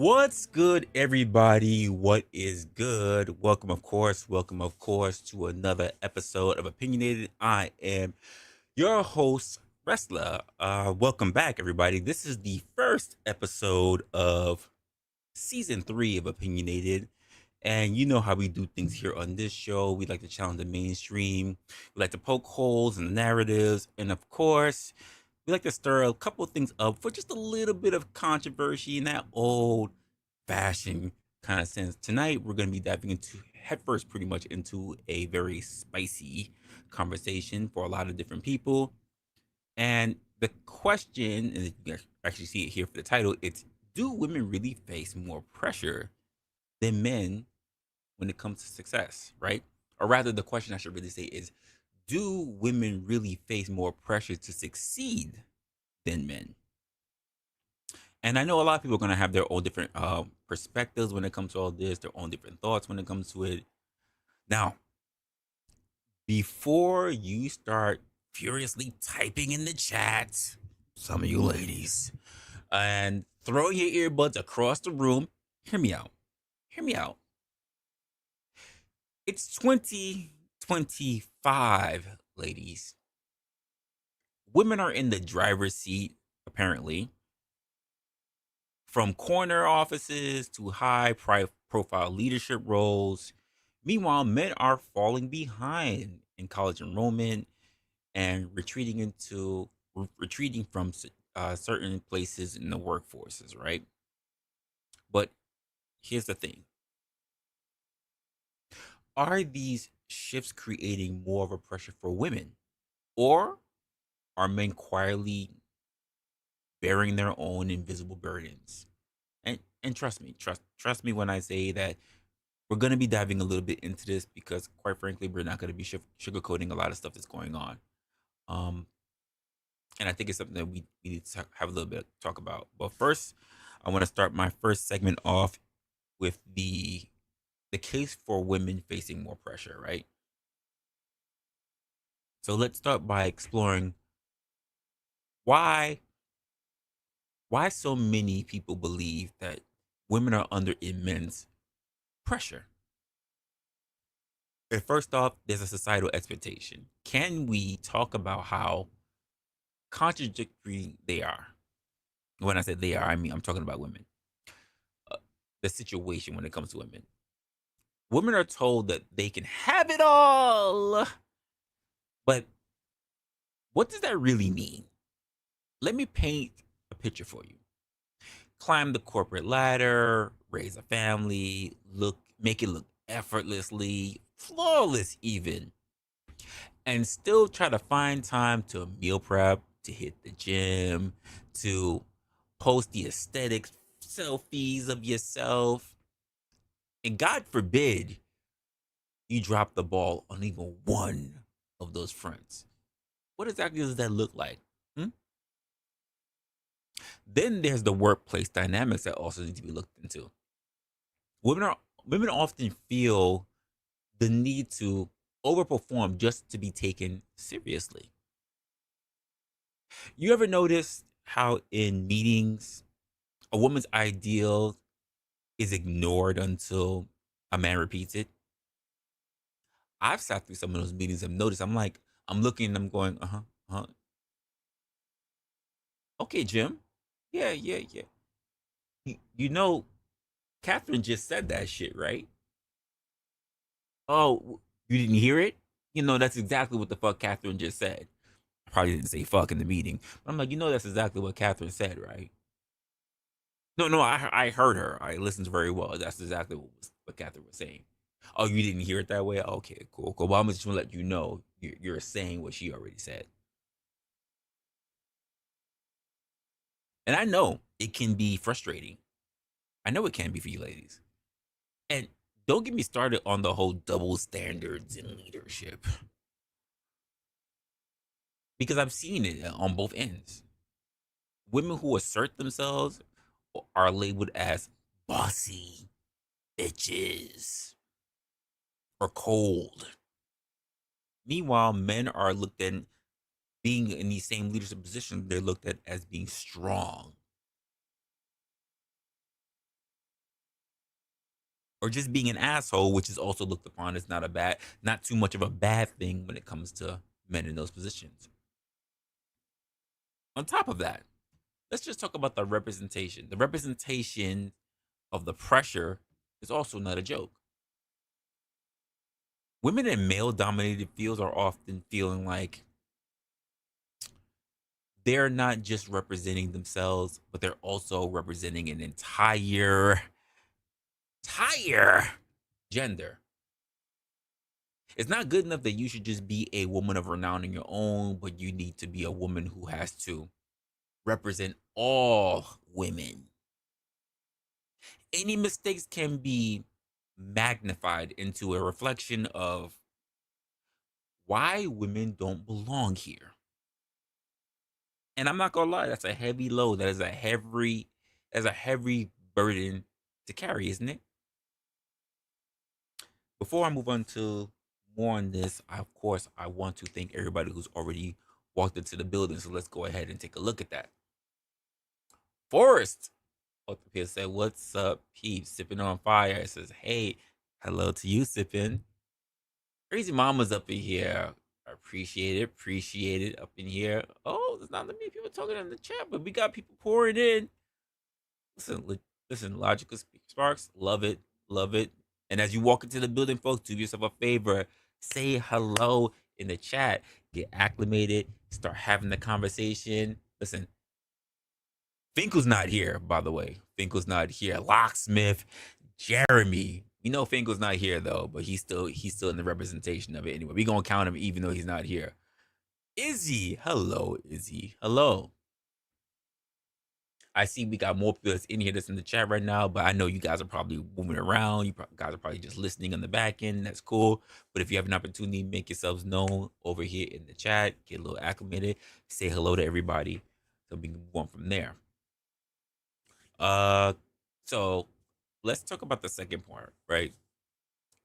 What's good, everybody? What is good? Welcome, of course, to another episode of Opinionated. I am your host, Resla. Welcome back, everybody. This is the first episode of season 3 of Opinionated. And you know how we do things here on this show. We like to challenge the mainstream, we like to poke holes in the narratives, and of course, we like to stir a couple of things up for just a little bit of controversy in that old fashion kind of sense. Tonight, we're going to be diving into headfirst pretty much into a very spicy conversation for a lot of different people. And the question, and you can actually see it here for the title, it's, do women really face more pressure than men when it comes to success, right? Or rather, the question I should really say is, do women really face more pressure to succeed than men? And I know a lot of people are going to have their own different perspectives when it comes to all this, their own different thoughts when it comes to it. Now, before you start furiously typing in the chat, some of you ladies, and throwing your earbuds across the room, hear me out. Hear me out. It's 2025, ladies. Women are in the driver's seat, apparently, from corner offices to high profile leadership roles. Meanwhile, men are falling behind in college enrollment and retreating from certain places in the workforces, right? But here's the thing: are these shifts creating more of a pressure for women, or are men quietly bearing their own invisible burdens? And trust me when I say that we're going to be diving a little bit into this because, quite frankly, we're not going to be sugarcoating a lot of stuff that's going on. Um, and I think it's something that we need to have a little bit of talk about. But first, I want to start my first segment off with the case for women facing more pressure, right? So let's start by exploring why why so many people believe that women are under immense pressure. And first off, there's a societal expectation. Can we talk about how contradictory they are? When I say they are, I mean I'm talking about women. Uh, the situation when it comes to women. Women are told that they can have it all, but what does that really mean? Let me paint a picture for you. Climb the corporate ladder, raise a family, make it look effortlessly, flawless even, and still try to find time to meal prep, to hit the gym, to post the aesthetic selfies of yourself. And God forbid you drop the ball on even one of those fronts. What exactly does that look like? Hmm? Then there's the workplace dynamics that also need to be looked into. Women are women often feel the need to overperform just to be taken seriously. You ever notice how in meetings a woman's ideal is ignored until a man repeats it? I've sat through some of those meetings and noticed I'm looking and I'm going, uh-huh, uh-huh. Okay, Jim. Yeah, yeah, yeah. You know, Catherine just said that shit, right? Oh, you didn't hear it? You know, that's exactly what the fuck Catherine just said. I probably didn't say fuck in the meeting, but I'm like, that's exactly what Catherine said, right? No, no, I heard her. I listened very well. That's exactly what Catherine was saying. Oh, you didn't hear it that way? Okay, cool, cool. Well, I'm just gonna let you know you're saying what she already said. And I know it can be frustrating. I know it can be for you ladies. And don't get me started on the whole double standards in leadership because I've seen it on both ends. Women who assert themselves are labeled as bossy bitches or cold. Meanwhile, men are looked at being in these same leadership positions, they're looked at as being strong. or just being an asshole, which is also looked upon as not too much of a bad thing when it comes to men in those positions. On top of that, let's just talk about the representation. The representation of the pressure is also not a joke. Women in male dominated fields are often feeling like they're not just representing themselves, but they're also representing an entire gender. It's not good enough that you should just be a woman of renown in your own, but you need to be a woman who has to represent all women. Any mistakes can be magnified into a reflection of why women don't belong here. And I'm not gonna lie, that's a heavy load. That's a heavy burden to carry, isn't it? Before I move on to more on this, of course, I want to thank everybody who's already walked into the building. So let's go ahead and take a look at that. Forrest up here said, "What's up, peeps? Sipping on fire." It says, "Hey, hello to you, sipping." Crazy Mama's up in here. Appreciate it up in here. Oh, there's not many people talking in the chat, but we got people pouring in. Listen, logical sparks, love it, love it. And as you walk into the building, folks, do yourself a favor, say hello in the chat, get acclimated, start having the conversation. Listen, Finkel's not here, by the way. Finkel's not here. Locksmith, Jeremy. We know Finkel's not here though, but he's still in the representation of it anyway. We gonna count him even though he's not here. Izzy, hello, Izzy, hello. I see we got more people that's in here that's in the chat right now, but I know you guys are probably moving around. Guys are probably just listening on the back end. That's cool. But if you have an opportunity, make yourselves known over here in the chat. Get a little acclimated. Say hello to everybody, so we can move on from there. Uh, so let's talk about the second part, right?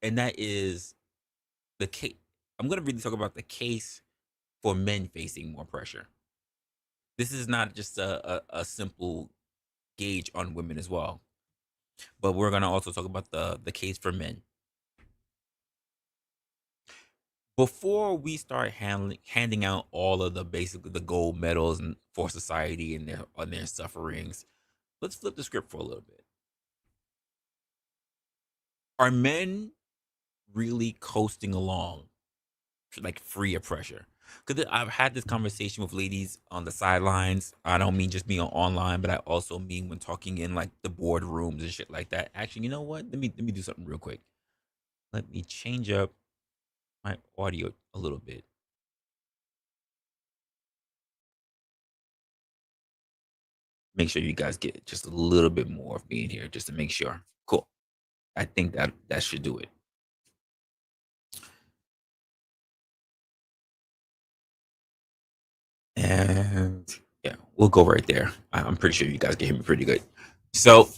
And that is the case. I'm gonna really talk about the case for men facing more pressure. This is not just a simple gauge on women as well, but we're gonna also talk about the case for men. Before we start handing out all of the basically the gold medals and for society and their on their sufferings, let's flip the script for a little bit. Are men really coasting along, like free of pressure? Because I've had this conversation with ladies on the sidelines. I don't mean just being online, but I also mean when talking in like the boardrooms and shit like that. Actually, you know what? Let me do something real quick. Let me change up my audio a little bit. Make sure you guys get just a little bit more of me in here, just to make sure. Cool. I think that should do it. And yeah, we'll go right there. I'm pretty sure you guys can hear me pretty good. So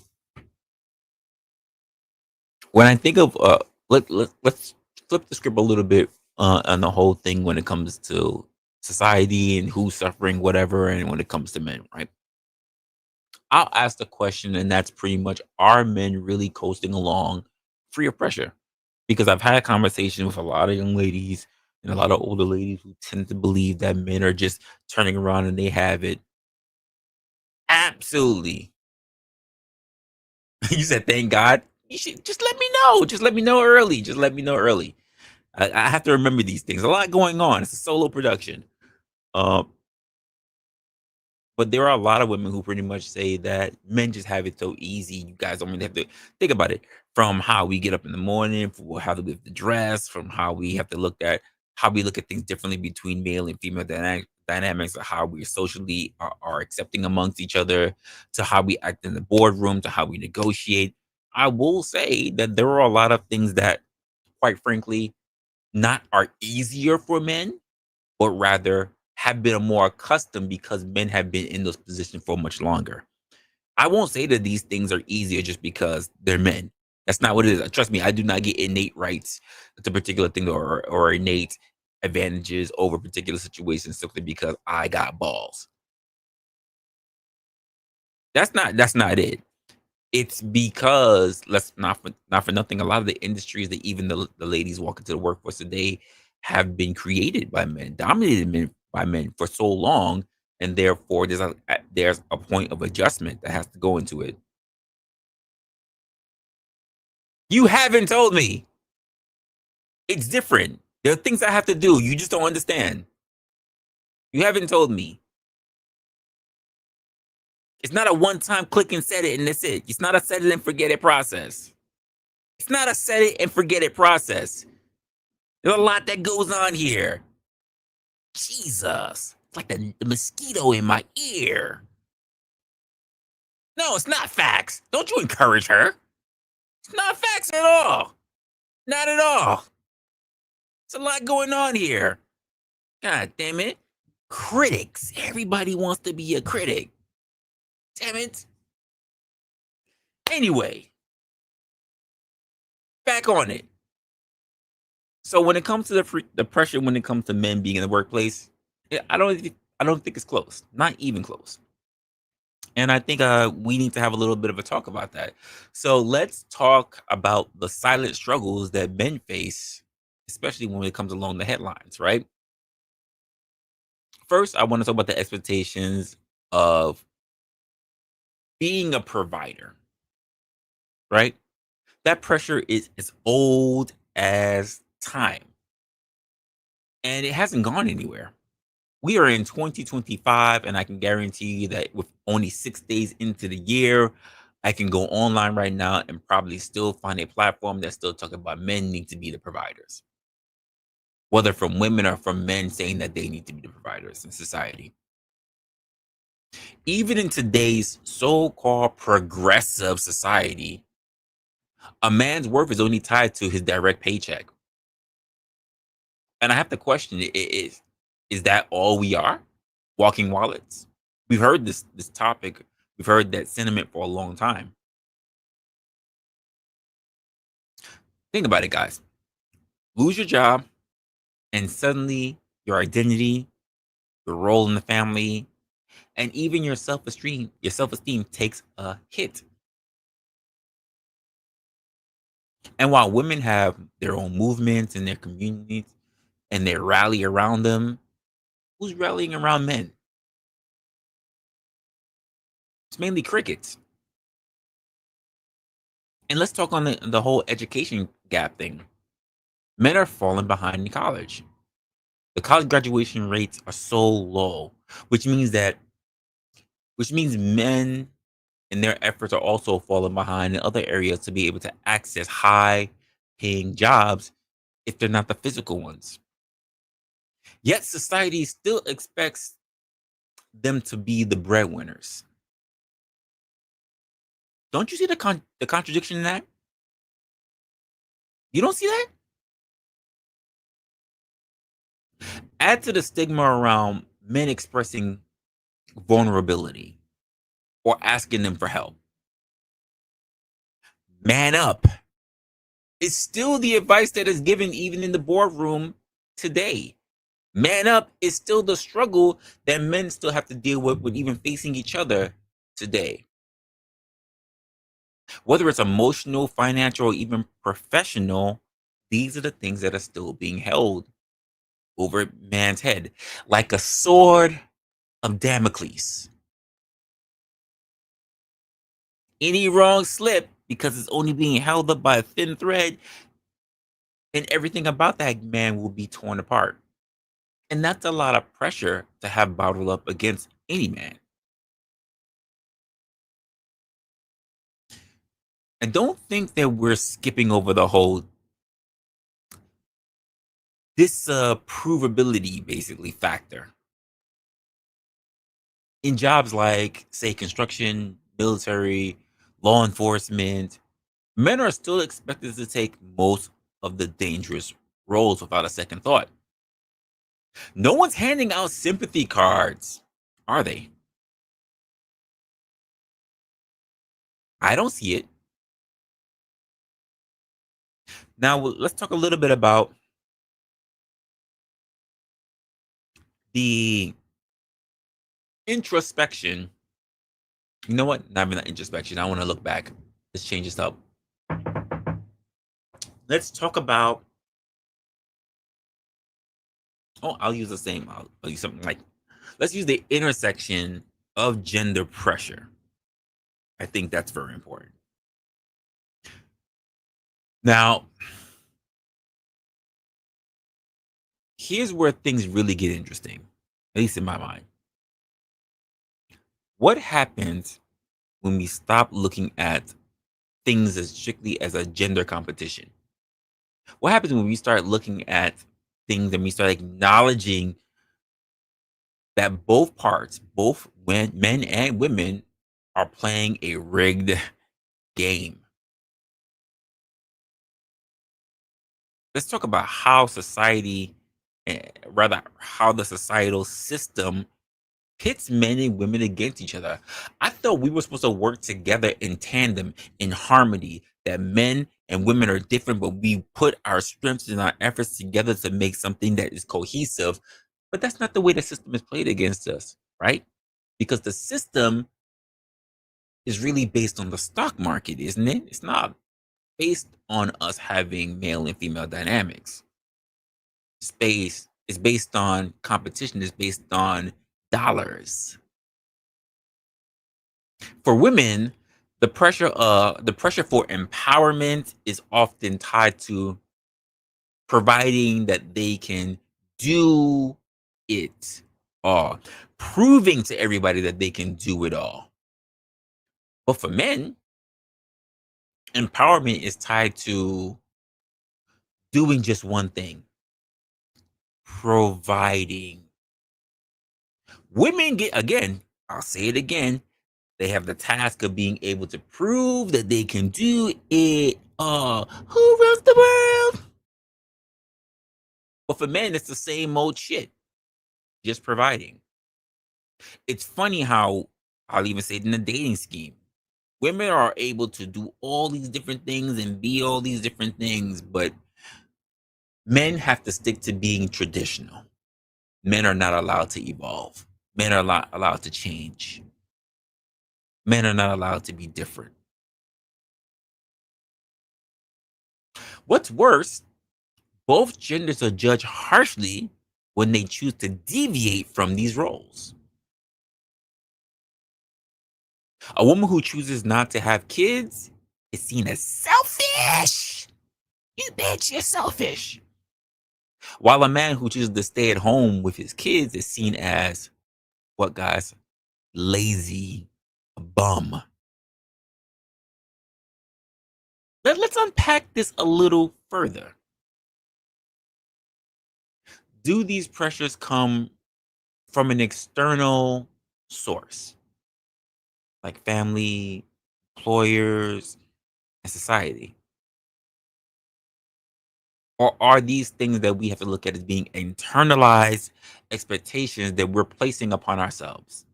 when I think of let's flip the script a little bit on the whole thing when it comes to society and who's suffering whatever, and when it comes to men, right? I'll ask the question, and that's pretty much: are men really coasting along free of pressure? Because I've had a conversation with a lot of young ladies and a lot of older ladies who tend to believe that men are just turning around and they have it. Absolutely. You said, thank God. You should just let me know. Just let me know early. Just let me know early. I have to remember these things. A lot going on. It's a solo production. Um, but there are a lot of women who pretty much say that men just have it so easy. You guys don't really have to think about it. From how we get up in the morning, from how we have to dress, from how we have to look at how we look at things differently between male and female dynamics, of how we socially are accepting amongst each other, to how we act in the boardroom, to how we negotiate. I will say that there are a lot of things that, quite frankly, not are easier for men, but rather have been more accustomed because men have been in those positions for much longer. I won't say that these things are easier just because they're men. That's not what it is. Trust me, I do not get innate rights to particular thing, or innate advantages over particular situations simply because I got balls. That's not it. It's because let's not for nothing, a lot of the industries that even the ladies walk into the workforce today have been created by men, dominated by men for so long, and therefore there's a point of adjustment that has to go into it. You haven't told me. It's different. There are things I have to do. You just don't understand. You haven't told me. It's not a one-time click and set it and that's it. It's not a set it and forget it process. It's not a set it and forget it process. There's a lot that goes on here. Jesus. It's like the mosquito in my ear. No, it's not facts. Don't you encourage her. It's not facts at all. Not at all. There's a lot going on here. God damn it. Critics. Everybody wants to be a critic. Damn it. Anyway, back on it. So when it comes to the pressure, when it comes to men being in the workplace, I don't think it's close. Not even close. And I think we need to have a little bit of a talk about that. So let's talk about the silent struggles that men face, especially when it comes along the headlines, right? First, I want to talk about the expectations of being a provider, right? That pressure is as old as time and it hasn't gone anywhere. We are in 2025, and I can guarantee you that with only 6 days into the year, I can go online right now and probably still find a platform that's still talking about men need to be the providers, whether from women or from men saying that they need to be the providers in society. Even in today's so called progressive society, a man's worth is only tied to his direct paycheck. And I have to question is that all we are? Walking wallets? We've heard this topic, we've heard that sentiment for a long time. Think about it, guys. Lose your job, and suddenly your identity, your role in the family, and even your self-esteem takes a hit. And while women have their own movements and their communities and they rally around them, who's rallying around men? It's mainly crickets. And let's talk on the whole education gap thing. Men are falling behind in college. The college graduation rates are so low, which means that which means men and their efforts are also falling behind in other areas to be able to access high paying jobs if they're not the physical ones. Yet society still expects them to be the breadwinners. Don't you see the contradiction in that? You don't see that? Add to the stigma around men expressing vulnerability or asking them for help. Man up. It's still the advice that is given even in the boardroom today. Man up is still the struggle that men still have to deal with even facing each other today. Whether it's emotional, financial, or even professional, these are the things that are still being held over man's head like a sword of Damocles. Any wrong slip, because it's only being held up by a thin thread, and everything about that man will be torn apart. And that's a lot of pressure to have bottled up against any man. And don't think that we're skipping over the whole provability basically factor. In jobs like, say, construction, military, law enforcement, men are still expected to take most of the dangerous roles without a second thought. No one's handing out sympathy cards, are they? I don't see it. Now, let's talk a little bit about the introspection You know what? Not even that introspection. I want to look back. Let's change this up. Let's talk about. Oh, I'll use the same. I'll use something like. Let's use the intersection of gender pressure. I think that's very important. Now, here's where things really get interesting, at least in my mind. What happens when we stop looking at things as strictly as a gender competition? What happens when we start looking at things and we start acknowledging that both parts, both men and women, are playing a rigged game? Let's talk about how society, rather, how the societal system pits men and women against each other. I thought we were supposed to work together in tandem, in harmony, that men and women are different, but we put our strengths and our efforts together to make something that is cohesive. But that's not the way the system is played against us, right? Because the system is really based on the stock market, isn't it? It's not based on us having male and female dynamics. Space is based on competition, is based on dollars. For women, the pressure for empowerment is often tied to providing that they can do it all, proving to everybody that they can do it all. But for men, empowerment is tied to doing just one thing: providing. Women get, again, I'll say it again, they have the task of being able to prove that they can do it all. Who runs the world? But for men, it's the same old shit, just providing. It's funny how, I'll even say it in the dating scheme, women are able to do all these different things and be all these different things, but men have to stick to being traditional. Men are not allowed to evolve. Men are not allowed to change. Men are not allowed to be different. What's worse, both genders are judged harshly when they choose to deviate from these roles. A woman who chooses not to have kids is seen as selfish. You bitch, you're selfish. While a man who chooses to stay at home with his kids is seen as, what, guys? Lazy bum. Let's unpack this a little further. Do these pressures come from an external source, like family, employers, and society? Or are these things that we have to look at as being internalized expectations that we're placing upon ourselves?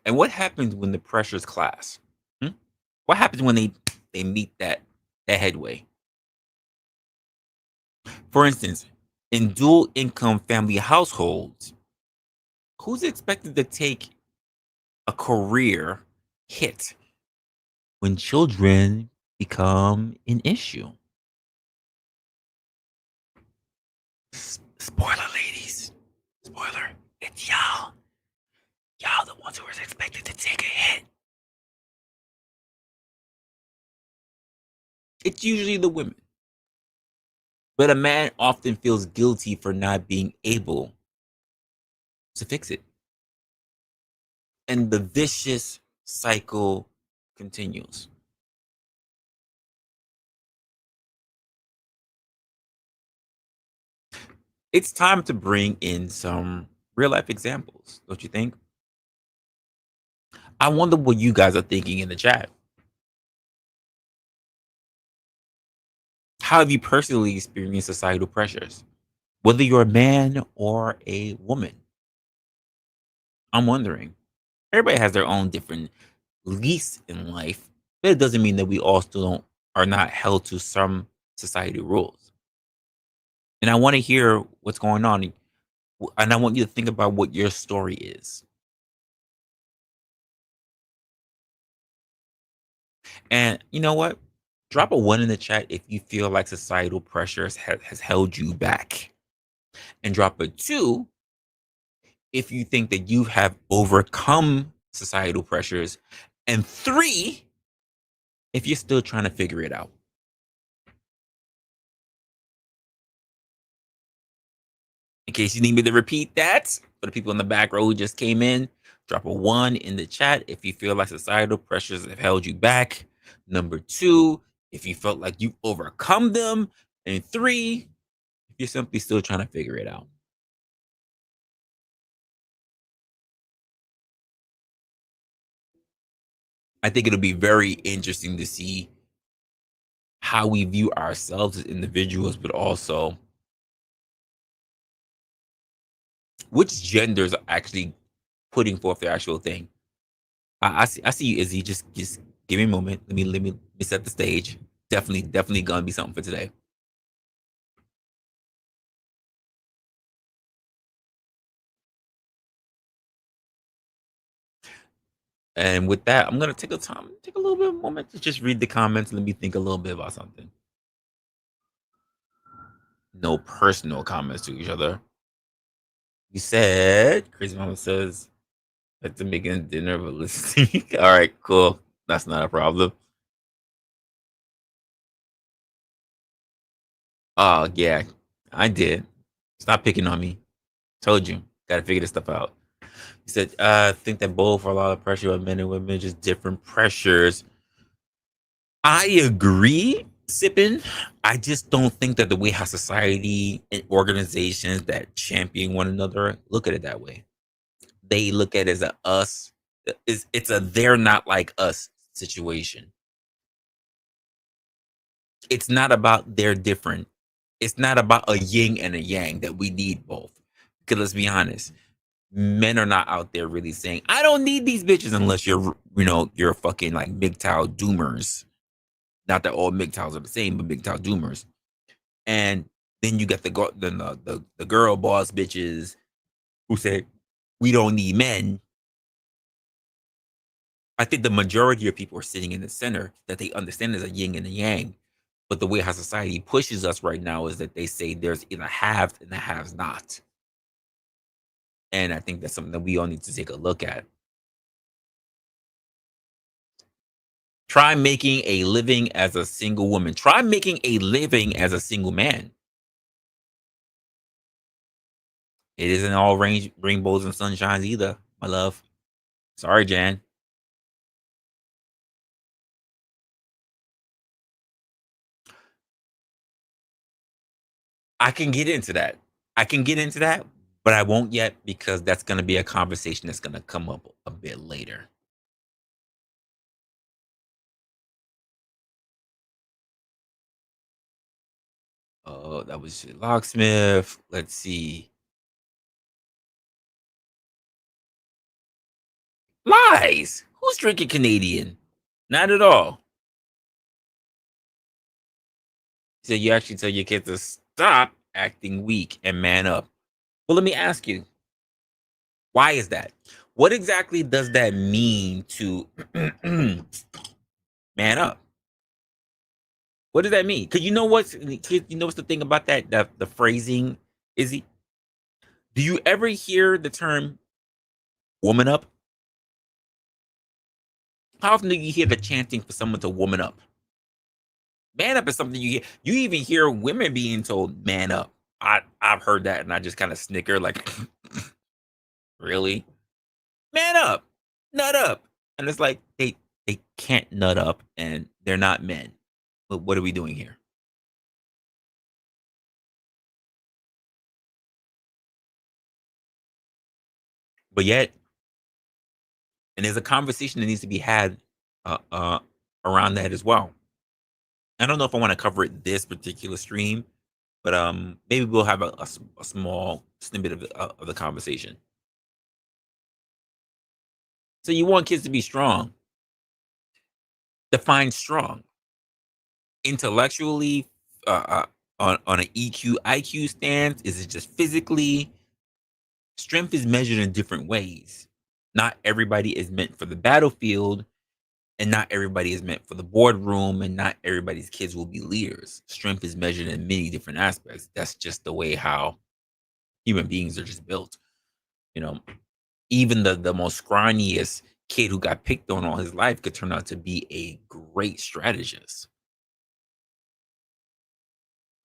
And what happens when the pressures clash? Hmm? What happens when they meet that headway? For instance, in dual income family households, who's expected to take a career hit when children become an issue? Spoiler, ladies. Spoiler. It's y'all. Y'all the ones who are expected to take a hit. It's usually the women. But a man often feels guilty for not being able to fix it. And the vicious cycle continues. It's time to bring in some real life examples, don't you think? I wonder what you guys are thinking in the chat. How have you personally experienced societal pressures, whether you're a man or a woman? I'm wondering. Everybody has their own different lease in life, but it doesn't mean that we all still don't are not held to some society rules. And I want to hear what's going on. And I want you to think about what your story is. And you know what? Drop a one in the chat if you feel like societal pressures has held you back. And drop a two if you think that you have overcome societal pressures. And three, if you're still trying to figure it out. In case you need me to repeat that, for the people in the back row who just came in, drop a one in the chat if you feel like societal pressures have held you back. Number two, if you felt like you've overcome them. And three, if you're simply still trying to figure it out. I think it'll be very interesting to see how we view ourselves as individuals, but also which genders are actually putting forth the actual thing. I see you, Izzy. Just give me a moment. Let me set the stage. Definitely gonna be something for today. And with that, I'm gonna take a little bit of a moment to just read the comments. Let me think a little bit about something. No personal comments to each other. You said Crazy Mama says at the making dinner, but listening. All right, cool. That's not a problem. Oh yeah, I did. Stop picking on me. Told you. Got to figure this stuff out. He said, I think that both are a lot of pressure on men and women, just different pressures. I agree, Sippin. I just don't think that the way how society and organizations that champion one another look at it that way. They look at it as a us. It's a they're not like us situation. It's not about they're different. It's not about a yin and a yang that we need both. Because let's be honest, men are not out there really saying, I don't need these bitches unless you're fucking like MGTOW doomers. Not that all MGTOWs are the same, but MGTOW doomers. And then you got the girl boss bitches who say, we don't need men. I think the majority of people are sitting in the center that they understand there's a yin and a yang. But the way how society pushes us right now is that they say there's either haves and the haves not. And I think that's something that we all need to take a look at. Try making a living as a single woman. Try making a living as a single man. It isn't all rainbows and sunshines either, my love. Sorry, Jan. I can get into that. I can get into that, but I won't yet because that's going to be a conversation that's going to come up a bit later. Oh, that was Locksmith. Let's see. Lies. Who's drinking Canadian? Not at all. So you actually tell your kids to stop acting weak and man up. Well, let me ask you, why is that? What exactly does that mean to man up? What does that mean? Because you know what's the thing about that the phrasing, Izzy? Do you ever hear the term woman up? How often do you hear the chanting for someone to woman up? Man up is something you hear. You even hear women being told man up. I've heard that and I just kind of snicker like really? Man up, nut up. And it's like they can't nut up and they're not men. But what are we doing here? But yet, and there's a conversation that needs to be had uh, uh, around that as well. I don't know if I want to cover it this particular stream, but maybe we'll have a small snippet of the conversation. So you want kids to be strong. Define strong intellectually, on an EQ IQ stance. Is it just physically? Strength is measured in different ways. Not everybody is meant for the battlefield, and not everybody is meant for the boardroom, and not everybody's kids will be leaders. Strength is measured in many different aspects. That's just the way how human beings are just built. You know, even the most scrawniest kid who got picked on all his life could turn out to be a great strategist.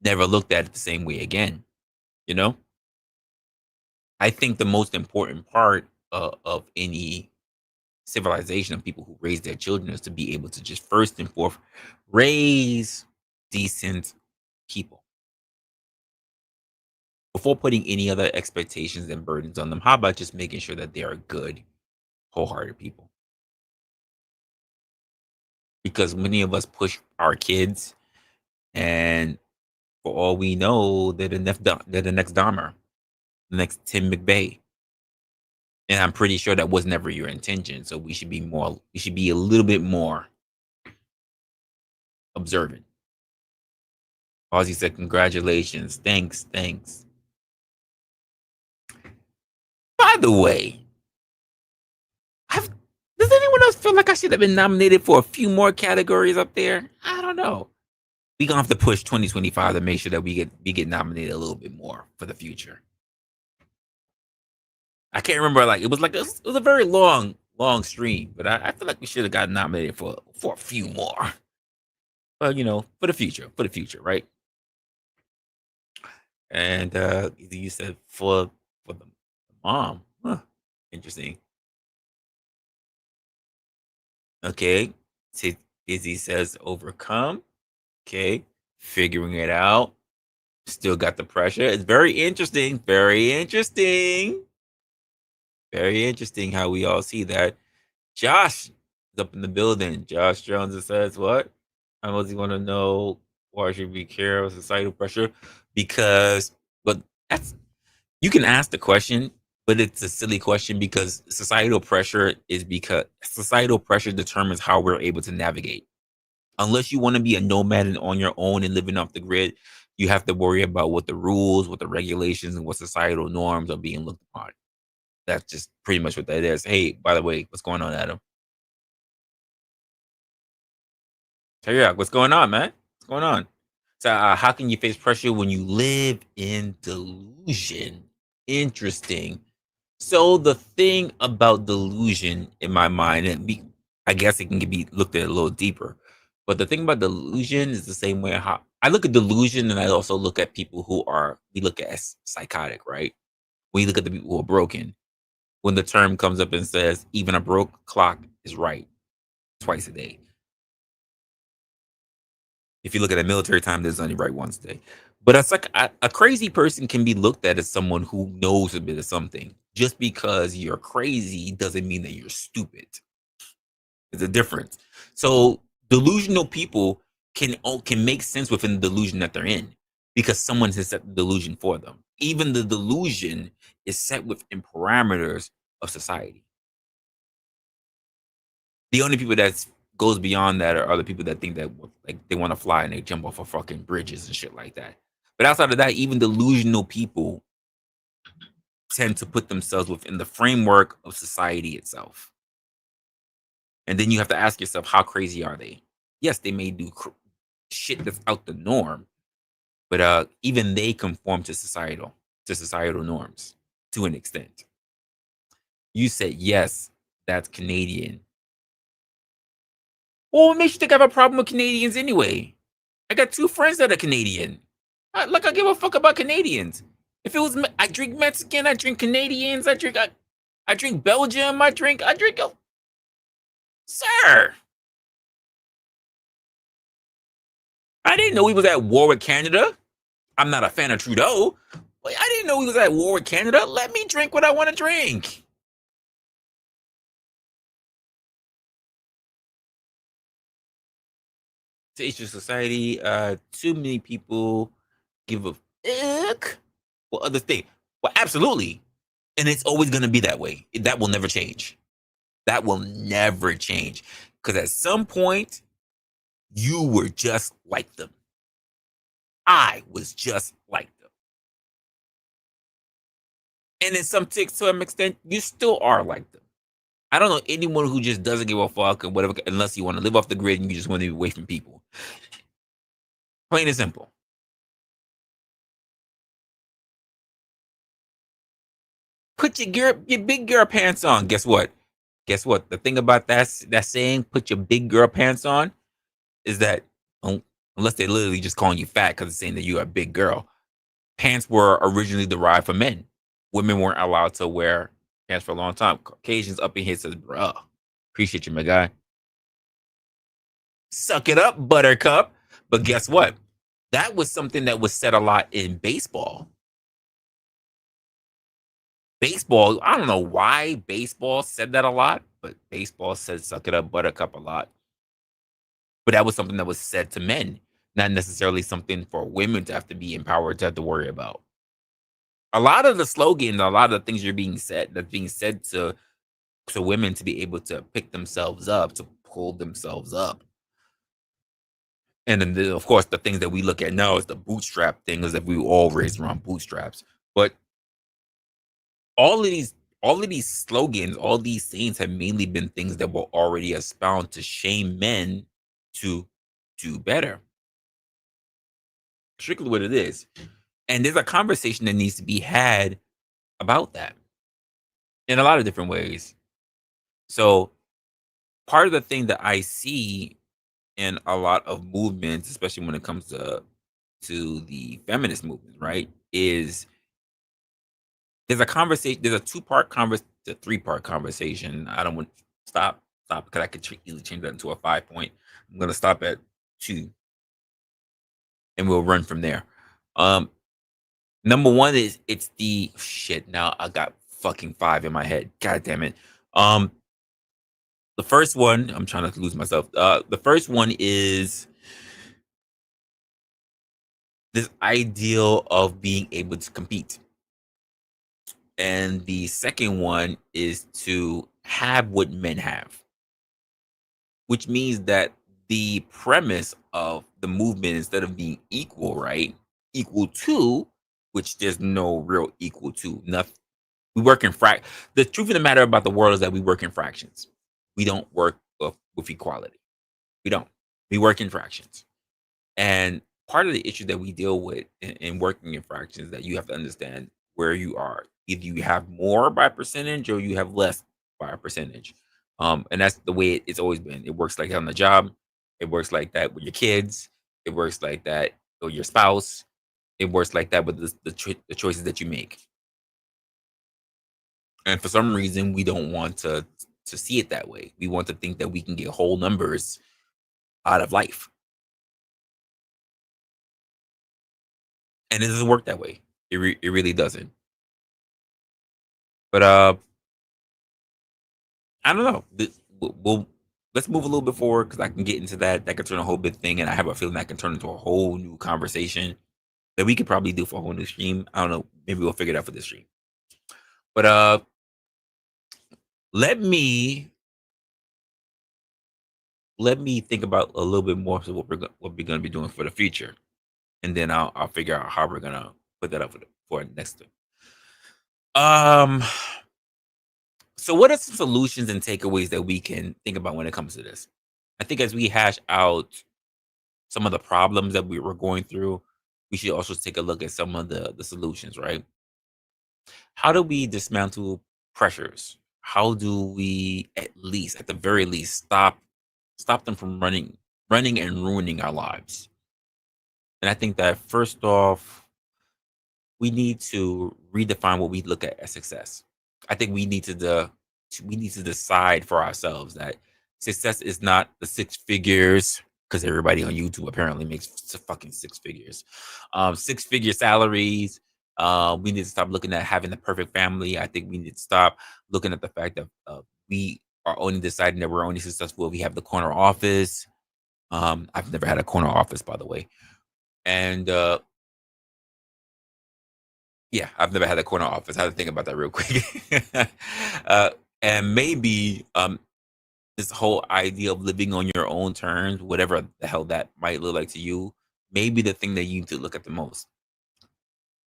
Never looked at it the same way again. You know, I think the most important part of any civilization of people who raise their children is to be able to just first and foremost raise decent people before putting any other expectations and burdens on them. How about just making sure that they are good, wholehearted people? Because many of us push our kids, and for all we know, they're the next Dahmer, the next Tim McVeigh. And I'm pretty sure that was never your intention. So we should be a little bit more observant. Ozzy said, congratulations. Thanks. Thanks. By the way, I've, does anyone else feel like I should have been nominated for a few more categories up there? I don't know. We gonna have to push 2025 to make sure that we get nominated a little bit more for the future. I can't remember, like it was a very long stream, but I feel like we should have gotten nominated for a few more. But for the future, right? And you said for the mom. Huh. Interesting. Okay. Izzy says overcome. Okay. Figuring it out. Still got the pressure. It's very interesting. Very interesting. Very interesting how we all see that. Josh is up in the building. Josh Jones says, what? I mostly want to know why should we care of societal pressure? Because, but that's, you can ask the question, but it's a silly question because societal pressure determines how we're able to navigate. Unless you want to be a nomad and on your own and living off the grid, you have to worry about what the rules, what the regulations, and what societal norms are being looked upon. That's just pretty much what that is. Hey, by the way, what's going on, Adam? Yeah, what's going on, man? What's going on? So, how can you face pressure when you live in delusion? Interesting. So the thing about delusion in my mind, I guess it can be looked at a little deeper. But the thing about delusion is the same way how I look at delusion, and I also look at people we look at as psychotic, right? We look at the people who are broken. When the term comes up and says even a broke clock is right twice a day. If you look at a military time, there's only right once a day. But it's like a crazy person can be looked at as someone who knows a bit of something. Just because you're crazy doesn't mean that you're stupid. There's a difference. So delusional people can make sense within the delusion that they're in because someone has set the delusion for them. Even the delusion is set within parameters of society. The only people that goes beyond that are the people that think that like they want to fly and they jump off of fucking bridges and shit like that. But outside of that, even delusional people tend to put themselves within the framework of society itself. And then you have to ask yourself, how crazy are they? Yes, they may do shit that's out the norm, but even they conform to societal norms to an extent. You said yes, that's Canadian. Well, what makes you think I have a problem with Canadians anyway? I got two friends that are Canadian. I give a fuck about Canadians. If it was, I drink Mexican, I drink Canadians, I drink Belgium, I drink. Sir, I didn't know he was at war with Canada. I'm not a fan of Trudeau. But I didn't know he was at war with Canada. Let me drink what I want to drink. Today's society, too many people give a fuck what other things. Well, absolutely. And it's always going to be that way. That will never change. That will never change. Because at some point, you were just like them. I was just like them. And in to some extent, you still are like them. I don't know anyone who just doesn't give a fuck or whatever, unless you want to live off the grid and you just want to be away from people. Plain and simple. Put your big girl pants on. Guess what? Guess what? The thing about that saying, "Put your big girl pants on," is that unless they're literally just calling you fat because it's saying that you're a big girl. Pants were originally derived for men. Women weren't allowed to wear pants for a long time. Caucasians up in here says, "Bruh, appreciate you, my guy. Suck it up, Buttercup." But guess what? That was something that was said a lot in baseball. Baseball, I don't know why baseball said that a lot, but baseball said "suck it up, Buttercup" a lot. But that was something that was said to men, not necessarily something for women to have to be empowered to have to worry about. A lot of the slogans, a lot of the things that's being said to women to be able to pick themselves up, to pull themselves up. And then, of course, the things that we look at now is the bootstrap thing, is that we were all raised around bootstraps. But all of these, all of these slogans, all these sayings have mainly been things that were already espoused to shame men to do better. Strictly what it is. And there's a conversation that needs to be had about that in a lot of different ways. So part of the thing that I see in a lot of movements, especially when it comes to the feminist movement, right, is there's a conversation, there's a two-part conversation, a three-part conversation. I don't want stop because I could easily change that into a 5 point. I'm gonna stop at two and we'll run from there. Um, Number one is it's the shit. Now I got fucking five in my head. God damn it. Um, the first one, I'm trying not to lose myself. The first one is this ideal of being able to compete. And the second one is to have what men have, which means that the premise of the movement, instead of being equal, right? Equal to, which there's no real equal to, nothing. We work in the truth of the matter about the world is that we work in fractions. We don't work with equality. We don't. We work in fractions. And part of the issue that we deal with in working in fractions is that you have to understand where you are. Either you have more by percentage or you have less by a percentage. And that's the way it's always been. It works like that on the job. It works like that with your kids. It works like that with your spouse. It works like that with the choices that you make. And for some reason, we don't want to see it that way. We want to think that we can get whole numbers out of life, and it doesn't work that way. It really doesn't. But I don't know. We'll let's move a little bit forward because I can get into that. That could turn a whole big thing, and I have a feeling that can turn into a whole new conversation that we could probably do for a whole new stream. I don't know. Maybe we'll figure it out for this stream. But let me let me think about a little bit more of what we're going to be doing for the future, and then I'll figure out how we're gonna put that up for next thing. Um. So, what are some solutions and takeaways that we can think about when it comes to this? I think as we hash out some of the problems that we were going through, we should also take a look at some of the solutions. Right? How do we dismantle pressures? How do we at the very least, stop them from running and ruining our lives? And I think that first off, we need to redefine what we look at as success. I think we need to decide for ourselves that success is not the six figures, because everybody on YouTube apparently makes fucking six figures. Six figure salaries. We need to stop looking at having the perfect family. I think we need to stop looking at the fact that we are only deciding that we're only successful if we have the corner office. I've never had a corner office, by the way. And yeah, I've never had a corner office. I had to think about that real quick. uh, and maybe this whole idea of living on your own terms, whatever the hell that might look like to you, maybe the thing that you need to look at the most.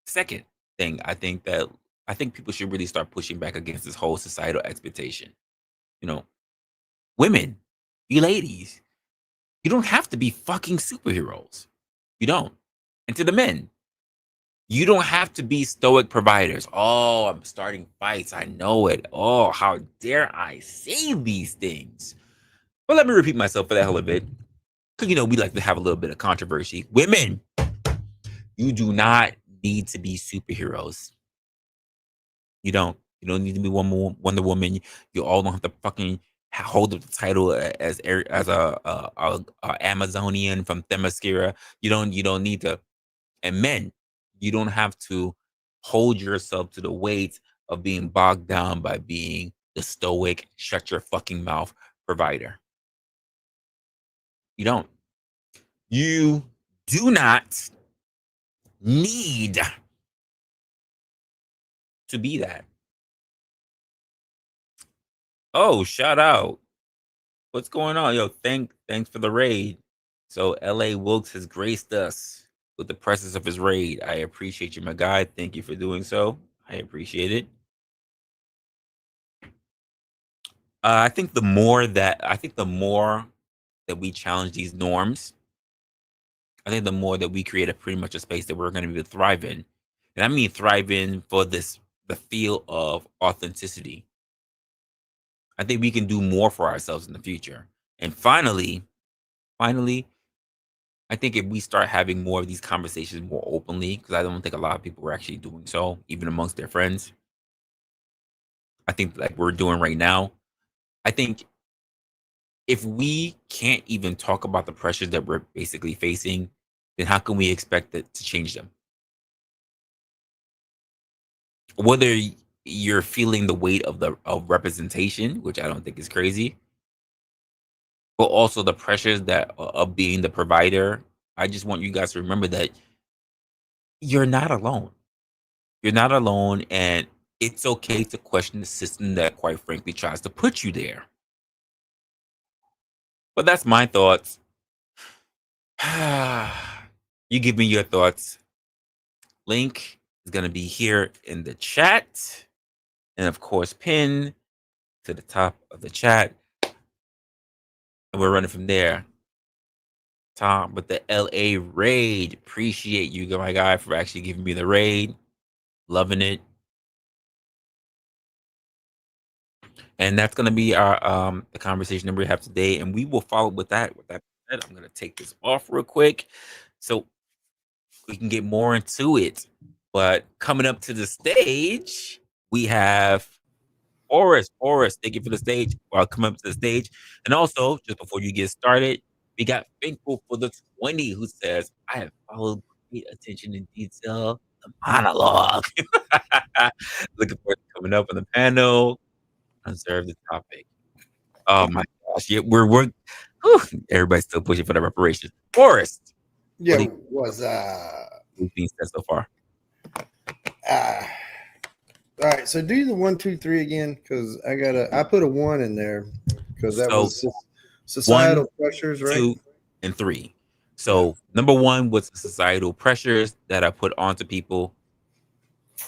Second thing, I think that I think people should really start pushing back against this whole societal expectation. You know, women, you ladies, you don't have to be fucking superheroes. You don't. And to the men, you don't have to be stoic providers. Oh, I'm starting fights. I know it. Oh, how dare I say these things? But let me repeat myself for that hell of it. Because, we like to have a little bit of controversy. Women, you do not need to be superheroes. You don't. You don't need to be Wonder Woman. You all don't have to fucking hold up the title as a Amazonian from Themyscira. You don't. You don't need to. And men, you don't have to hold yourself to the weight of being bogged down by being the stoic, shut your fucking mouth provider. You don't. You do not need to be that. Oh, shout out. What's going on? Yo, thanks for the raid. So LA Wilkes has graced us with the presence of his raid. I appreciate you, my guy. Thank you for doing so. I appreciate it. I think the more that we challenge these norms, I think the more that we create pretty much a space that we're going to be able to thrive in. And I mean thrive in for the feel of authenticity. I think we can do more for ourselves in the future. And finally, I think if we start having more of these conversations more openly, because I don't think a lot of people are actually doing so, even amongst their friends. I think like we're doing right now. I think if we can't even talk about the pressures that we're basically facing, then how can we expect it to change them? Whether you're feeling the weight of representation, which I don't think is crazy, but also the pressures that of being the provider. I just want you guys to remember that you're not alone. You're not alone, and it's okay to question the system that, quite frankly, tries to put you there. But that's my thoughts. You give me your thoughts. Link is going to be here in the chat. And of course, pin to the top of the chat. And we're running from there. Tom with the LA raid. Appreciate you, my guy, for actually giving me the raid. Loving it. And that's gonna be our the conversation that we have today. And we will follow with that. With that said, I'm gonna take this off real quick so we can get more into it. But coming up to the stage, we have Forrest. Forrest, thank you for the stage. Come up to the stage. And also, just before you get started, we got Finkel for the 20 who says, I have followed great attention in detail the monologue. Looking forward to coming up on the panel. Observe the topic. Oh my gosh. Yeah, we're whew, everybody's still pushing for the reparations. Forrest. Yeah, what's being said so far? All right, so do the 1, 2, 3 again, because I put a 1 in there because that was societal pressures, right? 2, and 3. So number 1 was the societal pressures that are put onto people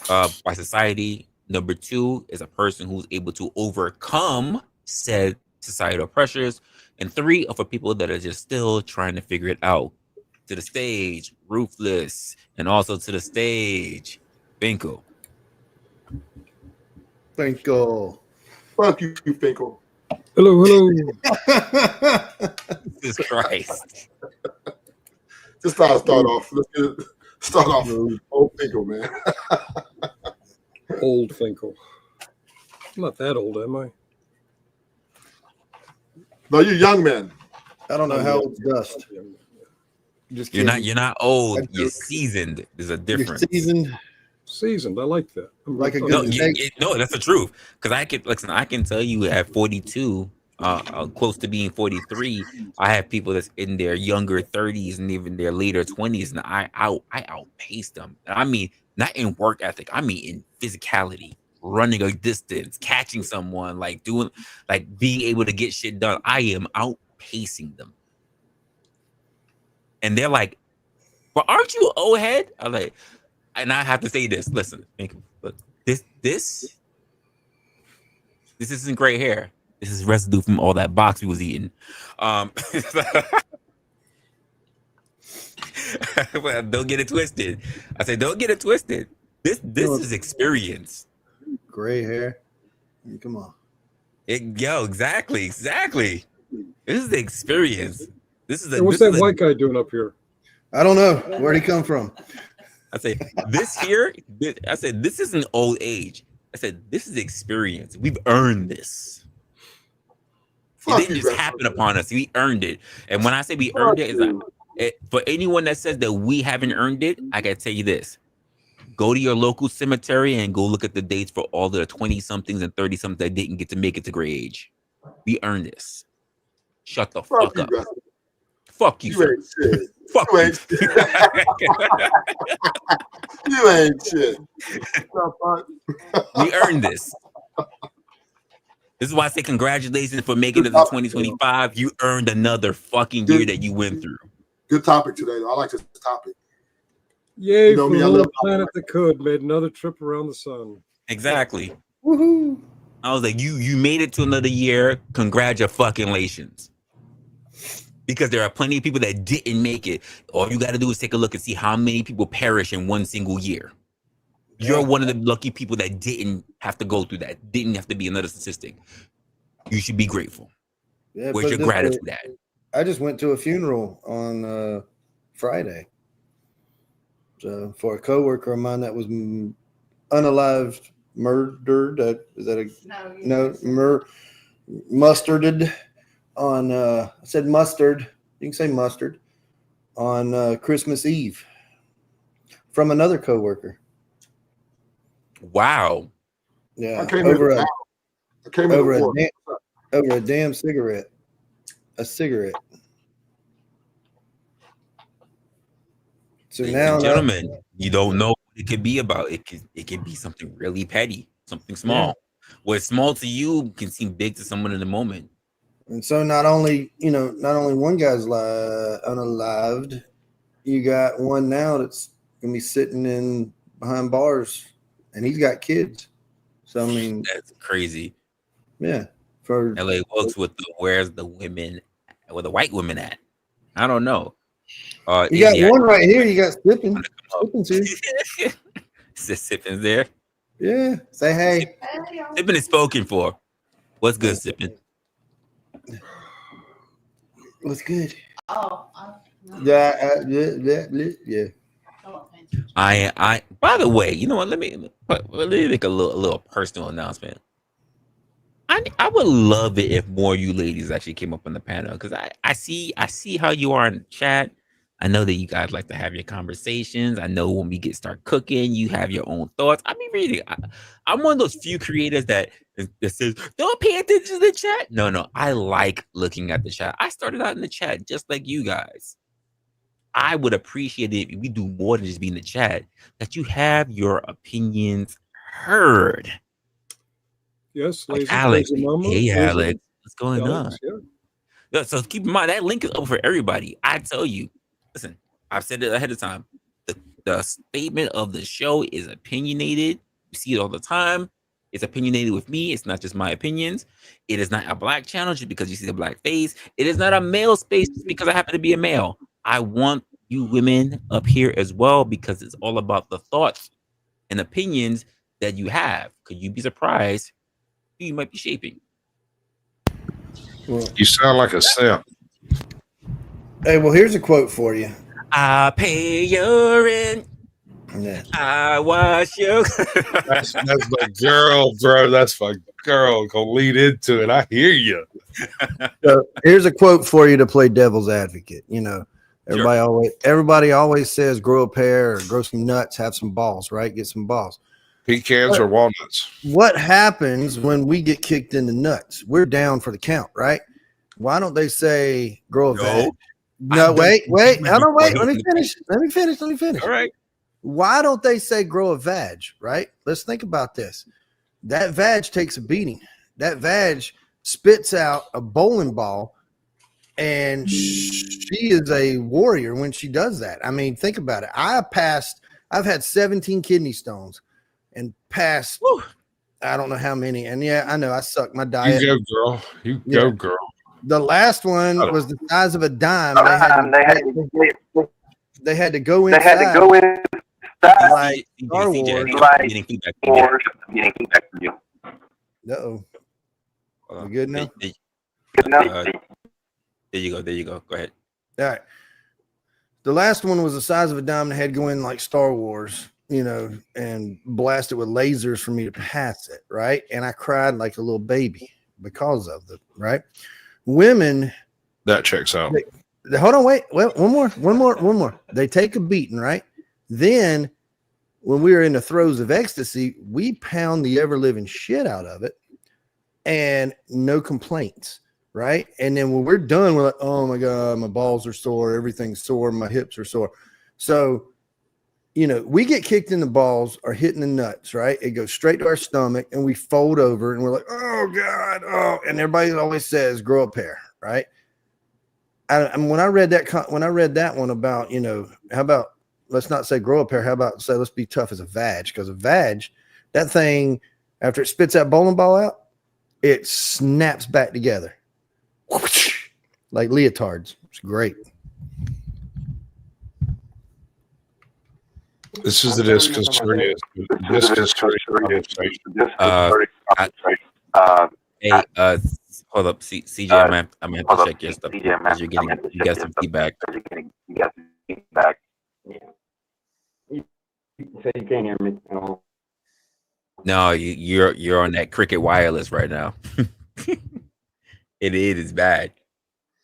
by society. Number 2 is a person who's able to overcome said societal pressures. And 3 are for people that are just still trying to figure it out. To the stage, Ruthless, and also to the stage, Finkel. Finkel. Fuck you, Finkel. Hello. Jesus Christ. Just start off. Start off. Old Finkel, man. Old Finkel. I'm not that old, am I? No, you're young man. I don't know how old's dust. Just kidding. You're not old. You're seasoned. There's a difference. You're seasoned. I like that. Like a good no, that's the truth. Because I can tell you at 42, close to being 43, I have people that's in their younger 30s and even their later 20s, and I outpace them. I mean, not in work ethic. I mean in physicality, running a distance, catching someone, like being able to get shit done. I am outpacing them. And they're like, "But aren't you an old head?" I'm like, and I have to say this. Listen, look, This isn't gray hair. This is residue from all that box we was eating. Well, don't get it twisted. I said, don't get it twisted. This is experience. Gray hair. Come on. Exactly. This is the experience. This is Hey, what's that white guy doing up here? I don't know. Where'd he come from? I say this here. I said this isn't old age. I said this is experience. We've earned this. It didn't just happen upon us. We earned it. And when I say we earned it, for anyone that says that we haven't earned it, I gotta tell you this. Go to your local cemetery and go look at the dates for all the 20-somethings and 30-somethings that didn't get to make it to gray age. We earned this. Shut the fuck up. Fuck you, sir. Fuck you. You ain't shit. We earned this. This is why I say congratulations for making it to 2025. You earned another fucking year that you went through. Good topic today, though. I like this topic. Yay, for the little planet that could made another trip around the sun. Exactly. Woohoo! I was like, you made it to another year. Congratulations. Because there are plenty of people that didn't make it. All you got to do is take a look and see how many people perish in one single year. You're one of the lucky people that didn't have to go through that. Didn't have to be another statistic. You should be grateful. Yeah, where's your gratitude at? I just went to a funeral on Friday. So for a coworker of mine that was unalived, murdered. Is that mustarded on? I said mustard. You can say mustard on Christmas Eve from another coworker. Wow. Yeah, over a damn cigarette. A cigarette. So now, gentlemen, you don't know what it could be about. It could be something really petty, something small. Yeah. What's small to you can seem big to someone in the moment. And so not only one guy's unalived, you got one now that's gonna be sitting in behind bars, and he's got kids. So I mean, that's crazy. Yeah. For LA Wilkes with where's the women, where the white women at? I don't know. You got one right here. You got Sippin. Sippin's here. Sippin's there. Yeah. Say hey. Sippin is spoken for. What's good, Sippin? What's good? Oh. Yeah. I. By the way, you know what? Let me make a little personal announcement. I would love it if more of you ladies actually came up on the panel, because I see how you are in the chat. I know that you guys like to have your conversations. I know when we start cooking, you have your own thoughts. I mean, really, I'm one of those few creators that says, don't pay attention to the chat. No, I like looking at the chat. I started out in the chat just like you guys. I would appreciate it if we do more than just be in the chat, that you have your opinions heard. Yes, like Alex. Hey, Alex. What's going on? Yeah. So keep in mind, that link is open for everybody. I tell you, listen, I've said it ahead of time. The statement of the show is opinionated. You see it all the time. It's opinionated with me. It's not just my opinions. It is not a black channel just because you see the black face. It is not a male space just because I happen to be a male. I want you women up here as well, because it's all about the thoughts and opinions that you have. Could you be surprised who you might be shaping? You sound like a simp. Hey, well, here's a quote for you. I pay your rent. Yeah. I wash your. That's my girl, bro. That's my girl. Go lead into it. I hear you. So here's a quote for you to play devil's advocate. You know, everybody always says grow a pair or grow some nuts, have some balls, right? Get some balls. Pecans or walnuts. What happens when we get kicked in the nuts? We're down for the count, right? Why don't they say grow a vag? No, wait. Hold on, wait. Let me finish. All right. Why don't they say grow a vag, right? Let's think about this. That vag takes a beating. That vag spits out a bowling ball, and she is a warrior when she does that. I mean, think about it. I've had 17 kidney stones. and past Woo. I don't know how many. And yeah, I know I suck. My You diet. go, girl. You Yeah. go, girl. The last one was the size of a dime. They had to go inside. Like Star Wars. Getting feedback from you. Uh-oh. We good now? There you go. Go ahead. All right. The last one was the size of a dime. They had to go in like Star Wars, and blast it with lasers for me to pass it, right? And I cried like a little baby because of it, right? Women. That checks out. Hold on, wait. Well, one more. They take a beating, right? Then when we were in the throes of ecstasy, we pound the ever-living shit out of it and no complaints, right? And then when we're done, we're like, oh my God, my balls are sore, everything's sore, my hips are sore. So, we get kicked in the balls or hit in the nuts, right? It goes straight to our stomach and we fold over and we're like, oh God, oh. And everybody always says, grow a pair, right? And when I read that one about, how about, let's not say grow a pair, how about say, let's be tough as a vag? Because a vag, that thing, after it spits that bowling ball out, it snaps back together like leotards. It's great. This is the disconcerting. Hey, hold up, CJ. I'm gonna have to check your stuff because you got some feedback. You say you can't hear me. No, you're on that Cricket Wireless right now. It is bad.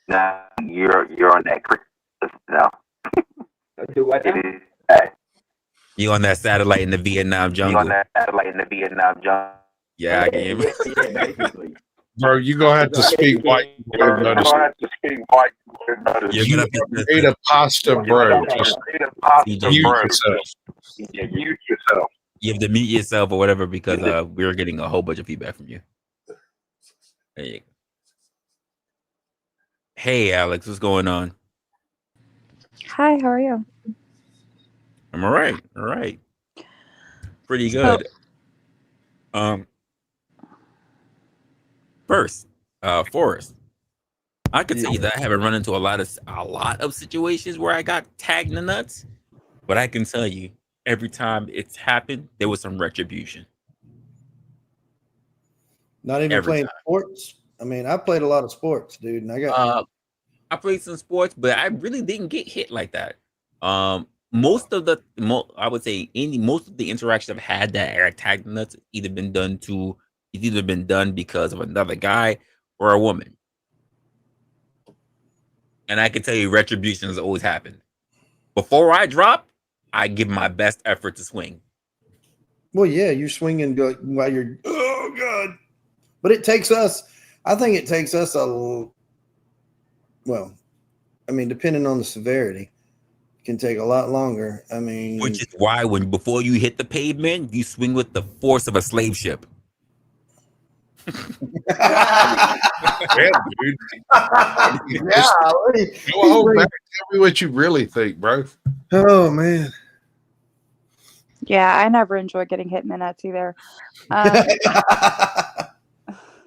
Nah, you're on that Cricket now. Do what now? You on that satellite in the Vietnam jungle? Yeah, I can hear you. Bro, you're going to have to speak white. You're going to eat a pasta, bro. Just mute yourself. You have to mute yourself or whatever because we're getting a whole bunch of feedback from you. There you go. Hey, Alex, what's going on? Hi, how are you? I'm all right. Pretty good. First, Forrest, I could tell you that I haven't run into a lot of situations where I got tagged in the nuts, but I can tell you every time it's happened, there was some retribution. Not even playing sports. I mean, I played a lot of sports, dude, and I played some sports, but I really didn't get hit like that. Most of the interactions I've had that are tagged in the nuts either been done because of another guy or a woman. And I can tell you retribution has always happened. Before I drop, I give my best effort to swing. Well, yeah, you're swinging while you're, oh God. But I think it takes us depending on the severity, it can take a lot longer. I mean, which is why before you hit the pavement, you swing with the force of a slave ship. Yeah, dude. Go back. Tell me what you really think, bro. Oh man. Yeah, I never enjoy getting hit in the nuts either.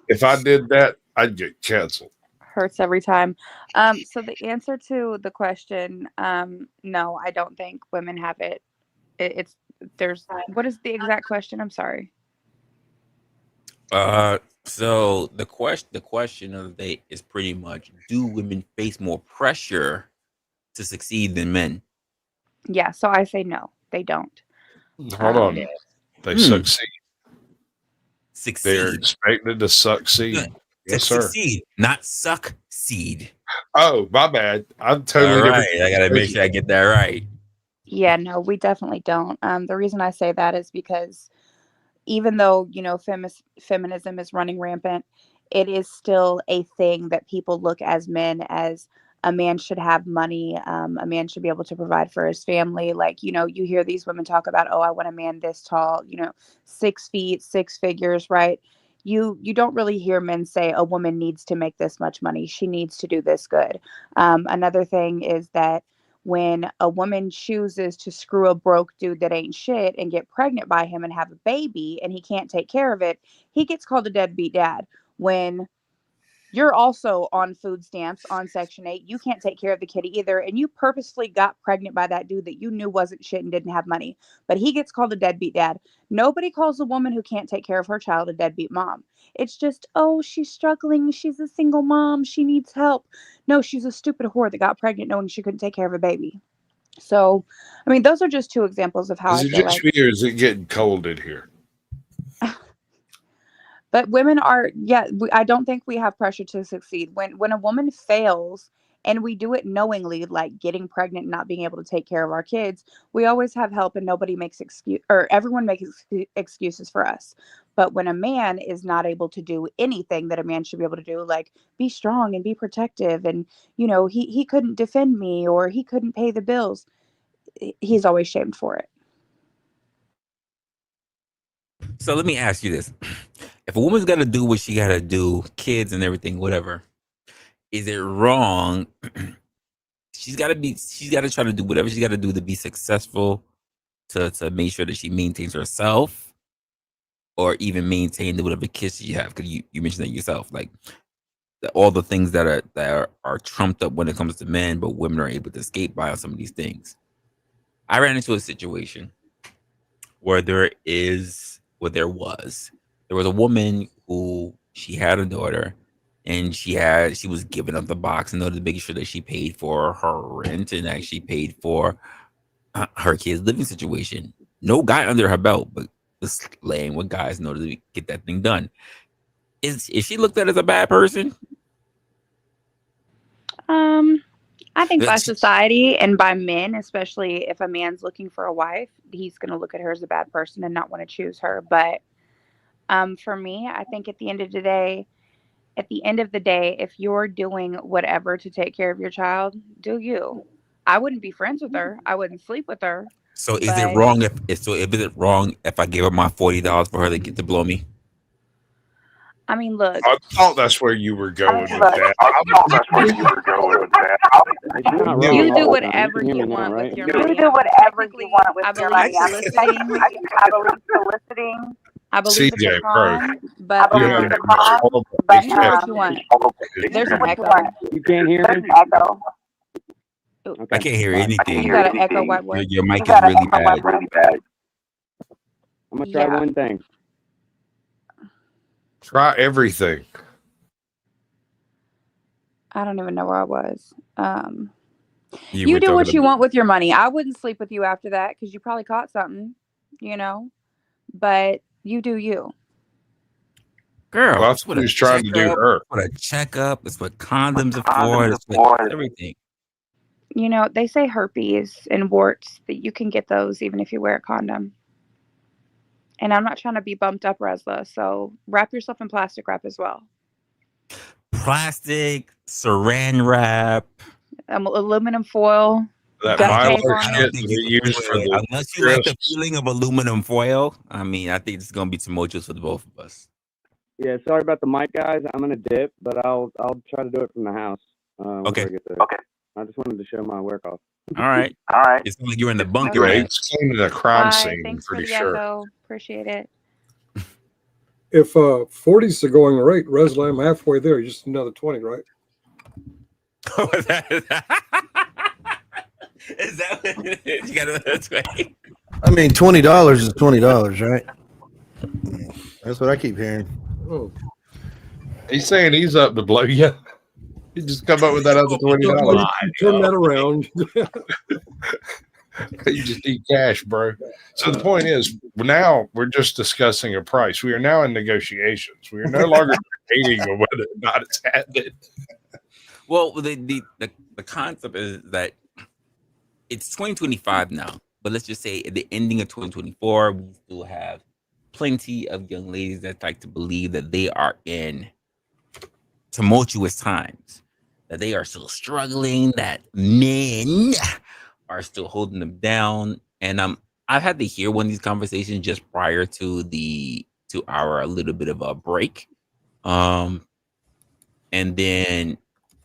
If I did that, I'd get canceled. Hurts every time. So the answer to the question, no, I don't think women have it. What is the exact question? I'm sorry. So the question of the day is pretty much: do women face more pressure to succeed than men? Yeah, so I say no, they don't. Hold on, they succeed. They're expected to succeed. Yes, sir. Succeed, not succeed. Oh, my bad. I'm totally right. I gotta make sure I get that right. Yeah, no, we definitely don't. The reason I say that is because even though, feminism is running rampant, it is still a thing that people look as men as a man should have money. A man should be able to provide for his family. Like, you hear these women talk about, oh, I want a man this tall, 6 feet, 6 figures, right? You don't really hear men say a woman needs to make this much money. She needs to do this good. Another thing is that when a woman chooses to screw a broke dude that ain't shit and get pregnant by him and have a baby and he can't take care of it, he gets called a deadbeat dad. When you're also on food stamps, on Section 8, you can't take care of the kid either, and you purposefully got pregnant by that dude that you knew wasn't shit and didn't have money, but he gets called a deadbeat dad. Nobody calls a woman who can't take care of her child a deadbeat mom. It's just, oh, she's struggling, she's a single mom, she needs help. No, she's a stupid whore that got pregnant knowing she couldn't take care of a baby. So, I mean, those are just two examples of how Is I it feel just like. me or is it getting cold in here? But women are, yeah, I don't think we have pressure to succeed. When a woman fails and we do it knowingly, like getting pregnant and not being able to take care of our kids, we always have help and nobody makes everyone makes excuses for us. But when a man is not able to do anything that a man should be able to do, like be strong and be protective, and he couldn't defend me or he couldn't pay the bills, he's always shamed for it. So let me ask you this: if a woman's got to do what she got to do, kids and everything, whatever, is it wrong? She's got to try to do whatever she's got to do to be successful, to make sure that she maintains herself, or even maintain the whatever kids you have. Because you mentioned that yourself, like all the things that are trumped up when it comes to men, but women are able to skate by on some of these things. I ran into a situation where there was a woman who she had a daughter, and she was giving up the box in order to make sure that she paid for her rent and actually paid for her kids' living situation. No guy under her belt, but just laying with guys in order to get that thing done. Is she looked at as a bad person? I think by That's- society and by men, especially if a man's looking for a wife, he's going to look at her as a bad person and not want to choose her. But for me, I think at the end of the day, if you're doing whatever to take care of your child, do you. I wouldn't be friends with her. I wouldn't sleep with her. So is it wrong if I gave her my $40 for her to get to blow me? I mean, look. I thought that's where you were going with that. You do whatever you want with your money. You do whatever you want with your money. I believe it's CJ, a con, bro. but You you have do horrible what you want. There's an echo. You can't hear me? Ooh, I can't hear anything. you got an echo, white boy. Your mic is really bad. I'm gonna try one thing. Try everything. I don't even know where I was. You You were do talking what you about- want with your money. I wouldn't sleep with you after that because you probably caught something, but you do you. Girl, Well, that's what he was trying to do her. What a checkup. It's what condoms are for. It's what everything. They say herpes and warts that you can get those even if you wear a condom. And I'm not trying to be bumped up, Resla, so wrap yourself in plastic wrap as well. Plastic, saran wrap. Aluminum foil. That Duct Mylar tape on shit it. that they use for the Unless you like the crisps. feeling of aluminum foil, I mean, I think it's gonna be tumultuous for the both of us. Yeah, sorry about the mic, guys. I'm gonna dip, but I'll try to do it from the house. Okay. I get there. Okay. I just wanted to show my work off. All right. It's like you're in the bunker, Right. man. It's cleaning a crime Bye. scene, Thanks pretty for the sure. echo. Appreciate it. If 40's the going rate, Resla, I'm halfway there. Just another 20, right? Is that what it is? You got that's right. I mean, $20 is $20, right? That's what I keep hearing. Oh, He's saying he's up to blow you. He just come up with that other $20. turn that around. You just need cash, bro. So the point is, now we're just discussing a price. We are now in negotiations. We are no longer debating on whether or not it's happening. Well, the concept is that it's 2025 now, but let's just say at the ending of 2024, we still have plenty of young ladies that like to believe that they are in tumultuous times, that they are still struggling, that men are still holding them down. And I've had to hear one of these conversations just prior to our little bit of a break. And then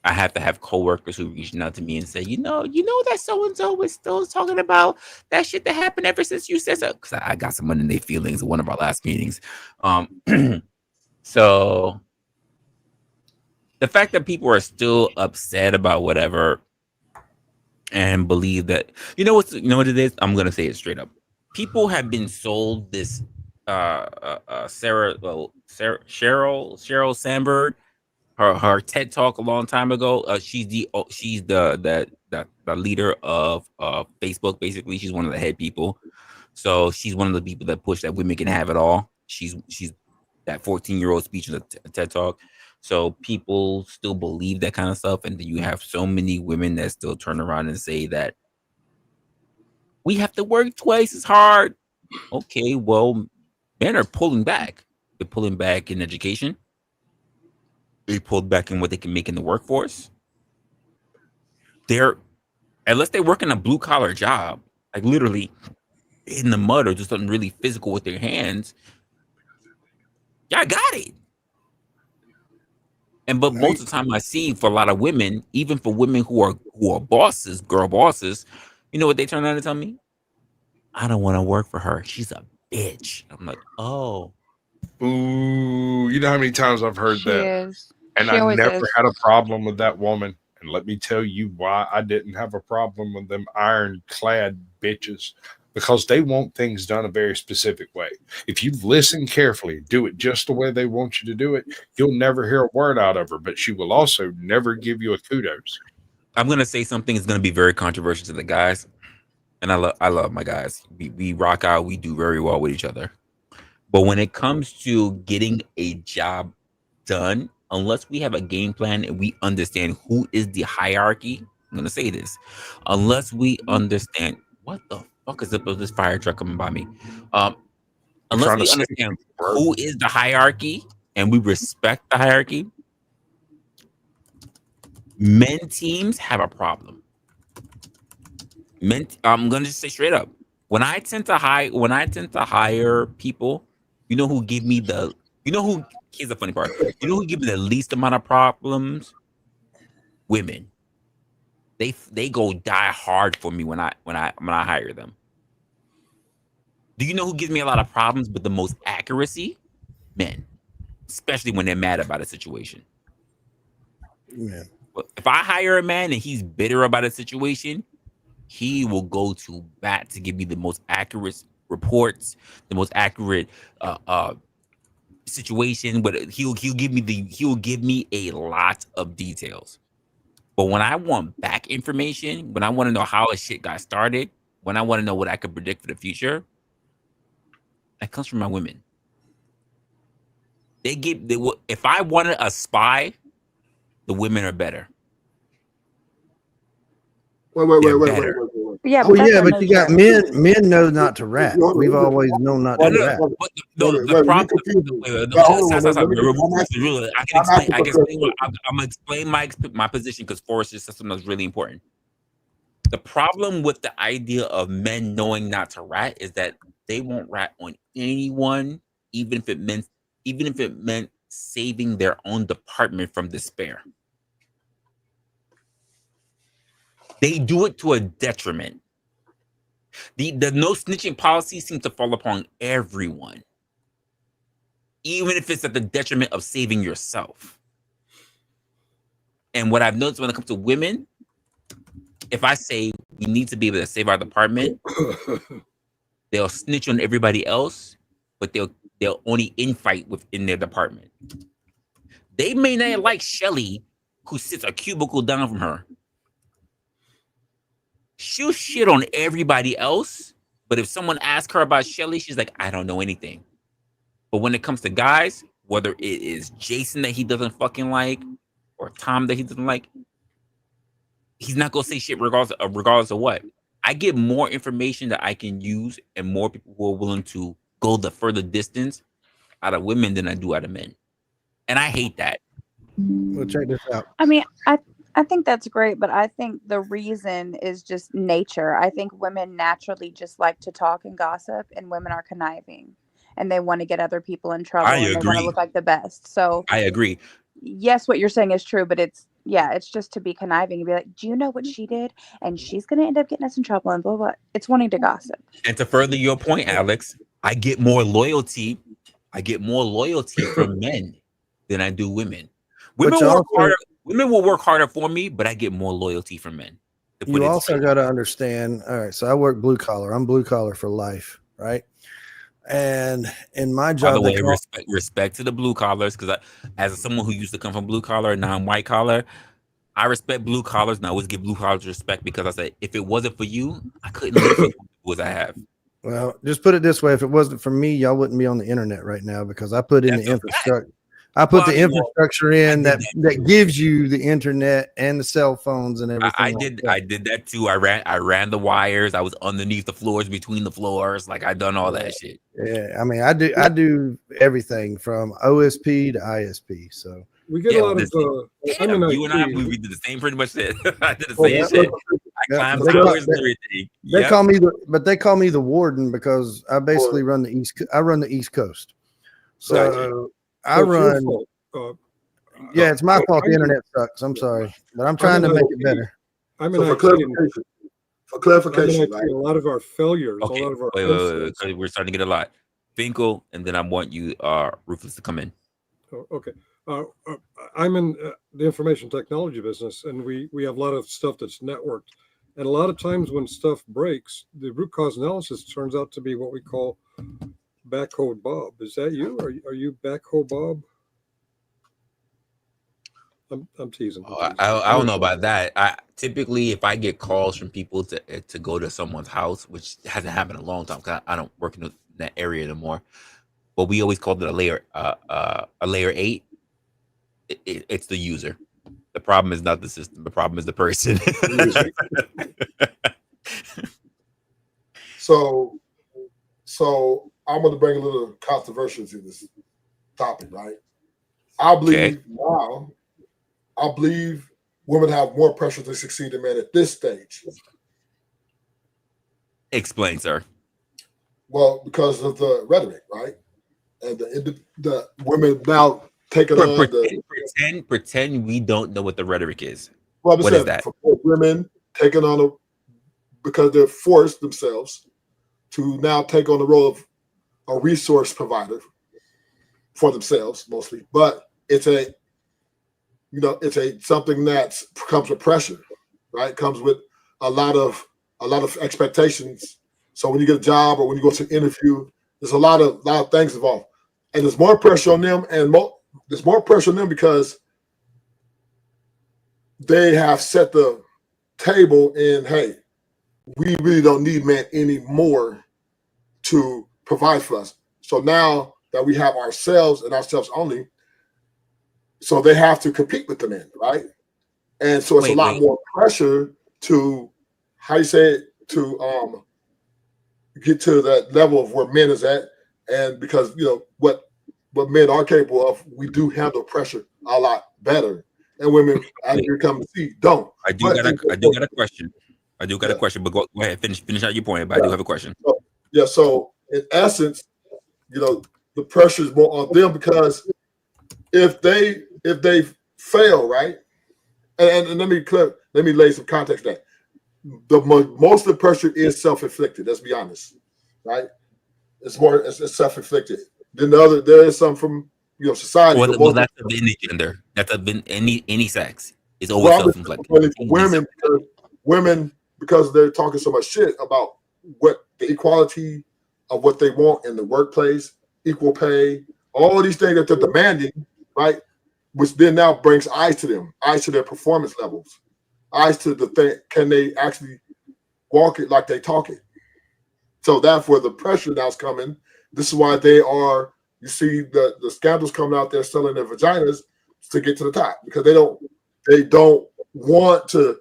I have to have coworkers who reaching out to me and say, you know that so and so was still talking about that shit that happened ever since you said so. Because I got someone in their feelings in one of our last meetings. So the fact that people are still upset about whatever and believe that you know what it is. I'm gonna say it straight up. People have been sold this Sheryl Sandberg her TED talk a long time ago. She's the leader of Facebook. Basically, she's one of the head people. So she's one of the people that push that women can have it all. She's that 14-year-old speech in a TED talk. So people still believe that kind of stuff, and then you have so many women that still turn around and say that we have to work twice as hard. Okay, well, men are pulling back. They're pulling back in education. They pulled back in what they can make in the workforce. They're unless they work in a blue collar job, like literally in the mud or just something really physical with their hands. Y'all got it. But most of the time I see for a lot of women, even for women who are bosses, girl bosses, you know what they turn around and tell me? I don't want to work for her. She's a bitch. I'm like, oh. Ooh, you know how many times I've heard She that? is. And She I always never is. had a problem with that woman. And let me tell you why I didn't have a problem with them ironclad bitches. Because they want things done a very specific way. If you listen carefully, do it just the way they want you to do it, you'll never hear a word out of her. But she will also never give you a kudos. I'm gonna say something that's gonna be very controversial to the guys. And I love my guys. We rock out, we do very well with each other. But when it comes to getting a job done, unless we have a game plan and we understand who is the hierarchy, I'm gonna say this. Unless we understand what the fuck is up with this fire truck coming by me? Um, I'm unless trying to we say, understand who is the hierarchy and we respect the hierarchy, men teams have a problem. I'm gonna just say straight up. When I tend to hire people, you know who give me the you know who here's the funny part. You know who give me the least amount of problems? Women. They go die hard for me when I hire them. Do you know who gives me a lot of problems with the most accuracy? Men. Especially when they're mad about a situation. Yeah. But if I hire a man and he's bitter about a situation, he will go to bat to give me the most accurate reports, the most accurate situation. But he'll give me a lot of details. But when I want back information, when I want to know how a shit got started, when I want to know what I could predict for the future, that comes from my women. If I wanted a spy, the women are better. They're better. Yeah, but Well, that's yeah, our but you got nature. men know not to rat. We've always known not Well, to no, rat. but Wait, the you problem. confused me. No, Hold on, stop. let me get- Remove I'm the asking- rule. I I'm asking can for explain. clarification. I'm gonna explain my position because Forrest just said something that's really important. The problem with the idea of men knowing not to rat is that they won't rat on anyone, even if it meant saving their own department from despair. They do it to a detriment. The no snitching policy seems to fall upon everyone, even if it's at the detriment of saving yourself. And what I've noticed when it comes to women, if I say we need to be able to save our department, they'll snitch on everybody else, but they'll only infight within their department. They may not like Shelly, who sits a cubicle down from her. She'll shit on everybody else, but if someone asks her about Shelly, she's like, I don't know anything. But when it comes to guys, whether it is Jason that he doesn't fucking like or Tom that he doesn't like, he's not gonna say shit regardless of what. I get more information that I can use and more people who are willing to go the further distance out of women than I do out of men. And I hate that. Well, check this out. I mean, I think that's great, but I think the reason is just nature. I think women naturally just like to talk and gossip, and women are conniving, and they want to get other people in I trouble, and they want to agree. look like the best. So I agree. yes, what you're saying is true, but it's just to be conniving and be like, do you know what she did? And she's gonna end up getting us in trouble and blah blah. It's wanting to gossip. And to further your point, Alex, I get more loyalty. I get more loyalty from men than I do women. But Women you work also harder. Women will work harder for me, but I get more loyalty from men. To put you it also straight. got to understand. All right, so I work blue collar. I'm blue collar for life, right? And in my By the job, they way, call respect to the blue collars, because as someone who used to come from blue collar and now I'm white collar, I respect blue collars and I always give blue collars respect because I said if it wasn't for you, I couldn't live with what I have. well, just put it this way: if it wasn't for me, y'all wouldn't be on the internet right now because I put in That's the a infrastructure. I put Well, I the mean, well, infrastructure I in did that gives you the internet and the cell phones and everything. I did that too. I ran the wires. I was underneath the floors, between the floors. Like I done all that shit. Yeah, I mean, I do everything from OSP to ISP. So We get Yeah, a lot of. I'm in damn, you and I, IT. we did the same pretty much shit. I did the Oh, same yeah, shit. I yeah, climbed they towers and everything. they call me the warden because I basically run the East Coast. So I it's your run. fault. Yeah, it's my fault. The I- internet sucks. I'm sorry, but I'm trying to in make IT. it better. I'm in So IT. for and clarification, I'm in IT. right? A lot of our failures, Okay, a lot of our wait, incidents. 'cause we're starting to get a lot. Finkel, and then I want you, Rufus, to come in. Oh, okay. I'm in the information technology business, and we have a lot of stuff that's networked. And a lot of times when stuff breaks, the root cause analysis turns out to be what we call backhoe Bob. Is that you? Are you backhoe Bob? I'm teasing. I don't know about that. I typically, if I get calls from people to go to someone's house, which hasn't happened in a long time because I don't work in that area anymore. But we always called it a layer 8. It's the user. The problem is not the system. The problem is the person. So I'm going to bring a little controversy to this topic, right? I believe women have more pressure to succeed than men at this stage. Explain, sir. Well, because of the rhetoric, right? And the women now taking on Pretend we don't know what the rhetoric is. well, I'm What is saying that? for women taking on because they're forced themselves to now take on the role of a resource provider for themselves mostly, but it's something that comes with pressure, right? Comes with a lot of expectations. So when you get a job or when you go to an interview, there's a lot of things involved, and there's more pressure on them, and there's more pressure on them because they have set the table in, hey, we really don't need men anymore to provide for us. So now that we have ourselves and ourselves only, so they have to compete with the men, right? And so it's a lot more pressure to, how you say it, to get to that level of where men is at. And because what men are capable of, we do handle pressure a lot better. And women, as you're coming to see, don't. I do got a question. I do got a question, but go ahead, finish out your point. But I do have a question. So in essence, the pressure is more on them because if they fail, right? And let me lay some context there. Most of the pressure is self-inflicted. Let's be honest, right? It's self-inflicted. Then there is some from society. Well, that's of any gender. That's of any sex. It's always self-inflicted. Women, because they're talking so much shit about what the equality of what they want in the workplace, equal pay, all these things that they're demanding, right? Which then now brings eyes to them, eyes to their performance levels, eyes to the thing. Can they actually walk it like they talk it? So therefore, the pressure now's coming. This is why they are. You see the scandals coming out there selling their vaginas to get to the top because they don't want to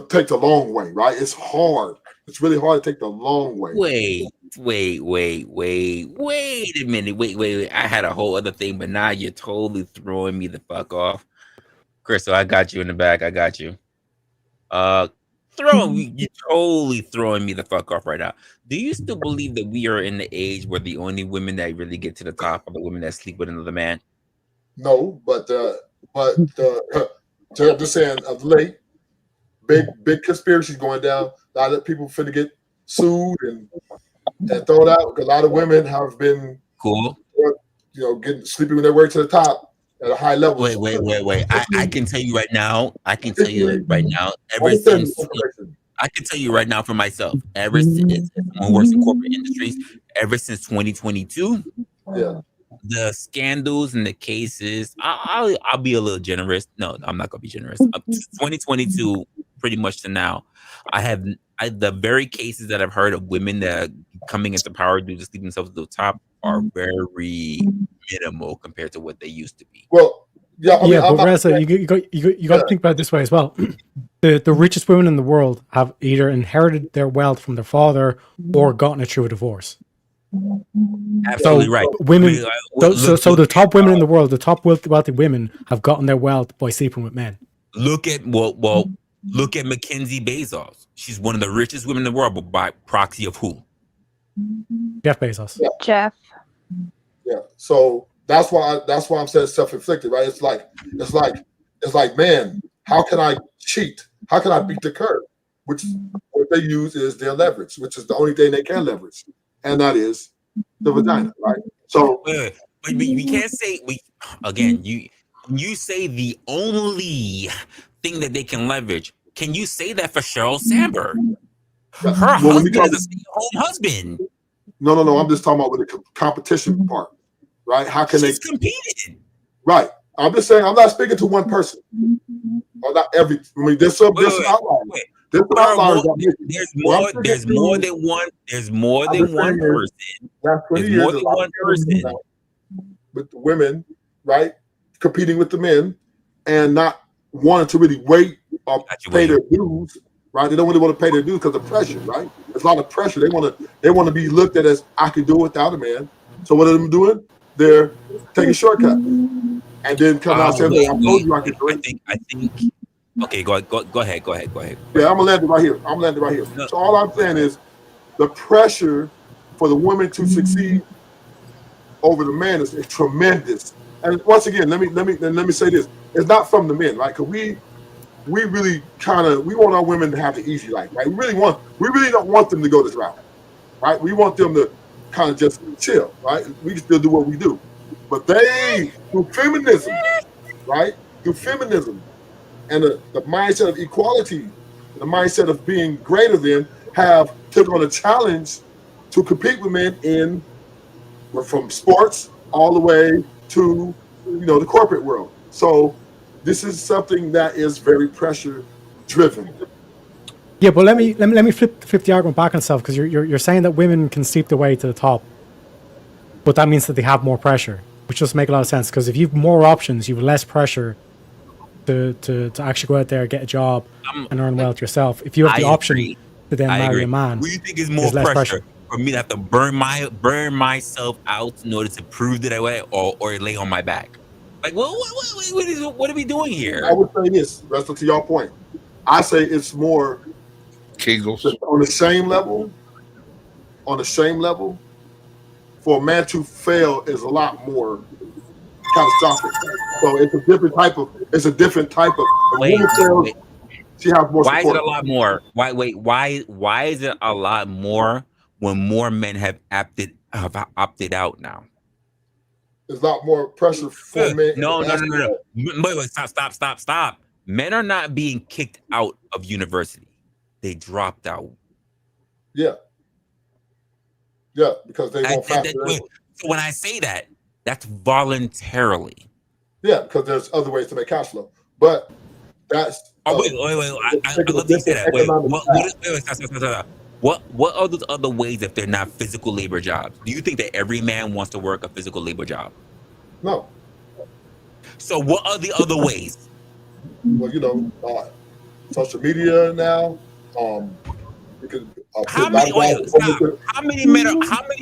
take the long way, right? It's hard. It's really hard to take the long way. Wait a minute. Wait. I had a whole other thing, but now you're totally throwing me the fuck off. Crystal, I got you in the back. I got you. You're totally throwing me the fuck off right now. Do you still believe that we are in the age where the only women that really get to the top are the women that sleep with another man? No, but I'm just saying of late, big conspiracies going down. A lot of people finna get sued and thrown out. A lot of women have been Cool. getting sleeping their way to the top at a high level. Wait. I can tell you right now. I can tell you right now. Ever Understand since the information. I can tell you right now for myself. Ever since someone works in corporate industries, ever since 2022, Yeah. the scandals and the cases. I'll be a little generous. No, I'm not gonna be generous. 2022, pretty much to now, the very cases that I've heard of women that are coming into power due to sleeping themselves to the top are very minimal compared to what they used to be. Well, yeah, I mean, Yeah, but Reza, you got to think about it this way as well. The richest women in the world have either inherited their wealth from their father or gotten it through a divorce. Absolutely So right. women, so the top women in the the world, the top wealthy women, have gotten their wealth by sleeping with men. look at look at Mackenzie Bezos. She's one of the richest women in the world, but by proxy of who? Jeff Bezos. Yeah. Jeff. Yeah. So that's why I'm saying self-inflicted, right? It's like, man, how can I cheat? How can I beat the curve? Which what they use is their leverage, which is the only thing they can leverage, and that is the vagina, right? So but we can't say you say the only thing that they can leverage. Can you say that for Sheryl Sandberg? Her husband is a stay-at-home husband. No. I'm just talking about with the competition part, right? How can She's they competing? Right. I'm just saying I'm not speaking to one person. Or not every. I mean, there's some outliers. There's some outliers. There's more than one. There's more than one person. There's more than one person. With the women, right, competing with the men, and not wanting to really wait or pay their dues. Right, they don't really want to pay their dues because of pressure. Right, there's a lot of pressure. They want to be looked at as I can do it without a man. So what are they doing? They're taking shortcuts and then come out and say, "I told you I could do it." I think. Okay, go ahead. Yeah, I'm gonna land it right here. No. So all I'm saying is the pressure for the woman to succeed over the man is tremendous. And once again, let me say this: it's not from the men, right? Because we really we want our women to have the easy life, right? We really don't want them to go this route, right? We want them to kind of just chill, right? We can still do what we do, but they through feminism, right? Through feminism and the mindset of equality, the mindset of being greater than, have took on a challenge to compete with men from sports all the way to the corporate world. So this is something that is very pressure driven. Yeah, but let me flip the argument back on itself, because you're saying that women can sleep their way to the top, but that means that they have more pressure, which doesn't make a lot of sense. Because if you have more options, you have less pressure to actually go out there, get a job, and earn wealth yourself. If you have the option to then marry a man, what do you think is more pressure for me to have to burn myself out in order to prove that I went, or lay on my back? Like, what are we doing here? I would say this, Resla, to your point. I say it's more Kegels on the same level. For a man to fail is a lot more catastrophic. So it's a different type of. Wait. She has more. Why support. is it a lot more? Why is it a lot more when more men have opted out now? There's a lot more pressure for men. No. Wait, stop. Men are not being kicked out of university. They dropped out. Yeah, because they won't factor in. So when I say that, that's voluntarily. Yeah, because there's other ways to make cash flow. But that's wait. I love to say that. Wait, what are those other ways if they're not physical labor jobs? Do you think that every man wants to work a physical labor job? No. So what are the other ways? Well, social media now. How many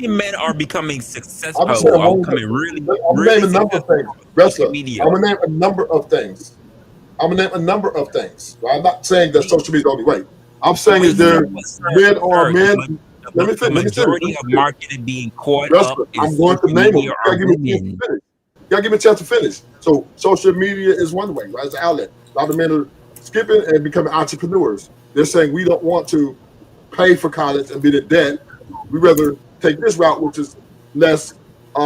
men are becoming successful? I'm naming a number of things. I'm gonna name a number of things. Right? I'm not saying that social media is the only way. I'm saying is there men or men. Let me finish. The majority of marketing being caught up. I'm going to name them. gotta give me a chance to finish. So social media is one way, right? It's an outlet. A lot of men are skipping and becoming entrepreneurs. They're saying we don't want to pay for college and be in debt. We rather take this route, which is less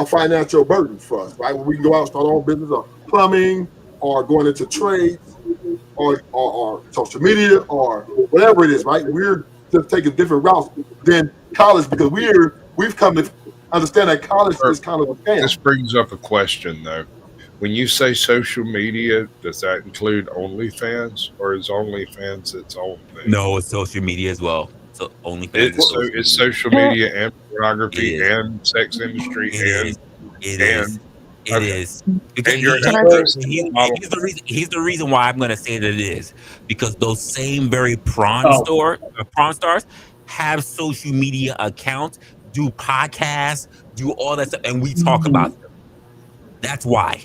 financial burden for us, right? When we can go out and start our own business or plumbing or going into trades or social media or whatever it is, right? We're just taking different routes than college because we've come to understand that college is kind of a scam. This brings up a question, though. When you say social media, does that include OnlyFans, or is OnlyFans its own thing? No, it's social media as well. So OnlyFans is social It's media. social media and It pornography is. and sex industry It is. It is. It okay. is. Because And you're Can I here's the reason why I'm gonna say that it is, because those same very prawn stars have social media accounts, do podcasts, do all that stuff, and we talk about them. That's why.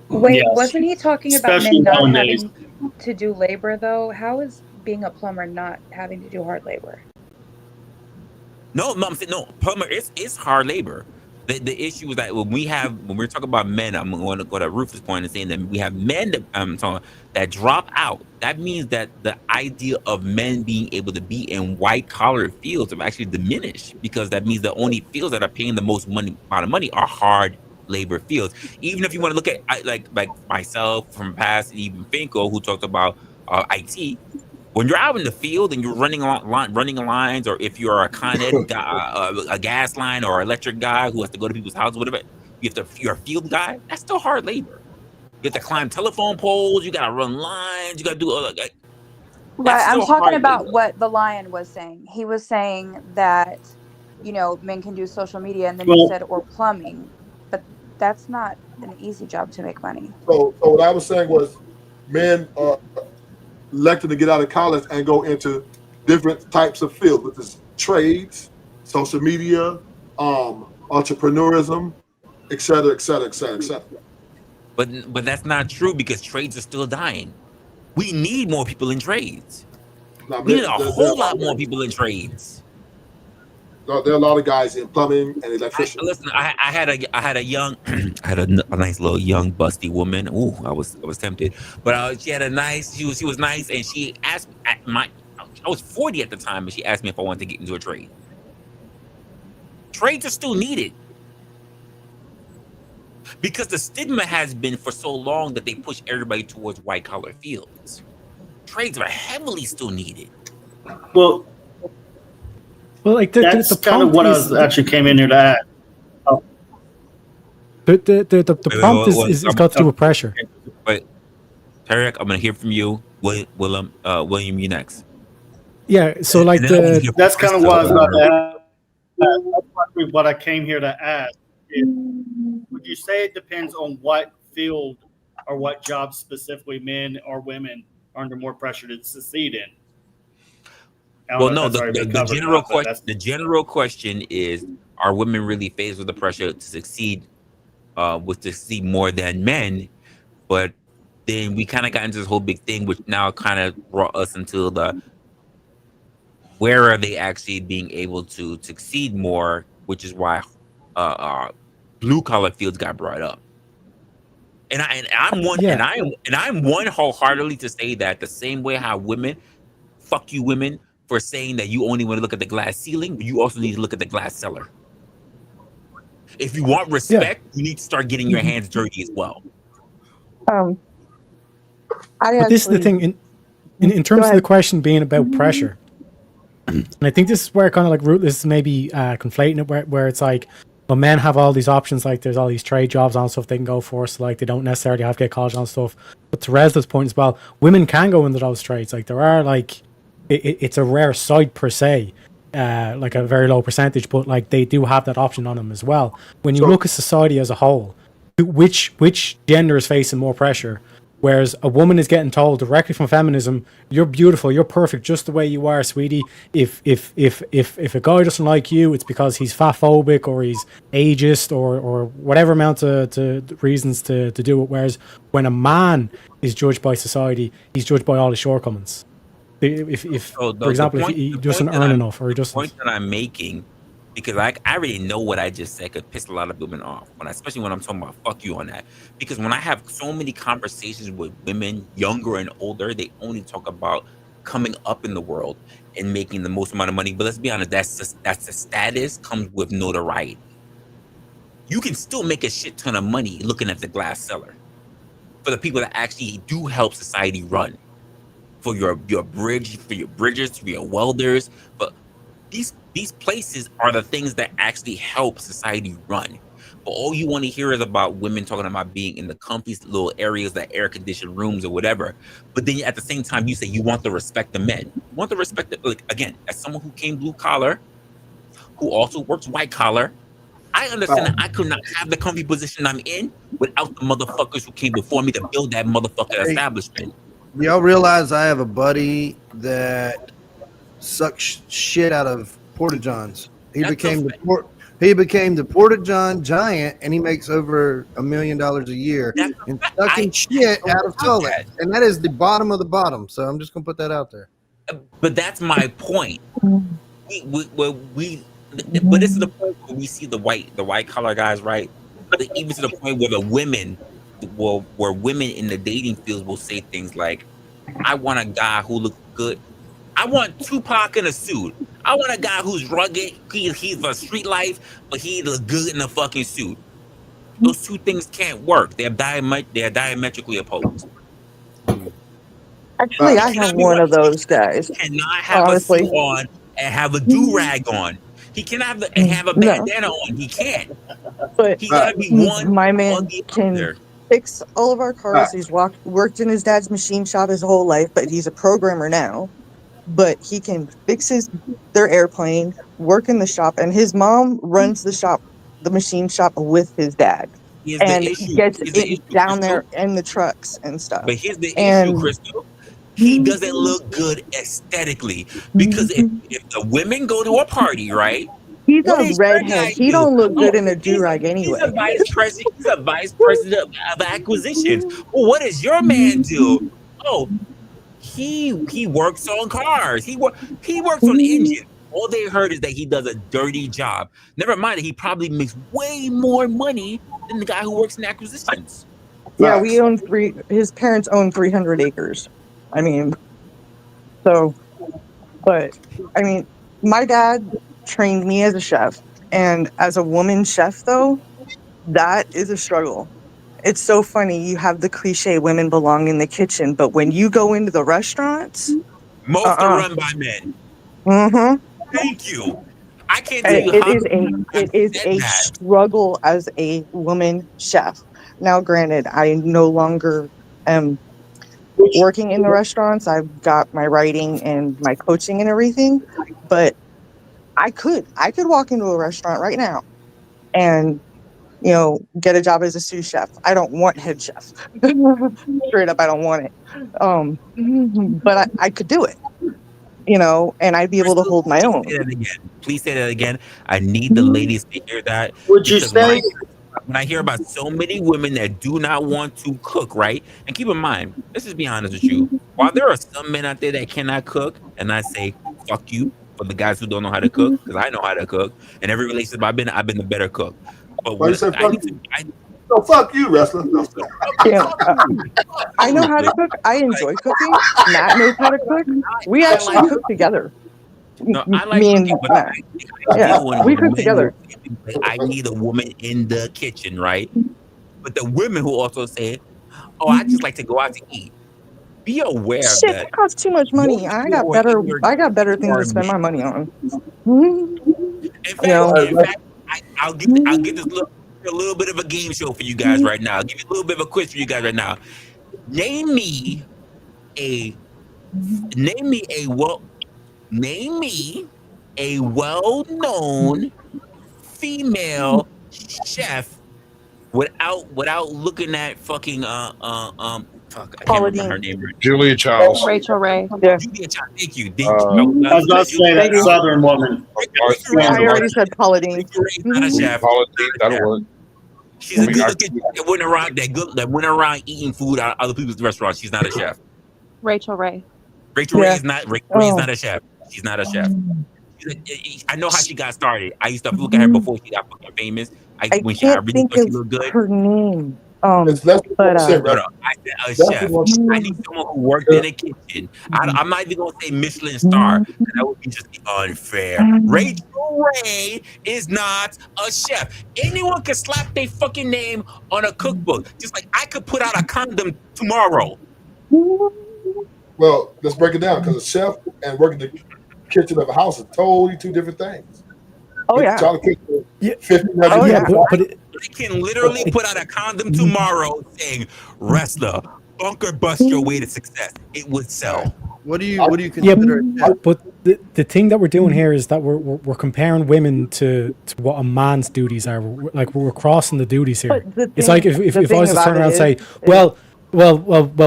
Wait, Yes. wasn't he talking about Especially men not nowadays. having to do labor though? How is being a plumber not having to do hard labor? No, I'm saying no. Plumber, it's hard labor. The issue is that when we're talking about men, I'm going to go to Rufus' point and saying that we have men that drop out. That means that the idea of men being able to be in white collar fields have actually diminished, because that means the only fields that are paying the most amount of money are hard labor fields. Even if you want to look at like myself from past, even Finko, who talked about IT. When you're out in the field and you're running lines, or if you're a Con Ed guy, a gas line or electric guy who has to go to people's houses, whatever, you're a field guy. That's still hard labor. You have to climb telephone poles. You got to run lines. You got to do all that. Right, I'm talking hard about labor. what the lion was saying. He was saying that, men can do social media, and then you said or plumbing, but that's not an easy job to make money. So what I was saying was, men are elected to get out of college and go into different types of fields, which is trades, social media, entrepreneurism, et cetera, et cetera, et cetera, et cetera. But that's not true, because trades are still dying. We need more people in trades. We need a whole lot more people in trades. There are a lot of guys in plumbing and electrician. Listen, I had a young, I had a nice little young busty woman. Ooh, I was tempted, but she had she was nice, and she asked me I was 40 at the time, and she asked me if I wanted to get into a trade. Trades are still needed, because the stigma has been for so long that they push everybody towards white collar fields. Trades are heavily still needed. Well, like that's the kind of what I was actually came in here to add. The prompt is got to do with pressure. But Tarek, I'm gonna hear from you. William, you next. Yeah, so like that's kind of what I was about to add. That's what I came here to ask. Would you say it depends on what field or what job specifically men or women are under more pressure to succeed in? Well, no, the general question is, are women really faced with the pressure to succeed more than men? But then we kind of got into this whole big thing, which now kind of brought us into where are they actually being able to succeed more, which is why blue collar fields got brought up. And I'm one wholeheartedly to say that the same way how women fuck you women for saying that you only want to look at the glass ceiling, you also need to look at the glass cellar. If you want respect, you need to start getting your hands dirty as well. But this is the thing in terms of the question being about pressure, and I think this is where kind of like Rootless is maybe conflating it, where it's like, well, men have all these options, like there's all these trade jobs and stuff they can go for, so like they don't necessarily have to get college and stuff. But to Resla's point as well, women can go into those trades. Like there are like it's a rare sight per se, like a very low percentage, but like they do have that option on them as well. When you look at society as a whole, which gender is facing more pressure? Whereas a woman is getting told directly from feminism, "You're beautiful, you're perfect, just the way you are, sweetie. If a guy doesn't like you, it's because he's fatphobic or he's ageist or whatever amount of reasons to do it." Whereas when a man is judged by society, he's judged by all his shortcomings. For example, if he doesn't earn enough or he doesn't. The point that I'm making because I already know what I just said could piss a lot of women off, especially when I'm talking about fuck you on that. Because when I have so many conversations with women, younger and older, they only talk about coming up in the world and making the most amount of money. But let's be honest, that's the status comes with notoriety. You can still make a shit ton of money looking at the glass cellar for the people that actually do help society run. For your bridges, for your welders, but these places are the things that actually help society run. But all you want to hear is about women talking about being in the comfy little areas, that air conditioned rooms or whatever. But then at the same time, you say you want to respect the men. You want to respect like, again, as someone who came blue collar, who also works white collar, I understand that I could not have the comfy position I'm in without the motherfuckers who came before me to build that motherfucking establishment. Y'all realize I have a buddy that sucks shit out of porta johns. He became the porta john giant, and he makes over $1 million a year and sucking shit out of toilet. And that is the bottom of the bottom. So I'm just gonna put that out there. But that's my point. But this is the point where we see the white collar guys, right? But even to the point where where women in the dating fields will say things like, I want a guy who looks good. I want Tupac in a suit. I want a guy who's rugged. He's a street life, but he looks good in a fucking suit. Those two things can't work. They're diametrically opposed. Actually, I have one of those guys. He cannot have a suit on and have a do-rag on. He cannot have a bandana on. He can't. But he gotta be one. My man can fix all of our cars. He's worked in his dad's machine shop his whole life, but he's a programmer now. But he can fix their airplane, work in the shop, and his mom runs the machine shop with his dad. And he gets it down there in the trucks and stuff. But here's the issue, Crystal. He doesn't look good aesthetically, because if the women go to a party, right? He's a redhead. He don't look good in a do-rag anyway. He's a vice president of acquisitions. Well, what does your man do? Oh, he works on cars. He works on engines. All they heard is that he does a dirty job. Never mind that he probably makes way more money than the guy who works in acquisitions. Yeah, we own his parents own 300 acres. I mean, but my dad trained me as a chef, and as a woman chef, though, that is a struggle. It's so funny. You have the cliche women belong in the kitchen, but when you go into the restaurants, most are run by men. Mm-hmm. Thank you. I can't tell you it is a struggle as a woman chef. Now, granted, I no longer am working in the restaurants. I've got my writing and my coaching and everything, but I could walk into a restaurant right now and get a job as a sous chef. I don't want head chef. Straight up, I don't want it. But I could do it. And I'd be able to hold my own. Please say that again. I need the ladies to hear that. Would you say? When I hear about so many women that do not want to cook, right? And keep in mind, let's just be honest with you. While there are some men out there that cannot cook, and I say, fuck you for the guys who don't know how to cook, because I know how to cook. And every relationship I've been the better cook. But Why you say fuck you? No, fuck you, wrestler. No. Yeah, I know how to cook. I enjoy cooking. Matt knows how to cook. We actually cook together. No, I like me and cooking, but Matt. Yeah, we cook together. I need a woman in the kitchen, right? But the women who also say, "Oh, I just like to go out to eat." Be aware Shit, of that. It costs too much money. I got better things to spend my money on. In fact, I'll get this a little bit of a game show for you guys right now. I'll give you a little bit of a quiz for you guys right now. Name me a well-known female chef without looking at fucking fuck, I can't remember her name right. Julia Childs. Rachel Ray. Yeah. Julia Childs, thank you. I was about to say that Southern woman. I already said Pauline. Rachel Ray's not a chef. That'll work. She's a good-looking that went around eating food at other people's restaurants. She's not a chef. Rachel Ray. Rachel Ray is not. Rachel Ray is not a chef. She's not a chef. I know how she got started. I used to look at her before she got fucking famous. I I can't really think thought she of looked good. her name. It's less than But 1%, No, right? no. I said a Less than chef. 1%. I need someone who worked in a kitchen. I'm not even gonna say Michelin star. That would be just unfair. Rachel Ray is not a chef. Anyone can slap their fucking name on a cookbook, just like I could put out a condom tomorrow. Well, let's break it down because a chef and working the kitchen of a house are totally two different things. Oh yeah. Trying to cook Yeah. 1,500 Oh, Yeah, people. but I can literally put out a condom tomorrow saying Resla, bunker bust your way to success. It would sell. What do you yeah, consider a chef? but the thing that we're doing here is that we're comparing women to what a man's duties are. Like we're crossing the duties here. But the It's thing- like if the I thing was to about turn it around and say, is- well,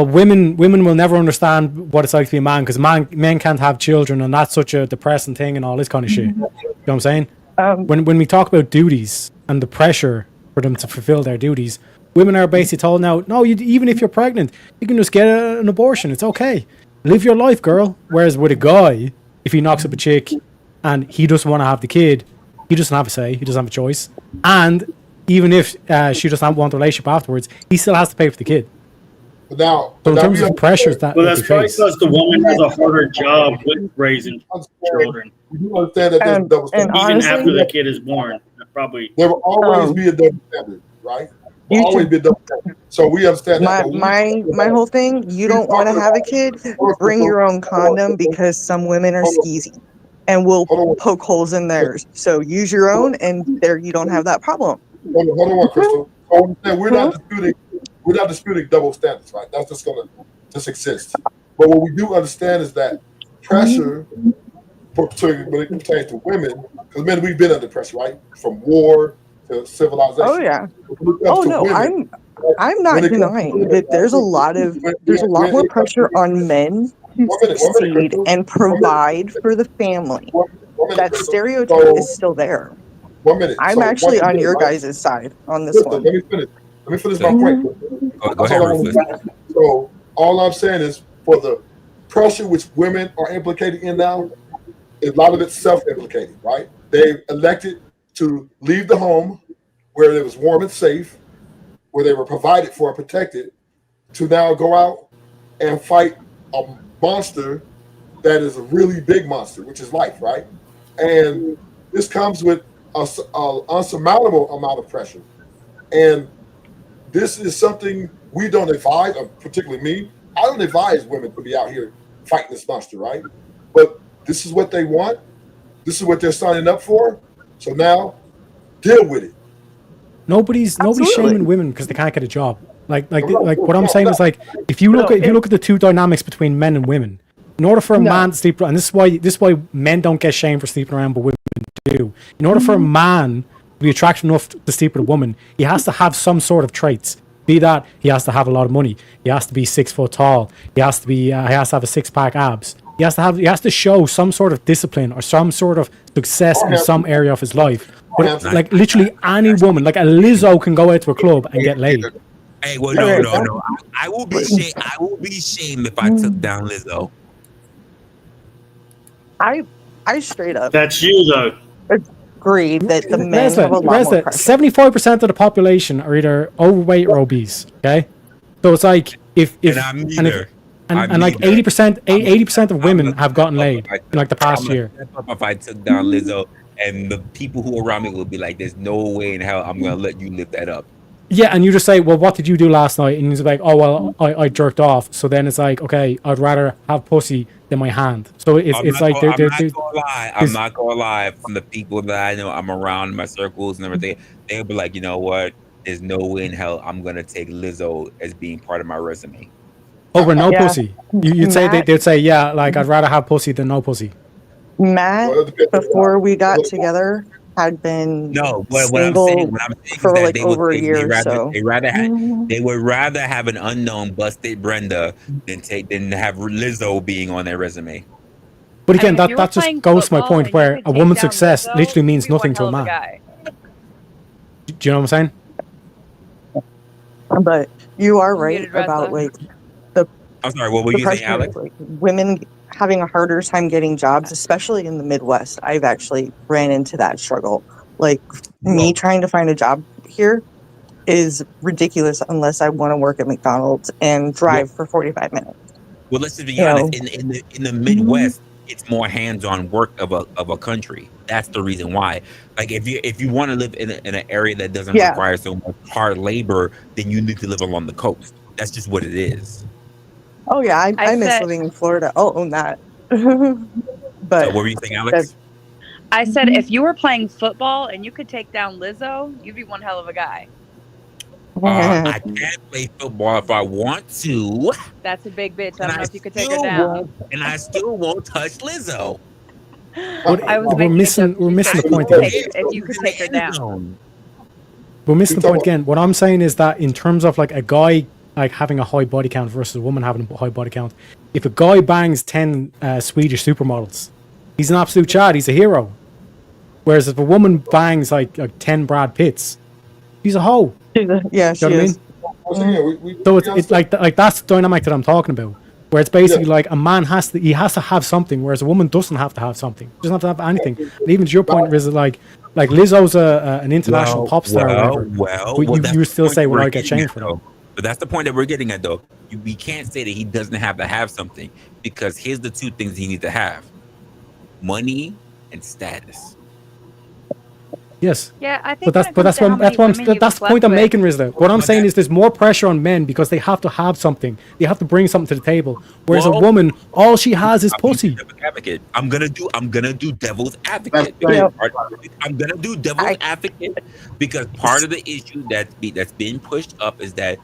women will never understand what it's like to be a man because men can't have children and that's such a depressing thing and all this kind of shit. You know what I'm saying? When we talk about duties and the pressure for them to fulfill their duties, women are basically told now, no, even if you're pregnant, you can just get an abortion. It's okay. Live your life, girl. Whereas with a guy, if he knocks up a chick and he doesn't want to have the kid, he doesn't have a say. He doesn't have a choice. And even if she doesn't want the relationship afterwards, he still has to pay for the kid. But now, So in terms of the pressures that Well, they that's probably face, because the woman has a harder job with raising children, we do understand that there's And- double and standard. even honestly- after the kid is born. Probably. There will always Um, be a double standard, right? Will you always should- be a double standard. So we understand that. my whole thing, you don't want to have a kid, bring your own condom because some women are skeezy and will poke holes in theirs. So use your own and there you don't have that problem. Hold on, Crystal. So we're not disputing double standards, right? That's just gonna just exist. But what we do understand is that pressure, particularly when it pertains to women, because men we've been under pressure, right? From war to civilization. Oh yeah. When it comes Oh to no, women, I'm not when it comes to denying women, that there's a lot more it comes pressure to- on men to One minute, succeed Crystal. and provide for the family. One minute, That Crystal. stereotype So, is still there. 1 minute. I'm So actually once on again, your right? guys' side on this Crystal, one. let me finish my point. Go That's ahead, all I want Rufus. to say. So all I'm saying is for the pressure which women are implicated in now, a lot of it's self-implicated, right? They elected to leave the home where it was warm and safe, where they were provided for and protected, to now go out and fight a monster that is a really big monster, which is life, right? And this comes with an unsurmountable amount of pressure. And this is something we don't advise, particularly me. I don't advise women to be out here fighting this monster, right? But this is what they want. This is what they're signing up for. So now, deal with it. nobody's Absolutely. shaming women because they can't get a job. Like what I'm saying is like if you look at the two dynamics between men and women, in order for a man to sleep, and this is why men don't get shamed for sleeping around, but women do. In order for a man to be attractive enough to sleep with a woman, he has to have some sort of traits. Be that he has to have a lot of money, he has to be 6 foot tall, he has to have a 6-pack abs. He has to show some sort of discipline or some sort of success in some area of his life. But like literally any woman, like a Lizzo, can go out to a club and get laid. Hey, well, no. I will be shamed if I took down Lizzo. I straight up That's you, though. agree that the men have a lot more pressure. 75% of the population are either overweight or obese. Okay, so it's like if And I'm neither. and like 80% of women have gotten laid in like the past year. If I took down Lizzo, and the people who are around me will be like, "There's no way in hell I'm gonna let you lift that up." Yeah, and you just say, well, what did you do last night? And he's like, oh, well, I jerked off. So then it's like, okay, I'd rather have pussy than my hand. So it's like I'm not gonna lie. From the people that I know, I'm around in my circles and everything, they'll be like, you know what? There's no way in hell I'm gonna take Lizzo as being part of my resume. over no pussy. They'd say, yeah, like I'd rather have pussy than no pussy. Matt, before we got together, had been single for like over a year. They would rather have an unknown busted Brenda than have Lizzo being on their resume. But again, that just goes to my point where a woman's success literally means nothing to a man. Do you know what I'm saying? But you are right about like the. I'm sorry. What were you saying, Alex? Like, women having a harder time getting jobs, especially in the Midwest. I've actually ran into that struggle. Like me trying to find a job here is ridiculous unless I want to work at McDonald's and drive for 45 minutes. Well, let's just be You honest. know? In the Midwest, it's more hands-on work of a country. That's the reason why. Like if you want to live in an area that doesn't Yeah. require so much hard labor, then you need to live along the coast. That's just what it is. Oh yeah, I miss said- living in Florida. I'll own that. So But what were you saying, Alex? I said if you were playing football and you could take down Lizzo, you'd be one hell of a guy. I can't play football if I want to, That's a big bitch. I and don't know I if you could take her still down. won't, and I still won't touch Lizzo. I was we're making a missing joke. we're She missing said the point if again. you could take her down. We're missing the point again. What I'm saying is that in terms of like a guy like having a high body count versus a woman having a high body count, if a guy bangs 10 Swedish supermodels, he's an absolute chad. He's a hero. Whereas if a woman bangs like 10 Brad Pitts, she's a hoe. Yeah, You know what I mean? So it's like that's the dynamic that I'm talking about, where it's basically like a man has to have something, whereas a woman doesn't have to have something. Doesn't have to have anything. And even to your point, Riz, like Lizzo's an international pop star. Or whatever, but you still say, "Well, I get changed for that." But that's the point that we're getting at, though. We can't say that he doesn't have to have something, because here's the two things he needs to have: money and status. Yes. Yeah, I think. But that's the point I'm making, Rizla. What I'm saying is there's more pressure on men because they have to have something. They have to bring something to the table. Whereas a woman, all she has is pussy. I'm gonna do devil's advocate. I'm gonna do devil's advocate because part of the issue that's being pushed up is that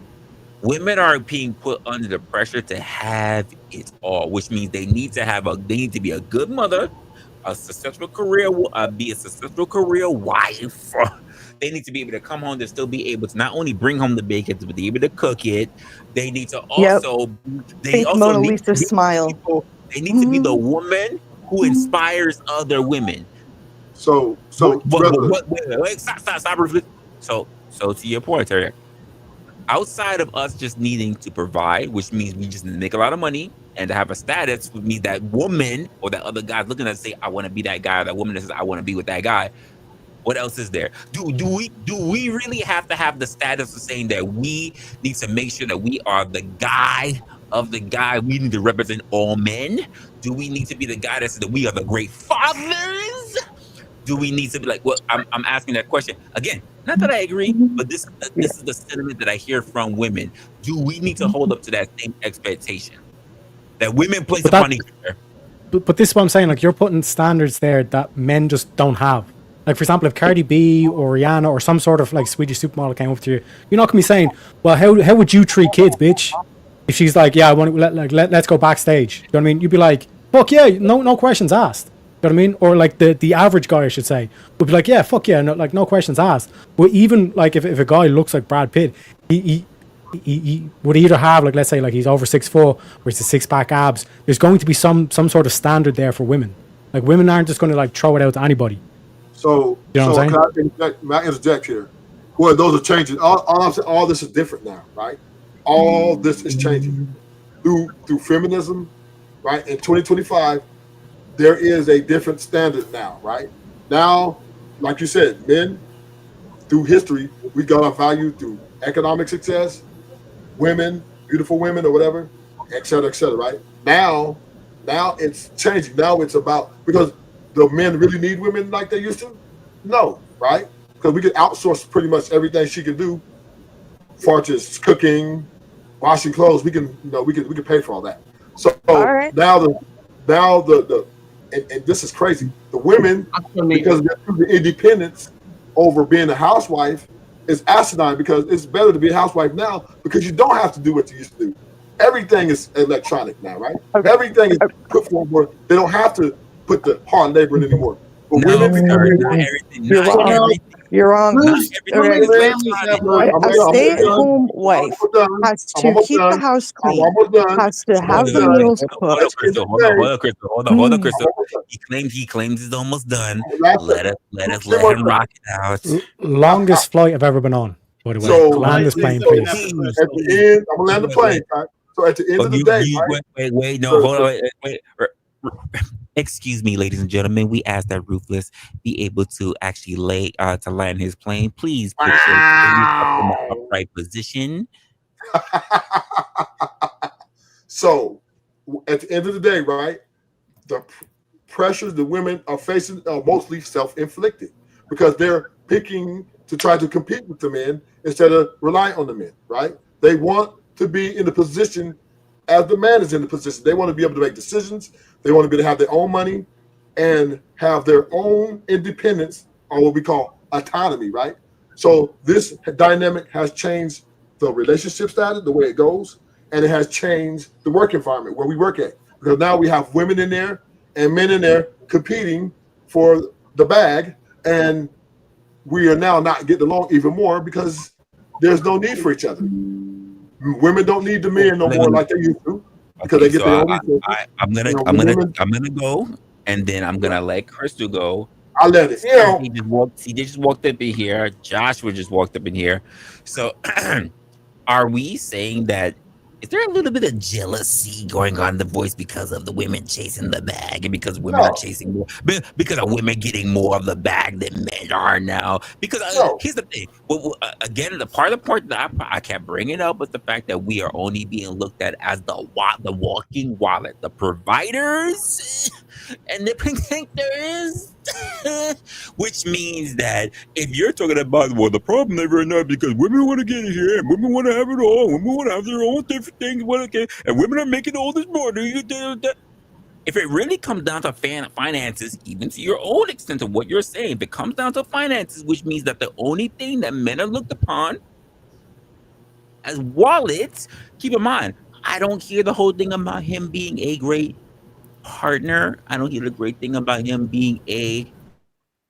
women are being put under the pressure to have it all, which means they need to be a good mother, a successful career, be a successful career wife. They need to be able to come home to still be able to not only bring home the bacon, but be able to cook it. They need to also, they also Mona need Lisa smile. They need to be the woman who inspires other women. So stop briefly. So to your point, Terry, outside of us just needing to provide, which means we just need to make a lot of money and to have a status, would mean that woman or that other guy looking at us say, I want to be that guy, or that woman that says, I want to be with that guy. What else is there? Do we really have to have the status of saying that we need to make sure that we are the guy of the guy? We need to represent all men? Do we need to be the guy that says that we are the great fathers? Do we need to be like, well, I'm asking that question again. Not that I agree, but this is the sentiment that I hear from women. Do we need to hold up to that same expectation that women place upon each other? But this is what I'm saying. Like, you're putting standards there that men just don't have. Like, for example, if Cardi B or Rihanna or some sort of like Swedish supermodel came up to you, you're not gonna be saying, "Well, how would you treat kids, bitch?" If she's like, "Yeah, I want to let's go backstage," you know what I mean? You'd be like, "Fuck yeah, no questions asked." You know what I mean? Or like the average guy, I should say, would be like, "Yeah, fuck yeah, no questions asked." But even like if a guy looks like Brad Pitt, he would either have, like, let's say like he's over 6 foot or he's a 6-pack abs. There's going to be some sort of standard there for women. Like, women aren't just going to like throw it out to anybody. So, you know what I'm saying? May I interject here? Well, those are changing. All this is different now, right? All this is changing through feminism, right? In 2025, there is a different standard now, right? Now, like you said, men, through history, we got our value through economic success, women, beautiful women or whatever, et cetera, right? Now it's changing. Now it's about, because the men really need women like they used to? No, right? Because we can outsource pretty much everything she can do, far as cooking, washing clothes. We can pay for all that. So now the and this is crazy. The women, because they're the independence over being a housewife, is asinine, because it's better to be a housewife now because you don't have to do what you used to do. Everything is electronic now, right? Everything is put forward. They don't have to put the hard labor in anymore. But You're wrong. A stay-at-home wife has to keep the house clean, has to have the meals cooked. Hold on, Crystal. He claims he's almost done. Let him rock it out. Longest flight I've ever been on, by the way. So, land this plane, please. At the end, I'm gonna land the plane. Right? So at the end of the day, wait, no, hold on, wait. Excuse me, ladies and gentlemen. We ask that Ruthless be able to actually to land his plane. Please put your fingers up in the Wow. upright position. So, at the end of the day, right, the pressures the women are facing are mostly self-inflicted because they're picking to try to compete with the men instead of rely on the men, right? They want to be in the position as the man is in the position. They want to be able to make decisions. They want to be able to have their own money and have their own independence, or what we call autonomy, right? So this dynamic has changed the relationship status, the way it goes, and it has changed the work environment where we work at. Because now we have women in there and men in there competing for the bag, and we are now not getting along even more because there's no need for each other. Women don't need the men no Let more me- like they used to because Okay, they get so their own resources. I'm gonna You know, I'm the gonna women, I'm gonna go, and then I'm gonna let Crystal go. I let it. You know, CJ just walked up in here. Joshua just walked up in here. So are we saying that is there a little bit of jealousy going on in the voice because of the women chasing the bag and because women are no, chasing more because of women getting more of the bag than men are now? Because no. here's the thing. Again, the part of the point that I kept bringing up was the fact that we are only being looked at as the walking wallet, the providers, and the protectors, which means that if you're talking about, well, the problem they right now because women want to get it here and women want to have it all, women want to have their own different things, and women are making all this money. If it really comes down to finances, even to your own extent of what you're saying, if it comes down to finances, which means that the only thing that men are looked upon as wallets, keep in mind, I don't hear the whole thing about him being a great partner. I don't hear the great thing about him being a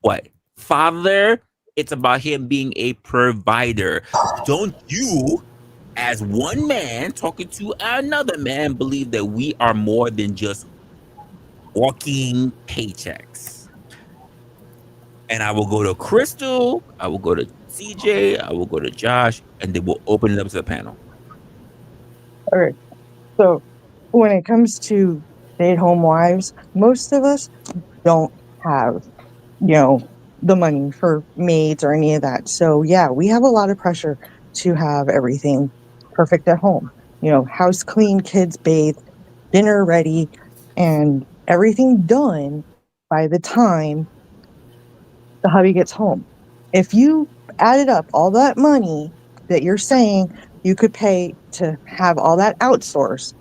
what? Father. It's about him being a provider. Don't you, as one man talking to another man, believe that we are more than just walking paychecks? And I will go to Crystal, I will go to CJ, I will go to Josh, and then we'll open it up to the panel. All right. So when it comes to stay-at-home wives, most of us don't have, the money for maids or any of that. So yeah, we have a lot of pressure to have everything perfect at home. House clean, kids bathed, dinner ready, and everything done by the time the hubby gets home. If you added up all that money that you're saying you could pay to have all that outsourced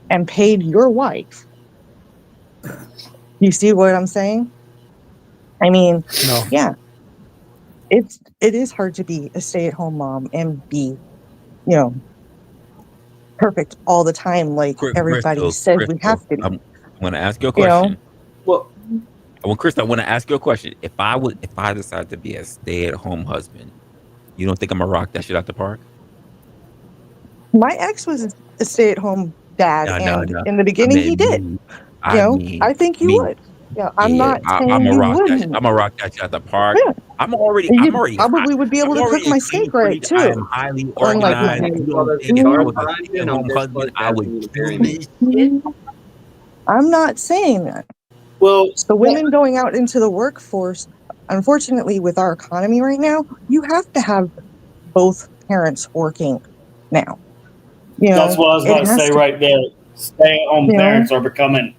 and paid your wife, you see what I'm saying? I mean, No. yeah, it is hard to be a stay-at-home mom and be, you know, perfect all the time like everybody says we have Crystal, to be, I'm going to ask you a you know? question. Well, Crystal, I want to ask you a question. If I decide to be a stay-at-home husband, you don't think I'm gonna rock that shit out the park? My ex was a stay-at-home dad, No, and no. in the I beginning he mean did. me. I mean I think you me. would. Yeah, I'm Yeah, not I'm saying gonna you rock that. wouldn't. I'm gonna rock that shit out the park. Yeah, I'm already. and I'm you already. probably would be able I'm to cook already a my clean steak right freak. I am too, highly unlike organized. me. You don't think if I was a stay-at-home I'm just husband, like I would asking you to do marry me. this shit? I'm not saying that. Well, So women going out into the workforce, unfortunately, with our economy right now, you have to have both parents working now. that's what I was It about to has say to, right there. you know, Stay at home parents are becoming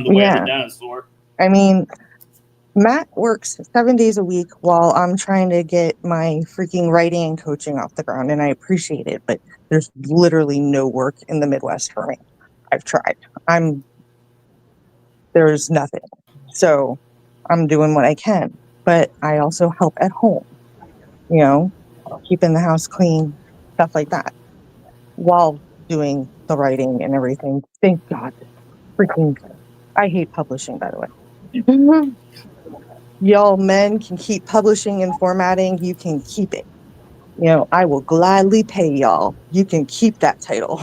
the way of the yeah. dinosaur. I mean, Matt works 7 days a week while I'm trying to get my freaking writing and coaching off the ground, and I appreciate it, but there's literally no work in the Midwest for me. I've tried. There's nothing. So I'm doing what I can, but I also help at home, you know, keeping the house clean, stuff like that, while doing the writing and everything. Thank God. Freaking, I hate publishing, by the way. Y'all men can keep publishing and formatting. You can keep it. I will gladly pay y'all. You can keep that title.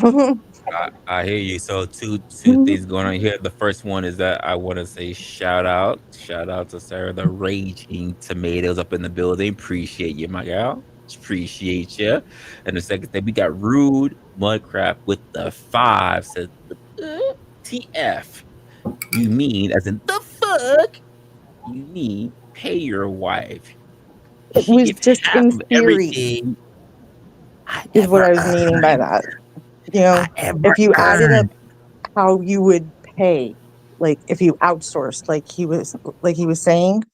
I hear you. So two things going on here. The first one is that I want to say shout out to Sarah the Raging Tomatoes up in the building. Appreciate you, my gal. Appreciate you. And the second thing, we got Rude Mudcrap with the 5. Says, TF. You mean, as in the fuck? You mean pay your wife. It She was gets just half in of theory, everything I is what ever I was meaning by earned. that. You I know, ever if you added up earned. how you would pay, like if you outsourced, like he was saying,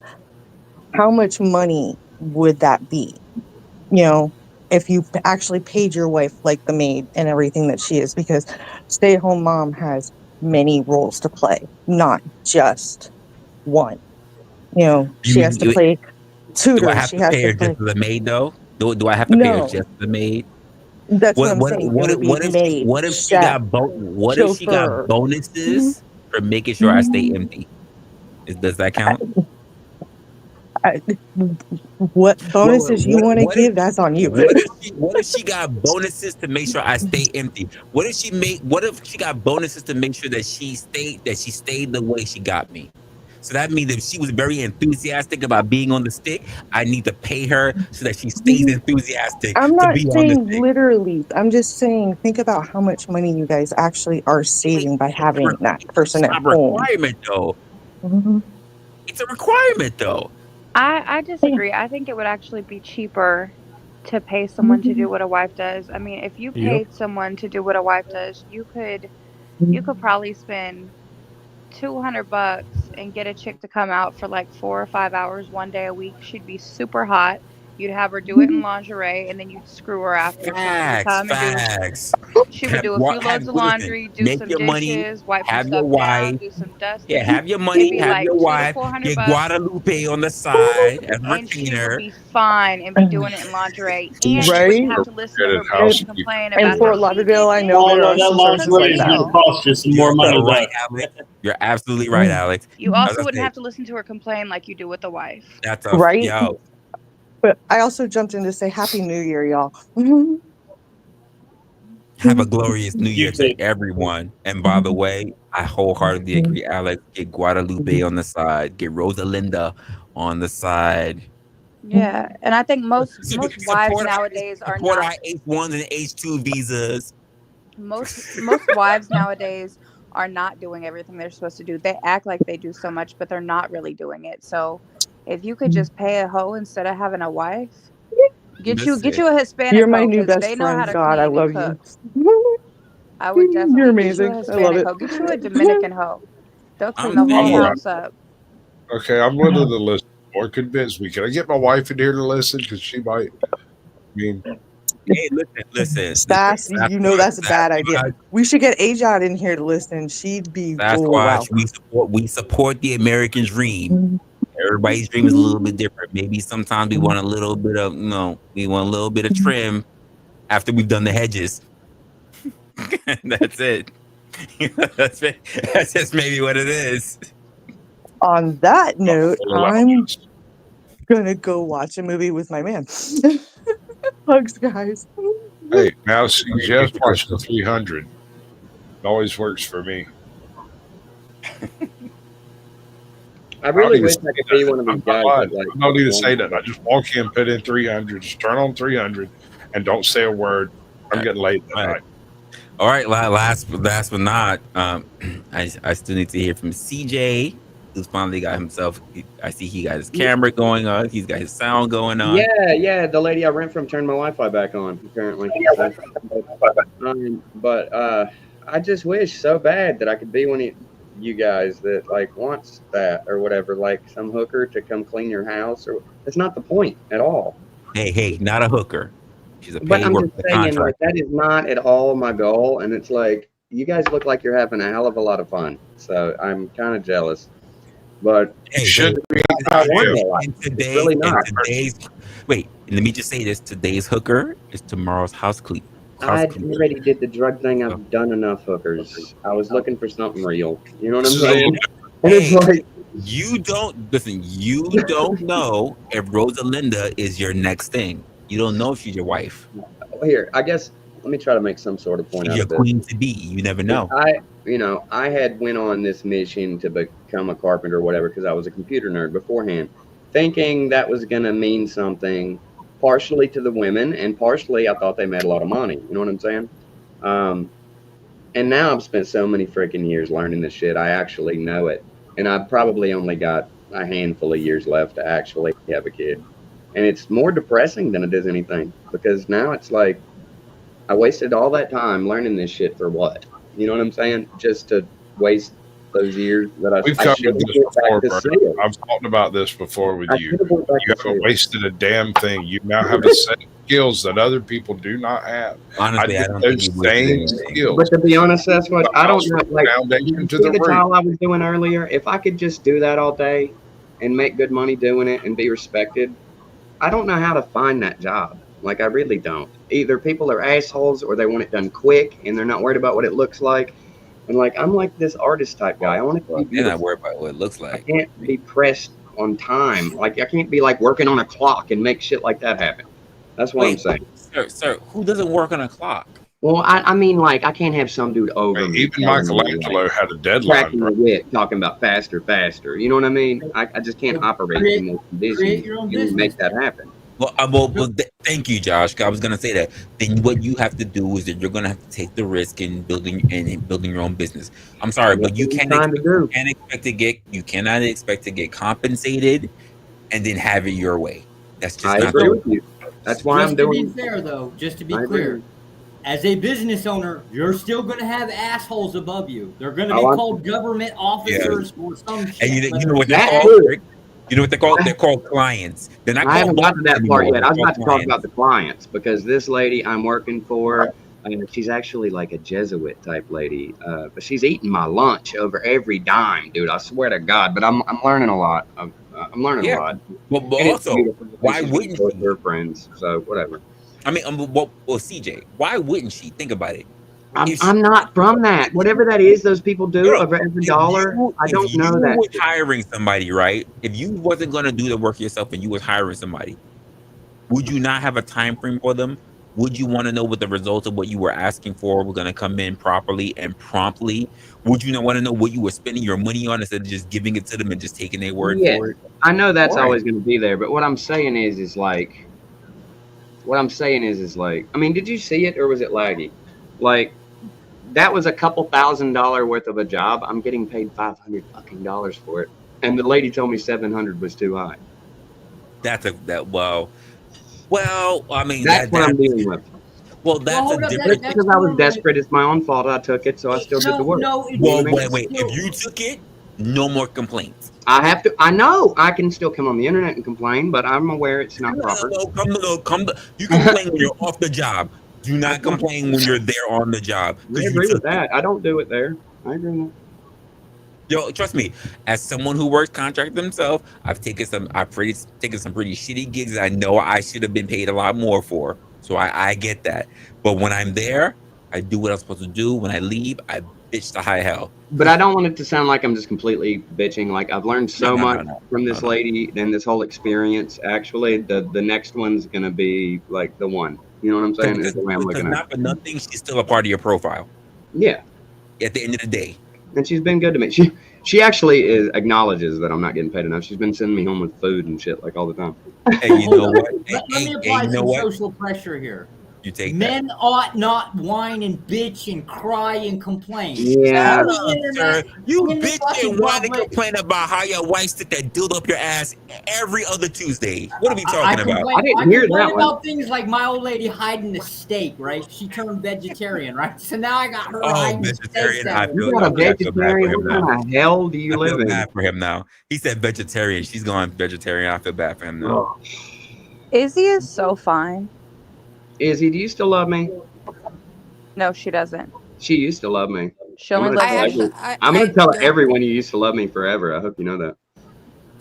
how much money would that be? You know, if you actually paid your wife like the maid and everything that she is, because stay-at-home mom has many roles to play, not just one. You know, You she has mean to play do I tutor, have she to has pay to her just play. as a maid though? Do I have to pay her No, just as a maid? that's what What I'm what saying. It what would be maid, what if she chef, got what if she got chauffeur. bonuses for making sure I stay empty? Does that count? I- what bonuses you want to What if give, that's on you. what if she got bonuses to make sure I stay empty? What if she got bonuses to make sure that she stayed the way she got me? So that means if she was very enthusiastic about being on the stick, I need to pay her so that she stays enthusiastic I'm to not be on the saying stick. literally. I'm just saying, think about how much money you guys actually are saving by having that It's person at not a home. requirement though. Mhm. It's a requirement though. I disagree. I think it would actually be cheaper to pay someone to do what a wife does. I mean, if you Yep. paid someone to do what a wife does, you could probably spend $200 and get a chick to come out for like 4 or 5 hours one day a week. She'd be super hot. You'd have her do it in lingerie, and then you'd screw her after. So she would come and do. Facts. She would do a few loads of Listen, laundry, do make some your money, dishes, wipe some have your stuff down, wife. do some Yeah, dusting. have your It'd money, be have like your two to wife, four hundred get bucks, Guadalupe on the side as a and she would retainer. be fine and be doing it in lingerie, and you wouldn't Right? have to listen to Good her at bitch And, and housekeeping. complain and about how Fort she Lauderdale, did I know this Oh there and are no, that some she places cooked the like lingerie is going that. to meal. cost you some You're more money, so right, though. Alex. You're absolutely right, Alex. You As also I wouldn't say, have to listen to her complain like you do with the wife. that's a Right? yo. But I also jumped in to say Happy New Year, y'all. Have a glorious New Year You too. to everyone. And by the way, I wholeheartedly agree, Alex. Get Guadalupe on the side. Get Rosalinda on the side. Yeah, and I think most wives nowadays are Support not our H1s and H2 visas. most wives nowadays are not doing everything they're supposed to do. They act like they do so much, but they're not really doing it. So if you could just pay a hoe instead of having a wife, get Listen, you a You're Hispanic my hoe new because best they know how friend. to God, I clean and love you. cook. I would You're definitely get you a amazing. I love Hispanic it. hoe. Get you a Dominican hoe. They'll clean I'm the whole saying, house up. Okay, I'm willing to listen or convince me. Can I get my wife in here to listen? Because she might. I mean, hey, listen. Sass, you know that's a bad idea. We should get Ajad in here to listen. She'd be, oh, wow. Sasquatch, we support the American dream. Everybody's dream is a little bit different. Maybe sometimes we want a little bit of, we want a little bit of trim after we've done the hedges. That's it. That's just maybe what it is. On that note, I'll allow I'm this. gonna go watch a movie with my man. Hugs, guys. Hey, now suggest watching 300. It always works for me. I I don't really need to wish say I could be nothing. one of these I'm not guys lying. that like I don't need to say wants that. I just walk in, put in 300, just turn on 300, and don't say a word. I'm getting late that night. All right, last but not, I still need to hear from CJ, who's finally got himself. I see he got his camera going on. He's got his sound going on. Yeah, the lady I rent from turned my Wi-Fi back on, apparently. So, but I just wish so bad that I could be one of you guys that like wants that or whatever, like some hooker to come clean your house, or it's not the point at all. Hey, not a hooker. She's a But paid I'm worker, just saying, like, contractor. that is not at all my goal, and it's like you guys look like you're having a hell of a lot of fun, so I'm kind of jealous. But Hey, Should be it's not one ideal. though. and It's really not. wait, let me just say this: today's hooker is tomorrow's house cleaner. I already did the drug thing. I've done enough hookers. I was looking for something real. You know what I'm saying? And it's Hey, like, you don't listen. You don't know if Rosalinda is your next thing. You don't know if she's your wife. here, I guess let me try to make some sort of point She's out your of this. queen to be. You never know. I had went on this mission to become a carpenter or whatever because I was a computer nerd beforehand, thinking that was gonna mean something partially to the women, and partially I thought they made a lot of money. You know what I'm saying? And now I've spent so many freaking years learning this shit. I actually know it, and I've probably only got a handful of years left to actually have a kid. And it's more depressing than it is anything, because now it's like I wasted all that time learning this shit for what? You know what I'm saying? Just to waste those years that We've I covered should have this went back before, to bro. sales. I've talked about this before with I you. should have went back You to haven't sales. wasted a damn thing. You now have a set of skills that other people do not have. Honestly, I did don't think those you wasted same anything. skills. But to be honest, that's what I don't know. From the Like, foundation did to you see the the root. tile I was doing earlier? If I could just do that all day and make good money doing it and be respected, I don't know how to find that job. Like, I really don't. Either people are assholes or they want it done quick and they're not worried about what it looks like. And like, I'm like this artist type guy. I want it to be They're not beautiful. worried about what it looks I like. can't be pressed on time. Like, I can't be like working on a clock and make shit like that happen. That's what I'm saying. Sir, who doesn't work on a clock? Well, I mean, like, I can't have some dude over me. Even telling me, Michelangelo like, had a deadline, cracking bro. the whip, talking about faster, faster. You know what I mean? I just can't operate in those conditions your own and business. make that happen. Well, thank you, Josh. I was gonna say that. Then what you have to do is that you're gonna have to take the risk in building your own business. I'm sorry, but you cannot expect to get compensated and then have it your way. That's just I not agree gonna with you. That's why Just I'm to be doing. fair, though, just to be I agree. clear, as a business owner, you're still going to have assholes above you. They're going to be Oh, called government officers or some shit. And you but know what they're That's called? good. You know what they're called? They're called clients. They're not I haven't called got to that bosses part anymore. yet. I was They're about to called talk clients. about the clients because this lady I'm working for, she's actually like a Jesuit type lady, but she's eating my lunch over every dime, dude. I swear to God. But I'm learning a lot. I'm learning a lot. But And it's also, beautiful. why She's wouldn't with she? her friends? So whatever. I mean, well, CJ, why wouldn't she? Think about it. I'm not from that. Whatever that is, those people do over every dollar. I If don't you know that. was hiring somebody, right? If you wasn't gonna do the work yourself and you was hiring somebody, would you not have a time frame for them? Would you want to know what the results of what you were asking for were going to come in properly and promptly? Would you not want to know what you were spending your money on instead of just giving it to them and just taking their word Yes, for it? I know that's Right. always going to be there. But what I'm saying is like, I mean, did you see it or was it laggy? Like, that was a couple $1,000 worth of a job. I'm getting paid $500 fucking for it, and the lady told me 700 was too high. Well, I mean, that's what I'm dealing with. Well, that's hold a up, different. Because I was desperate. It's my own fault. I took it, so I still did the work. Well, wait. If you took it, no more complaints. I have to. I know I can still come on the internet and complain, but I'm aware it's not proper. You complain when you're off the job. Do not complain when you're there on the job. I agree with that. I don't do it there. I agree with that. Yo, trust me. As someone who works contract themselves, I've taken some pretty shitty gigs that I know I should have been paid a lot more for. So I get that. But when I'm there, I do what I'm supposed to do. When I leave, I bitch to high hell. But I don't want it to sound like I'm just completely bitching. Like, I've learned so much from this lady and this whole experience. Actually, the next one's gonna be like the one. You know what I'm saying? Is the way I'm looking at it. Not for nothing, she's still a part of your profile. Yeah. At the end of the day. And she's been good to me. She actually acknowledges that I'm not getting paid enough. She's been sending me home with food and shit like all the time. Hey, you know what? Let me apply some social pressure here. You take Men ought not whine and bitch and cry and complain. Yeah. Sir, you bitch and whine and complain about how your wife stick that dildo up your ass every other Tuesday. What are we talking about? I didn't hear that one. about things like my old lady hiding the steak, right? She turned vegetarian, right? So now I got her hiding vegetarian. steak. I feel You got a bad vegetarian? for him What now. kind of hell do you I live feel in? bad for him now. He said vegetarian. She's going vegetarian. I feel bad for him now. Izzy is so fine. Izzy, do you still love me? No, she doesn't. She used to love me. She only loves me. I'm gonna tell everyone you used to love me forever. I hope you know that.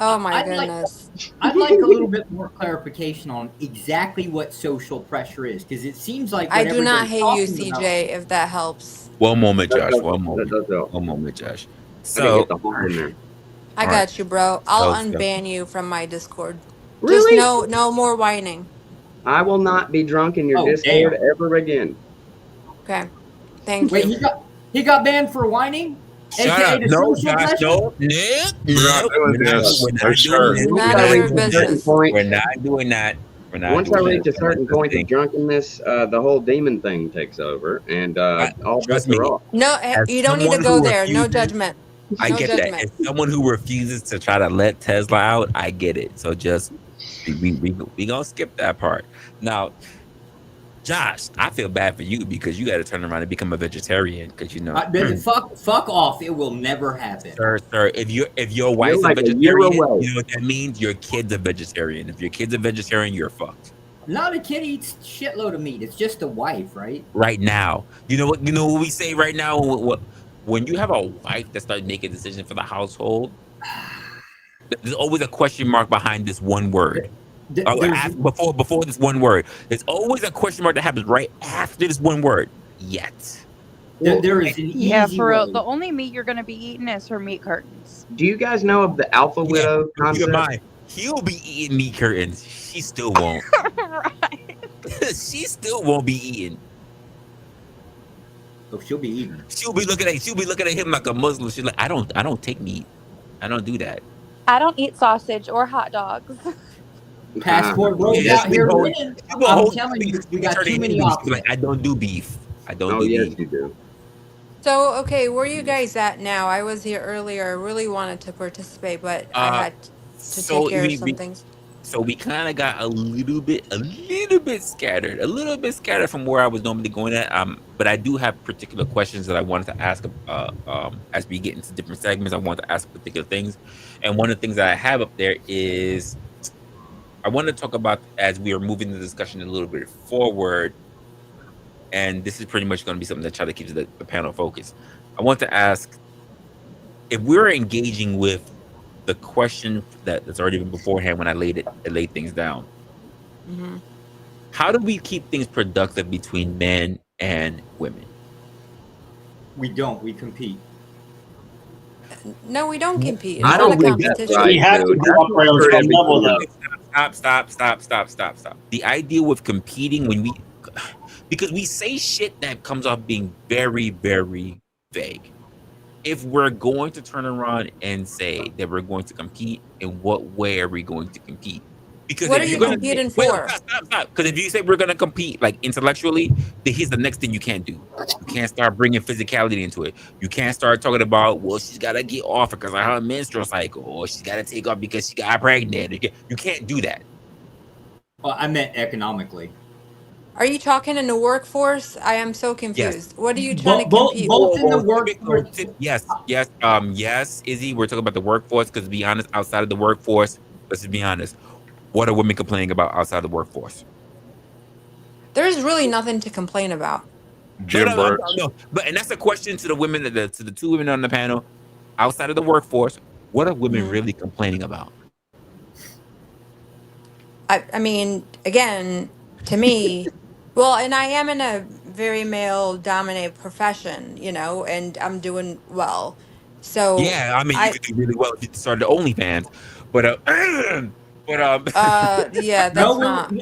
Oh my I'd goodness. I'd like a little bit more clarification on exactly what social pressure is, because it seems like I do not everybody's hate you, talking CJ, about- if that helps. One moment, Josh. does- One moment. that does help. One moment, Josh. I didn't So, get the horn in there. I All got you, bro. I'll So- unban you from my Discord. Really? Just no more whining. I will not be drunk in your Oh, Discord damn. ever again. Okay. Thank Wait, you. he got banned for whining? shut AKA up. the No, social Josh. pressure? No. We're not doing this. We're No, not sir. doing this. None of your business. We're not doing that. We're not Once I doing that. reach a That's certain the point of thing. drunkenness, the whole demon thing takes over, and all Trust bets are me, off. No, as you don't need to someone go who there. No refuses, judgment. I No get that. judgment. As someone who refuses to try to let Tesla out, I get it. So just we gonna skip that part. Now, Josh, I feel bad for you because you got to turn around and become a vegetarian because Fuck off. It will never happen. sir, if your You're wife's a like a year vegetarian, away. you know what that means? Your kid's a vegetarian. If your kid's a vegetarian, you're fucked. Not a kid eats shitload of meat. It's just a wife, right? Right now, you know what we say right now. When you have a wife that starts making decisions for the household, there's always a question mark behind this one word. There's Before this one word, there's always a question mark that happens right after this one word. Yet. there is an Yeah, easy for real. way. The only meat you're gonna be eating is her meat curtains. Do you guys know of the alpha Yeah, widow but keep in concept? mind, he'll be eating meat curtains. She still won't. Right. She still won't be eating. Oh, she'll be eating. She'll be looking at him like a Muslim. She's like, I don't take meat. I don't do that. I don't eat sausage or hot dogs. Passport bros Yeah, out here winning. I'm telling you, we got too many She's options. like, I don't do beef. I don't Oh do yes, beef. you do. So, okay, where are you guys at now? I was here earlier. I really wanted to participate, but I Uh, had to take so care of some things. we kind of got a little bit scattered, from where I was normally going at. But I do have particular questions that I wanted to ask. As we get into different segments, I want to ask particular things, and one of the things that I have up there is I want to talk about as we are moving the discussion a little bit forward, and this is pretty much going to be something that try to keep the panel focused. I want to ask if we're engaging with the question that's already been beforehand when I laid things down. Hmm. How do we keep things productive between men and women? We don't. We compete. No, we don't compete. It's I not don't a think that's competition. right, We have to dude. be That's what operating on hurt some level, everything. though. Stop. The idea with competing because we say shit that comes off being very, very vague. If we're going to turn around and say that we're going to compete, in what way are we going to compete? Because What are if you're you gonna competing wait, for? stop. Because if you say we're gonna compete like intellectually, then here's the next thing you can't do. You can't start bringing physicality into it. You can't start talking about, well, she's gotta get off because of her menstrual cycle, or she's gotta take off because she got pregnant. You can't do that. Well, I meant economically. Are you talking in the workforce? I am so Yes. confused. What are you trying to Both, compete? both in the workforce. Yes, Izzy. We're talking about the workforce because, to be honest, outside of the workforce, let's just be honest. What are women complaining about outside the workforce? There's really nothing to complain about. Jim Brooks. But and that's a question to the women, to the two women on the panel. Outside of the workforce, what are women Mhm. really complaining about? I mean, again, to me, well, and I am in a very male dominated profession, and I'm doing well. So Yeah, I mean, you I, could do really well if you started OnlyFans, but yeah, No, that's not.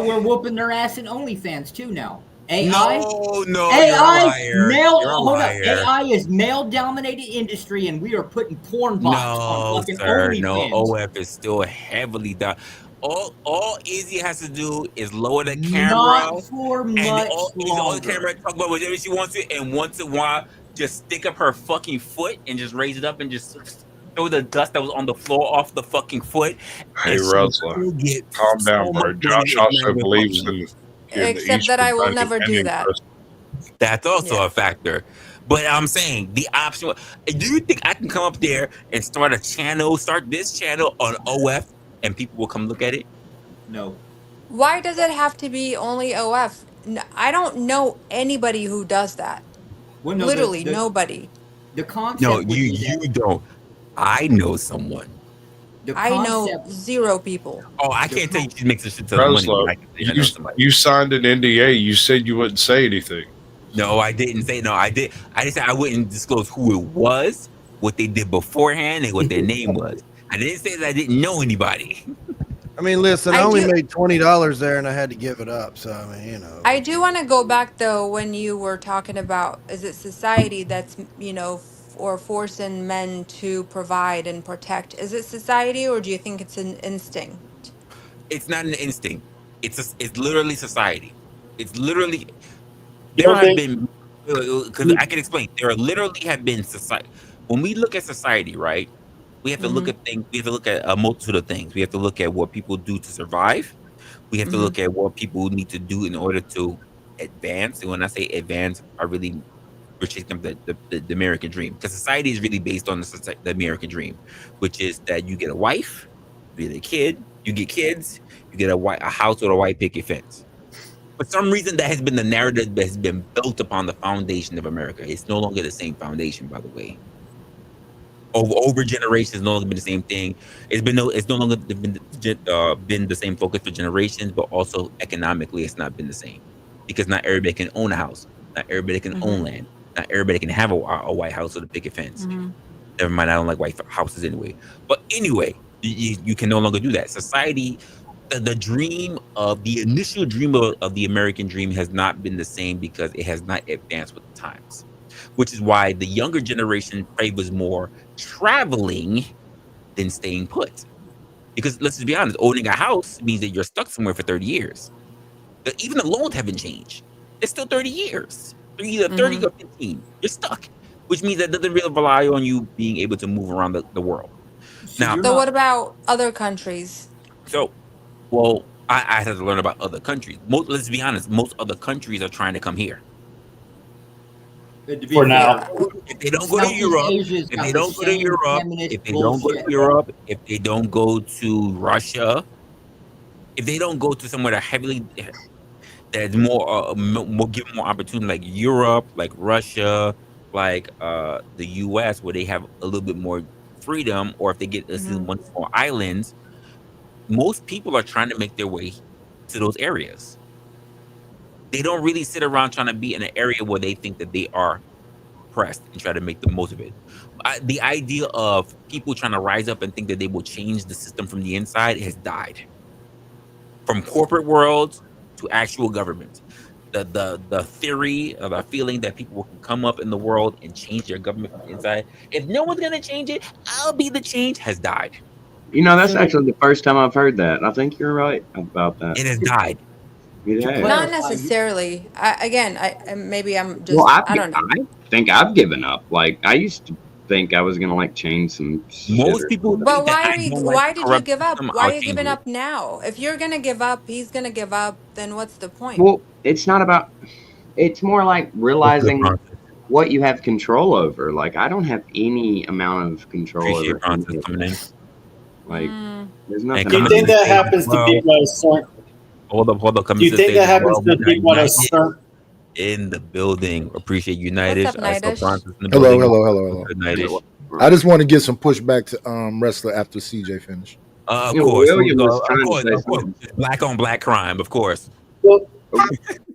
we're whooping their ass in OnlyFans too now. no, you're a AI liar. male. You're a Hold up, liar. AI is male dominated industry, and we are putting porn bots on No, fucking sir. No, OnlyFans. OF is still heavily down. All Izzy has to do is lower the camera, Not for and much Izzy on the camera longer. talk about whatever she wants to, and once in a while, just stick up her fucking foot and just raise it up and just throw the dust that was on the floor off the fucking foot, Hey, and she will Resla, still get calm so down, much bro. money Josh if also men would fuck believes with her. in the Except that Eastern I will never do Bunny that. crystal. That's also Yeah. a factor. But I'm saying the option. Do you think I can come up there and start this channel on OF, and people will come look at it? No. Why does it have to be only OF? I don't know anybody who does that. Well, no. Literally nobody. The No, concept would be you that don't. I know someone. the I know concept. 0 people. Oh, I The can't tell you con- she makes a shit ton of money, Resla, but I can tell you I know somebody. you signed an NDA. You said you wouldn't say anything. No, I didn't say no. I did. I just said I wouldn't disclose who it was, what they did beforehand, and what their name was. I didn't say that I didn't know anybody. I mean, listen, I I only do. made $20 there, and I had to give it up. So I mean, I do want to go back though when you were talking about is it society that's or forcing men to provide and protect? Is it society or do you think it's an instinct? It's not an instinct. It's literally society. It's literally You there don't have think? been because I can explain. There literally have been society. When we look at society, right? We have to look Mm-hmm. at things. We have to look at a multitude of things. We have to look at what people do to survive. We have to Mm-hmm. look at what people need to do in order to advance. And when I say advance, I really restricting the American dream because society is really based on the American dream, which is that you get a wife, you get a kid, you get kids, you get a house with a white picket fence. For some reason, that has been the narrative that has been built upon the foundation of America. It's no longer the same foundation, by the way. Over generations, no longer been the same thing. It's no longer been the same focus for generations, but also economically, it's not been the same because not everybody can own a house, not everybody can Mm-hmm. own land, not everybody can have a white house with a picket fence. Mm-hmm. Never mind, I don't like white houses anyway. But anyway, you can no longer do that. Society, the dream of the initial dream of the American dream has not been the same because it has not advanced with the times, which is why the younger generation favors more traveling than staying put. Because let's just be honest, owning a house means that you're stuck somewhere for 30 years. Even the loans haven't changed. It's still 30 years. Either 30 Mm-hmm. or 15. You're stuck, which means that doesn't really rely on you being able to move around the world. So Now, you're So what not about other countries? so, well, I had to learn about other countries. Let's be honest, most other countries are trying to come here. to be For fair. now. Yeah. If they don't go to Southeast Europe, Asia's if they got the don't go to same Europe, if feminist they don't go to bullshit. Europe, if they don't go to Russia, if they don't go to somewhere that heavily that's more given more opportunity, like Europe, like Russia, like the US, where they have a little bit more freedom, or if they get Mm-hmm. one small islands, most people are trying to make their way to those areas. They don't really sit around trying to be in an area where they think that they are oppressed and try to make the most of it. The idea of people trying to rise up and think that they will change the system from the inside has died. From corporate worlds to actual government. The theory or the feeling that people can come up in the world and change their government from the inside. If no one's gonna change it, I'll be the change has died. You know, that's So actually the first time I've heard that. I think you're right about that. It has died. It to has. Not clarify, necessarily. Again, maybe I'm Well, just I don't know. I think I've given up. Like I used to think I was gonna like change some shit Most or people something. But think that why I are you? don't like the Why did you corrupt give up? system. Why I'll are you change giving it. up now? If you're gonna give up, he's gonna give up. Then what's the point? Well, it's not about. It's more like What's good, realizing Bronson? what you have control over. Like I don't have any amount of control Appreciate over any Bronson of coming it. in Like Mm, there's and nothing Do you coming I to think the can. that stage as happens to well. people at a certain? Hold up, Do coming you to the think stage that as happens well. to We are people at a united certain? in the building. Appreciate what's United. up, I saw Nidish? Bronson in the Hello, building. hello, hello, hello. Good nightish. I just want to give some pushback to Wrestler after CJ finished. Of You know, course, William was of trying to course, say of course. something. Black on black crime, of course. Well,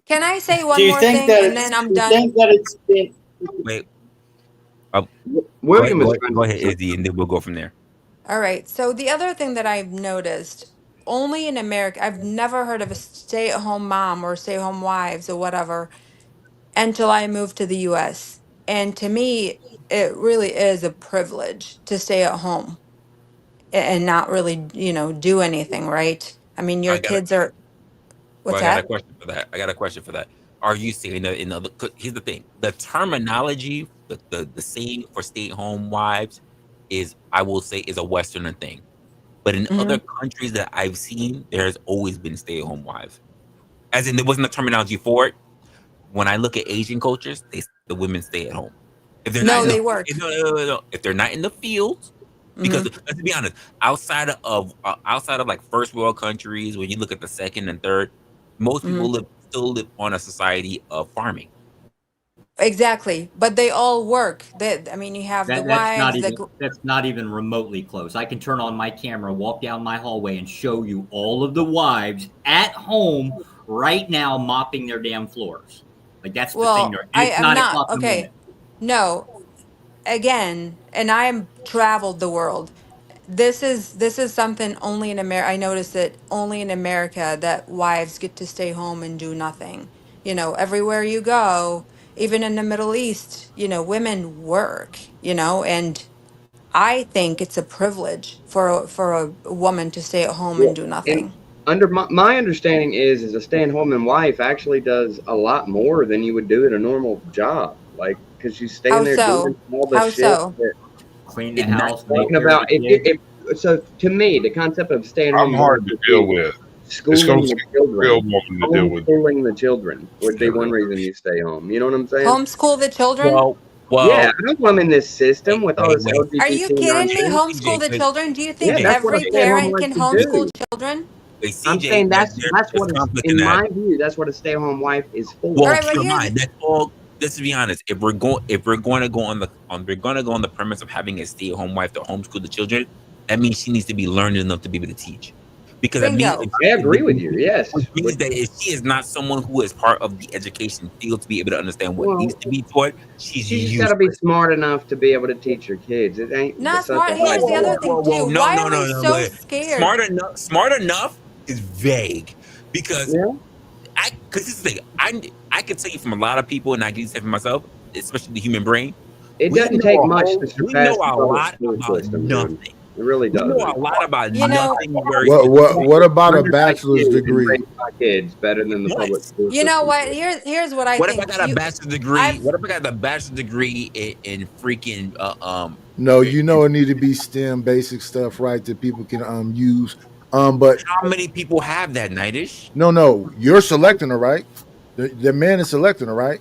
Can I say do one you more think thing that and it's? then I'm Do you done? think that it's been? Wait, uh, William was trying go to ahead, say Izzy, and something. then we'll go from there. All right. So the other thing that I've noticed, only in America, I've never heard of a stay-at-home mom or stay-at-home wives or whatever until I moved to the US. And to me, it really is a privilege to stay at home and not really, do anything, right? I mean, your I got a kids are, well, what's I got a that? question for that. I got a question for that. Are you saying that in other? Here's the thing: the terminology, the saying for stay-at-home wives is, I will say, is a Westerner thing. But in Hmm. other countries that I've seen, there's always been stay-at-home wives. As in, there wasn't a terminology for it. When I look at Asian cultures, the women stay at home. If they're not No, in the they work. no. If they're not in the fields, Hmm. because let's be honest, outside of like first world countries, when you look at the second and third, most Hmm. people still live on a society of farming. Exactly. But they all work. I mean, you have the wives, That's not even remotely close. I can turn on my camera, walk down my hallway, and show you all of the wives at home right now mopping their damn floors. Like that's the thing well, there. And I it's am 9 not, o'clock in the morning. okay. No, again, and I am traveled the world. This is something only in America. I noticed it only in America that wives get to stay home and do nothing. Everywhere you go, even in the Middle East, women work, and I think it's a privilege for a woman to stay at home and Well, do and nothing. under my understanding is a stay-at-home wife actually does a lot more than you would do at a normal job, like because she's staying How there doing so? all the How shit so? that Clean the it, I'm house, make talking care of about. the kid. So to me, the concept of I'm stay-at-home wife hard to would deal be with. It's going schooling to the take a real children, woman to deal with. homeschooling the children would be Yeah, one real. reason you stay home. You know what I'm saying? Homeschool the children? Well, Yeah, well, I don't want them in this system with all this wait. Are you LGBT kidding me? nonsense. Homeschool the children? Do you think Yeah, CJ, that's what a every stay-at-home parent wife can should homeschool do. children? Wait, I'm CJ, saying that's there's what it's conflict in in that. my view. That's what a stay-at-home wife is All Well, for. right, but keep in here's mind that's all. Let's be honest. If we're going to go on we're going to go on the premise of having a stay-at-home wife to homeschool the children, that means she needs to be learned enough to be able to teach. Because that means bingo. I agree with you. Yes, which means but that if she is not someone who is part of the education field to be able to understand what needs well, to be taught, she's she just got to be useless. smart enough to be able to teach her kids. It ain't Not such smart. a Whoa, hard Here's the whoa, other whoa, deal. thing whoa, whoa! too. No, Why no, are no, we no! so But scared? smart enough is vague because Yeah, because this is the thing. I can tell you from a lot of people, and I can say for myself, especially the human brain. it doesn't take much to We know surpass the a public lot school about system, dude. nothing. It really We know a doesn't. lot about You know, nothing very What specific. about a Hundred bachelor's IQ and degree? raise my kids better than the What? public school you know system. what? Here's what I What if I think. got a bachelor's degree? I've What if I got a bachelor's degree in freaking No, you know it need to be STEM basic stuff, right? That people can use. But how many people have that, Nightish? no, you're selecting her, right? The man is selecting her, right?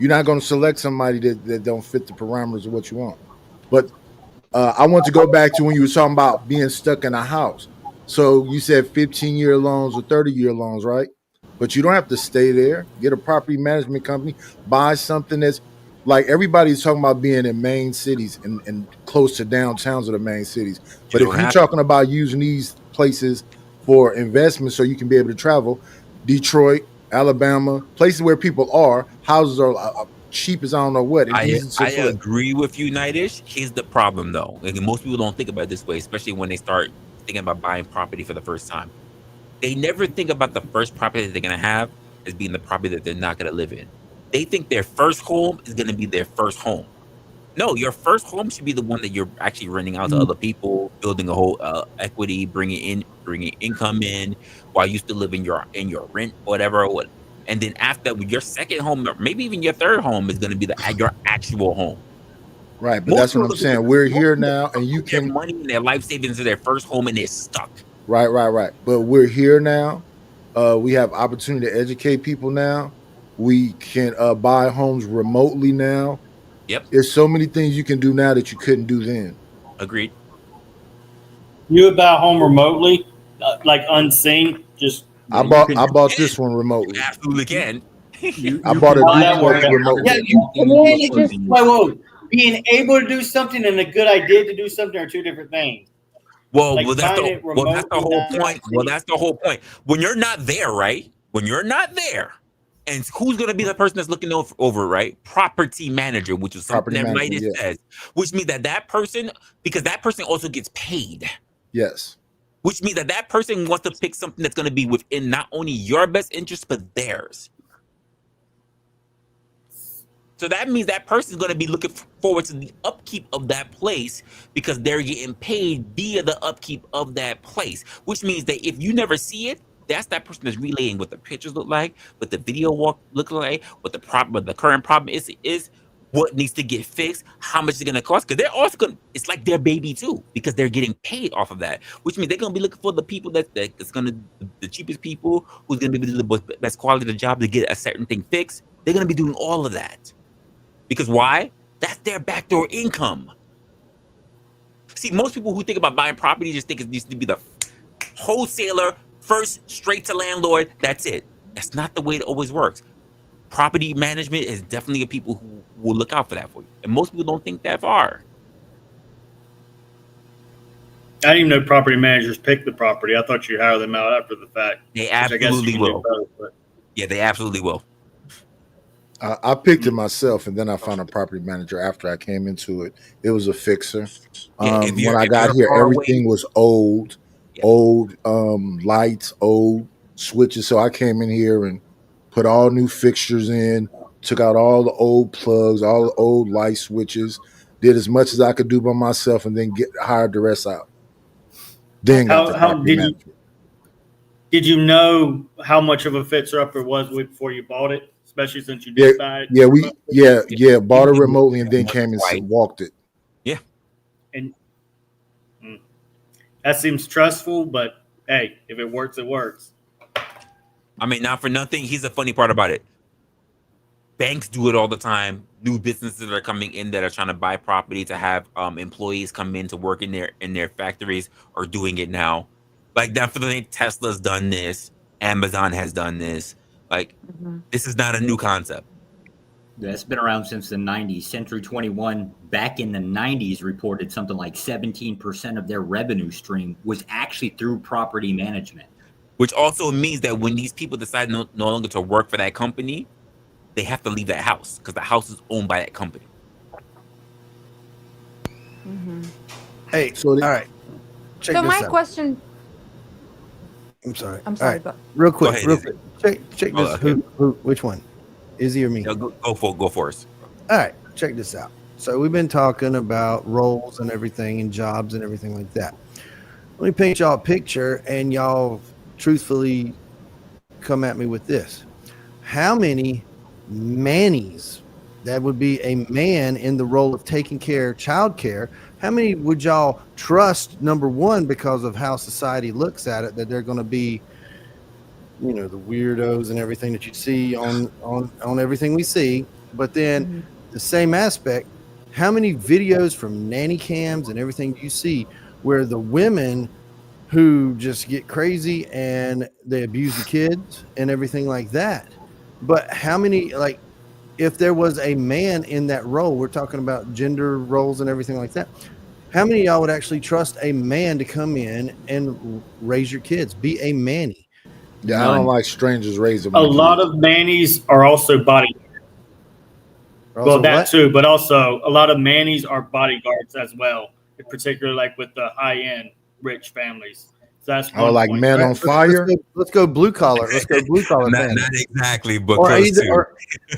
You're not going to select somebody that don't fit the parameters of what you want. But I want to go back to when you were talking about being stuck in a house. So you said 15-year loans or 30-year loans, right? But you don't have to stay there. Get a property management company, buy something that's like everybody's talking about being in main cities and close to downtowns of the main cities. You But if don't you're have to. talking about using these places for investment so you can be able to travel, Detroit, Alabama, places where people are, houses are cheap as I don't know what and easy to I flip. agree with you, Nightish. Here's the problem, though. Like, most people don't think about it this way, especially when they start thinking about buying property for the first time. They never think about the first property that they're gonna have as being the property that they're not gonna live in. They think their first home is gonna be their first home. No, your first home should be the one that you're actually renting out to other people, building a whole equity, bringing income in while you still live in your rent, whatever. What, and then after your second home, or maybe even your third home, is going to be your actual home. Right, but Most that's what people I'm look at their, saying. We're most here people now, and you put their can money and their life savings to their first home, and they're stuck. right. But we're here now. We have opportunity to educate people now. We can buy homes remotely now. Yep, There's so many things you can do now that you couldn't do then. agreed. You about home remotely, like unseen, just I Yeah, you bought can. I You bought can. this one You remotely. absolutely can. I you bought can a how that work duplex out. Yeah, remotely. it's just wait, being able to do something and a good idea to do something are two different things. Like trying it That's the remotely, whole not point. Well, see. that's the whole point. When you're not there, right? When you're not there, and who's going to be the person that's looking over it, right? Property manager, which is something Property that management, Midas yeah. says, which means that person, because that person also gets paid, Yes. which means that person wants to pick something that's going to be within not only your best interest but theirs. So that means that person is going to be looking forward to the upkeep of that place because they're getting paid via the upkeep of that place. Which means that if you never see it, that's that person that's relaying what the pictures look like, what the video walk look like, what the current problem is, what needs to get fixed, how much it's going to cost. Because they're also going, it's like their baby too, because they're getting paid off of that. Which means they're going to be looking for the people that's going to the cheapest people who's going to be the best quality of the job to get a certain thing fixed. They're going to be doing all of that. Because why? That's their backdoor income. See, most people who think about buying property just think it needs to be the wholesaler, first straight to landlord. That's it. That's not the way it always works. Property management is definitely a people who will look out for that for you. And most people don't think that far. I didn't even know property managers pick the property. I thought you hire them out after the fact. They which I guess you absolutely can will. do both, but Yeah, they absolutely will. I picked it myself, and then I found a property manager after I came into it. It was a fixer. Yeah, When I got you're here, far away, everything was old, yeah. old lights, old switches. So I came in here and put all new fixtures in, took out all the old plugs, all the old light switches, did as much as I could do by myself, and then hired the rest out. Then got the how property did you management. Did you know how much of a fixer upper it was before you bought it, especially since you Yeah, did buy it? bought it remotely and then came and walked it. Yeah. And that seems trustful, but hey, if it works, it works. I mean, not for nothing. Here's the funny part about it. Banks do it all the time. New businesses that are coming in that are trying to buy property to have employees come in to work in their factories are doing it now. Like definitely Tesla's done this. Amazon has done this. Like this is not a new concept. That's been around since the 90s. Century 21 back in the 90s reported something like 17% of their revenue stream was actually through property management. Which also means that when these people decide no longer to work for that company, they have to leave that house because the house is owned by that company. Hey, all right. Check So this my out. question. I'm sorry. I'm sorry, All right. but Real quick, ahead, real Izzy. quick. Check this. okay. Which one? Izzy or me? No, go for us. All right, check this out. So we've been talking about roles and everything and jobs and everything like that. Let me paint y'all a picture and y'all truthfully come at me with this. How many mannies, that would be a man in the role of taking care, child care, how many would y'all trust, number one, because of how society looks at it, that they're going to be, you know, the weirdos and everything that you see on everything we see, but then the same aspect, how many videos from nanny cams and everything you see where the women who just get crazy and they abuse the kids and everything like that, but how many, like, if there was a man in that role, we're talking about gender roles and everything like that, how many of y'all would actually trust a man to come in and raise your kids, be a manny? Yeah, I don't like strangers raising A my lot kids. of mannies are also bodyguards. Well, that too, but also a lot of mannies are bodyguards as well, particularly like with the high-end rich families. So that's one like point. men on fire. Let's go blue collar. Let's go blue collar family. Not exactly, but Or close either, to.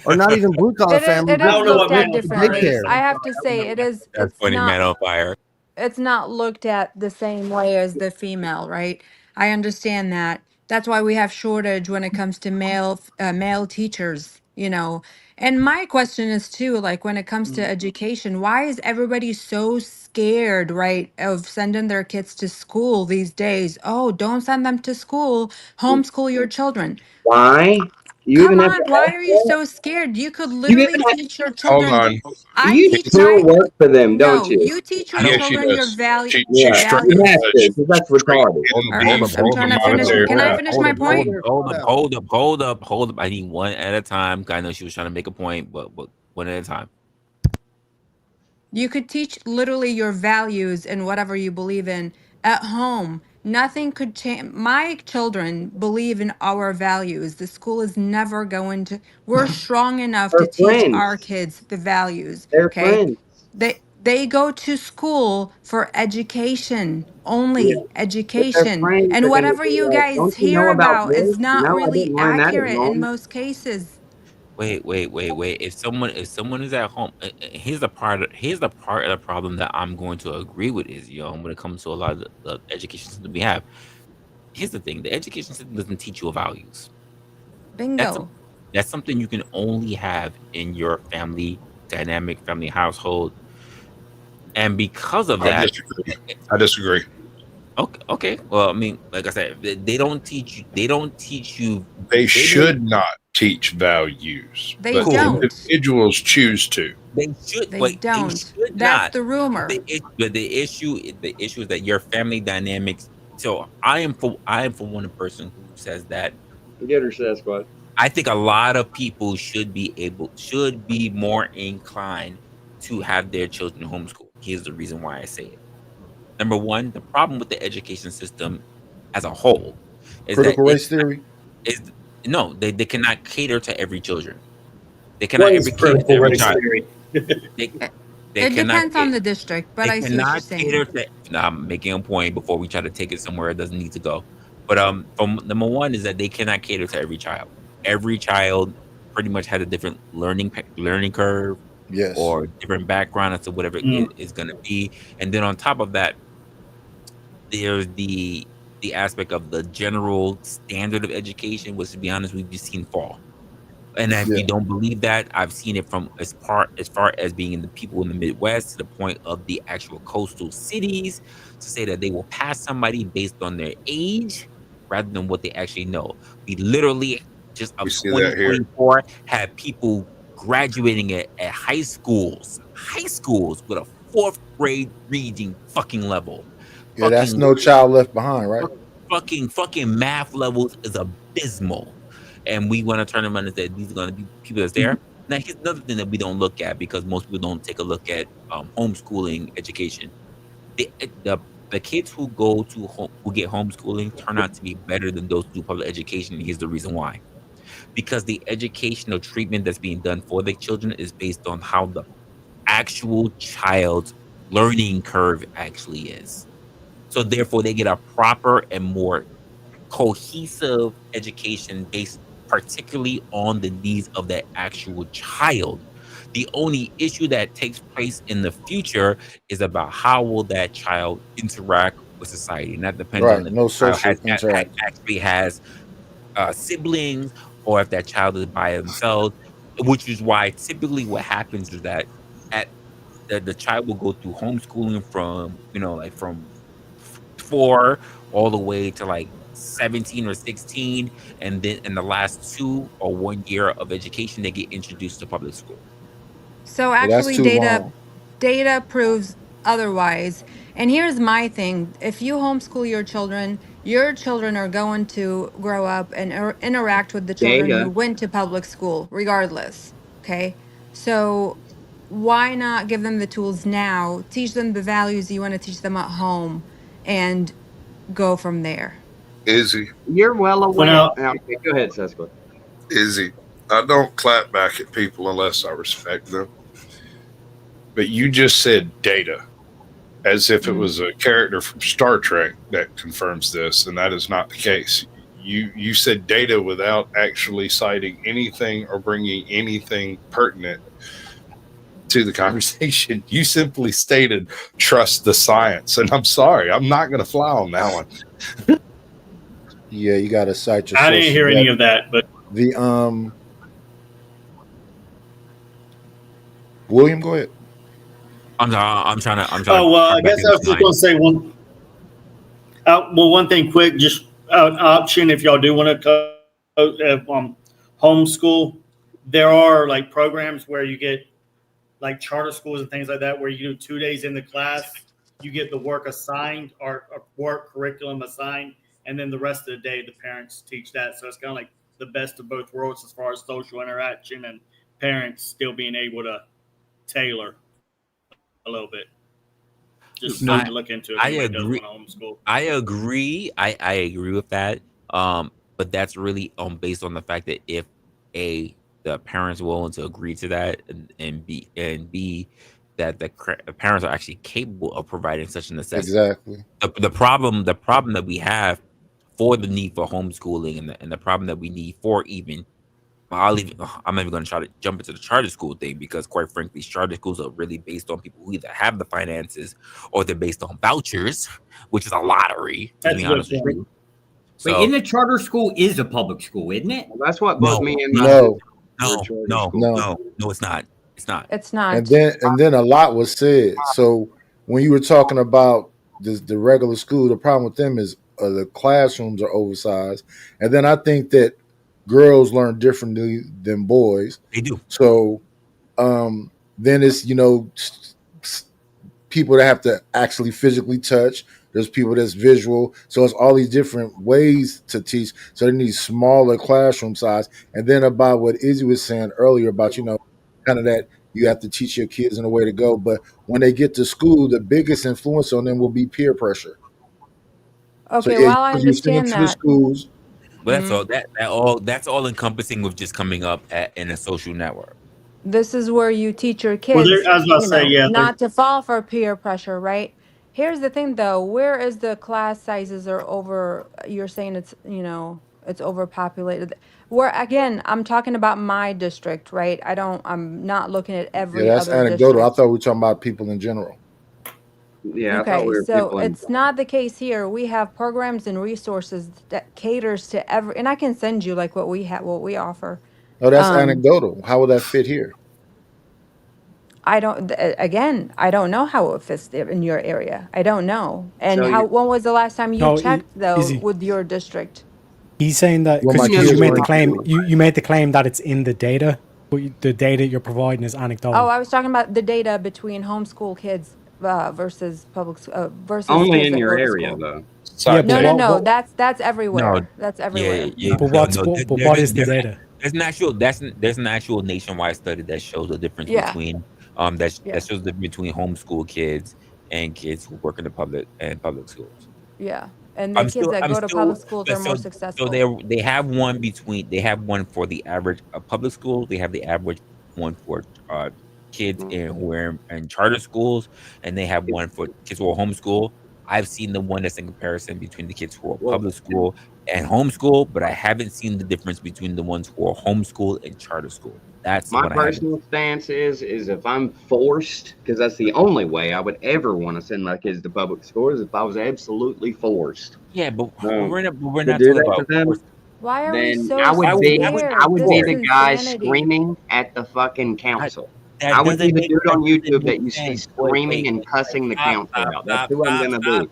or not even blue collar family. It is looked at Daycare. differently. I have to say That's it's funny, not man on fire. it's not looked at the same way as the female, right? I understand that. That's why we have shortage when it comes to male teachers, you know. And my question is too, like when it comes to education, why is everybody so scared, right, of sending their kids to school these days? Oh, don't send them to school. Homeschool your children. Why? You Come even have on, to why ask are you that? so scared? You could You literally even have, teach your Hold children. on. I you teach still my work for them, don't no, you? you teach your Yes, she children your does. She Yeah, you values. have to, because that's retarded. All right, I'm trying to finish. Can I finish my point? Hold up. I need one at a time. I know she was trying to make a point, but one at a time. You could teach literally your values and whatever you believe in at home. Nothing could change. My children believe in our values. The school is never going to, we're strong enough to They're teach our friends. kids the values. They're Okay. friends. They go to school for education, Yeah. only If they're education. friends, And they're going to whatever be you like, guys don't you hear know about about this? is not No, I really didn't learn that at accurate in home. most cases. Wait. If someone is at home, here's the part of the problem that I'm going to agree with is, when it comes to a lot of the education system we have. Here's the thing: the education system doesn't teach you values. Bingo. That's something you can only have in your family dynamic, family household, and because of that, I disagree. Okay. Well, I mean, like I said, they don't teach you. They should not teach values, They but don't. individuals choose to. They should. They Wait, don't. they should That's not. the rumor. But the issue is that your family dynamics. So I am for one person who says that. Get her, Sasquatch. I think a lot of people should be more inclined to have their children homeschool. Here's the reason why I say it. Number one, the problem with the education system as a whole is Critical race theory. They cannot cater to every children. They What cannot is cater to critical every race child. theory? They It cannot depends on the district, but they I see what you're cannot saying. cater to. Now, I'm making a point before we try to take it somewhere it doesn't need to go. But from number one is that they cannot cater to every child. Every child pretty much has a different learning curve, yes, or different background as to whatever it is going to be. And then on top of that, there's the the aspect of the general standard of education, which, to be honest, we've just seen fall. And if Yeah. you don't believe that, I've seen it from as far as being in the people in the Midwest to the point of the actual coastal cities, to say that they will pass somebody based on their age rather than what they actually know. We literally just We of see that here. 2024 had people graduating at high schools with a fourth grade reading fucking level. Yeah, that's Fucking No Child Left Behind, right? fucking math levels is abysmal. And we want to turn around and say these are going to be people that's there. Now, here's another thing that we don't look at, because most people don't take a look at homeschooling education. The, eh, the the kids who who get homeschooling turn out to be better than those who do public education. Here's the reason why: because the educational treatment that's being done for the children is based on how the actual child's learning curve actually is. So therefore, they get a proper and more cohesive education based particularly on the needs of that actual child. The only issue that takes place in the future is about how will that child interact with society, and that depends on Right. if No the child social interaction. actually has siblings, or if that child is by themselves. Which is why typically what happens is that at the child will go through homeschooling from, like from 4 all the way to like 17 or 16, and then in the last 2 or 1 year of education they get introduced to public school. So Yeah, that's actually too long. data proves otherwise. And here's my thing. If you homeschool your children are going to grow up and interact with the children Data. who went to public school regardless. Okay? So why not give them the tools now, teach them the values you want to teach them at home, and go from there? Izzy, You're well Well, aware. now, Okay, go ahead, Sasquatch. Izzy, I don't clap back at people unless I respect them. But you just said data as if it Mm. was a character from Star Trek that confirms this, and that is not the case. You said data without actually citing anything or bringing anything pertinent to the conversation. You simply stated trust the science, and I'm sorry, I'm not going to fly on that one. Yeah, you got to cite your I didn't sources. hear any But of that, but the William, go ahead. I'm trying to oh well, turn I back guess in I this was just line. going to say one. One thing quick, just an option if y'all do want to homeschool. There are like programs where you get like charter schools and things like that, where you do 2 days in the class, you get the work assigned or work curriculum assigned, and then the rest of the day the parents teach that. So it's kind of like the best of both worlds as far as social interaction and parents still being able to tailor a little bit. Just something I to look into if I anybody does agree. want to homeschool. I agree. I agree with that. But that's really based on the fact that if the parents are willing to agree to that, and b that the parents are actually capable of providing such a necessity. Exactly. The problem that we have for the need for homeschooling, and the problem that we need for even I'm not even going to try to jump into the charter school thing, because quite frankly, charter schools are really based on people who either have the finances or they're based on vouchers, which is a lottery, to That's be a good honest with point. you. Wait, So in the charter school is a public school, isn't it? Well, that's what bugged no, me in no, my No, no, charter no, school. no. no, it's not. It's not. It's And not. then a lot was said. So when you were talking about the regular school, the problem with them is the classrooms are oversized, and then I think that girls learn differently than boys. They do. So then it's people that have to actually physically touch. There's people that's visual. So it's all these different ways to teach. So they need smaller classroom size. And then about what Izzy was saying earlier about, kind of that you have to teach your kids in a way to go. But when they get to school, the biggest influence on them will be peer pressure. So Okay, yeah, while I you send them understand to the that, schools. But that's mhm, all. That's all encompassing with just coming up in a social network. this is where you teach your Well, kids, I was about to say, yeah, not to fall for peer pressure, right? Here's the thing though, where is the class sizes are over, you're saying it's overpopulated. Where again, I'm talking about my district, right? I'm not looking at Yeah, every that's other anecdotal. I district. thought we were talking about people in general. Yeah, I thought Okay, we were so people in. it's not the case here. We have programs and resources that caters to every, and I can send you like what we have, what we offer. Oh, that's Um, anecdotal. How would that fit here? I don't, again, I don't know how it fits in your area. I don't know. And So how, you, when was the last time you No, checked though easy. with your district? He's saying that Well, my because you kids made were the in claim, school. you made the claim that it's in the data, but the data you're providing is Oh, anecdotal. I was talking about the data between homeschool kids versus versus only kids in that your go to area, school. though. Yeah, No, but no, Sidetrack. no. what, That's No, everywhere. That's yeah, everywhere. yeah, but no, what's no. but what is the data? There's an actual there's an actual nationwide study that shows the difference Yeah, between that yeah, shows the difference between homeschool kids and kids who work in the public schools. yeah. And the kids that I'm go to public still schools are but more so successful. they have one for the average public school, they have the average one for kids in who are in charter schools, and they have one for kids who are homeschool. I've seen the one that's in comparison between the kids who are Well, public school and homeschool, but I haven't seen the difference between the ones who are homeschool and charter school. That's the my one I haven't. personal stance is if I'm forced, because that's the only way I would ever want to send my kids to public schools, if I was absolutely forced Yeah, but um, we're to not do talking that to about them, force. Why are we then so Why would you I scared? would This be is force? the guy insanity. screaming at the fucking I, council. I that would be doesn't the make dude on YouTube make that you see sense. Wait, screaming and cussing the counselor out. That's who I'm gonna be.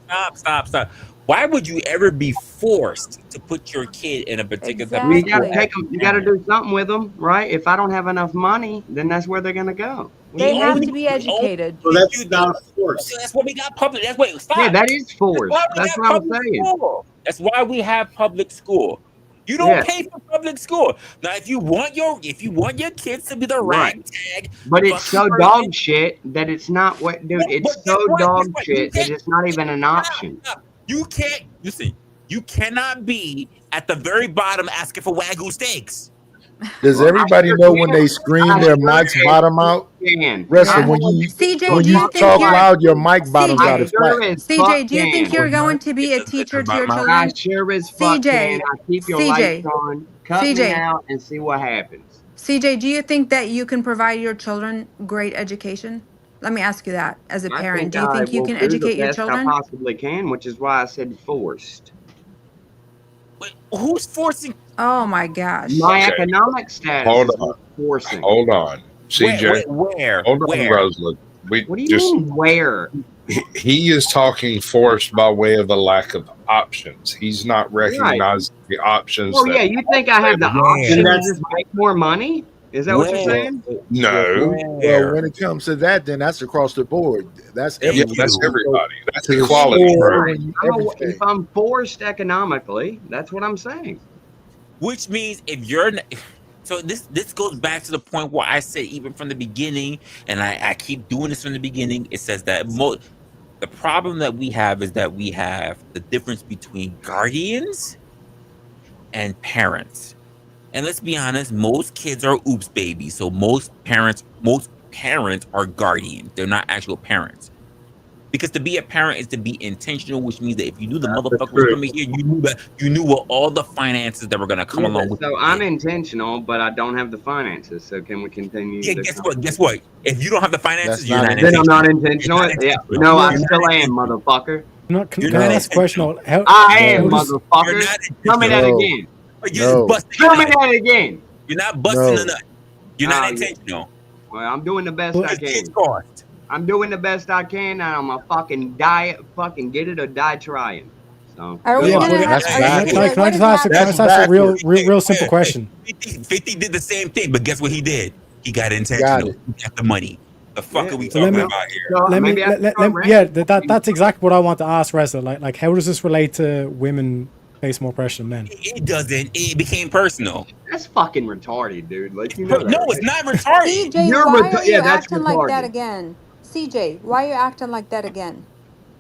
stop. Why would you ever be forced to put your kid in a particular type of You got school to as Exactly. take a them. You got to parent? do something with them, right? If I don't have enough money, then that's where they're gonna go. What do They you have mean? to be educated. Well, If that's you do, not forced. that's why we got public. That's why Yeah, stop. that is That's why forced. we That's got what I'm public saying. school. That's why we have public school. You don't Yeah, pay for public school. Now, if you want your kids to be the right. ragtag But it's fucking so person, dog shit that it's not what, dude. but It's guess so what? Guess dog what? You shit that can't it's not even an option. stop. You can't listen. You cannot be at the very bottom asking for Wagyu steaks. Does Well, I everybody sure know when can. they scream I their sure mics as bottom out? fuck can. Wrestling, Yeah. I'm on CJ, when do you you fuck think talk you're loud, your can. mic bottoms out. I CJ? It's flat. sure as fuck CJ, do you think can. you're going to be a teacher to your I children? sure as fuck can. CJ, I keep your lights CJ, on. Cut me CJ, out and see what happens. CJ, do you think that you can provide your children great education? Let me ask you that as a I parent. think Do you I think you will can do the educate your best I children? possibly can, which is why I said forced. Wait, who's forcing? Oh my gosh. My Okay, economic status hold is on, what's forcing. hold on, CJ. Where? Hold on, Resla. We What do you just mean where? he is talking forced by way of the lack of options. He's not Right. recognizing the options Oh that yeah, you think I have the option Where? to just make more money? Is that what you're Where? saying? no. Well, Where? when it comes to that, then that's across the board. That's Thank Yeah, everyone. that's you. everybody. That's To the equality, store, bro. Right. when you If everything. I'm forced economically, that's what I'm saying. Which means if you're so this goes back to the point where I said even from the beginning, and I keep doing this from the beginning. It says that the problem that we have is that we have the difference between guardians and parents. And let's be honest, most kids are oops babies. So most parents are guardians. They're not actual parents. Because to be a parent is to be intentional, which means that if you knew the motherfucker was coming here, you knew what all the finances that were gonna come Yeah, along but with so it. I'm intentional, but I don't have the finances. So can we continue? Yeah, the guess what? conversation? Guess what? If you don't have the finances, That's you're not not Then I'm intentional. not You're intentional. not Yeah, intentional. no, I You're not still am, intentional. motherfucker. You're Can I not ask a question? intentional. How I am, how does You're motherfucker. not Tell me intentional. that no, again. You're just no, busting Tell a me nut. that again. You're not busting a no. nut. You're not Oh yeah. intentional. Well, I'm doing the best well, I Because kids can. cost. I'm doing the best I can, and I'm a fucking die, fucking get it or die trying. So Are good we yeah, luck. but gonna That's are you can backwards. I wait, can I what just is ask can I That's just happening? ask a backwards. real simple question? 50 did the same thing, but guess what he did? He got Got intentional. it. He got the money. The fuck Yeah. are we So let talking me Well, about here? so let me maybe I should start yeah, ranting. that's exactly what I want to ask Reza. Like how does this relate to women face more pressure than men? It doesn't. It became personal. That's fucking retarded, dude. Like you know No, that, it's right? not retarded. CJ, why are you Yeah, that's acting like that retarded. again? CJ, why are you acting like that again?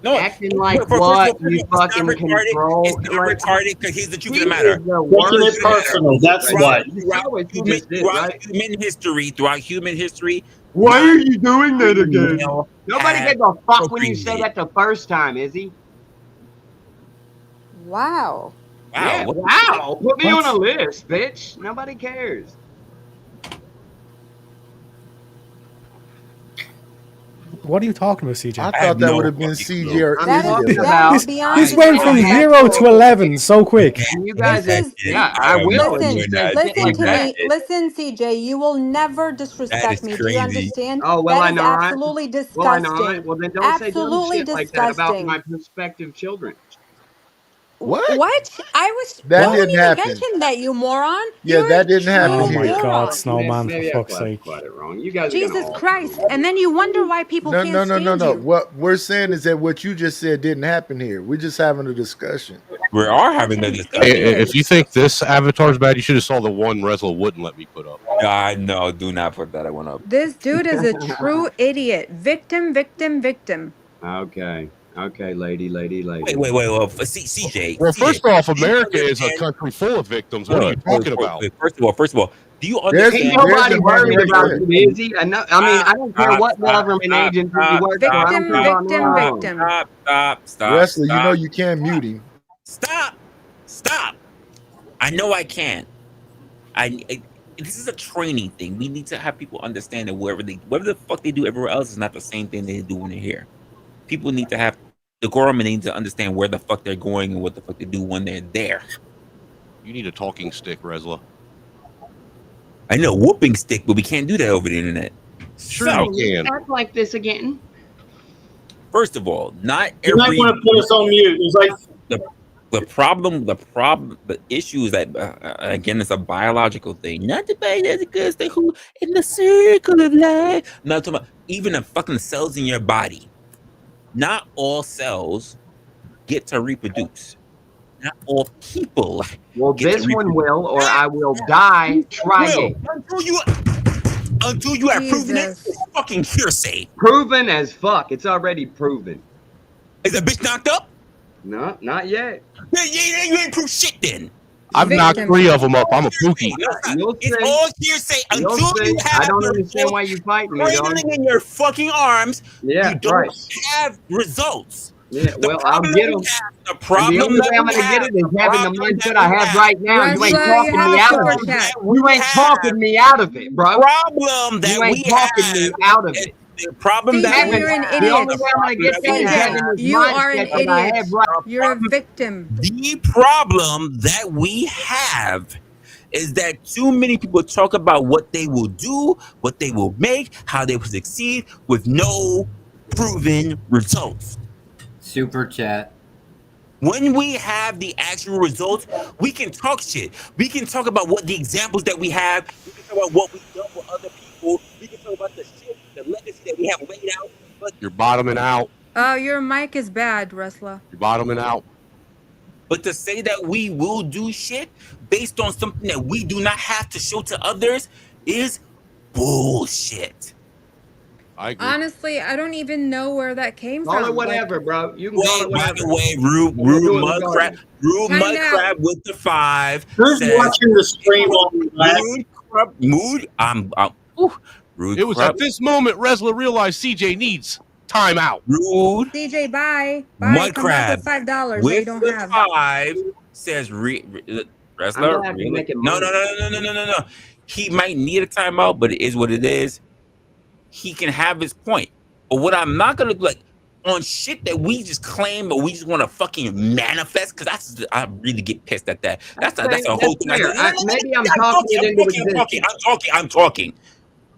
No, Acting like first of what? all, You it's not fucking retarded. It's control. not Like retarded because here's the truth of he the matter. is the Making worst it personal. That's right what. there. You saw what you just did, right? Throughout human history, Why are you doing that again? male Nobody have gave a fuck when you said procreated. that the first time, is he? Wow. Wow. Yeah. What? Wow. Put me on a What? list, bitch. Nobody cares. What are you talking about, CJ? I I have thought that no would have been fucking CJ clue. or That Izzy. is that that is said beyond This went from discussion. 0 to 11 so quick. And you This guys, is yeah, I I am will. not And you listen, doing say that. shit listen like to that. me. Listen, CJ, you will never That is disrespect me. Do you crazy. understand? Oh, will That I is not? absolutely Will I not? disgusting. Well, then don't say dumb Absolutely shit like that about disgusting. my prospective children. What? What? That I wouldn't didn't even happen. mention that, you moron. Yeah, You're that a didn't happen Oh true my here. God, moron. Snowman, for Maybe I fuck's sake. classified it wrong. You guys are gonna Jesus all. Christ. And then you wonder why people can't stand No. you. What we're saying is that what you just said didn't happen here. We're just having a discussion. We are having a Fucking discussion. If you idiots. think this avatar's bad, you should have saw the one Resla wouldn't let me put up. No, do not put that one up. This dude is a true idiot. Victim, victim, victim. Okay, lady. Wait. CJ. Well, CJ, first off, do you America is a understand? country full of victims. What are you Hold talking about? wait, first of all, do you There's Ain't understand? there's nobody a worried about manufacturer. you, is he? I mean, I don't care what government agency you work for. I don't care Victim, about none victim, of them. victim. Wrestler, you know you can't mute him. Stop. I know I can. This is a training thing. We need to have people understand that whatever the fuck they do everywhere else is not the same thing they do when they're here. People need to have the government needs to understand where the fuck they're going and what the fuck they do when they're there. You need a talking stick, Resla. I know, whooping stick, but we can't do that over the internet. Sure So, you can. Act like this again. first of all, not You might every want to put us on mute. It's like the issue is that again, it's a biological thing, not the biological thing. Who in the circle of life? Not talking about even the fucking cells in your body. Not all cells get to reproduce. Not all people. Well, this one will, or I will die trying. Until you have proven it, Jesus. it's fucking hearsay. Proven as fuck. It's already proven. Is the bitch knocked up? No, not yet. Yeah, you ain't proved shit then. I've knocked Victim. 3 of them up. I'm a pookie. You'll It's see. all hearsay You'll until see. you have I don't the understand why you fighting me, dog. cradling in your fucking arms. Yeah, You don't right. have results. Yeah, The well, I'll problem get that them. we have- the And the problem only that way I'm we gonna get have- it is the having the problem mindset that I we have have- right now. You ain't Resla, you talking have me a out super of it. chat. You ain't talking me out of it, bro. problem that You ain't we talking have. me out of it. The problem that CJ, we you're an have. The only idiot. way I'm gonna get there is CJ, having this you are an mindset that I idiot. have right. You're a victim. The problem that we have is that too many people talk about what they will do, what they will make, how they will succeed with no proven results. Super chat. When we have the actual results, we can talk shit. We can talk about what the examples that we have. We can talk about what we've done for other people. We can talk about the shit, the legacy that we have laid out. But You're bottoming out. Oh, your mic is bad, Resla. You're bottoming out. But to say that we will do shit based on something that we do not have to show to others is bullshit. I agree. Honestly, I don't even know where that came Call from. it whatever, bro. You can call it By whatever. the way, I'm gonna do it Mudcrab regardless. with the 5 who's says, watching the stream on that? Rude It was Crab, at this moment Resla realized CJ needs timeout. Rude CJ, bye. Bye. Come back with Mudcrab $5 that with you don't the have. 5 says I'm wrestler. not actually making No. money. He might need a timeout, but it is what it is. He can have his point. But what I'm not gonna do, like on shit that we just claim or we just want to fucking manifest, because I really get pissed at that. That's a whole thing. fair. Maybe I'm talking it into existence. I'm talking.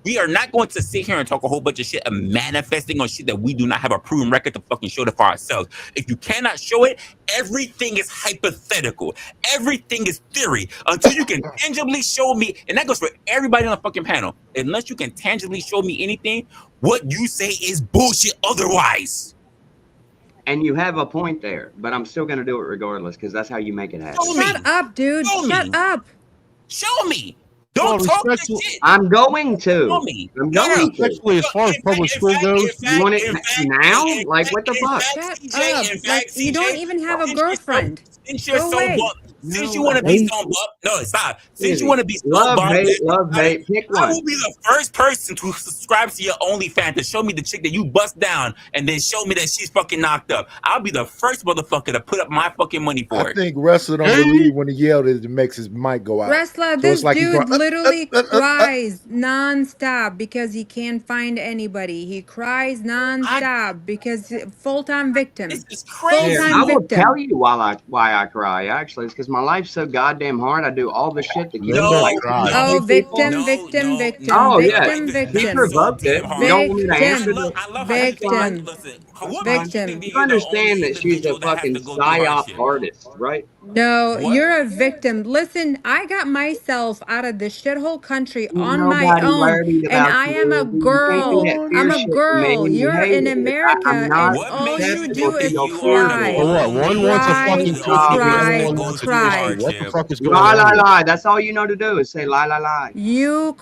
We are not going to sit here and talk a whole bunch of shit and manifesting on shit that we do not have a proven record to fucking show it for ourselves. If you cannot show it, everything is hypothetical. Everything is theory. Until you can tangibly show me, and that goes for everybody on the fucking panel. Unless you can tangibly show me anything, what you say is bullshit otherwise. And you have a point there, but I'm still gonna do it regardless because that's how you make it happen. Shut up, dude. Shut up. Show me. Don't talk that shit. I'm going to. Show me. I'm going to. Respectfully, as far as public school goes, You want it now? Like what the fuck? Shut up. Like, you don't even have a girlfriend. Since you're Go so away. since No, you want I to be hate. so no, stop. Since you Easy. want to be so Love, bombastic hate, love, about it, hate. Pick I one. will be the first person to subscribe to your OnlyFans to show me the chick that you bust down and then show me that she's fucking knocked up. I'll be the first motherfucker to put up my fucking money for I it. think Russell don't believe when he yelled it makes his mic go out. Resla, So it's this like he's going dude literally up. cries nonstop because he can't find anybody. He cries nonstop because full-time victim. This is Here, crazy. I Full-time will tell victim. you why I cry. Actually, it's because my life's so goddamn hard. I do all the shit that keeps Men me don't away No, from cry. these Oh, two people. victim, victim, victim, Oh yeah, victim, life is he not victim, so provoked damn it. You hard. don't want me to answer victim, the. I love how That's you think. fine. victim, Listen, That's what fine. makes you think victim. that You you're the only understand that she's a individual that has fucking to go through psyop hardship? artist, right? No, What? you're a victim. Listen, I got myself out of this shithole country Ain't on my nobody own, worried and about I am a you. You can't do girl. that I'm fear a shit to me, girl. and you You're hate in it. I'm America, not and What all makes you you susceptible do think to that is your you are fear the cry, So what? bullshit. One wants a cry, fucking the only cookie, the other individual cry, that one wants goes a through tissue. cry. What the hardship? fuck is going Lie, on lie, here? lie. That's all you know to do is say lie, lie, lie. You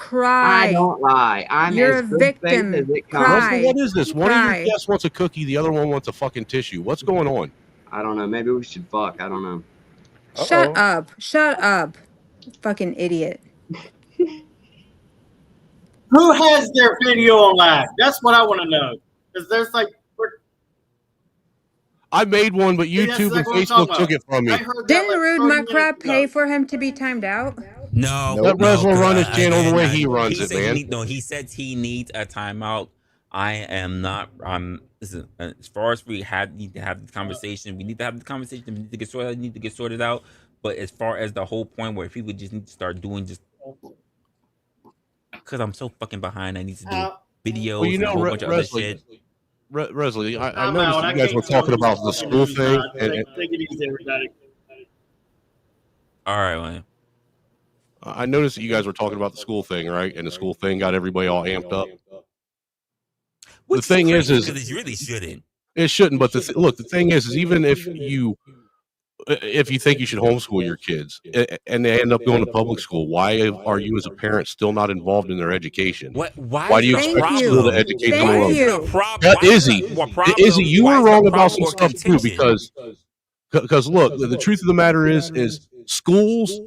I cry. don't lie. I'm You're as a good faith as victim. it comes. Russell, Cry, what is this? One of your cry. guests wants a cookie, the other one wants a fucking tissue. What's going on? I don't know. Maybe we should fuck. I don't know. Shut up. Shut up. Fucking idiot. Who has their video on live? That's what I want to know. Because there's like, I made one, but see, that's YouTube and exactly what I'm talking Facebook took about. it from I me. heard that Didn't like Rude 30 My minutes Crap pay ago. for him to be timed out? No, Let no, Resla because run his channel the way he runs he it, said he man. need no. He says he needs a timeout. I am not. Listen, as far as need to have the conversation, we need to have the conversation. We need to get sorted. Need to get sorted out. But as far as the whole point where people just need to start doing just because I'm so fucking behind, I need to do Well, videos you and a know, whole bunch of other Resla, shit. Resla, I I'm noticed out. that I you guys can't were tell talking who's about the talking and school who's thing, not. Take it easy, everybody. All right, man. I noticed that you guys were talking about the school thing, right? And the school thing got everybody all amped up. Which The thing is because it really shouldn't. it shouldn't. But look, the thing is even if you think you should homeschool your kids and they end up going to public school, why are you as a parent still not involved in their education? What? Why Why is do you it a expect the school to problem? educate them Why alone? is it a problem? Why is Izzy, it a Izzy, problem? you Why were is it a wrong about problem some or stuff too, contention? because look, the truth of the matter is schools.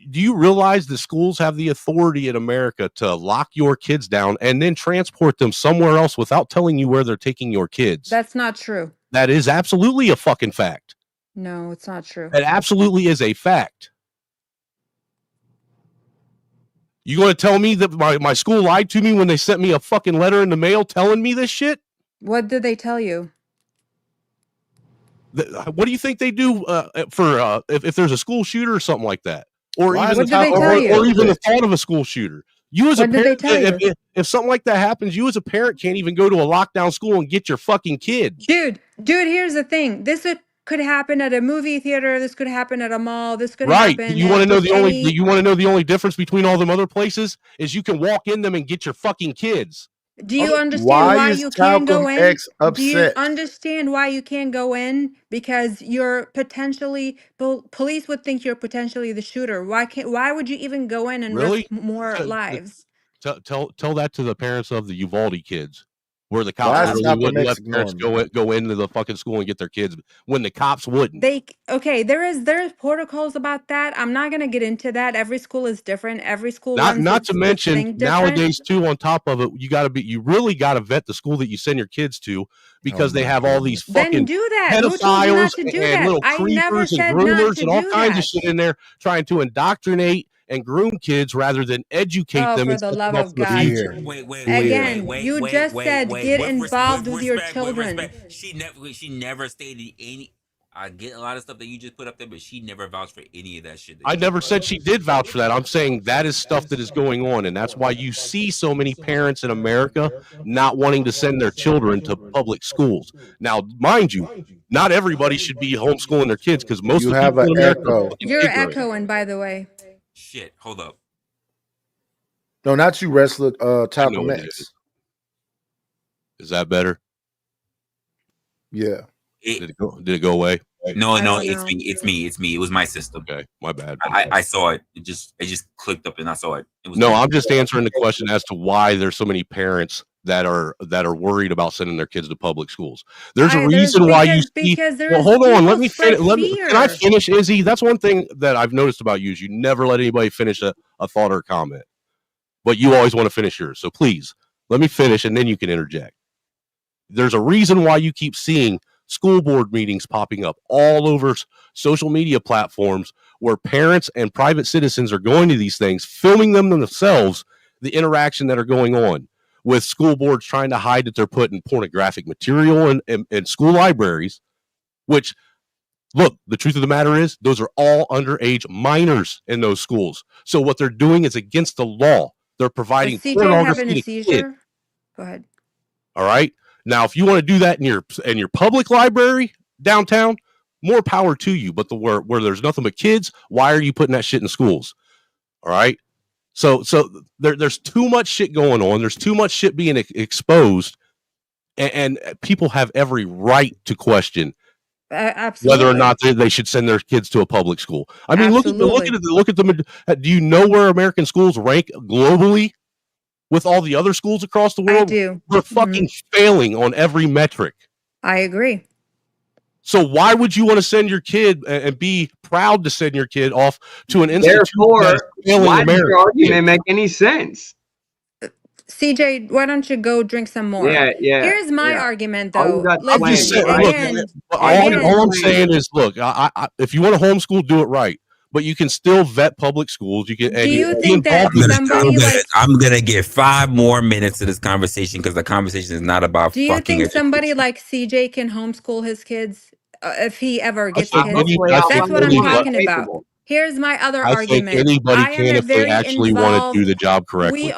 Do you realize the schools have the authority in America to lock your kids down and then transport them somewhere else without telling you where they're taking your kids? That's not true. That is absolutely a fucking fact. No, it's not true. It absolutely is a fact. You going to tell me that my school lied to me when they sent me a fucking letter in the mail telling me this shit? What did they tell you? What do you think they do for if there's a school shooter or something like that? Or What even did they tell you? or even the thought of a school shooter. You as a What did they parent, tell you? if something like that happens, you as a parent can't even go to a lockdown school and get your fucking kid. Dude, here's the thing. Could happen at a movie theater. This could happen at a mall. This could Right. happen You want to know with the only any. you want to know the only difference between all them other places is you can walk in them and get your fucking kids. Do you understand Why why is you can't go Talcum in? X Do you upset? understand why you can't go in? Because you're potentially police would think you're potentially the shooter. Why would you even go in and risk Really? more T- lives? Tell that to the parents of the Uvalde kids, where the cops Why is literally Talcum wouldn't X let parents ignoring me? go into the fucking school and get their kids when the cops wouldn't. There's protocols about that. I'm not gonna get into that. Every school is different. Every school runs Not to this mention thing different. nowadays too. On top of it, you really got to vet the school that you send your kids to because they have all these Then fucking do that. Who told you pedophiles not to do and that? little I never creepers and said not groomers to and all do kinds of that. shit in there trying to indoctrinate and groom kids rather than educate Oh, them for and the set them love up of for the God. future. Again, you just said get involved with your children. She never stated any. I get a lot of stuff that you just put up there, but she never vouched for any of that shit. I never said she did vouch for that. I'm saying that is stuff that is going on, and that's why you see so many parents in America not wanting to send their children to public schools. Now, mind you, not everybody should be homeschooling their kids because most You of the have people an in America are echo. fucking You're ignorant. echoing, by the way. Shit, hold up. No, not you, wrestler. I know Talcum it X. is that better? Yeah. Did it go away? No, it's me. It was my system. Okay, my bad. I saw it. It just clicked up and I saw it. It was No, me. I'm just answering the question as to why there's so many parents that are worried about sending their kids to public schools. There's a reason why you see. Because Well, there's hold on. Let people me spread finish. Can I fear. finish, Izzy? That's one thing that I've noticed about you is you never let anybody finish a thought or a comment, but you always want to finish yours. So please let me finish, and then you can interject. There's a reason why you keep seeing school board meetings popping up all over social media platforms where parents and private citizens are going to these things, filming them themselves, the interaction that are going on with school boards trying to hide that they're putting pornographic material in school libraries, which, look, the truth of the matter is those are all underage minors in those schools. So what they're doing is against the law. They're Is providing CJ having pornography a to kids. seizure? Go ahead. All right. Now, if you want to do that in your public library downtown, more power to you. But where there's nothing but kids, why are you putting that shit in schools? All right. So there's too much shit going on. There's too much shit being exposed, and people have every right to question whether or Absolutely. not they should send their kids to a public school. I mean, Absolutely. look at them. Do you know where American schools rank globally with all the other schools across the I world? do. We're fucking failing on every metric. I agree. So why would you want to send your kid and be proud to send your kid off to an institution Therefore, that's failing why does America? your argument make any sense? CJ, why don't you go drink some more? Yeah. Here's my Yeah. argument, All you though. got I'm just Listen, saying, look, again, all I'm saying is, look, if you want to homeschool, do it right. But you can still vet public schools. You can do you be think that involved in somebody like I'm gonna get 5 more minutes to this conversation because the conversation is not about do you fucking think somebody education. like CJ can homeschool his kids if he ever I gets think kids? That's what I'm talking about. Here's my other I think argument. anybody I am can a if they very actually want to do involved. the job correctly.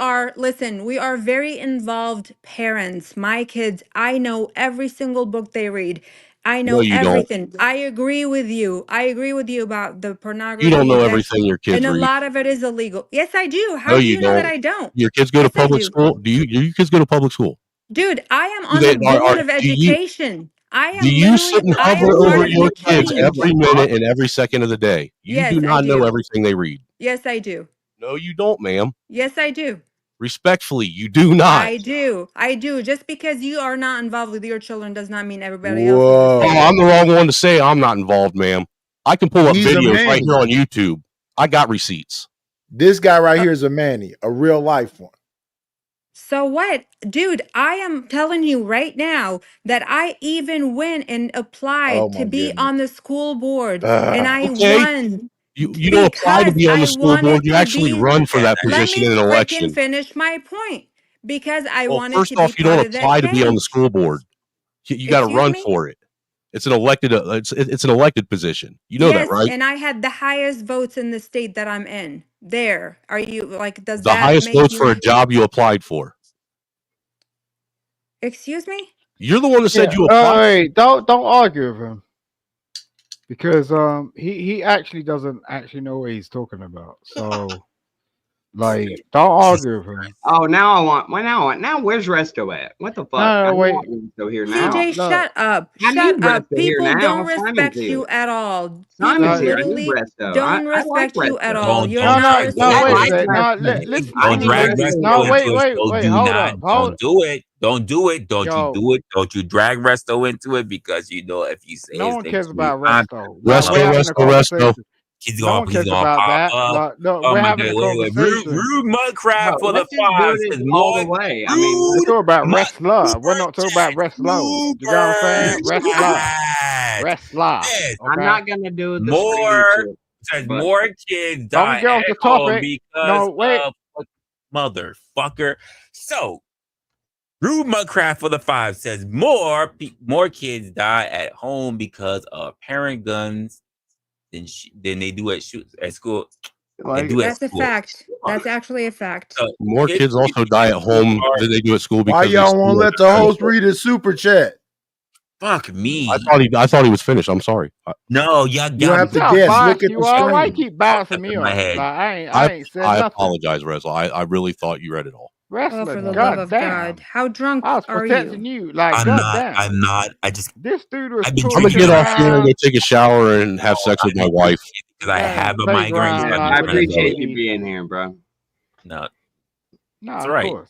We are very involved parents. My kids, I know every single book they read. I No, know you don't. everything. I agree with you. I agree with you about the You don't pornography know that, everything your kids and a read. lot of it is illegal. Yes, I do. No, How do you you know that don't. I don't? Your kids go to Yes, I public do. school. Do your kids go to public school? Dude, I am Do on they the board of do you education. I do am you sit and I hover am part over of your the kids change. every minute and every second of the day? You Yes, do I not know do. everything they read. Yes, I do. No, you don't, ma'am. Yes, I do. Respectfully, you do not. I do. I do. Just because you are not involved with your children does not mean everybody else is the Oh, same. I'm the wrong one to say I'm not involved, ma'am. I can pull up He's a videos right Manny. here on YouTube. I got receipts. This guy right here is a Manny, a real life one. So what? Dude, I am telling you right now that I even went and Oh applied to my be goodness. on the school board and I Okay. won You don't apply to because be on the I school board. wanted You to actually be. run for that Let position me in an freaking election. finish my point because I Well, wanted first to be off, you don't part of that apply to be on the change. school board. You got to Excuse run me? for it. It's an elected. It's an elected position. You know that, Yes, right? and I had the highest votes in the state that I'm in. There. Are you like, does The that highest make votes for you? a job you applied for. Excuse me? You're the one that said Yeah. you applied. Hey, don't argue with him because he actually doesn't actually know what he's talking about. So like, don't argue with him. Oh, now I want. Now where's Resto at? What the fuck? I No, don't wait. want Resto here now. CJ, No, shut up. I Shut need up. Resto here People now. don't Simon's respect here. you at all. Simon's People here. I need literally Resto. don't I like respect you at Resto. all. You're no, not no. Wait a like respected. second. No, Resto. listen. I Don't need drag Resto No, Resto here. into wait, it. wait, So wait. do Hold not. up. Don't do it. Don't do it. Don't you Yo, do it. Don't you drag Resto into it because you know if you say no his one name cares too many about times, Resto. Like, we're Resto, having a resto, resto. conversation. he's No gonna one cares pop about that. up. Like, no, Oh we're my having god! a Wait. conversation. Rude Mudcrab Bro, for the let's just do 5 this says all the more way. I mean, We're rude talking about mud. wrestler. We're Uber not talking about chat. wrestler. You get what I'm saying? Uber Wrestler. chat. Wrestler. Yes. I'm Okay. not gonna do the screaming More shit. says But more kids Don't die get off at the home topic. because No, wait. of motherfucker. So Rude Mudcraft for the 5 says more kids die at home because of parent guns than they do at school. Like, That's a fact. That's actually a fact. So More kids also die at home than they do at school Why because they y'all steal won't their let the guns. host read his super chat? Fuck me. I thought he was finished. I'm sorry. No, y'all You don't got have see to how guess. biased Look at you the are? Why you screen. keep bouncing me in my up? head. Like, I ain't said I nothing. apologize, Resla. I really thought you read it all. Oh, Wrestler, for the love god of damn. God. How drunk I was are protecting you? you. Like, I'm god not. damn. I'm not. I just. This dude was I've been I'm gonna pacing get off here and around. go take a shower and have sex with my wife. Because I have a Pacing migraine. around So like I I'm with trying his to go. appreciate you titties. being here, bro. No, No, that's of right. course.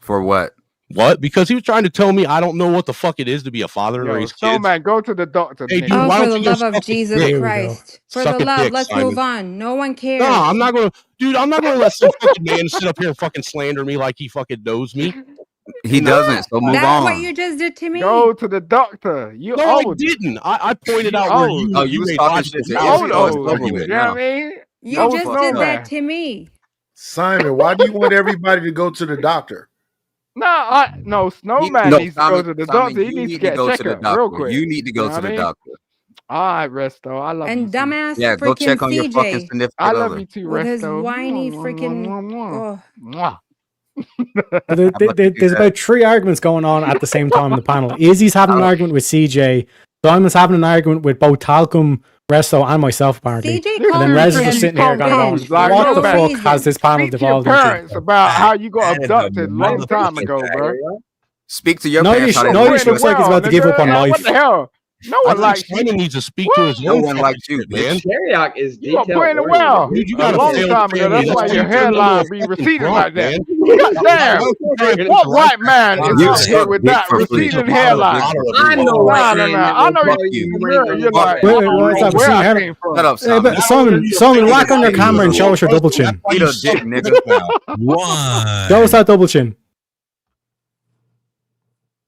For what? What? Because he was trying to tell me I don't know what the fuck it is to be a father and Yo, raise kids. Snowman, go to the doctor. Hey, dude, nigga. Oh, why for don't the you go love of suck a Jesus dick? Christ. For Suck the a love, dick, let's Simon. move on. No one cares. No, I'm not gonna, dude. I'm not gonna let some fucking man sit up here and fucking slander me like he fucking knows me. He doesn't. So move That's what on. you just did to me. Go to the doctor. You No, I old. didn't. I pointed You out where old. Oh, you you was made talking logical shit to You Izzy, old fallacies. so it's old. over You with know what I now. mean? You Old just did that snowman. to me. Simon, why do you want everybody to go to the doctor? No, snowman No, needs to go to the Simon, doctor. He you needs to need to get a go to the checkup real doctor. quick. You need to You go know to what I the mean? doctor. All right, Resto. I love you And too. dumbass Yeah, go freaking check on your fucking CJ I significant love other. you too, with his Resto. whiny Mwah, mwah, freaking. mwah, Oh. mwah. So How about you do there's that? about 3 arguments going on at the same time in the panel. Izzy's having an argument with CJ. Simon's having an argument with both Talcum, Resto, and myself, apparently. CJ This And then called dude me Rez is think just he's a sitting here kind of going, confused. bitch Like, for what go the no back. fuck has reason. this panel Speak to your devolved into? parents about how you got That is a abducted a long time motherfucking ago, bro. Speak to your Neither, parents how they You neither treat putting you it at looks like he's well, about to give up nigga. on Like, what life. the hell? No I one think likes you. Simon needs to speak What? to his No own one likes you, shit, man. bitch. Shariak is You got detail putting it oriented. well. Dude, you A got a long failed time ago. family. That's That's why why your you turned into a hairline be fucking receding drunk, like that. man. God damn. Trying to What right white man is You out here suck with dick that for free. receding You suck dick hairline? for I'm free. the white Nah. man that I will know Fuck call you. you in the when mirror. you're You're wrong. like, Wait, I wait, don't what's know that? where Receding I hair? came Shut from. up, Hey, Simon. but Simon, Eat whack a on your dick, camera and nigga. show us your double chin. That's why Eat you a suck. dick, nigga. Show us One. that double chin.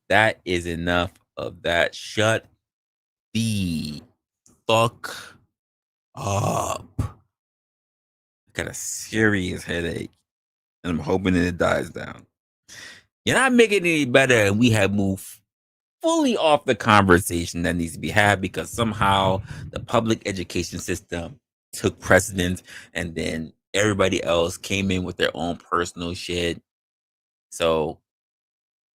That is enough of that. Shut the fuck up. I got a serious headache, and I'm hoping that it dies down. You're not making it any better, and we have moved fully off the conversation that needs to be had because somehow the public education system took precedence, and then everybody else came in with their own personal shit. So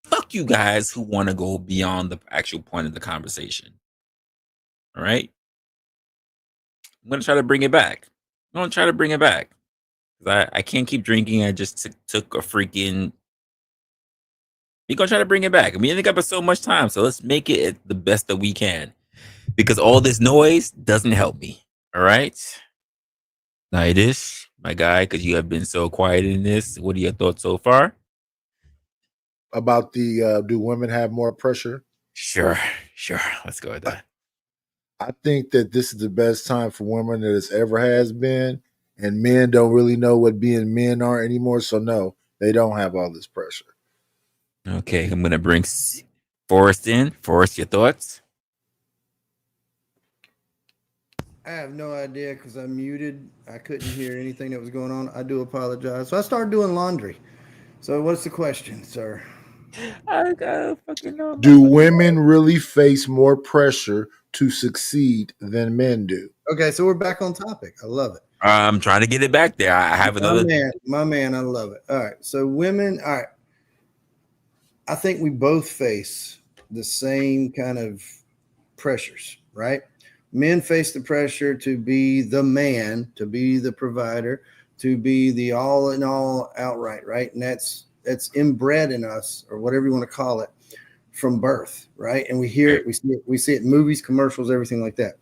fuck you guys who want to go beyond the actual point of the conversation. All right? I'm going to try to bring it back. I'm going to try to bring it back. I can't keep drinking. I just took a freaking. We're going to try to bring it back. We only got so much time, so let's make it the best that we can. Because all this noise doesn't help me. All right? Nidus, my guy, because you have been so quiet in this. What are your thoughts so far? About the do women have more pressure? Sure. Let's go with that. I think that this is the best time for women that it ever has been, and men don't really know what being men are anymore. So no, they don't have all this pressure. Okay, I'm gonna bring Forrest in. Forrest, your thoughts? I have no idea because I'm muted. I couldn't hear anything that was going on. I do apologize. So I started doing laundry. So what's the question, sir? I gotta fucking know. Do women really face more pressure to succeed than men do? Okay, so we're back on topic. I love it. I'm trying to get it back there. I have another. My man, I love it. All right, so women. All right, I think we both face the same kind of pressures, right? Men face the pressure to be the man, to be the provider, to be the all in all outright, right? And that's inbred in us, or whatever you want to call it, from birth, right? And we hear it, we see it in movies, commercials, everything like that.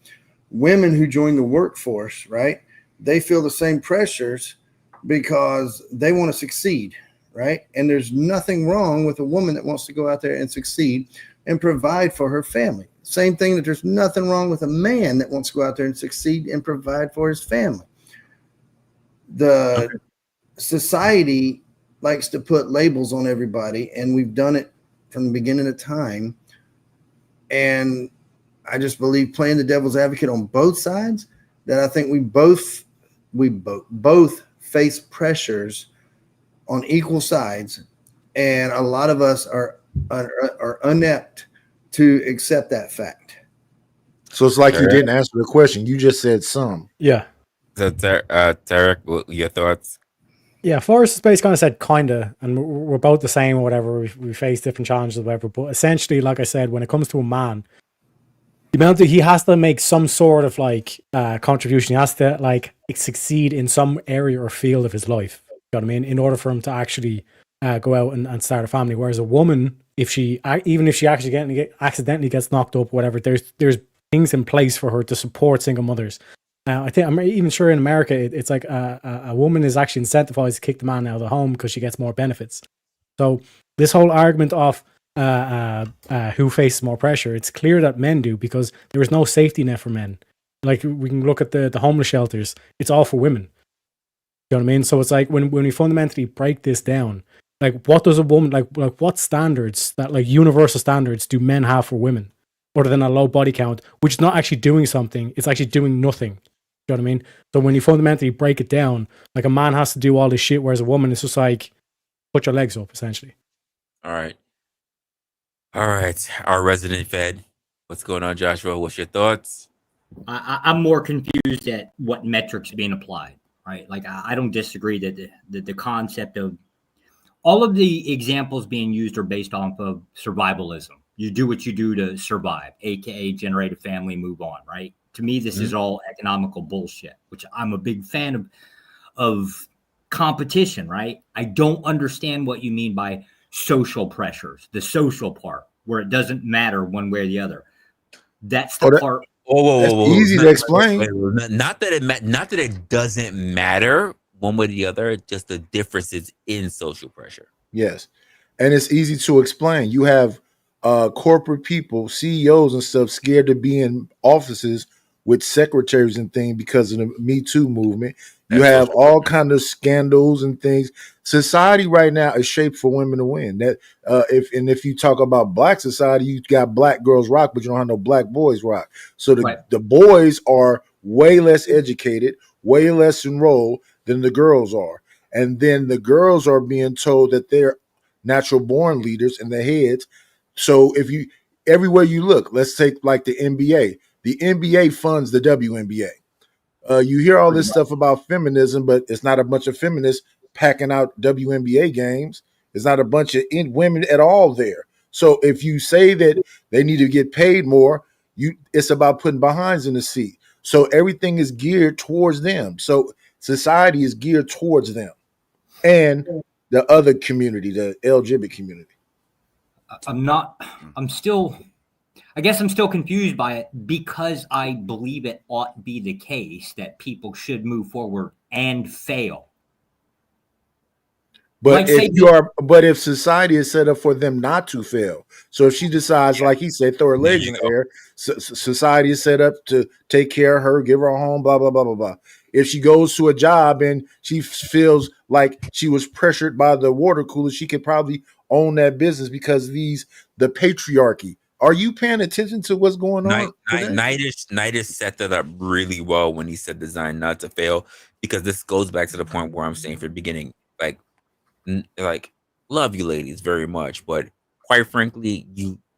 Women who join the workforce, right? They feel the same pressures because they want to succeed, right? And there's nothing wrong with a woman that wants to go out there and succeed and provide for her family. Same thing that there's nothing wrong with a man that wants to go out there and succeed and provide for his family. The society likes to put labels on everybody, and we've done it from the beginning of time. And I just believe playing the devil's advocate on both sides, that I think we both face pressures on equal sides, and a lot of us are inept to accept that fact. So it's like you didn't answer the question. You just said some. Yeah. So, Tarek, your thoughts? Yeah, Forrest Space kind of said kinda, and we're both the same or whatever. We face different challenges or whatever. But essentially, like I said, when it comes to a man, the amount that he has to make some sort of like contribution, he has to like succeed in some area or field of his life. You know what I mean? In order for him to actually go out and start a family. Whereas a woman, even if she actually accidentally gets knocked up, whatever, there's things in place for her to support single mothers. I think I'm even sure in America it's like a woman is actually incentivized to kick the man out of the home because she gets more benefits. So this whole argument of who faces more pressure, it's clear that men do, because there is no safety net for men. Like we can look at the homeless shelters; it's all for women. You know what I mean? So it's like when we fundamentally break this down, Like, what does a woman like? What standards that like universal standards do men have for women, other than a low body count, which is not actually doing something? It's actually doing nothing. You know what I mean? So when you fundamentally break it down, like a man has to do all this shit, whereas a woman is just like put your legs up, essentially. All right. Our resident Fed. What's going on, Joshua? What's your thoughts? I'm more confused at what metrics being applied, right? Like I don't disagree that the concept of all of the examples being used are based off of survivalism. You do what you do to survive, aka generate a family, move on, right? To me, this is all economical bullshit, which I'm a big fan of competition, right? I don't understand what you mean by social pressures, the social part, where it doesn't matter one way or the other. That's the part. That's easy to explain. Not that it doesn't matter one way or the other. Just the differences in social pressure. Yes. And it's easy to explain. You have corporate people, CEOs and stuff, scared to be in offices with secretaries and things because of the Me Too movement. You have all kind of scandals and things. Society right now is shaped for women to win. That if you talk about black society, you got black girls rock, but you don't have no black boys rock. So the boys are way less educated, way less enrolled than the girls are. And then the girls are being told that they're natural born leaders in their heads. So if you everywhere you look, let's take like the NBA. The NBA funds the WNBA. You hear all this stuff about feminism, but it's not a bunch of feminists packing out WNBA games. It's not a bunch of women at all there. So if you say that they need to get paid more, it's about putting behinds in the seat. So everything is geared towards them. So society is geared towards them and the other community, the LGBT community. I guess I'm still confused by it because I believe it ought be the case that people should move forward and fail. But if society is set up for them not to fail, so if she decides, like he said, throw her legs in the air, society is set up to take care of her, give her a home, blah blah blah blah blah. If she goes to a job and she feels like she was pressured by the water cooler, she could probably own that business because the patriarchy. Are you paying attention to what's going on? Nidish set that up really well when he said design not to fail, because this goes back to the point where I'm saying from the beginning, like love you ladies very much, but quite frankly,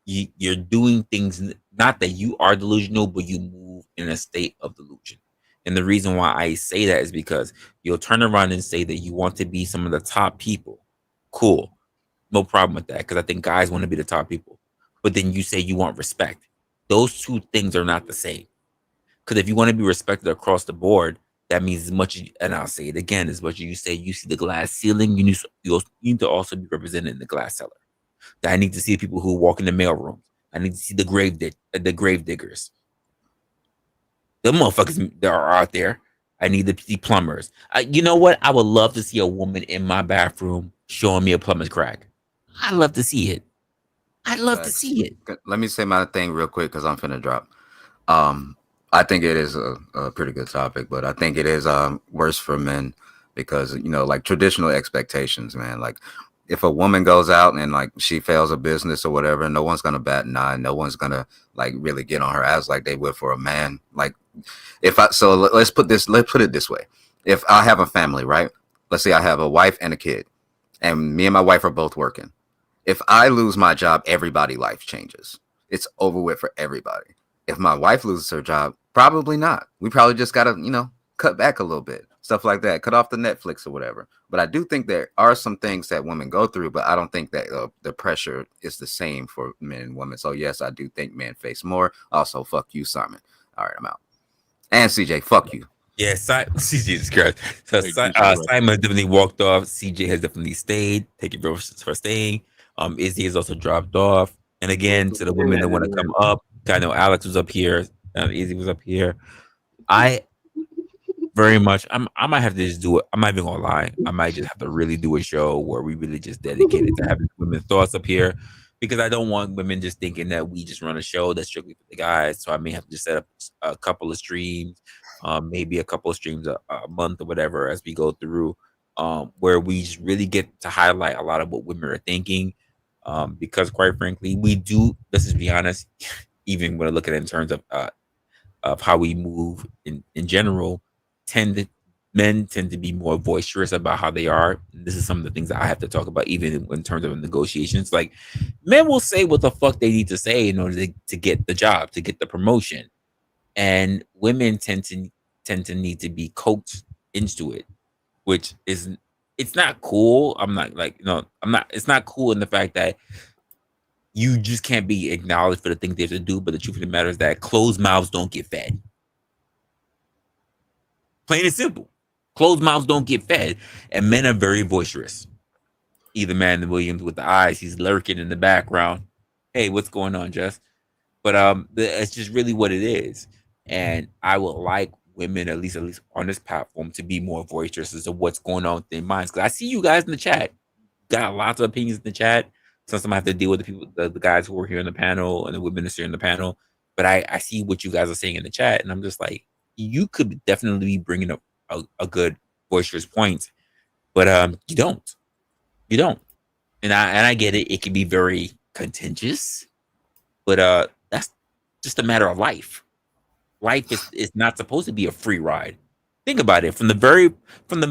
you're doing things, not that you are delusional, but you move in a state of delusion. And the reason why I say that is because you'll turn around and say that you want to be some of the top people. Cool. No problem with that, because I think guys want to be the top people. But then you say you want respect. Those two things are not the same. Because if you want to be respected across the board, that means as much, and I'll say it again, as much as you say you see the glass ceiling, you need to also be represented in the glass cellar. I need to see people who walk in the mail room. I need to see the grave diggers. The motherfuckers that are out there. I need to see plumbers. You know what? I would love to see a woman in my bathroom showing me a plumber's crack. I'd love to see it. I'd love to see it. Let me say my thing real quick because I'm finna drop. I think it is a pretty good topic, but I think it is worse for men because, like traditional expectations, man. Like if a woman goes out and like she fails a business or whatever, no one's gonna bat an eye. No one's gonna like really get on her ass like they would for a man. Like let's put it this way. If I have a family, right? Let's say I have a wife and a kid, and me and my wife are both working. If I lose my job, everybody's life changes. It's over with for everybody. If my wife loses her job, probably not. We probably just got to, cut back a little bit. Stuff like that. Cut off the Netflix or whatever. But I do think there are some things that women go through, but I don't think that the pressure is the same for men and women. So, yes, I do think men face more. Also, fuck you, Simon. All right, I'm out. And CJ, fuck you. Yeah, CJ is correct. So Simon definitely walked off. CJ has definitely stayed. Thank you for staying. Izzy has also dropped off. And again, to the women that want to come up, I know Alex was up here. Izzy was up here. I very much, I might have to just do it. I'm not even gonna lie. I might just have to really do a show where we really just dedicate it to having women's thoughts up here, because I don't want women just thinking that we just run a show that's strictly for the guys. So I may have to just set up a couple of streams, maybe a couple of streams a month or whatever as we go through. where we just really get to highlight a lot of what women are thinking. Because quite frankly, we do. Let's just be honest. Even when I look at it in terms of how we move in general, tend to men tend to be more boisterous about how they are. This is some of the things that I have to talk about, even in terms of negotiations. Like, men will say what the fuck they need to say in order to get the job, to get the promotion, and women tend to need to be coaxed into it, which is it's not cool. I'm not like I'm not. It's not cool in the fact that you just can't be acknowledged for the things they have to do. But the truth of the matter is that closed mouths don't get fed. Plain and simple. Closed mouths don't get fed. And men are very boisterous. Either Man Williams with the eyes, he's lurking in the background. Hey, what's going on, Jess? But it's just really what it is. And I would like women, at least on this platform, to be more boisterous as to what's going on with their minds. Because I see you guys in the chat. Got lots of opinions in the chat. Sometimes I have to deal with the people, the guys who are here in the panel and the women that are here in the panel. But I see what you guys are saying in the chat, and I'm just like, you could definitely be bringing up a good boisterous point, but you don't, and I get it. It can be very contentious, but that's just a matter of life. Life is not supposed to be a free ride. Think about it. From the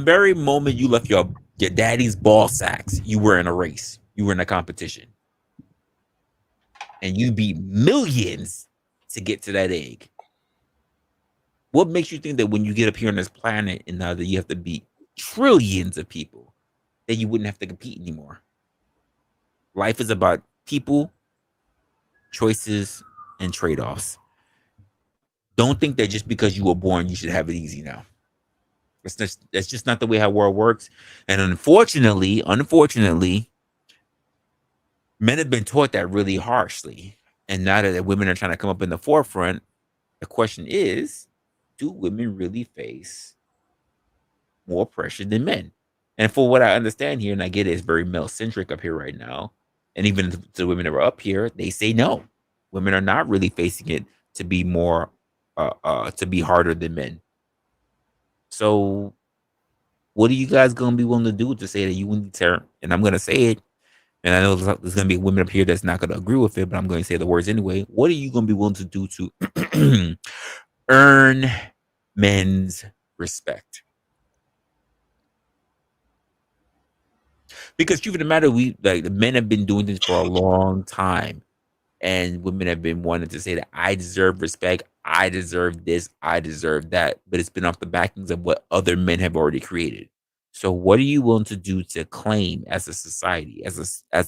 very moment you left your daddy's ball sacks, you were in a race. You were in a competition. And you beat millions to get to that egg. What makes you think that when you get up here on this planet and now that you have to beat trillions of people, that you wouldn't have to compete anymore? Life is about people, choices, and trade-offs. Don't think that just because you were born, you should have it easy now. That's just not the way how world works. And unfortunately, men have been taught that really harshly. And now that women are trying to come up in the forefront, the question is, do women really face more pressure than men? And for what I understand here, and I get it, it's very male-centric up here right now. And even to the women that are up here, they say no. Women are not really facing it to be more to be harder than men. So what are you guys gonna be willing to do to say that you need to? And I'm gonna say it, and I know there's gonna be women up here that's not gonna agree with it, but I'm going to say the words anyway. What are you gonna be willing to do to earn men's respect? Because truth of the matter, the men have been doing this for a long time, and women have been wanting to say that I deserve respect, I deserve this, I deserve that, but it's been off the backings of what other men have already created. So, what are you willing to do to claim as a society, as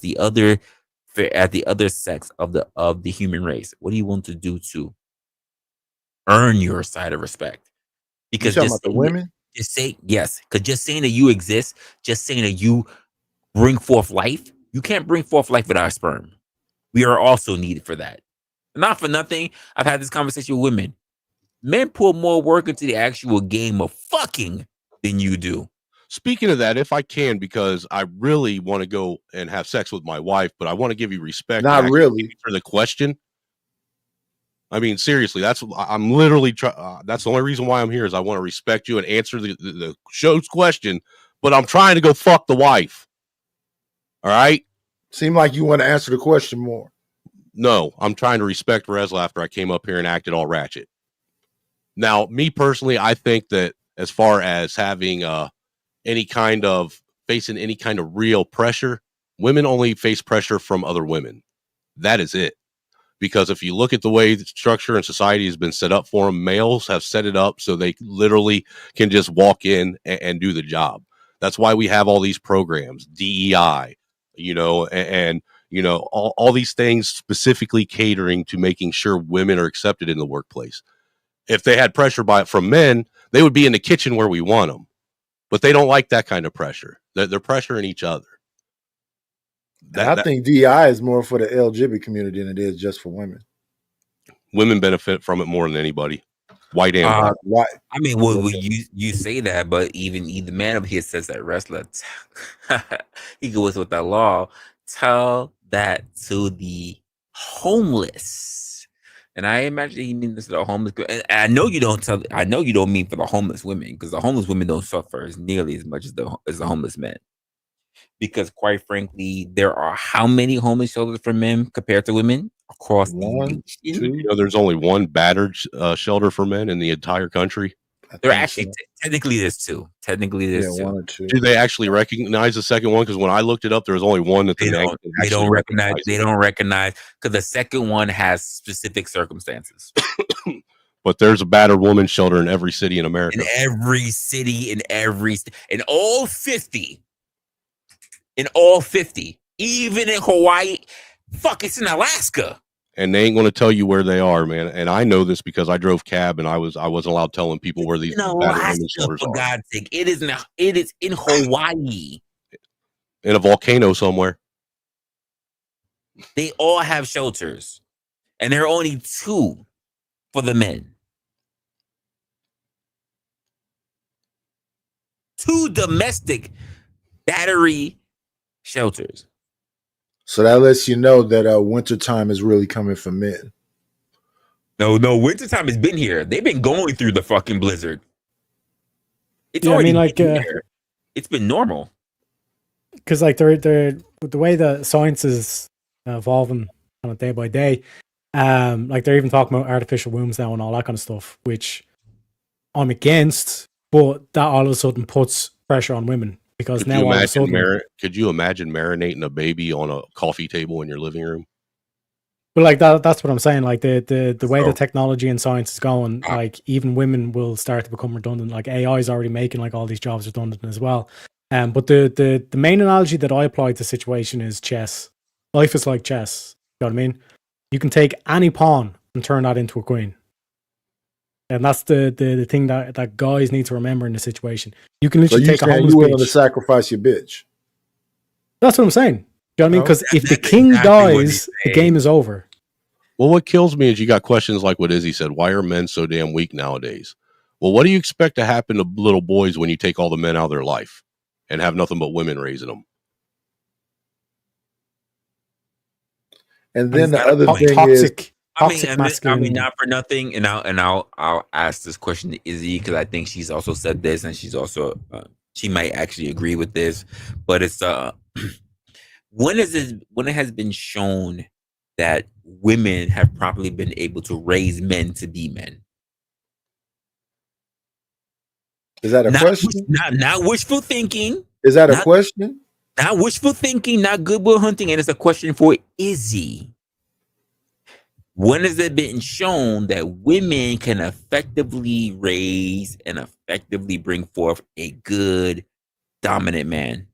the other sex of the human race? What are you willing to do to earn your side of respect? You Because talking about the women? just say yes, because just saying that you exist, just saying that you bring forth life, you can't bring forth life without sperm. We are also needed for that. Not for nothing, I've had this conversation with women. Men put more work into the actual game of fucking than you do. Speaking of that, if I can, because I really want to go and have sex with my wife, but I want to give you respect. Not really. For the question. I mean, seriously, I'm literally that's the only reason why I'm here is I want to respect you and answer the show's question, but I'm trying to go fuck the wife. All right. Seem like you want to answer the question more. No, I'm trying to respect Resla after I came up here and acted all ratchet. Now, me personally, I think that as far as having facing any kind of real pressure, women only face pressure from other women. That is it. Because if you look at the way the structure and society has been set up for them, males have set it up so they literally can just walk in and do the job. That's why we have all these programs, DEI, and all these things specifically catering to making sure women are accepted in the workplace. If they had pressure from men, they would be in the kitchen where we want them. But they don't like that kind of pressure. They're pressuring each other. I think DI is more for the LGBT community than it is just for women. Women benefit from it more than anybody, white and black. White. I mean, well, you say that, but even the man up here says that wrestler, he goes with that law. Tell that to the homeless. And I imagine he means this to the homeless. And I know you don't tell. I know you don't mean for the homeless women, because the homeless women don't suffer as nearly as much as the homeless men. Because quite frankly, there are how many homeless shelters for men compared to women across the One, nation? two. There's only one battered shelter for men in the entire country. There actually technically there's two. Technically there's two. One or two. Do they actually recognize the second one? Because when I looked it up, there was only one that They don't. They don't recognize. They don't recognize because the second one has specific circumstances. But there's a battered woman shelter in every city in America. In every city, in all 50. In all 50, even in Hawaii, fuck, it's in Alaska. And they ain't going to tell you where they are, man. And I know this because I drove cab, and I wasn't allowed telling people where these battered women shelters for are. God's sake, it is in Hawaii. In a volcano somewhere. They all have shelters, and there are only two for the men. Two domestic battery shelters. So that lets you know that wintertime is really coming for men. No, wintertime has been here. They've been going through the fucking blizzard. It's Yeah, I already mean, like, been here. It's been normal. Because like they're the way the science is evolving on a day by day, like they're even talking about artificial wombs now and all that kind of stuff, which I'm against, but that all of a sudden puts pressure on women because now all of a sudden, could you imagine marinating a baby on a coffee table in your living room? but like that's what I'm saying. Like the way the technology and science is going, like even women will start to become redundant. Like AI is already making like all these jobs redundant as well. But the main analogy that I apply to the situation is chess. Life is like chess. You know what I mean? You can take any pawn and turn that into a queen. And that's the thing that guys need to remember in the situation. You can literally take a homeless you willing to bitch. sacrifice your bitch? That's what I'm saying. You know what I mean? Because if the That's king exactly what dies, he's the saying. game is over. Well, what kills me is you got questions like what Izzy said. Why are men so damn weak nowadays? Well, what do you expect to happen to little boys when you take all the men out of their life and have nothing but women raising them? And then the other thing is, I mean, not for nothing, and I'll ask this question to Izzy because I think she's also said this, and she's also she might actually agree with this, but it's when it has been shown that women have properly been able to raise men to be men. Is that a question? Not wishful thinking. Is that a question? Not wishful thinking, not goodwill hunting, and it's a question for Izzy. When has it been shown that women can effectively raise and effectively bring forth a good dominant man?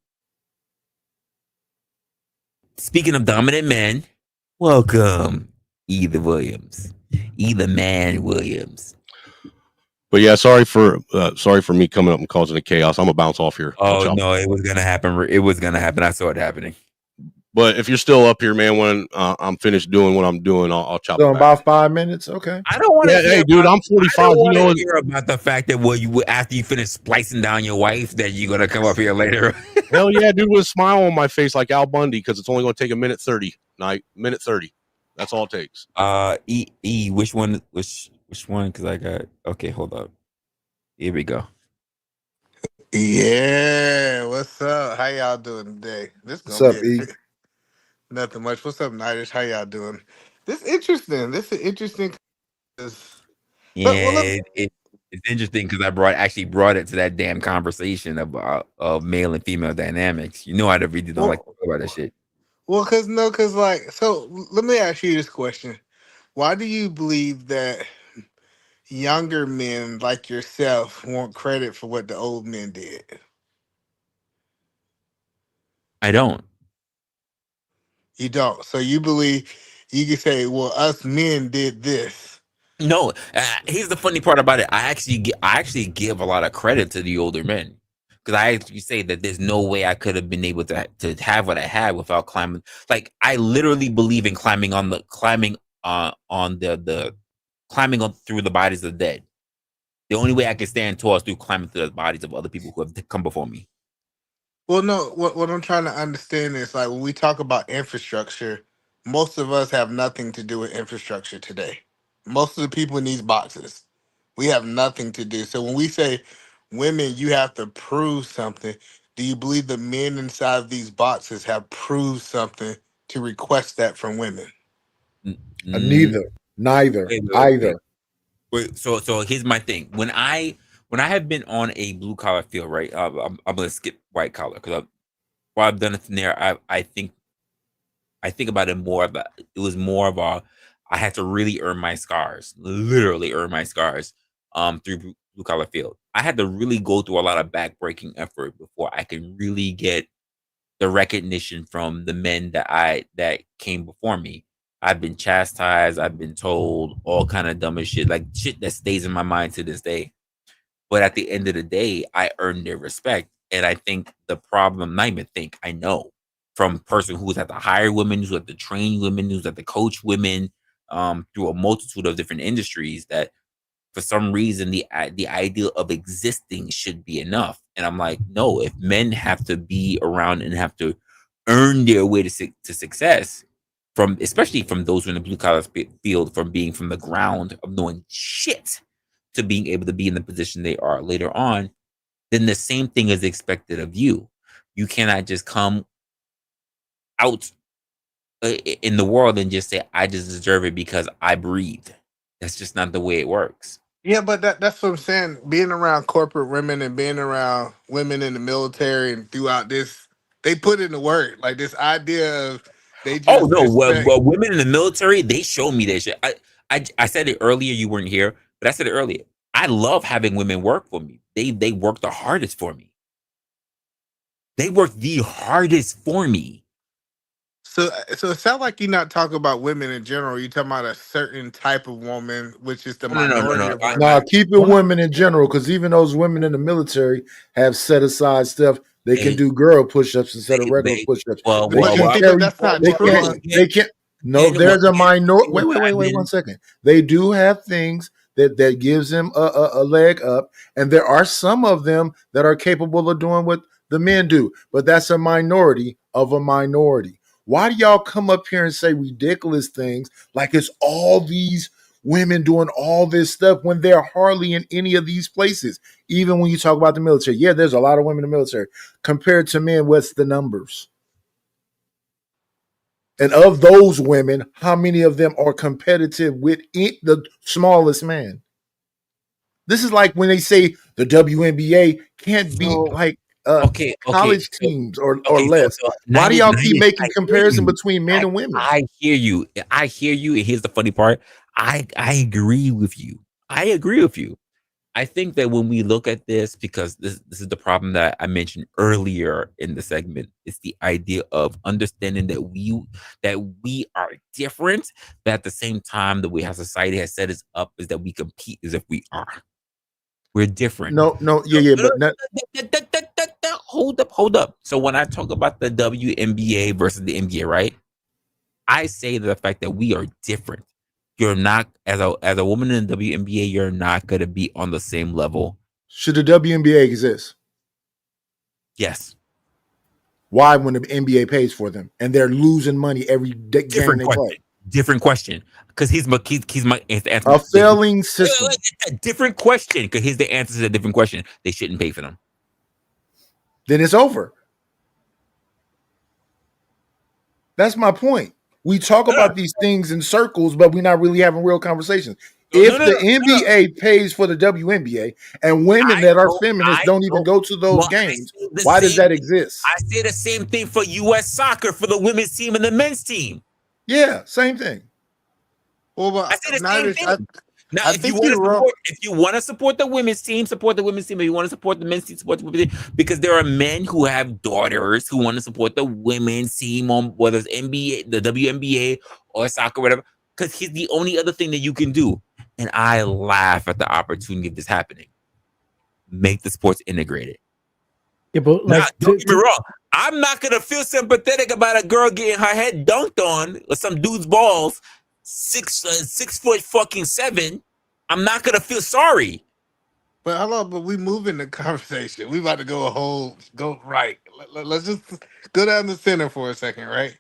Speaking of dominant men, welcome Either Williams. Either Man Williams. But yeah, sorry for me coming up and causing a chaos. I'm gonna bounce off here. Oh no, it was gonna happen. It was gonna happen. I saw it happening. But if you're still up here, man, when I'm finished doing what I'm doing, I'll chop. So it in back. about 5 minutes, okay. I don't want to. Hey, dude, I'm 45. I don't You know, want to hear about the fact that after you finish splicing down your wife, that you're gonna come up here later. hell yeah, dude, with a smile on my face like Al Bundy, because it's only gonna take a minute 30. Minute 30. That's all it takes. Which one? Which one? Because I got. Okay, hold up. Here we go. Yeah, what's up? How y'all doing today? This What's gonna up, be E? nothing much. What's up, Nitish? How y'all doing? This interesting. This is interesting. Yeah, it's interesting because I actually brought it to that damn conversation of male and female dynamics. You know, I really don't like to talk about that shit. Well, cause like, so let me ask you this question: why do you believe that younger men like yourself want credit for what the old men did? I don't. You don't. So you believe you can say, well, us men did this. No, here's the funny part about it. I actually give a lot of credit to the older men because I actually say that there's no way I could have been able to have what I had without climbing. Like I literally believe in climbing on the climbing through the bodies of the dead. The only way I can stand tall is through climbing through the bodies of other people who have come before me. Well, no, what I'm trying to understand is like when we talk about infrastructure, most of us have nothing to do with infrastructure today. Most of the people in these boxes, we have nothing to do. So when we say women, you have to prove something. Do you believe the men inside these boxes have proved something to request that from women? Neither, neither, Wait, wait, wait. either. Wait, so here's my thing. When I have been on a blue collar field, right? I'm gonna skip white collar because while I've done it from there, I think about it more about it was more of a I had to really earn my scars, literally earn my scars, through blue collar field. I had to really go through a lot of backbreaking effort before I can really get the recognition from the men that came before me. I've been chastised. I've been told all kind of dumb as shit, like shit that stays in my mind to this day. But at the end of the day, I earned their respect. And I think the problem, not even think, I know from person who's at the hire women, who's at the train women, who's at the coach women, through a multitude of different industries that for some reason the ideal of existing should be enough. And I'm like, no, if men have to be around and have to earn their way to success, from especially from those who are in the blue collar field, from being from the ground of knowing shit to being able to be in the position they are later on, then the same thing is expected of you. You cannot just come out in the world and just say, I just deserve it because I breathe. That's just not the way it works. Yeah, but that's what I'm saying. Being around corporate women and being around women in the military and throughout this, they put in the work. Like this idea of they Oh just no, expect. women in the military, they show me that shit. I said it earlier, you weren't here, but I said it earlier. I love having women work for me. They work the hardest for me. They work the hardest for me. So it sounds like you're not talking about women in general. You're talking about a certain type of woman, which is the No, no, no, no, minority no. of Nah, women. keep it women in general, because even those women in the military have set aside stuff. They can They, do girl push-ups instead of regular they, push-ups. well, They well, But you can't well, see, but carry. that's not They can't. true. They can't. No, and what there's a minor. and Wait, what wait, wait, I've wait. 1 been second. They do have things that gives them a leg up, and there are some of them that are capable of doing what the men do. But that's a minority of a minority. Why do y'all come up here and say ridiculous things like it's all these women doing all this stuff when they're hardly in any of these places? Even when you talk about the military, yeah, there's a lot of women in the military compared to men. What's the numbers? And of those women, how many of them are competitive with the smallest man? This is like when they say the WNBA can't beat So like okay. college teams or Okay, less. so Why do y'all keep 90, making I hear comparison you. between men and women? I hear you. I hear you. And here's the funny part. I agree with you. I agree with you. I think that when we look at this, because this is the problem that I mentioned earlier in the segment, it's the idea of understanding that we are different, but at the same time, the way how society has set us up is that we compete as if we are. We're different. No, no, So, yeah, but not, hold up, hold up. So when I talk about the WNBA versus the NBA, right? I say the fact that we are different. You're not as a woman in the WNBA, you're not gonna be on the same level. should the WNBA exist? Yes. Why, when the NBA pays for them and they're losing money every game Different they play? question. Different question. Because he's my answer. A failing system. Different question. Because here's the answer to a different question. They shouldn't pay for them. Then it's over. That's my point. We talk about these things in circles, but we're not really having real conversations. No, no, If no, the no, no. NBA pays for the WNBA and women that are feminists don't even go to those Well, games, why does that exist? I say the same thing for U.S. soccer for the women's team and the men's team. Yeah, same thing. Well, I say the same Navish, thing. Now, I if you think want to you're wrong. support, if you want to support the women's team, support the women's team. If you want to support the men's team, support the women's team. Because there are men who have daughters who want to support the women's team on whether it's NBA, the WNBA, or soccer, whatever. Because he's the only other thing that you can do. And I laugh at the opportunity of this happening. Make the sports integrated. Yeah, but Now, like don't get me wrong. I'm not gonna feel sympathetic about a girl getting her head dunked on or some dude's balls, 6 foot fucking 7. I'm not gonna feel sorry. But hello, but we moving the conversation. We about to go right. Let's just go down the center for a second, right?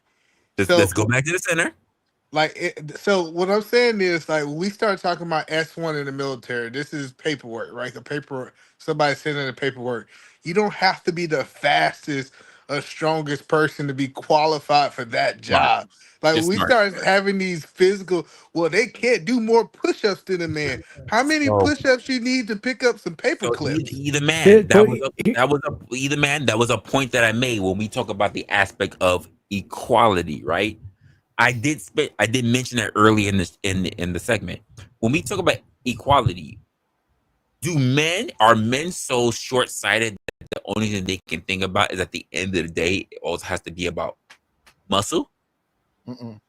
Let's So go back to the center. So what I'm saying is, like, when we start talking about S1 in the military, this is paperwork, right? The paperwork, somebody sending the paperwork. You don't have to be the fastest or strongest person to be qualified for that Smart. job. Like, when Just we smart. start having these physical, well, they can't do more push-ups than a man. How many So push-ups you need to pick up some paper So clips? either man, But that was a point that I made when we talk about the aspect of equality, right? I did mention that early in this in the segment. When we talk about equality, are men so short sighted that the only thing they can think about is at the end of the day, it also has to be about muscle? Mm-mm.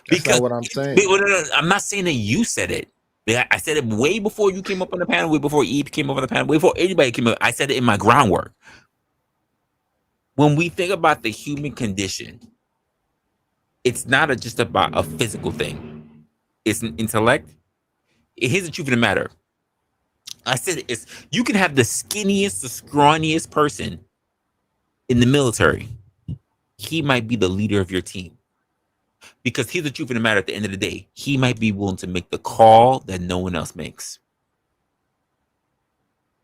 That's Because not what I'm saying. no, I'm not saying that you said it. Yeah, I said it way before you came up on the panel, way before Eve came up on the panel, way before anybody came up. I said it in my groundwork. When we think about the human condition, it's not just about a physical thing. It's an intellect. Here's the truth of the matter. I said it's you can have the skinniest, the scrawniest person in the military. He might be the leader of your team. Because here's the truth of the matter at the end of the day. He might be willing to make the call that no one else makes.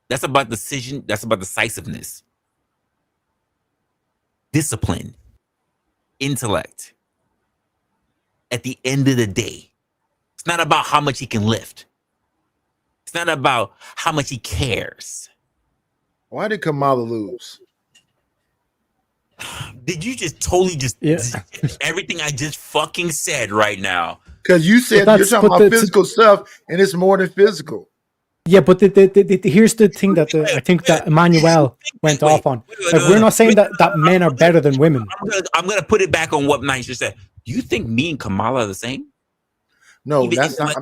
That's about decision. That's about decisiveness, discipline, intellect. At the end of the day, it's not about how much he can lift. It's not about how much he cares. Why did Kamala lose? Did you just totally just yeah. everything I just fucking said right now? Because you said you're talking about physical stuff, and it's more than physical. Yeah, but here's the thing that I think that Emmanuel went off on. Like, we're not saying that men are better than women. I'm gonna put it back on what Nice just said. Do you think me and Kamala are the same? No, that's not.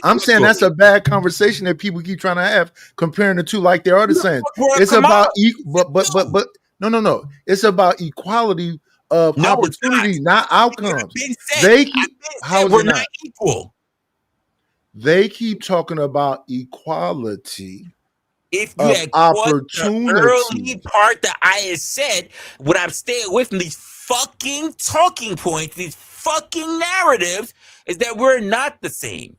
I'm saying that's a bad conversation that people keep trying to have, comparing the two like they are the same. It's about but no. It's about equality of opportunity, not outcomes. How is we're it not not equal. They keep talking about equality. If you had caught the early part that I had said, what I'm staying away from these fucking talking points, these fucking narratives, is that we're not the same.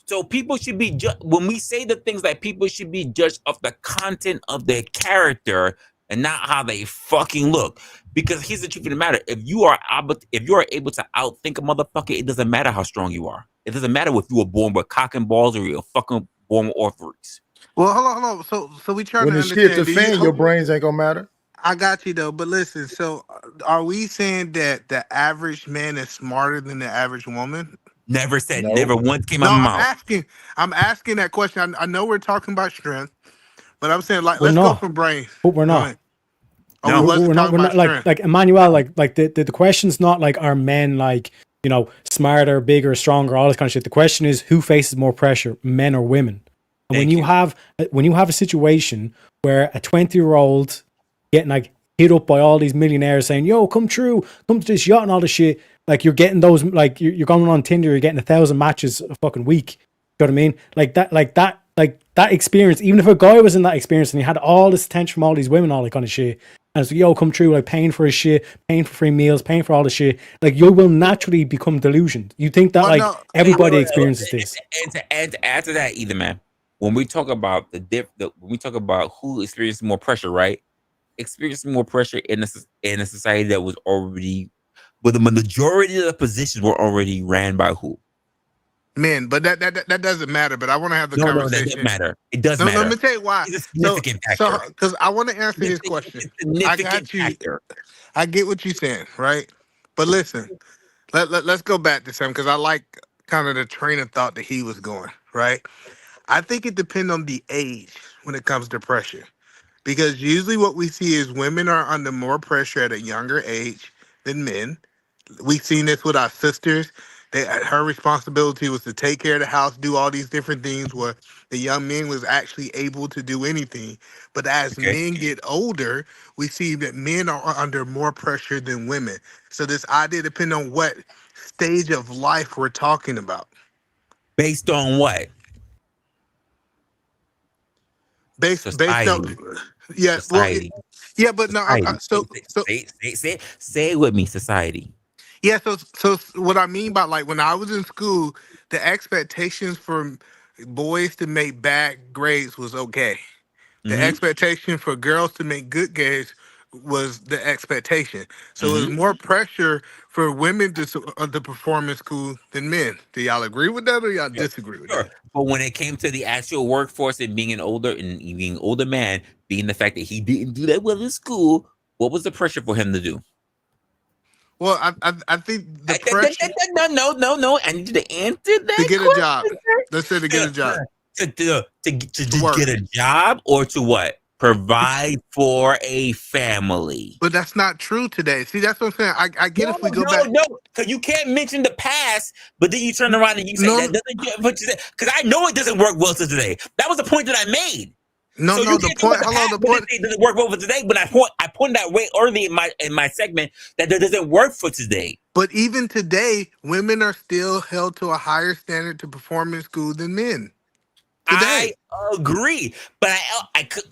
So people should be when we say the things like people should be judged off the content of their character and not how they fucking look. Because here's the truth of the matter: if you are able to outthink a motherfucker, it doesn't matter how strong you are. It doesn't matter if you were born with cock and balls or you're fucking born with ovaries. Well, hold on. So we trying When to the shit's a understand. fan, your brains ain't gonna matter. I got you though, but listen. So, are we saying that the average man is smarter than the average woman? Never said. Never once came out No, of my I'm mouth. asking. I'm asking that question. I know we're talking about strength, but I'm saying like We're let's go not. from brains. But we're Go not. ahead. Oh, we wasn't talking We're about not strength. like Emmanuel. Like the question's not like, are men like, smarter, bigger, stronger, all this kind of shit. The question is, who faces more pressure, men or women? And when you have a situation where a 20-year-old getting like hit up by all these millionaires saying, "Yo, come to this yacht and all this shit," like you're getting those, like you're going on Tinder, you're getting 1,000 matches a fucking week. You know what I mean? Like that experience. Even if a guy was in that experience and he had all this attention from all these women, all that kind of shit, and it's like, "Yo, come true," like paying for his shit, paying for free meals, paying for all the shit, like you will naturally become delusioned. You think that everybody experiences this. And to add to that, either man, when we talk about when we talk about who experiences more pressure, right? Experiencing more pressure in a society that was already, but the majority of the positions were already ran by who? Men, but that doesn't matter. But I want to have the No, conversation. that doesn't matter. It does No, matter. let me tell you why. It's a significant So, factor. because I want to answer his question. I got you. Factor. I get what you're saying, right? But listen, let's go back to something because I like kind of the train of thought that he was going, right? I think it depends on the age when it comes to pressure. Because usually what we see is women are under more pressure at a younger age than men. We've seen this with our sisters. Her responsibility was to take care of the house, do all these different things where the young men was actually able to do anything. But as men get older, we see that men are under more pressure than women. So this idea depends on what stage of life we're talking about. Based on what? Based Society. on yeah, Society. well, yeah, but no, Society. so Say it with me. Society. Yeah, so what I mean by like when I was in school, the expectations for boys to make bad grades was okay. The Mm-hmm. expectation for girls to make good grades was the expectation. So it was Mm-hmm. more pressure for women to perform in school than men. Do y'all agree with that or y'all Sure. disagree with Sure. that? But when it came to the actual workforce and being an older man, being the fact that he didn't do that well in school, what was the pressure for him to do? Well, I think the pressure No. I need you to answer to that get a job. question. Let's say to get a job. To To work. get a job or to what? Provide for a family. But that's not true today. See, that's what I'm saying. I get if we go back. No, because you can't mention the past, but then you turn around and you say No, that doesn't get what you say. Because I know it doesn't work well to today. That was the point that I made. So you the can't talk point. about the Hello, past, the but point. it doesn't work well for today. But I pointed out way early in my segment that doesn't work for today. But even today, women are still held to a higher standard to perform in school than men. I Today. agree, but I could.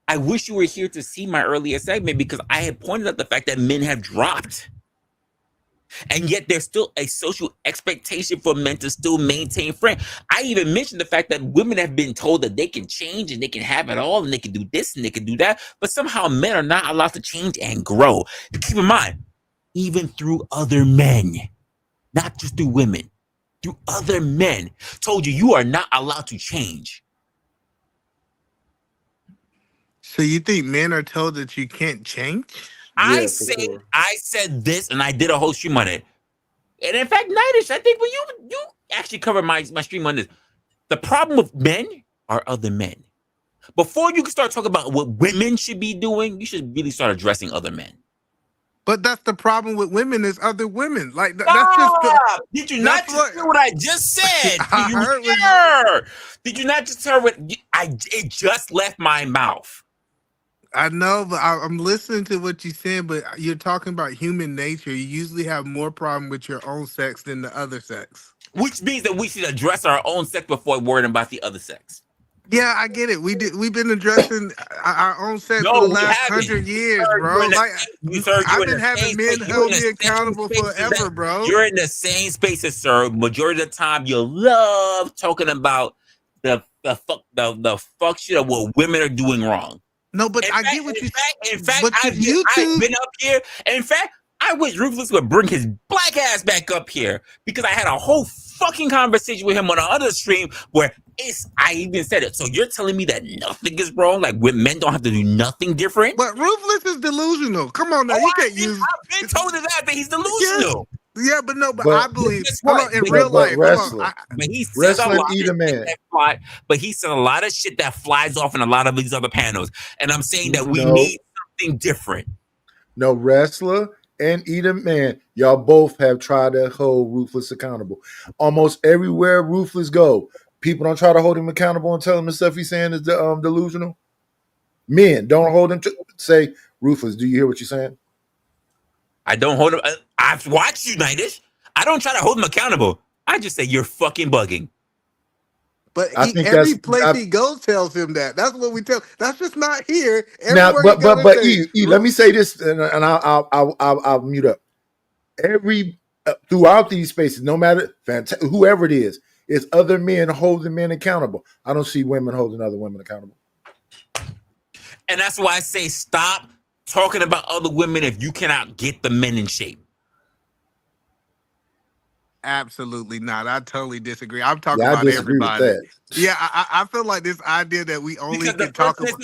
I wish you were here to see my earlier segment because I had pointed out the fact that men have dropped. And yet there's still a social expectation for men to still maintain friend. I even mentioned the fact that women have been told that they can change and they can have it all and they can do this and they can do that, but somehow men are not allowed to change and grow. Keep in mind, even through other men, not just through women, through other men, told you are not allowed to change. So you think men are told that you can't change? I said this and I did a whole stream on it. And in fact, Nightish, I think when you actually covered my stream on this. The problem with men are other men. Before you can start talking about what women should be doing, you should really start addressing other men. But that's the problem with women is other women. Like that's just Did you that's not just hear what I just said? I heard what hear? Did you not just hear what it just left my mouth? I know, but I'm listening to what you said, but you're talking about human nature. You usually have more problem with your own sex than the other sex. Which means that we should address our own sex before worrying about the other sex. Yeah, I get it. We've been addressing our own sex for No, the we last haven't. 100 years, Sir, bro. Like I've you're in been the having same men space. hold me accountable forever, bro. You're in the same spaces, sir. Majority of the time, you love talking about the fuck shit of what women are doing wrong. No, but I get what you. In fact, but I've been up here. And in fact, I wish Ruthless would bring his black ass back up here because I had a whole fucking conversation with him on the other stream where I even said it. So you're telling me that nothing is wrong? Like men don't have to do nothing different? But Ruthless is delusional. Come on now, you can't use. I've been told that he's delusional. Yeah, but no, but I believe. Hold on, in real life, wrestler, but he says a lot of shit that fly, but he said a lot of shit that flies off in a lot of these other panels. And I'm saying that we need something different. No, wrestler and Eat a Man, y'all both have tried to hold Ruthless accountable. Almost everywhere Ruthless go, people don't try to hold him accountable and tell him the stuff he's saying is delusional. Men don't hold him to say, Ruthless, do you hear what you're saying? I don't hold him. I've watched you, Nightish. I don't try to hold him accountable. I just say you're fucking bugging. But every place he goes tells him that. That's what we tell. That's just not here. Now, but E, let me say this, and I'll mute up. Throughout these spaces, no matter whoever it is other men holding men accountable. I don't see women holding other women accountable. And that's why I say stop talking about other women if you cannot get the men in shape. Absolutely not. I totally disagree. I'm talking about everybody. Yeah, I feel like this idea that we only can talk about.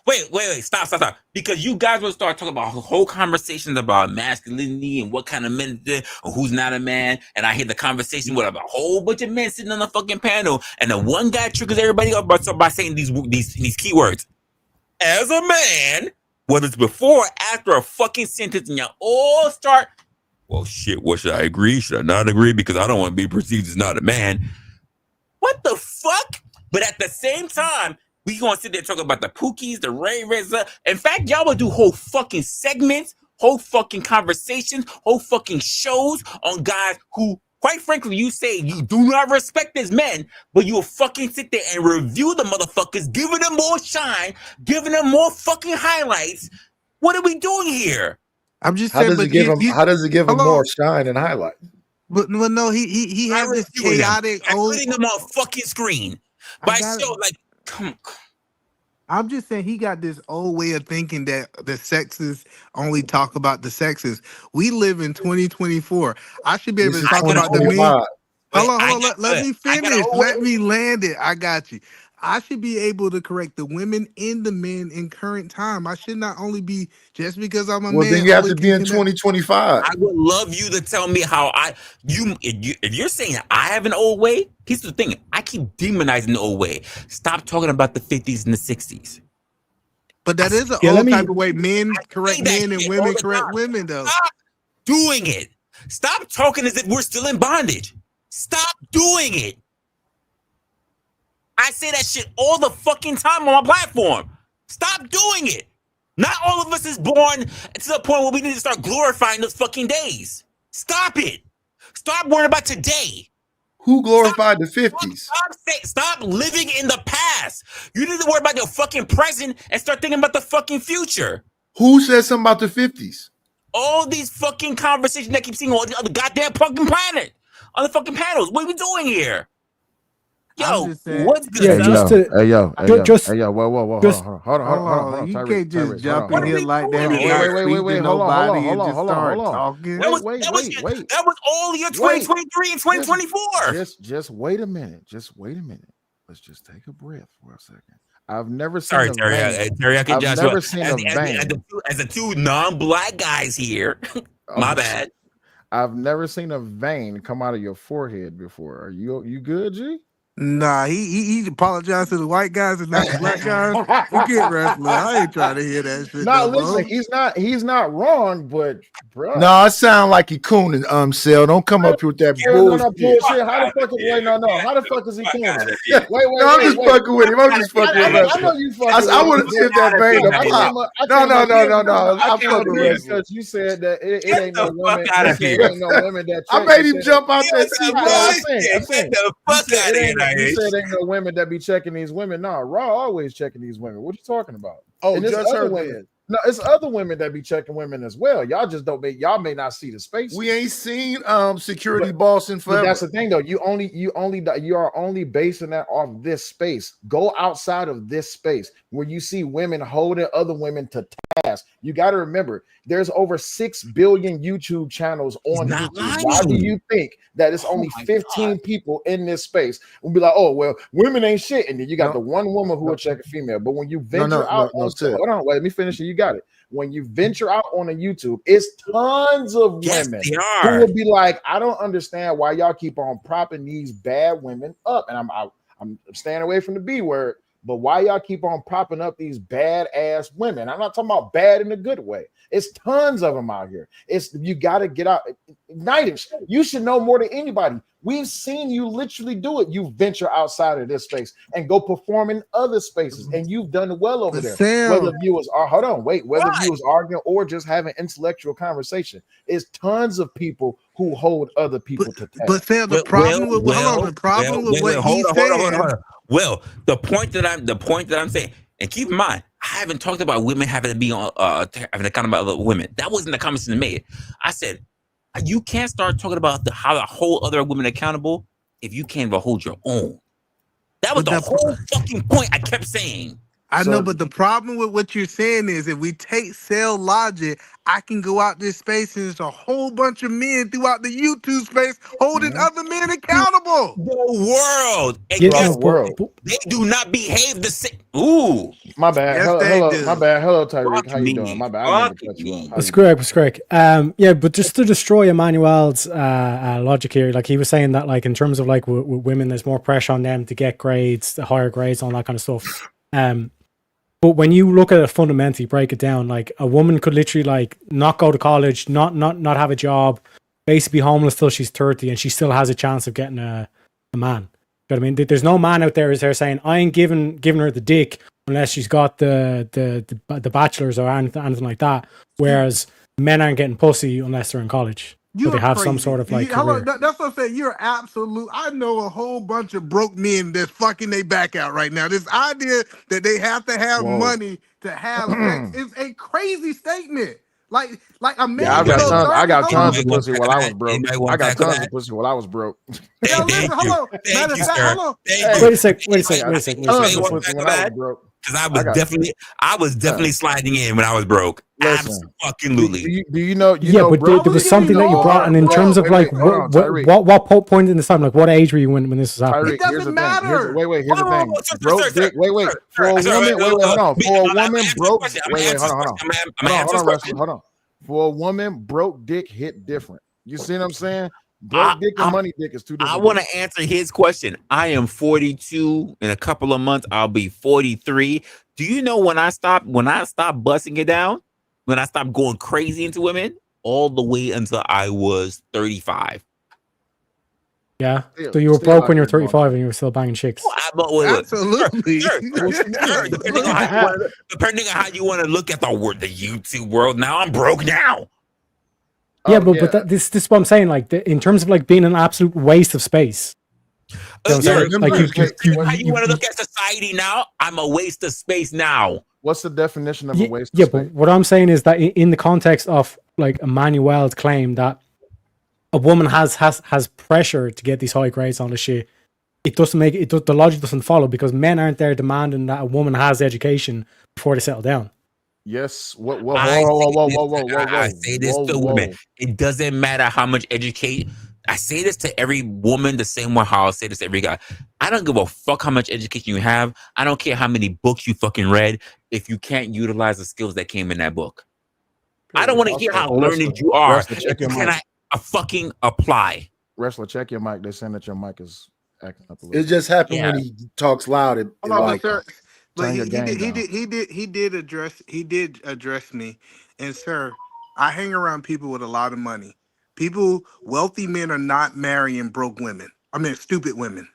Wait, stop. Because you guys will start talking about whole conversations about masculinity and what kind of men or who's not a man. And I hear the conversation with a whole bunch of men sitting on the fucking panel, and the one guy triggers everybody up by saying these keywords. As a man, whether it's before or after a fucking sentence, and y'all all start. Well, shit, what should I agree? Should I not agree? Because I don't want to be perceived as not a man. What the fuck? But at the same time, we gonna sit there talking about the Pookies, the Resla. In fact, y'all will do whole fucking segments, whole fucking conversations, whole fucking shows on guys who, quite frankly, you say you do not respect as men, but you'll fucking sit there and review the motherfuckers, giving them more shine, giving them more fucking highlights. What are we doing here? I'm just How saying, does it but give him? you How does it give him hold more on. shine and highlight? But no, he I has this reviewing them. chaotic I'm old. putting them on fucking screen. I But I got it. show like, come. I'm just saying he got this old way of thinking that the sexes only talk about the sexes. We live in 2024. I should be able This to is I talk got an about the old men. way. 2025. Hold Wait, on, hold on. Let me I got an finish. old Let way. me land it. I got you. I should be able to correct the women and the men in current time. I should not only be just because I'm a Well, then man you have only to be can in connect. 2025. I would love you to tell me how if you're saying I have an old way, here's the thing. I keep demonizing the old way. Stop talking about the 50s and the 60s. But that is an Yeah, let old me. type of way men Say correct that men and shit all women the correct time. women, though. Stop doing it. Stop talking as if we're still in bondage. Stop doing it. I say that shit all the fucking time on my platform. Stop doing it. Not all of us is born to the point where we need to start glorifying those fucking days. Stop it. Stop worrying about today. Who glorified the 50s? Stop living in the past. You need to worry about your fucking present and start thinking about the fucking future. Who said something about the 50s? All these fucking conversations that keep seeing on the other goddamn fucking planet. On the fucking panels. What are we doing here? I'm Yo, just saying. what's good, Yeah, Hey son? just yo, to hey yo, hey ju- yo, just hey yo, whoa, just Hold hold on, on. You Tyrese, can't just Tyrese, hold jump on, What in hold are on. here we like doing that and here? not speak to Hold on, nobody and hold on, just hold on, hold start on. talking. That was all year Wait. 2023 and 2024. Just wait a minute. Just wait a minute. Let's just take a breath for a second. I've never seen Sorry, a Terry. vein. Terry, I've Joshua. never seen a vein. As the two non-black guys here. My bad. I've never seen a vein come out of your forehead before. Are you good, G? Nah, he apologized to the white guys and not the black guys. Forget wrestler. I ain't trying to hear that shit No, no listen, more. he's not wrong, but bruh. No, it sound like he cooning, Sel. Don't come up here with that No, bullshit. bullshit. How the fuck is no? How the fuck is he cooning? No, I'm just fucking with him. I'm just fucking with I know Wrestler. you fucking I with want him. to see if that vein to I pop. came up. I No, came no, up no, here. no, no. I I'm came up fucking here Wrestler. because you said that it Get ain't no the fuck women. out You of said it here. ain't no women that I check. made You him said jump out Yo, that that seat, no, man. I'm bullshit. saying. Get the You fuck said out it of here, ain't. You Nash. said ain't no women that be checking these women. No, Raw always checking these women. What you talking about? Oh, And there's just other her women. then. No, it's other women that be checking women as well. Y'all just don't make. Y'all may not see the spaces. We ain't seen security But boss in But that's forever. the thing, though. You are only basing that off this space. Go outside of this space where you see women holding other women to task. You got to remember, there's over 6 billion YouTube channels He's on not YouTube. Why do lying. you think that it's Oh only my 15 people in this space? We'll be like, oh well, women ain't shit, and then you got No, the one woman who no, will check a female. But when you no, venture no, out no, no, on, Sel. hold on, wait, let me finish, and you got it. When you venture out on a YouTube, it's tons of Yes, women they who are. will be like, I don't understand why y'all keep on propping these bad women up. And I'm staying away from the B word, but why y'all keep on propping up these bad ass women? I'm not talking about bad in a good way. It's tons of them out here. It's you got to get out. Igniters, you should know more than anybody. We've seen you literally do it. You venture outside of this space and go perform in other spaces, and you've done well over But there. Whether Sam, viewers are hold on, wait, whether What? viewers arguing or just having intellectual conversation, it's tons of people who hold other but people to but task. Sam, the problem with hold on, the problem with what Hold he's on, hold on, hold on, saying. hold on. Well, the point that I'm saying, and keep in mind, I haven't talked about women having to be on having to comment about other women. That wasn't the conversation made. I said you can't start talking about how to hold other women accountable if you can't even hold your own. That was But the the whole fucking point I kept saying. I know, So but the problem with what you're saying is if we take cell logic, I can go out this space and there's a whole bunch of men throughout the YouTube space holding other men accountable. The world, and yeah, throughout guess no, the what? world. They do not behave the same. Ooh, My bad. Yes, they Hello, my do. bad. Hello, Tyreek. fuck How you doing? me, My bad. I didn't mean fuck to cut you off. me. How that's you doing? correct. That's correct. Yeah, but just to destroy Emmanuel's logic here, like he was saying that, like in terms of like with women, there's more pressure on them to get grades, the higher grades, all that kind of stuff. But when you look at it fundamentally, break it down, like a woman could literally like not go to college, not have a job, basically be homeless till she's 30, and she still has a chance of getting a man. You know what I mean? There's no man out there is there saying I ain't giving her the dick unless she's got the bachelor's or anything like that. Whereas men aren't getting pussy unless they're in college, or You they are have some crazy. sort of like Hello, career. that's what I'm saying. You're absolute. I know a whole bunch of broke men that's fucking they back out right now. This idea that they have to have Whoa. money to have sex is a crazy statement. Like a man Yeah, I can got go tons. I 30. got Hold on. tons of pussy while I was broke. Anybody I want to got tackle tons that? of pussy while I was broke. Yo, listen, hold on. Thank Matter you, of fact, sir. hold on. Thank Hey, you. Wait a sec. Wait a sec. I Wait a got sec. Wait a tons sec. of Wait a Want pussy to sec. when tackle I was that? broke. Because I I was got definitely sliding in when I was broke. listen. Absolutely. Do you know Yeah, but broke? there was getting something that you brought, hard, and in terms bro. of like Hold on, Tyreek. what point in this time, like what age were you when this was happening? It Tyreek, here's the doesn't thing. matter. Here's the thing. Sir, Broke dick. Wait. For a woman, wait, hold on. For a woman, broke. Wait, hold on. Hold on, Wrestler. Hold on. For a woman, broke dick hit different. You see what I'm saying? Broke dick and money dick is two I different want things. to answer his question. I am 42. In a couple of months, I'll be 43. Do you know when I stopped busting it down? When I stopped going crazy into women? All the way until I was 35. Yeah. So you were Still broke out when you here were doing 35 and you were still banging chicks. Wait. Absolutely. Sir, depending on how you want to look at the YouTube world. Now I'm broke now. Yeah, but this is what I'm saying. Like in terms of like being an absolute waste of space. You know what I'm saying? Like how you want to look at society now? I'm a waste of space now. What's the definition of a waste yeah, of space? but what I'm saying is that in the context of like Emmanuel's claim that a woman has pressure to get these high grades on the shit, it doesn't make it. The logic doesn't follow because men aren't there demanding that a woman has education before they settle down. Yes. Whoa. I say this to women. It doesn't matter how much education. I say this to every woman the same way how I say this to every guy. I don't give a fuck how much education you have. I don't care how many books you fucking read if you can't utilize the skills that came in that book. I don't want to hear how learned you are Wrestler, check if you your mic. cannot fucking apply. Wrestler, check your mic. They're saying that your mic is acting up a little. It just happened when he talks loud. Hold on, Like, sir. But turn your game down. he did address me. And sir, I hang around people with a lot of money. Wealthy men are not marrying broke women. I mean, stupid women.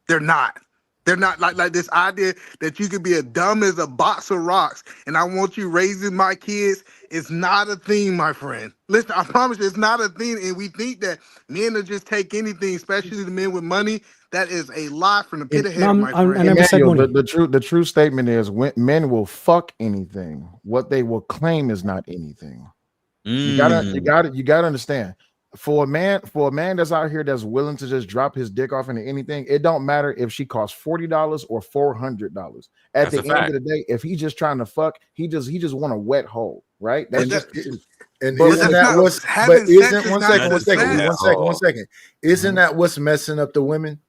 They're not. They're not like this idea that you could be as dumb as a box of rocks and I want you raising my kids. It's not a thing, my friend. Listen, I promise you, it's not a thing. And we think that men will just take anything, especially the men with money. That is a lie from the pit of hell, my friend. I never said money. The true statement is men will fuck anything. What they will claim is not anything. You gotta understand. For a man that's out here that's willing to just drop his dick off into anything, it don't matter if she costs $40 or $400. At the end of the day, if he's just trying to fuck, he just want a wet hole, right? That's just and isn't that what's one second. Isn't that what's messing up the women?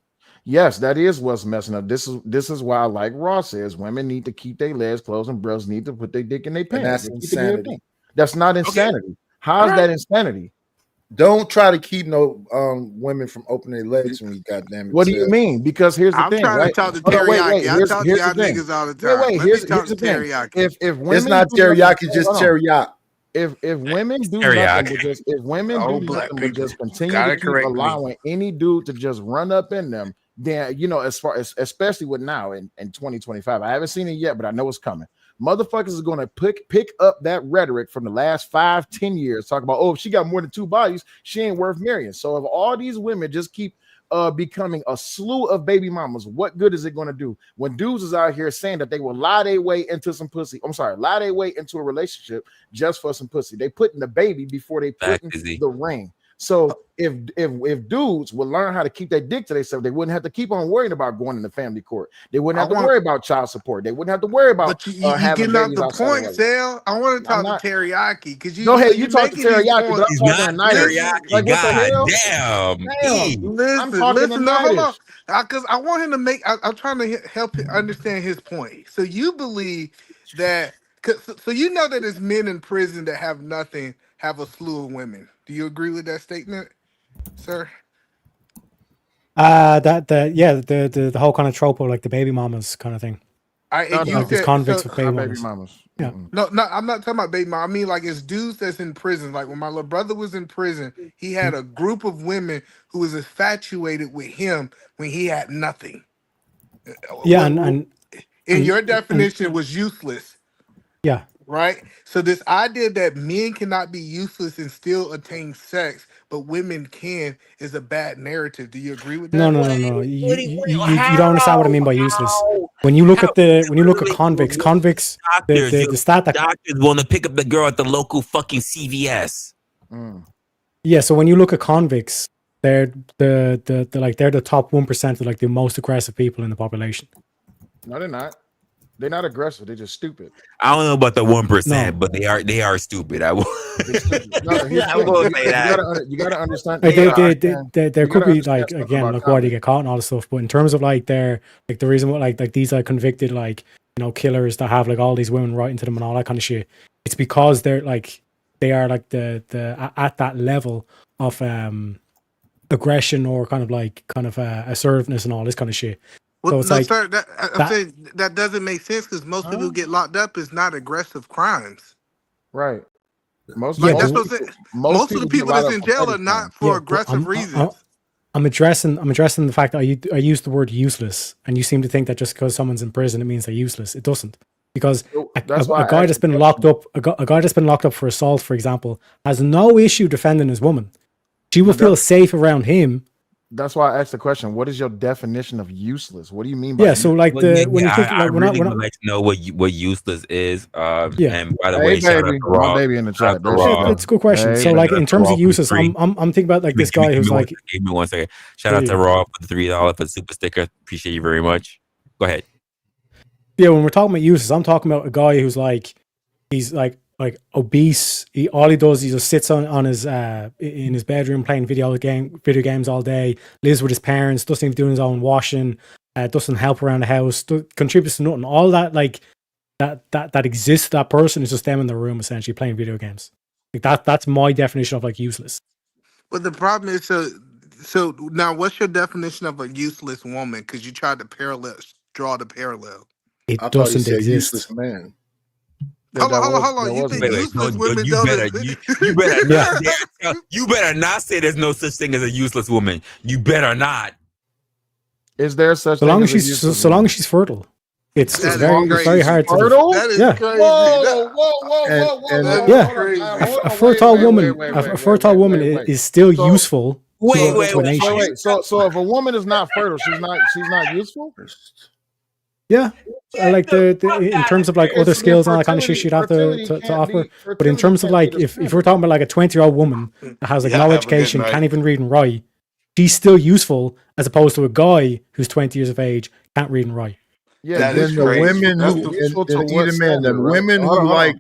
Yes, that is what's messing up. This is why, like Ross says, women need to keep their legs closed and bros need to put their dick in their pants. And that's insanity. That's not insanity. How is that insanity? Don't try to keep no women from opening their legs when you goddamn it. What do you mean? Because here's the I'm thing. trying Right? to talk to teriyaki. I talk to Here's y'all the thing. niggas all the time. Wait, Let here's me talk the to thing. teriyaki. If women it's not teriyaki, just teriyaki. If women do teriyaki. nothing but if women do nothing but just continue Gotta to keep correct me. allowing any dude to just run up in them, then as far as especially with now in 2025, I haven't seen it yet, but I know it's coming. Motherfuckers is going to pick up that rhetoric from the last 5-10 years, talk about, oh, if she got more than 2 bodies, she ain't worth marrying. So if all these women just keep becoming a slew of baby mamas, what good is it going to do when dudes is out here saying that they will lie their way into some pussy? I'm sorry, lie their way into a relationship just for some pussy. They putting the baby before they putting the ring. So if dudes would learn how to keep their dick to themselves, they wouldn't have to keep on worrying about going into family court. They wouldn't have to worry about child support. They wouldn't have to worry about. But you getting out the point, Sal. I want to talk to teriyaki because you go ahead. You you're talk to making these teriyaki, points. but I'm talking to nice. Like what the hell? Damn. Listen. No, hold on. Because I want him to make. I'm trying to help him understand his point. So you believe that? So you know that it's men in prison that have nothing, have a slew of women. Do you agree with that statement, sir? The whole kind of trope of like the baby mamas kind of thing. Like these convicts with baby mamas. Yeah. No, I'm not talking about baby mama. I mean, like it's dudes that's in prison. Like when my little brother was in prison, he had a group of women who was infatuated with him when he had nothing. Yeah, In your definition, was useless. Yeah. right? So this idea that men cannot be useless and still attain sex, but women can, is a bad narrative. Do you agree with No, that? no, no, no. You don't understand what I How? mean by useless. How? When you look How? at the when you look at Wait, convicts, doctors, the stat that doctors want to pick up the girl at the local fucking CVS. yeah. So when you look at convicts, they're they're the top 1% of like the most aggressive people in the population. No, they're not. They're not aggressive. They're just stupid. I don't know about the 1%, No. but they are stupid. I will. They're stupid. No, here's the I thing. will say that. You gotta understand. Like You gotta understand. there You could gotta be understand like something again about like why they convicts. get caught and all this stuff, but in terms of like their like the reason what like these are convicted like killers that have like all these women writing to them and all that kind of shit, it's because they're like they are like the at that level of aggression or kind of assertiveness and all this kind of shit. Well, So it's no, like sir. I'm that. saying that doesn't make sense because most people who get locked up is not aggressive crimes. Right. Most Yeah, Like but that's what I'm saying. most Most of the people get people locked that's up in for jail petty are not crimes. for Yeah, but aggressive reasons. I'm addressing the fact that I used the word useless, and you seem to think that just because someone's in prison it means they're useless. It doesn't, because That's why a I guy asked that's the been question. locked up, a guy that's been locked up for assault, for example, has no issue defending his woman. She will But feel safe around him. that's why I asked the question. What is your definition of useless? What do you mean by Yeah, so like Well, yeah, when you think I like really would like to know what useless is. yeah. And by the Hey, way, shout out baby, to my Raw. baby in the Shout out chat. to There she Yeah, Raw. goes. it's a good question. Hey, So like Shout out in to terms Raw of for the useless, three. I'm thinking about like this guy who's like Give me one second. Shout out to Raw for the $3 for the super sticker. Appreciate you very much. Go ahead. yeah, when we're talking about useless, I'm talking about a guy who's like he's like obese. All he does, he just sits on his in his bedroom playing video games all day. Lives with his parents. Doesn't even do his own washing. Doesn't help around the house. Contributes to nothing. All that like that exists. That person is just them in the room essentially playing video games. Like that's my definition of like useless. But the problem is, so now, what's your definition of a useless woman? Because you tried to draw the parallel. It I thought he doesn't said exist. useless man. Yeah, Hold on. You was think Wait, useless no, women you don't? better you better not you better not say there's no such thing as a useless woman. You better not. Is there such So thing long as as a she's useless so long woman? as she's fertile, it's That is very crazy. hard to Fertile? That is yeah. crazy. Whoa! That Yeah, is crazy. a fertile woman, a fertile woman is still useful to a nation. So if a woman is not fertile, she's not useful. Yeah, like the in terms of like other Then skills and all that kind of shit she'd have to offer. But in terms of like if we're talking about like a 20-year-old woman that has like Yeah, no have a good education, night. can't even read and write, she's still useful as opposed to a guy who's 20 years of age, can't read and write. Yeah, And then the women who and either man, the women who like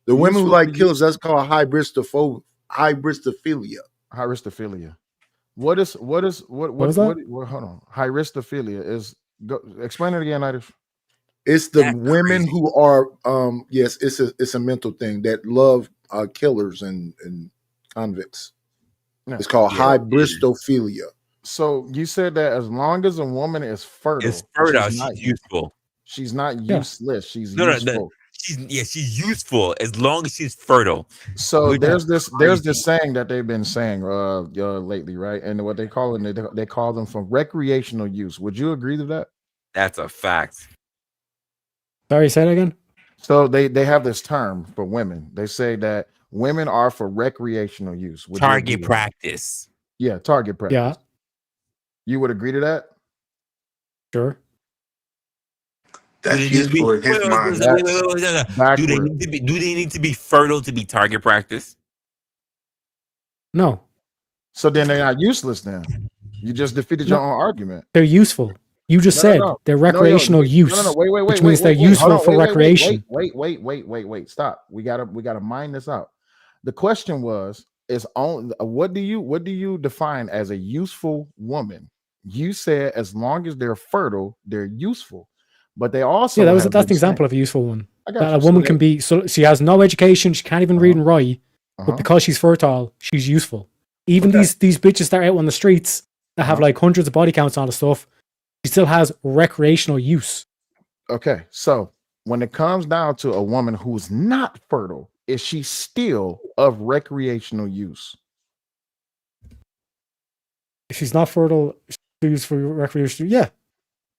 the women who like killers, that's called hybristophilia. Hyristophilia. What was that? hold on. Hyristophilia is explain it again, Irish. It's the women who are yes, it's a mental thing that love killers and convicts. Yeah. It's called hybristophilia. So you said that as long as a woman is fertile, She's useful. She's not Yeah. useless. She's No, useful. she's useful as long as she's fertile. So Which there's is this saying that they've been saying lately, right? And what they call them, they call them for recreational use. Would you agree to that? That's a fact. Sorry, say that again. So they have this term for women. They say that women are for recreational use. Would you agree Target to that? practice. Yeah, target practice. Yeah. You would agree to that? Sure. That's useful in his mind. Do they need to be fertile to be target practice? No. So then they're not useless then. You just defeated your own argument. They're useful. You just said they're recreational use. Which means they're useful for recreation. Wait. Stop. We gotta mine this out. The question was what do you define as a useful woman? You said as long as they're fertile, they're useful. But they also that's an example of a useful one. I got That you. a woman can be so she has no education, she can't even read and write, but because she's fertile, she's useful. Even these bitches that are out on the streets that have like hundreds of body counts and all the stuff, she still has recreational use. Okay, so when it comes down to a woman who's not fertile, is she still of recreational use? If she's not fertile, she's used for recreational. Yeah.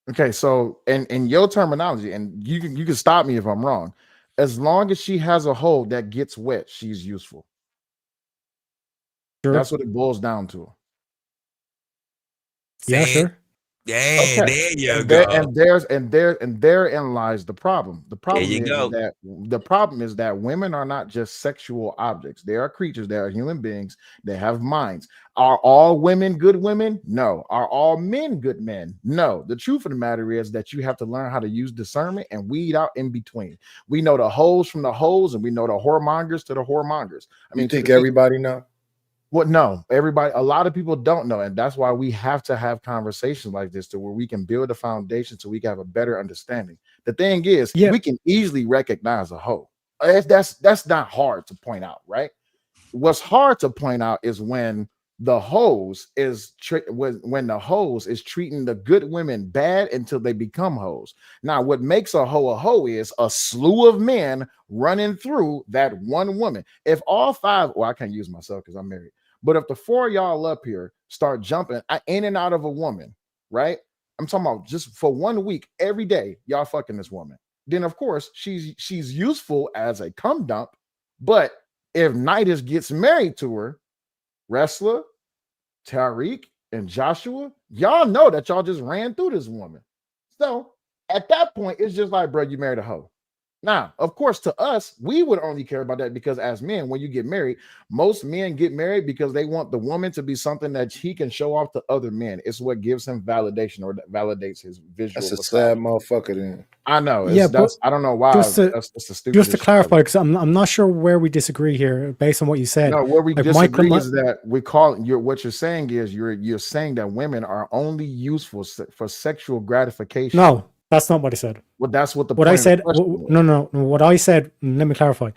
Okay, so in your terminology, and you can stop me if I'm wrong. As long as she has a hole that gets wet, she's useful. Sure. That's what it boils down to. Yeah, sure. Hey, Okay. there you And go. therein lies the problem. The There problem you is go. that women are not just sexual objects. They are creatures. They are human beings. They have minds. Are all women good women? No. Are all men good men? No. The truth of the matter is that you have to learn how to use discernment and weed out in between. We know the hoes from the hoes, and we know the whoremongers to the whoremongers. You think everybody know? Well, no, everybody, a lot of people don't know. And that's why we have to have conversations like this to where we can build a foundation so we can have a better understanding. The thing is, we can easily recognize a hoe. That's not hard to point out, right? What's hard to point out is when the hose is when the hose is treating the good women bad until they become hoes. Now, what makes a hoe is a slew of men running through that one woman. If all five, well, I can't use myself because I'm married, but if the four of y'all up here start jumping in and out of a woman, right? I'm talking about just for 1 week, every day, y'all fucking this woman. Then of course she's useful as a cum dump, but if Nidus gets married to her, Resla, Tariq, and Joshua, y'all know that y'all just ran through this woman. So at that point, it's just like, bro, you married a hoe. Now, of course, to us, we would only care about that because as men, when you get married, most men get married because they want the woman to be something that he can show off to other men. It's what gives him validation or that validates his visual. That's a sad motherfucker then. I know. Yeah, but I don't know why. Just to, That's the stupidest just to clarify, because I'm not sure where we disagree here based on what you said. No, where we Like disagree is that we call what you're saying is you're saying that women are only useful for sexual gratification. No, that's not what I said. Well, that's what the what point I of the said. question was. No. What I said. Let me clarify.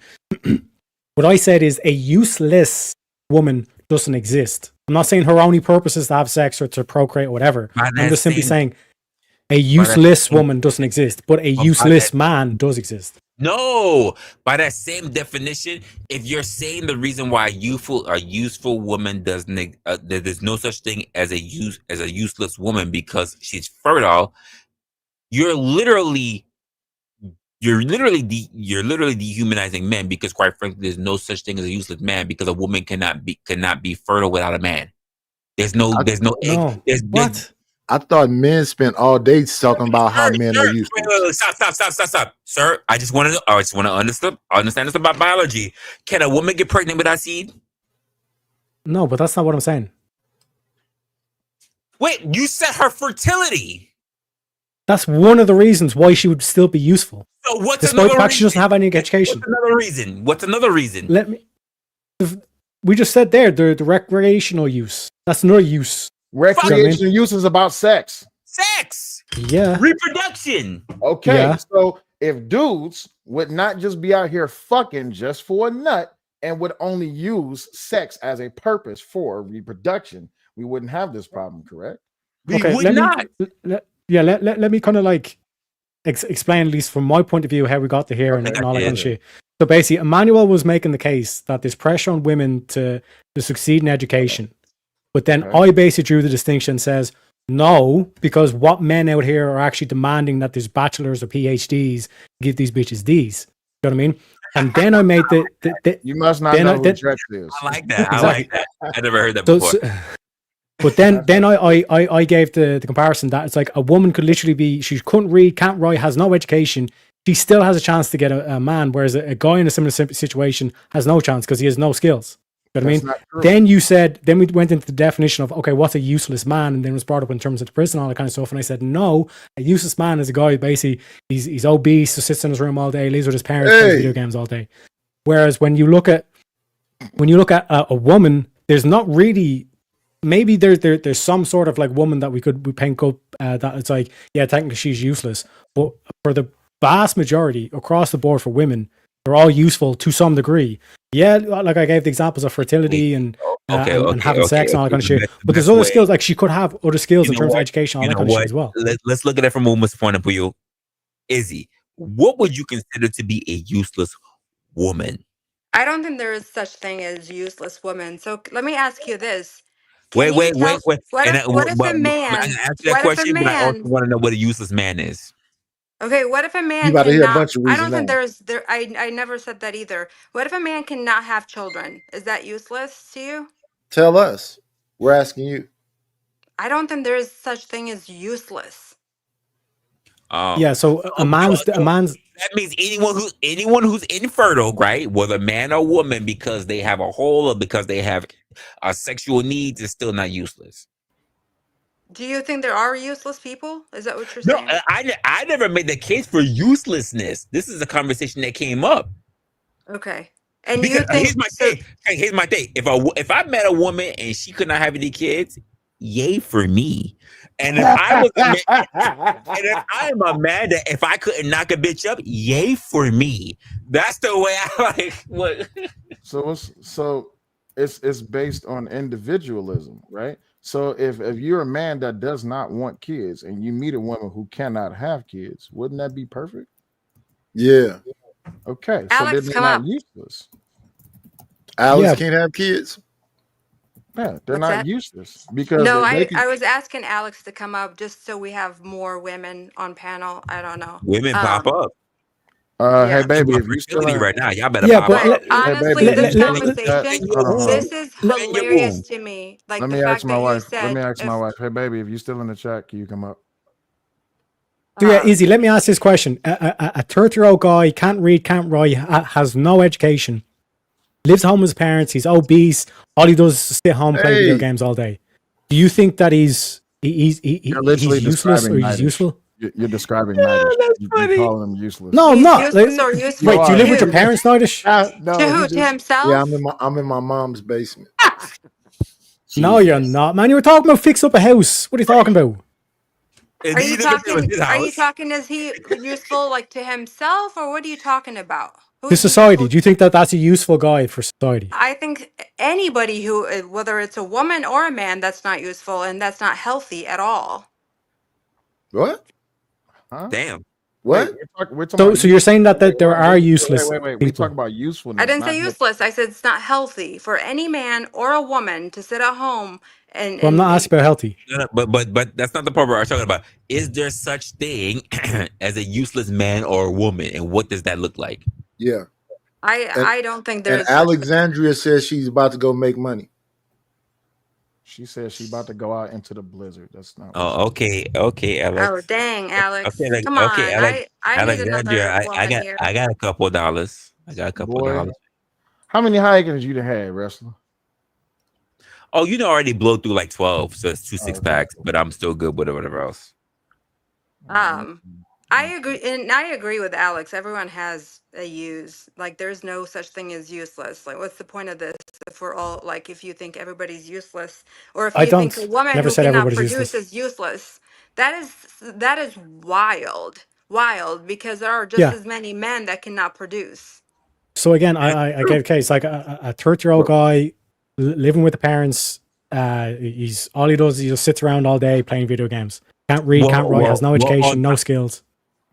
What I said is a useless woman doesn't exist. I'm not saying her only purpose is to have sex or to procreate or whatever. I'm just simply saying a useless woman doesn't exist, but a useless man does exist. No, by that same definition, if you're saying the reason why a useful woman doesn't, there's no such thing as a useless woman because she's fertile, you're literally dehumanizing men because, quite frankly, there's no such thing as a useless man because a woman cannot be fertile without a man. There's no egg. What? I thought men spent all day talking about how men are useless. Wait, stop, sir. I just want to understand this about biology. Can a woman get pregnant without seed? No, but that's not what I'm saying. Wait, you said her fertility. That's one of the reasons why she would still be useful. So what's despite another the fact reason? she doesn't have any education. What's another reason? We just said there the recreational use. That's another use. Recreational use is about sex. Sex. Yeah. Reproduction. Okay. Yeah. So if dudes would not just be out here fucking just for a nut and would only use sex as a purpose for reproduction, we wouldn't have this problem, correct? Let me kind of like explain, at least from my point of view, how we got to here and all that kind of shit. So basically, Emmanuel was making the case that there's pressure on women to succeed in education. But then I basically drew the distinction and says, no, because what men out here are actually demanding that there's bachelors or PhDs to give these bitches D's. You know what I mean? And then I made the you must not know who Drex is. I like that. Exactly. I like that. I never heard that before. But then I gave the comparison that it's like a woman could literally be, she couldn't read, can't write, has no education. She still has a chance to get a man, whereas a guy in a similar situation has no chance because he has no skills. You know what I mean? Then we went into the definition of, okay, what's a useless man? And then it was brought up in terms of the prison and all that kind of stuff. And I said, no, a useless man is a guy, basically, he's obese, so sits in his room all day, lives with his parents, plays video games all day. Whereas when you look at a woman, there's not really, maybe there's some sort of like woman that we paint up that it's like, yeah, technically she's useless. But for the vast majority across the board for women, they're all useful to some degree. Yeah, like I gave the examples of fertility and having sex and all that kind of shit. But there's other skills, like she could have other skills in terms of education, all that kind of shit as well. Let's look at it from a woman's point of view. Izzy, what would you consider to be a useless woman? I don't think there is such thing as useless women. So let me ask you this. Wait. What if a man? I answer that question, but I also want to know what a useless man is. Okay, what if a You man about to hear a cannot? bunch of I reasons don't think now. there. I never said that either. What if a man cannot have children? Is that useless to you? Tell us. We're asking you. I don't think there is such thing as useless. Yeah, so a man's So that means anyone who's infertile, right, whether man or woman, because they have a hole or because they have sexual needs, is still not useless. Do you think there are useless people? Is that what you're No, saying? I never made the case for uselessness. This is a conversation that came up. Okay. And Because you here's think my so? thing. Hey, here's my thing. If I met a woman and she could not have any kids, yay for me. And if I was a man, and if I am a man that if I couldn't knock a bitch up, yay for me. That's the way I like. What? So it's based on individualism, right? So if you're a man that does not want kids and you meet a woman who cannot have kids, wouldn't that be perfect? Yeah. Okay, so then Alex, they're come not up. useless. Alex Yeah. can't have kids. Yeah, they're What's not that? useless because No, they I can. I was asking Alex to come up just so we have more women on panel. I don't know. Women pop up. Hey Yeah. baby, My if you still fertility in, right now, y'all better Yeah, pop but up. But hey baby, honestly, if you this still in the chat, conversation, hold on. this is Let in your hilarious womb. to me. Like Let the me ask fact my that you wife. Let me said ask my if wife. Hey baby, if you still in the chat, can you come up? so yeah, Izzy, let me ask this question. A 30-year-old guy can't read, can't write, has no education, lives home with his parents, he's obese, all he does is sit home and play video Hey, games all day. Do you think that You're literally he's useless or describing he's Nidish. useful? You're describing Nidish. That's You're funny. calling him useless. No, I'm he's not. useless or You Wait, do useful you are. live with your to parents, Nidish? No, he who? To just. yeah, himself? I'm in my mom's basement. No, you're Jesus. not, man. You were talking about fix up a house. What are you talking about? And Are he you live in talking? his Are you house. talking? Is he useful like to himself, or what are you talking about? To Who's society, useful? do you think that that's a useful guy for society? I think anybody who, whether it's a woman or a man, that's not useful and that's not healthy at all. What? Huh? Damn. Wait, What? we're talking So, about so you're saying that, wait, there wait, are wait, wait, useless wait, wait. We talk people? about I usefulness, didn't not say health. useless. I said it's not healthy for any man or a woman to sit at home and But I'm not asking about healthy. No, no, but that's not the part we're talking about. Is there such thing as a useless man or a woman, and what does that look like? Yeah. I And I don't think there and is such thing. Alexandria says she's about to go make money. She said she about to go out into the blizzard. That's not what she Oh, said. okay, Oh Alex. dang, Okay, Alex. like Come okay, on. Alex, I need Alexandria. another I woman got here. I got a couple of dollars. I got a couple of Boy, dollars. how many Heinekens you done had, wrestler? Oh, you know, I already blow through like 12, so it's two Oh, six okay. packs. But I'm still good with whatever else. Um I agree, and I agree with Alex. Everyone has a use. Like there's no such thing as useless. Like what's the point of this if we're all like if you think everybody's useless or if I you think a don't. woman Never who said cannot everybody's produce useless. is useless. That is wild. Wild because there are just Yeah. as many men that cannot produce. So again, I get a case like a 30-year-old guy living with the parents. He's all he does is he just sits around all day playing video games. Can't read, Well, can't write, has well, no well, on education, no skills.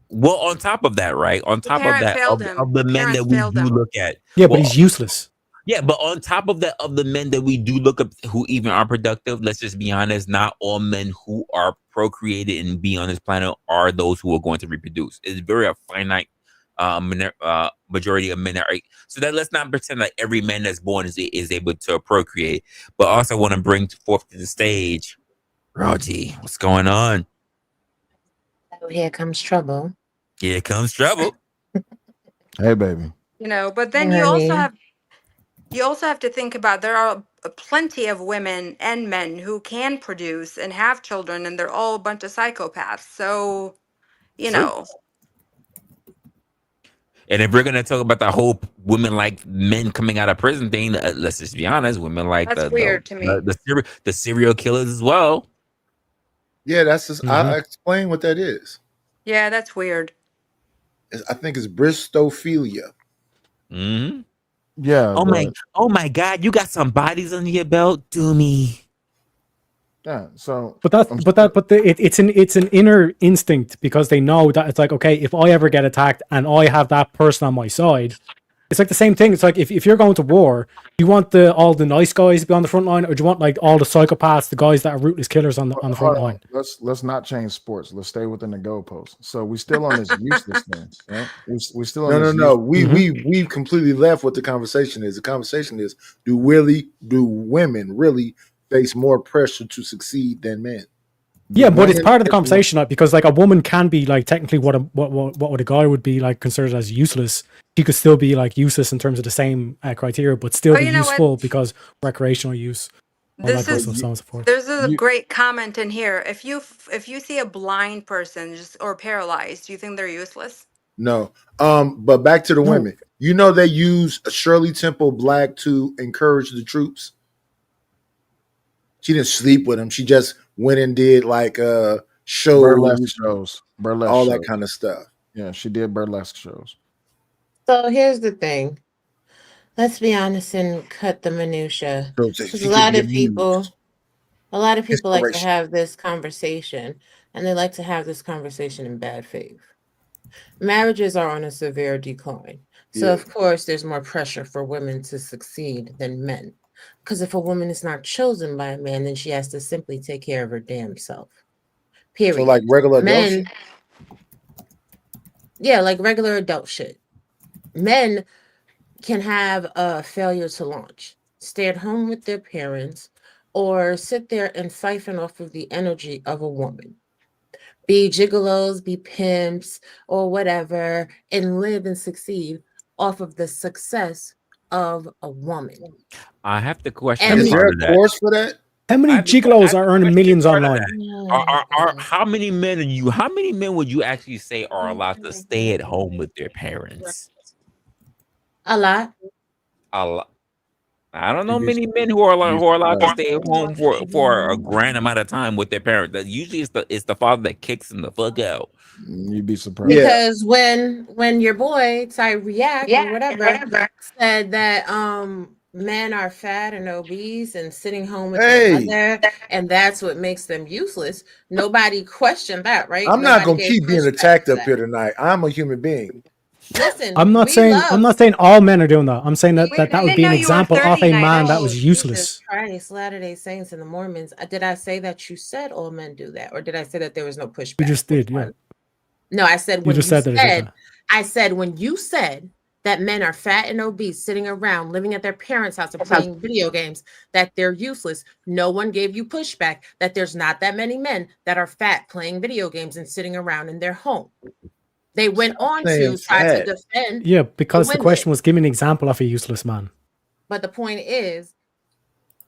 well, on top of that, right? On The top of parent that, failed him. of the The men parents that we failed do him. look at, Yeah, but well, he's useless. yeah, but on top of that, of the men that we do look up who even are productive, let's just be honest, not all men who are procreated and be on this planet are those who are going to reproduce. It's very a finite majority of men are. So that let's not pretend like every man that's born is able to procreate. But also want to bring forth to the stage, Raji, what's going on? Oh, here comes trouble. Here comes trouble. Hey, baby. But Hey, then honey. you also have to think about there are plenty of women and men who can produce and have children and they're all a bunch of psychopaths. So, you True. know, And if we're gonna talk about the whole women like men coming out of prison thing, let's just be honest, women like that's the weird to me. the serial killers as well. Yeah, that's just, I explain what that is. Yeah, that's weird. I think it's Bristophilia. Mm-hmm. Yeah, but Oh my God, you got some bodies under your belt, do me. yeah. So, But it's an inner instinct because they know that it's like, okay, if I ever get attacked and I have that person on my side, It's like the same thing. It's like if you're going to war, you want all the nice guys to be on the front line, or do you want like all the psychopaths, the guys that are rootless killers on the front Hold on. line? Let's not change sports. Let's stay within the goalposts. So we still on this useless thing, right? We still on No, this. we completely left what the conversation is. The conversation is: do women really face more pressure to succeed than men? Yeah, but it's part of the conversation, like, because like a woman can be like technically what a guy would be like considered as useless. He could still be like useless in terms of the same criteria, but still Oh, be you know what? useful because recreational use. All This that good is stuff, so on and so forth. there's a great comment in here. If you see a blind person just or paralyzed, do you think they're useless? No. But back to the No. women. You know they use Shirley Temple Black to encourage the troops. She didn't sleep with him. She just went and did like shows, burlesque all shows. that kind of stuff. Yeah, she did burlesque shows. So here's the thing. Let's be honest and cut the minutia. So Because she a could lot be of people like to Inspiration. have this conversation, and they like to have this conversation in bad faith. Marriages are on a severe decline. So Yeah. of course there's more pressure for women to succeed than men. Because if a woman is not chosen by a man, then she has to simply take care of her damn self. Period. So like regular adult men, shit? yeah, like regular adult shit. Men can have a failure to launch, stay at home with their parents, or sit there and siphon off of the energy of a woman. Be gigolos, be pimps, or whatever, and live and succeed off of the success of a woman. I have to question And Is there a course for that? How many gigolos are earning millions online? How many men how many men would you actually say are allowed to stay at home with their parents? A lot. A lot. I don't know many men who are allowed to stay at home for a grand amount of time with their parents. That usually it's the father that kicks them the fuck out. You'd be surprised. Because when your boy React or whatever said that men are fat and obese and sitting home with their mother, and that's what makes them useless, nobody questioned that, right? I'm not Nobody gonna gave keep being pushback attacked to up that. here tonight. I'm a human being. Listen, I'm not saying all men are doing that. I'm saying that that would be an example of a man that was useless. Jesus Christ, Latter-day Saints and the Mormons. Did I say that you said all men do that, or did I say that there was no pushback? You just did, yeah. No, I said when You just said that. I said when you said that men are fat and obese, sitting around, living at their parents' house and playing video games, that they're useless. No one gave you pushback that there's not that many men that are fat playing video games and sitting around in their home. They went on to try to defend. Yeah, because the question was, give me an example of a useless man. But the point is,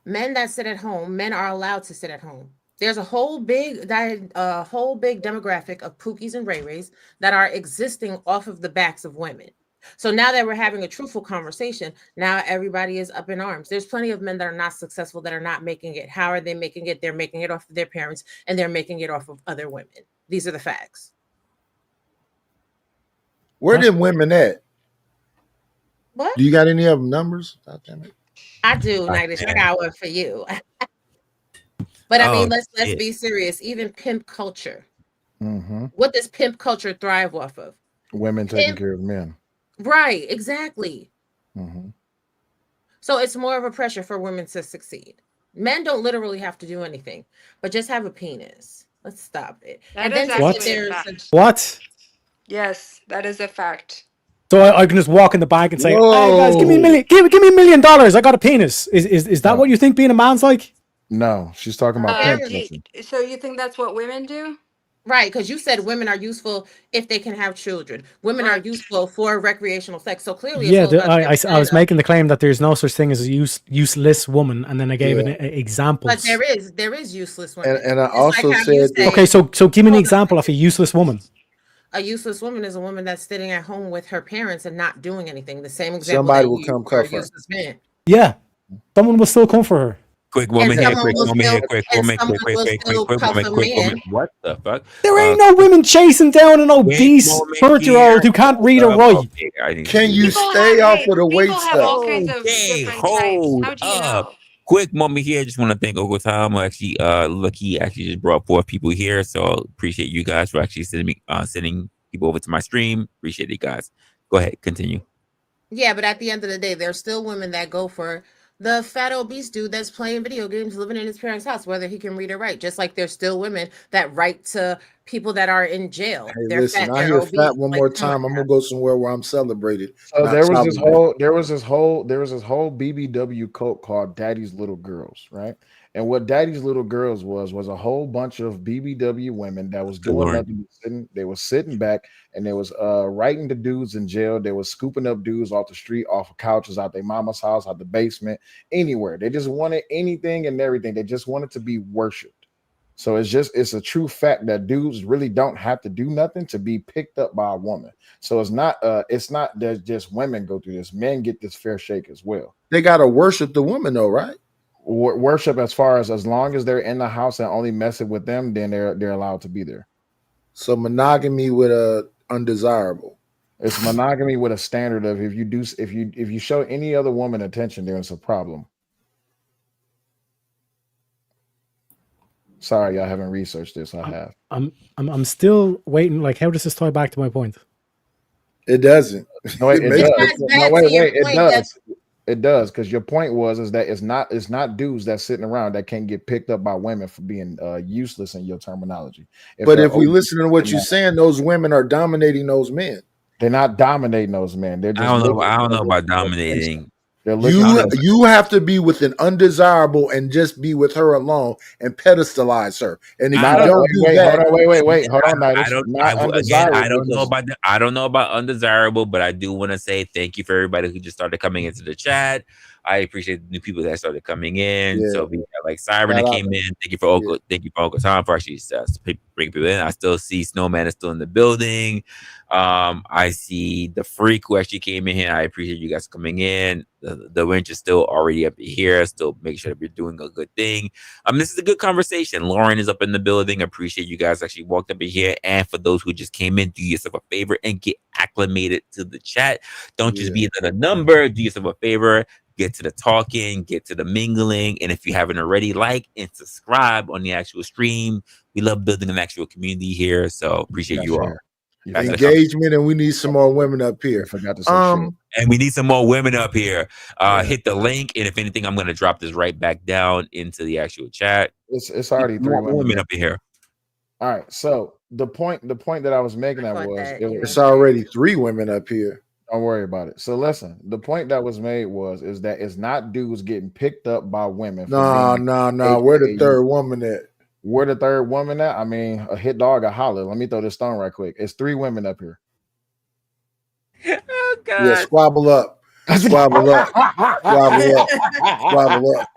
men that sit at home, men are allowed to sit at home. There's a whole big demographic of Pookies and Ray Rays that are existing off of the backs of women. So now that we're having a truthful conversation, now everybody is up in arms. There's plenty of men that are not successful, that are not making it. How are they making it? They're making it off of their parents, and they're making it off of other women. These are the facts. Where them women at? What? Do you got any of them numbers? I do, Nightish. I got one for you. But I mean, let's be serious. Even pimp culture. Mm-hmm. What does pimp culture thrive off of? Women taking care of men. Right, exactly. Mm-hmm. So it's more of a pressure for women to succeed. Men don't literally have to do anything, but just have a penis. Let's stop it. That and is then actually a fact. What? Yes, that is a fact. So I can just walk in the bank and say, "Hey guys, give me $1 million. Give me $1 million. I got a penis." Is that what you think being a man's like? No, she's talking about So you think that's what women do? Right, because you said women are useful if they can have children. Women are useful for recreational sex. So clearly, Yeah, it's all about I was making the claim that there's no such thing as a useless woman, and then I gave examples. But there is useless women. And I It's also like how you said, say, okay, so give me an example of a useless woman. a useless woman is a woman that's sitting at home with her parents and not doing anything. The same example somebody that will you come for a cuff her. useless man. Yeah, someone will still come for her. Quick woman And here, someone quick will woman still- here, quick and woman, someone quick will still cuff woman, a quick man. woman. What the fuck? There ain't no women chasing down an obese woman 30-year-old who can't read or write. Can you stay off of the weight stuff? Okay, hold up. Quick moment here. Just want to thank Uncle Tom. Actually, Lucky actually just brought 4 people here, so appreciate you guys for actually sending people over to my stream. Appreciate it, guys. Go ahead, continue. Yeah, but at the end of the day, there's still women that go for the fat obese dude that's playing video games, living in his parents' house, whether he can read or write. Just like there's still women that write to people that are in jail. Hey, They're listen, fat, I they're hear fat obese. one Like, more come on time. I'm now. gonna go somewhere where I'm celebrated, So not tolerated. there was this whole BBW cult called Daddy's Little Girls, right? And what Daddy's Little Girls was a whole bunch of BBW women that was Good doing Lord. nothing. They was sitting back and they was writing the dudes in jail. They was scooping up dudes off the street, off of couches, out their mama's house, out the basement, anywhere. They just wanted anything and everything. They just wanted to be worshipped. So it's a true fact that dudes really don't have to do nothing to be picked up by a woman. So it's not that just women go through this. Men get this fair shake as well. They gotta worship the woman though, right? Worship as far as long as they're in the house and only messing with them, then they're allowed to be there. So monogamy with a undesirable. It's monogamy with a standard of if you show any other woman attention, there's a problem. Sorry, y'all haven't researched this. I have. I'm still waiting. Like, how does this tie back to my point? It doesn't. No, wait, it does. Because No, back wait, to your wait, it point, does. It does, because your point is that it's not dudes that's sitting around that can't get picked up by women for being useless in your terminology. But they're if we obese, listen to what they're you're not- saying, those women are dominating those men. they're not dominating those men. They're I just don't know. looking. I don't know about for attention. dominating. They're looking You for you have to be with an undesirable and just be with her alone and pedestalize her. And if I you not. don't do Wait, that, hold on, wait, hold on, I Nidus. don't. Not Again. I undesirable. don't know about. I don't know about undesirable, but I do want to say thank you for everybody who just started coming into the chat. I appreciate the new people that started coming in. yeah, So we got like Siren shout that out. came in. Thank you for Uncle. Yeah. Thank you for Uncle Tom for actually bringing people in. I still see Snowman is still in the building. I see the Freak who actually came in here. I appreciate you guys coming in. The winch is still already up here. Still make sure that we're doing a good thing. This is a good conversation. Lauren is up in the building. I appreciate you guys actually walked up in here. And for those who just came in, do yourself a favor and get acclimated to the chat. Don't just be another number. Do yourself a favor. Get to the talking, get to the mingling. And if you haven't already, like and subscribe on the actual stream. We love building an actual community here. So appreciate you all. Engagement, and we need some more women up here. I forgot to say shit. And we need some more women up here. Hit the link, and if anything, I'm going to drop this right back down into the actual chat. It's already more three women up in here. All right. So the point that I was making It's already 3 women up here. Don't worry about it. So listen, the point that was made is that it's not dudes getting picked up by women. No. Where the third woman at? Where the third woman at? I mean, a hit dog, a holler. Let me throw this stone right quick. It's 3 women up here. Oh God! Yeah, squabble up, squabble up, squabble up, squabble up.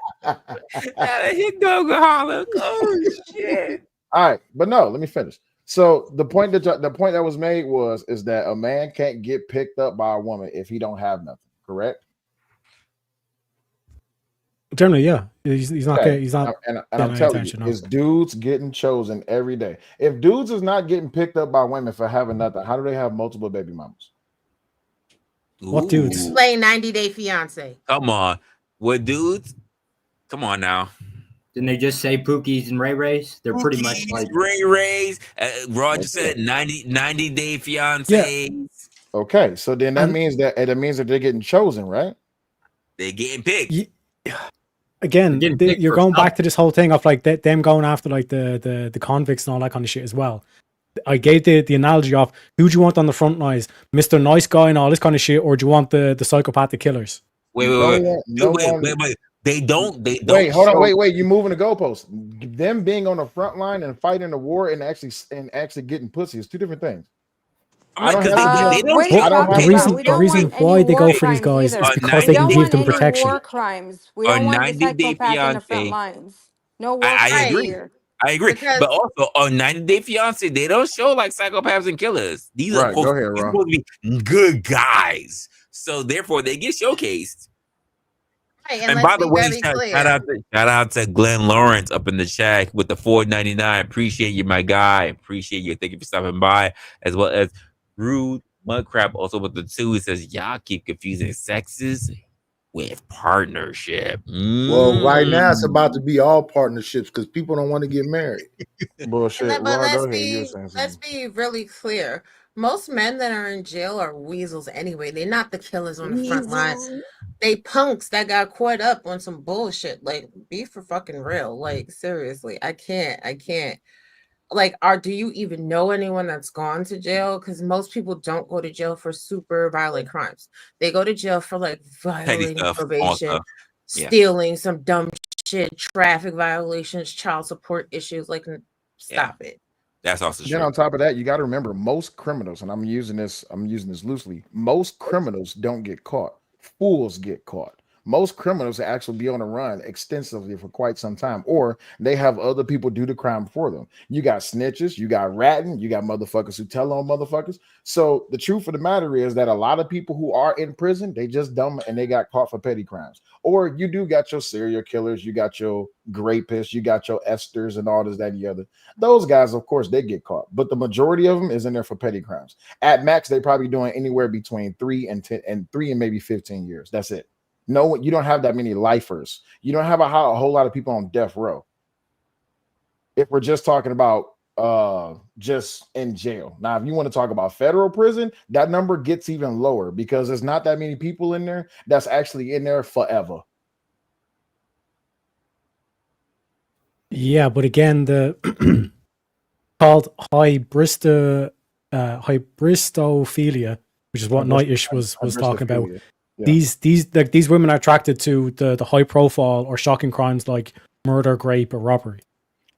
Hit dog a holler. Oh shit! All right, but no, let me finish. So the point that was made is that a man can't get picked up by a woman if he don't have nothing. Correct? Generally, yeah. He's not. Okay. He's not. And I'm telling you, it's dudes getting chosen every day. If dudes is not getting picked up by women for having nothing, how do they have multiple baby mamas? What dudes? Play 90 Day Fiance. Come on, what dudes? Come on now. Didn't they just say Pookies and Ray Rays? They're pretty much like Ray Rays. Roger said 90 Day Fiance. Yeah. Okay, so then that means that they're getting chosen, right? They're getting picked. Again, you're going back to this whole thing of like them going after like the convicts and all that kind of shit as well. I gave the analogy of who do you want on the front lines, Mr. Nice Guy and all this kind of shit, or do you want the psychopathic killers? Wait. They don't. Wait, hold on. Wait. You're moving the goalposts. Them being on the front line and fighting the war and actually getting pussy is 2 different things. The reason why they go for these guys is because they can give them protection. War crimes. We don't want the psychopath in the front lines. No war crimes here. I agree. But also on 90 Day Fiance, they don't show like psychopaths and killers. These are supposed to be good guys. So therefore they get showcased. Right, and by the way, shout out to Glenn Lawrence up in the chat with the $4.99. Appreciate you, my guy. Appreciate you. Thank you for stopping by, as well as Rude Mudcrab also with the 2. It says y'all keep confusing sexes. with partnership. Well, right now it's about to Mm. be all partnerships because people don't want to get married. Bullshit. But Laura, go ahead. You were saying let's something. be really clear. Most men that are in jail are weasels anyway. They're not the killers on the front lines. They punks that got caught up on some bullshit. Like, be for fucking real. Like, seriously, I can't. Like, do you even know anyone that's gone to jail? Because most people don't go to jail for super violent crimes. They go to jail for like Petty violating stuff, small probation, stuff. Yeah. stealing, some dumb shit, traffic violations, child support issues. Like, Yeah. stop it. That's also Then true. on top of that, you got to remember most criminals, and I'm using this loosely. Most criminals don't get caught. Fools get caught. Most criminals actually be on the run extensively for quite some time, or they have other people do the crime for them. You got snitches, you got ratting, you got motherfuckers who tell on motherfuckers. So the truth of the matter is that a lot of people who are in prison, they just dumb and they got caught for petty crimes. Or you do got your serial killers, you got your rapists, you got your Esters and all this, that, and the other. Those guys, of course, they get caught, but the majority of them is in there for petty crimes. At max, they probably doing anywhere between 3 and 10 and 3 and maybe 15 years. That's it. No, you don't have that many lifers. You don't have a whole lot of people on death row. If we're just talking about just in jail. Now, if you want to talk about federal prison, that number gets even lower because there's not that many people in there that's actually in there forever. Yeah, but again, the called hybristophilia, which is what Nightish was talking about. Hybristophilia. Yeah. These women are attracted to the high profile or shocking crimes like murder, rape, or robbery.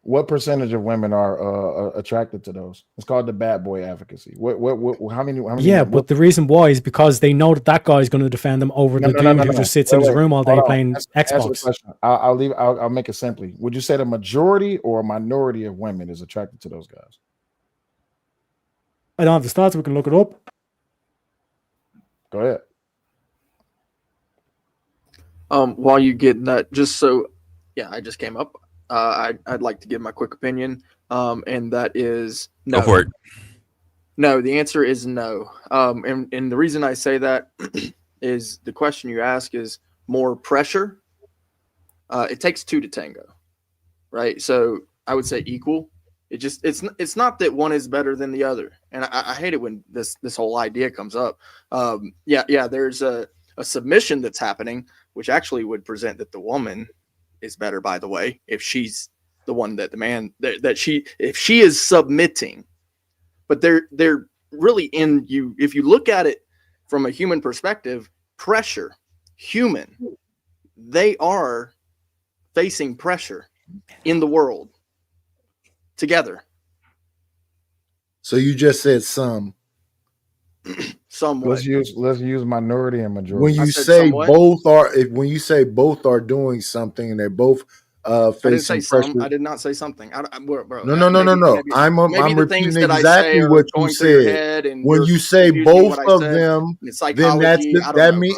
What percentage of women are attracted to those? It's called the bad boy advocacy. How many? Yeah, but the reason why is because they know that that guy is going to defend them over the dude who just sits in his room all day playing Answer the Xbox. question. I'll make it simply. Would you say the majority or a minority of women is attracted to those guys? I don't have the stats. We can look it up. Go ahead. While you get that, just so, yeah, I just came up. I'd like to give my quick opinion, and that is no. Go for it. No, the answer is no. And the reason I say that is the question you ask is more pressure. It takes two to tango, right? So I would say equal. It's not that one is better than the other, and I hate it when this whole idea comes up. There's a submission that's happening, which actually would present that the woman is better, by the way, if she's the one that the man if she is submitting. But they're really in you. If you look at it from a human perspective, pressure, human, they are facing pressure in the world together. So you just said some. Somewhat. Let's use minority and majority. When you say both are doing something and they're both I didn't say facing pressure. some. I did not say something. Bro, No. I'm repeating exactly what you said. When you say both of them, then that means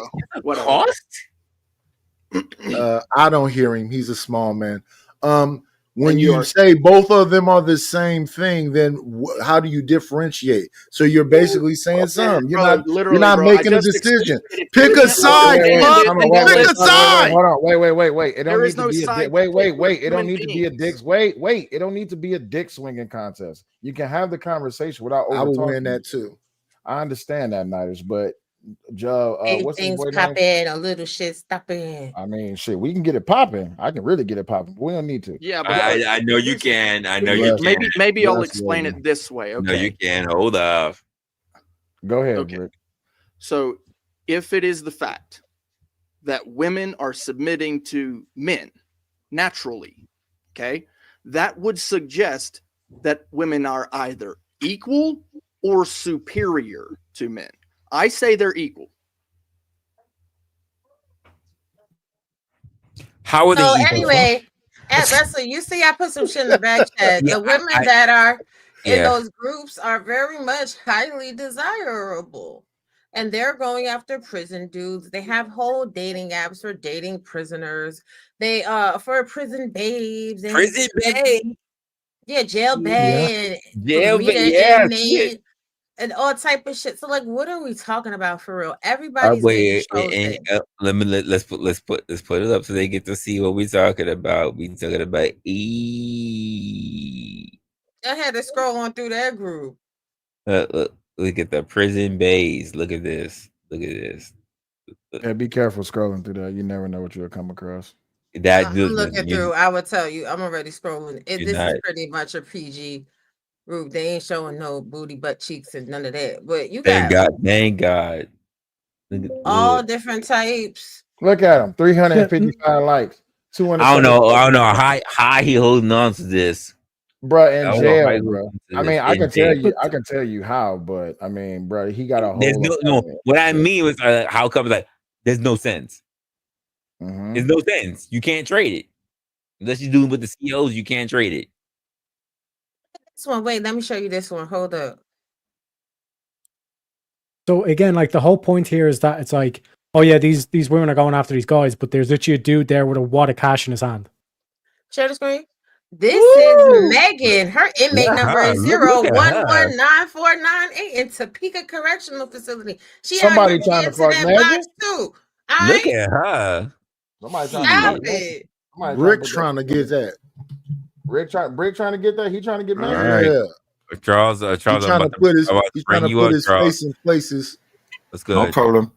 cost. I don't hear him. He's a small man. When you say both of them are the same thing, then how do you differentiate? So you're basically saying some. You're not making a decision. Pick a side. Pick a side. Hold on. Wait. It don't There need is to no be a side. wait. It don't need to be a dick. Wait. It don't need to be a dick swinging contest. You can have the conversation without over I would talking. win that too. I understand that, Nighters, but Joe, what's his Things boy popping, name? a little shit stopping. I mean, shit, we can get it popping. I can really get it popping. We don't need to. Yeah, but I know you can. I know you can. Maybe I'll explain it this way. Okay. No, you can. Hold up. Go ahead, Okay. Rick. So if it is the fact that women are submitting to men naturally, okay, that would suggest that women are either equal or superior to men. I say they're equal. How are they equal? Anyway, at Resla, you see, I put some shit in the back chat. The women that are in those groups are very much highly desirable. And they're going after prison dudes. They have whole dating apps for dating prisoners. They for prison babes. And Prison babe. Yeah, jail babe. Jail Rita babe. Yeah. inmate. and all type of shit. So like, what are we talking about for real? Everybody's getting chosen. Let's put it up so they get to see what we're talking about. We talking about I had to scroll on through that group. Look at the prison bays. Look at this. Look at this. Yeah, be careful scrolling through that. You never know what you'll come across. That I'm looking through. I would tell you. I'm already scrolling. This is pretty much a PG group. They ain't showing no booty, butt cheeks, and none of that. But you Thank got God. Thank God. all different types. Look at him. 355 likes. 200. I don't know how he holding on to this. Bruh, in I don't know how jail, he bro. holding on to I this mean, I in can tell jail. you, I can tell you how, but I mean, bro, he got a There's whole. no. What I mean was how come like there's no sense. Mm-hmm. There's no sense. You can't trade it unless you do it with the CEOs. You can't trade it. This one. Wait, let me show you this one. Hold up. So again, like the whole point here is that it's like, oh yeah, these women are going after these guys, but there's literally a dude there with a wad of cash in his hand. Share the screen. This is Megan. Her inmate number is Look at her. 0119498 in Topeka Correctional Facility. She Somebody out here trying to dancing fuck that Megan? box too. Look at her. Somebody trying to Stop fuck Megan. it. Rick trying to get that. Rick trying to get that. He trying to get Megan. All right. Charles, He I'm trying to about put his I'm about he's bring trying to you put up, his Charles. face in places. That's good. No problem.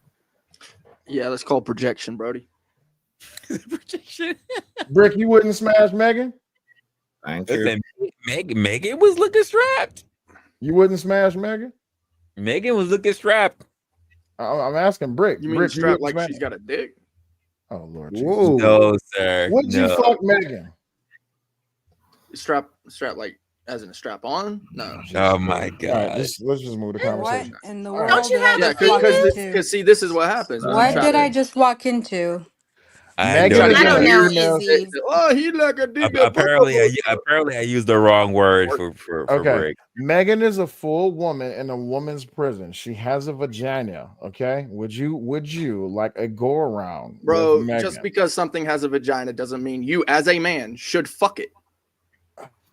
Yeah, that's called projection, Brody. Projection. Brick, you wouldn't smash Megan? Thank Listen, Megan was looking strapped. You wouldn't smash Megan? Megan was looking strapped. I'm asking Brick. You mean Brick, strapped wouldn't like smash? she's got a dick? Oh Lord Whoa. Jesus. No, sir. Would you No. fuck Megan? Strap like as in a strap on? No. Oh my All right, God. let's just move the What conversation. in the All world right. Don't you did I have Yeah, just walk into? because see, this is what happens. when you What try did to- I just walk into? I Megan don't is I a don't know, female. Izzy. Oh, he like a nigga. Apparently, I used the wrong word for Okay. Rick. Megan is a full woman in a woman's prison. She has a vagina. Okay. Would you like a go around? Bro, with Megan? just because something has a vagina doesn't mean you as a man should fuck it.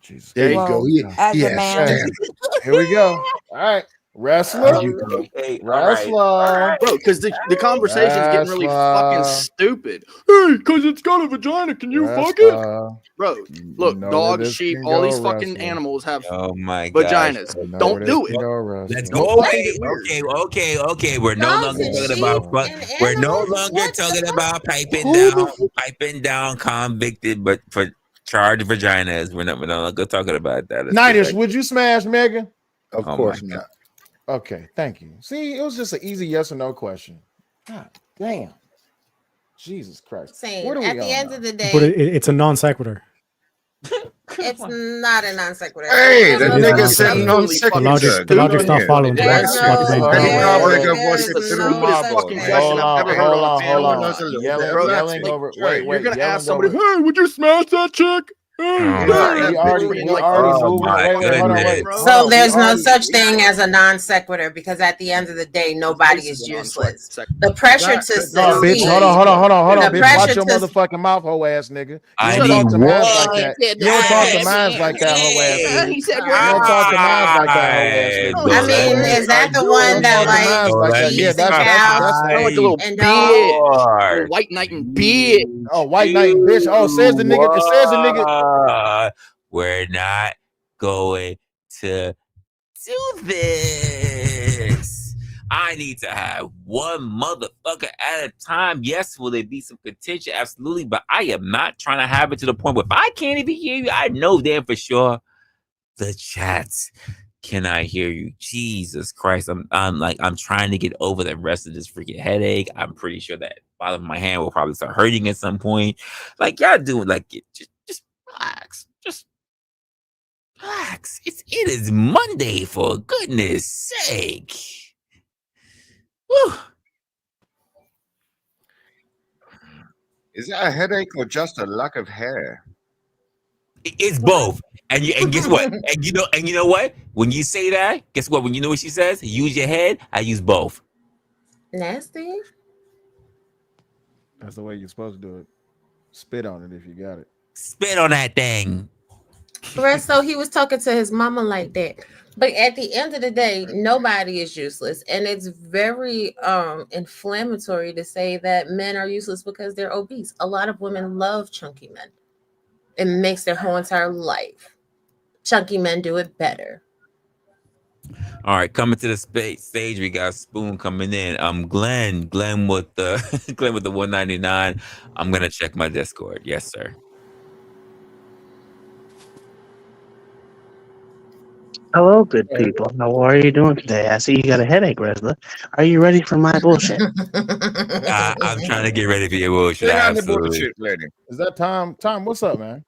Jesus. There you go. As He a has man. standards. Here we go. All right. Wrestler. There you go. Okay, Wrestler. Bro, because the conversation's getting really fucking stupid. Hey, because it's got a vagina, can you fuck it? Bro, look, know where dogs, this sheep, can all go, these fucking wrestler. animals have Oh my gosh. vaginas. You know Don't where do this it. can go, wrestler. Let's Don't go. fucking get weird. Okay. We're no Dogs longer and talking sheep about fuck. and We're no animals? longer What the talking fuck? about piping down convicted, but for charged vaginas. We're no longer talking about that. Let's get Nightish, back- would you smash Megan? Of Oh course my not. Okay, thank you. See, it was just an easy yes or no question. God damn. Jesus Christ. Saying What are at we the on end now? of the But day, it's a non sequitur. it's not a non sequitur. Hey, There's the no It is nigga non said sequitur. non The logic, sequitur. the logic's Good not on you. following There's what the brain no, Any tells you. public there's was no little Stupidest marvel. fucking question I've ever heard on Hold Everyone on. knows a little bit Yelling, of Bro, that. yelling like, over. Right. you're gonna ask Yelling somebody, over. hey, would you smash that chick? Oh Hey, We already moving. my Wait, hold on, wait. goodness. So there's We no already- such thing as a non sequitur because at the end of the day, nobody is useless. The pressure to No, bitch. succeed. Hold on, The bitch. pressure Watch your to motherfucking mouth, hoe ass nigga. I You don't need talk to mines like one. that. You don't talk to mines like that, hoe ass nigga. He said You don't talk to mines like that, hoe ass Hey, nigga. so I mean, let is that the You one don't that talk to mines like like that. Yeah, feeds the that's cows sound like a little and bitch. dogs? Little white knight and bitch. Oh, white knight bitch. Oh, says the nigga. We're not going to do this. I need to have one motherfucker at a time. Yes, will there be some contention? Absolutely, but I am not trying to have it to the point where if I can't even hear you, I know damn for sure the chats. Can I hear you? Jesus Christ. I'm trying to get over the rest of this freaking headache. I'm pretty sure that bottom of my hand will probably start hurting at some point. Like y'all doing like just relax. Just relax. It is Monday, for goodness sake. Whew. Is that a headache or just a lack of hair? It's both. And guess what? And you know what? When you say that, guess what? When you know what she says, use your head. I use both. Nasty. That's the way you're supposed to do it. Spit on it if you got it. Spit on that thing. So he was talking to his mama like that. But at the end of the day, nobody is useless. And it's very inflammatory to say that men are useless because they're obese. A lot of women love chunky men. It makes their whole entire life. Chunky men do it better. All right, coming to the stage, we got Spoon coming in. Glenn with the Glenn with the 199. I'm gonna check my Discord. Yes, sir. Hello, good people. How are you doing today? I see you got a headache, Resla. Are you ready for my bullshit? I'm trying to get ready for your bullshit. Bring on the Absolutely. bullshit, lady. Is that Tom? Tom, what's up, man?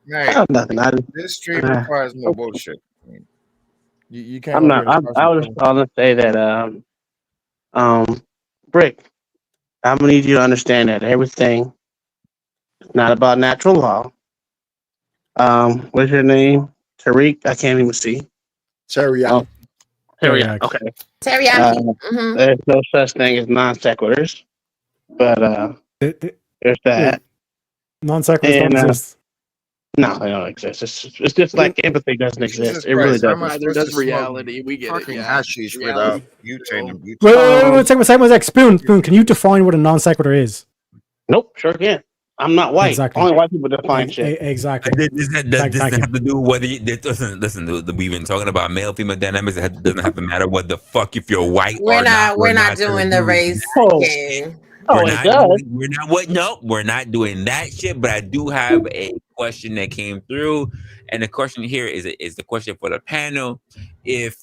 Hey, Oh, nothing. this street requires more bullshit. You came I'm up not. here to start I some was trouble. just calling to say that Brick, I'm gonna need you to understand that everything is not about natural law. What's your name? Tariq? I can't even see. Teriyaki. Teriyaki. Okay. Teriyaki. There's no such thing as non sequiturs, but there's that. Non sequiturs don't And exist. no, they don't exist. It's just like empathy doesn't exist. It really How am doesn't. I Neither supposed to does smoke reality. We get it. fucking Yeah. hashish Reality. without butane and Wait, butane? second. Spoon. Can you define what a non sequitur is? Nope, sure can. I'm not white. Exactly. Only white people define shit. Exactly. Does that have to do whether you listen? We've been talking about male female dynamics. It doesn't have to matter what the fuck if you're white We're or not. not. We're not doing the race game. We're not doing that shit. But I do have a question that came through, and the question here is the question for the panel: If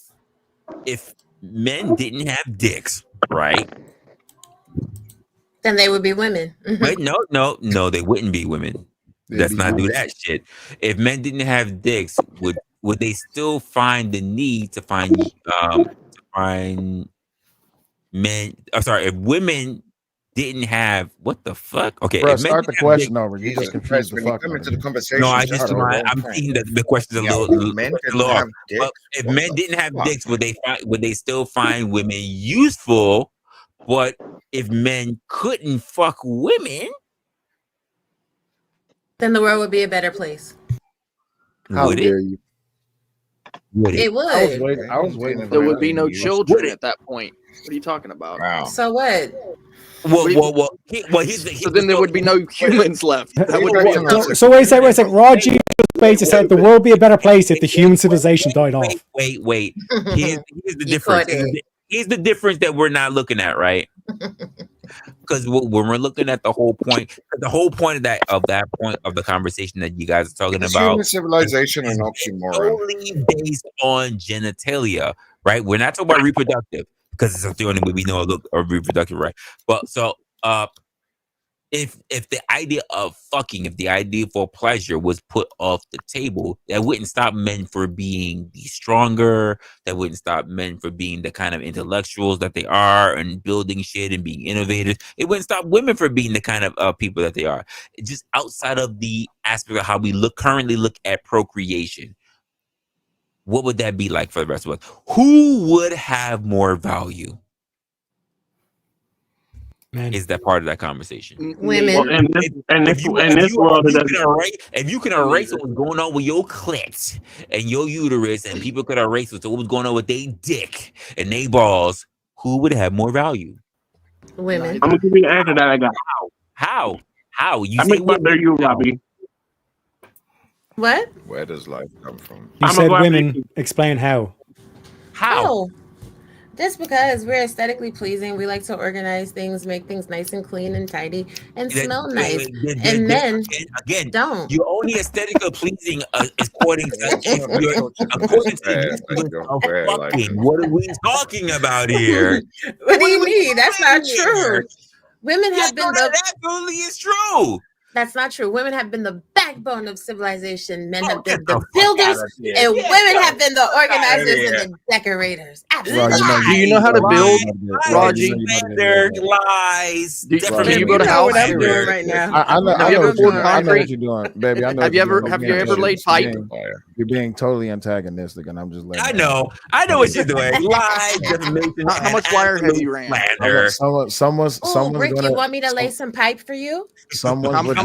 men didn't have dicks, right? Then they would be women. Wait, no, they wouldn't be women. Let's not do that shit. If men didn't have dicks, would they still find the need to find men? I'm sorry, if women didn't have what the fuck? Okay, Bro, if men start the didn't have question dicks, over. You just confused the When you fuck come out into of the me. conversation, no, just throw it I'm on thinking that the question's a little men a didn't little off. have dicks. Well, if What men the didn't have fuck? dicks, would they still find women useful? But if men couldn't fuck women, Then the world would be a better place. How would dare it? you? Would it? It would. I was waiting. There would be no Would children it? at that point. What are you talking about? Wow. So what? So then there would be no humans left. That would be So wait a second. Raw G basically said the world would be a better place if the human civilization died off. Wait. Here's the difference. Here's the difference that we're not looking at, right? Because when we're looking at the whole point of that point of the conversation that you guys are talking Is about, human civilization an oxymoron? solely based on genitalia, right? We're not talking about reproductive because it's the only way we know of reproductive, right? But so if the idea of fucking, if the idea for pleasure was put off the table, that wouldn't stop men for being the stronger. That wouldn't stop men for being the kind of intellectuals that they are and building shit and being innovators. It wouldn't stop women for being the kind of people that they are. Just outside of the aspect of how we currently look at procreation, what would that be like for the rest of us? Who would have more value? Is that part of that conversation? Women. Well, in this world, if you can erase what was going on with your clit and your uterus, and people could erase what was going on with their dick and their balls, who would have more value? Women. I'm gonna give you the answer that I got. How? You I'm say gonna go you, Robbie. What? Where does life come from? You said women. Explain how. How? Just because we're aesthetically pleasing, we like to organize things, make things nice and clean and tidy, and smell nice. And men again don't. You're only aesthetically pleasing according to fucking. What are we talking about here? What do you mean? That's not true. Women have been that absolutely is true. That's not true. Women have been the backbone of civilization. Men have been the builders, and women have been the organizers and the decorators. Absolutely. Do you know how to build, Raji? Lies. Do you build a house? What I'm doing right now. I know Have you ever what poured I know what concrete? you're doing, baby. I know. Have you ever laid pipe? You're being totally antagonistic, and I'm just letting. I know what you're doing. Lies, defamation. How much wire have you ran? Someone's Oh, Rick, gonna. you want me to lay some pipe for you? Someone's How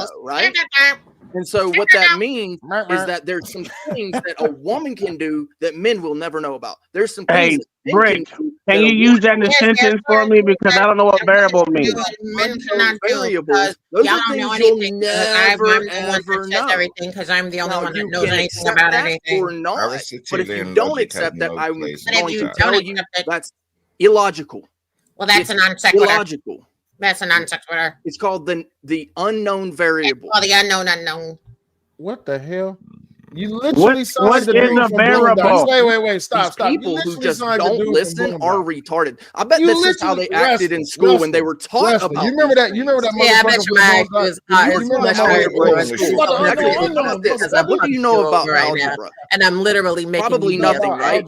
know, right? And so what that means is that there's some things that a woman can do that men will never know about. There's some Hey, things that men Brick, can do can that you a use woman that in a Yes, there's sentence for certain me? things Because that I don't know what women variable can do means. and men unknown cannot do variables. because Those y'all are don't know things anything. you'll Because never I'm the one ever that says know. everything because I'm the only Now one that you knows can anything accept about that anything. or not, but if Aristotelian you don't logic has accept that, no I'm place But in if going you to society. don't tell you accept it, that's illogical. well, that's a It's non sequitur. illogical. That's a non sequitur. It's called the unknown variable. Or the unknown. What the hell? You literally sound like What the is dude a from Boondocks. variable? Wait, These stop. You people who literally just sound like the don't dude from listen are Boondocks. retarded. I bet You this is how literally they acted in school when they were taught Wrestler. about You remember these that? You remember that things. Yeah, I bet motherfucker you from my IQ Boondocks? is When you is were taught much about higher than algebra in yours. school, about to okay, unknown how unknown, about this? Because I'm What do talking you to know you about right now, algebra? and I'm literally making Probably you nothing, guess right?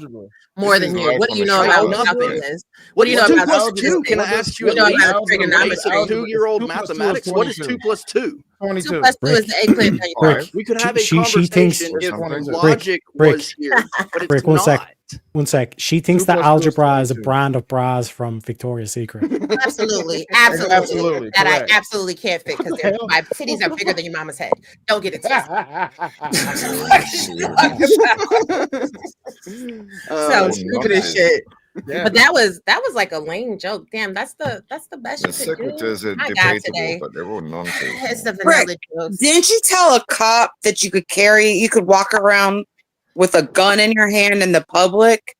more This than is you. life What do on you the know Right? about street. Nothing. calculus? What do you know What's 2 about plus 2? statistics? Can I ask you What at do you know least about basic trigonometry? 2-year-old 2 plus 2 is mathematics? What is 2 22. plus 2? 22. 2 plus 2 is Brick, the equation. Brick. We could have a She thinks conversation Or if something. logic Brick, was here, but it's Brick. 1 not. sec. One sec. She thinks 2 that plus 2 is algebra is a 22. brand of bras from Victoria's Secret. Absolutely. Absolutely, That I correct. absolutely can't fit because my titties are bigger than your mama's head. Don't get it twisted. Sounds stupid as shit. Yeah. But that was like a lame joke. Damn, that's the best The you could do. secretaries are My God, debatable, today. but they're all nonsense. It's the Rick, vanilla jokes. didn't you tell a cop that you could walk around with a gun in your hand in the public?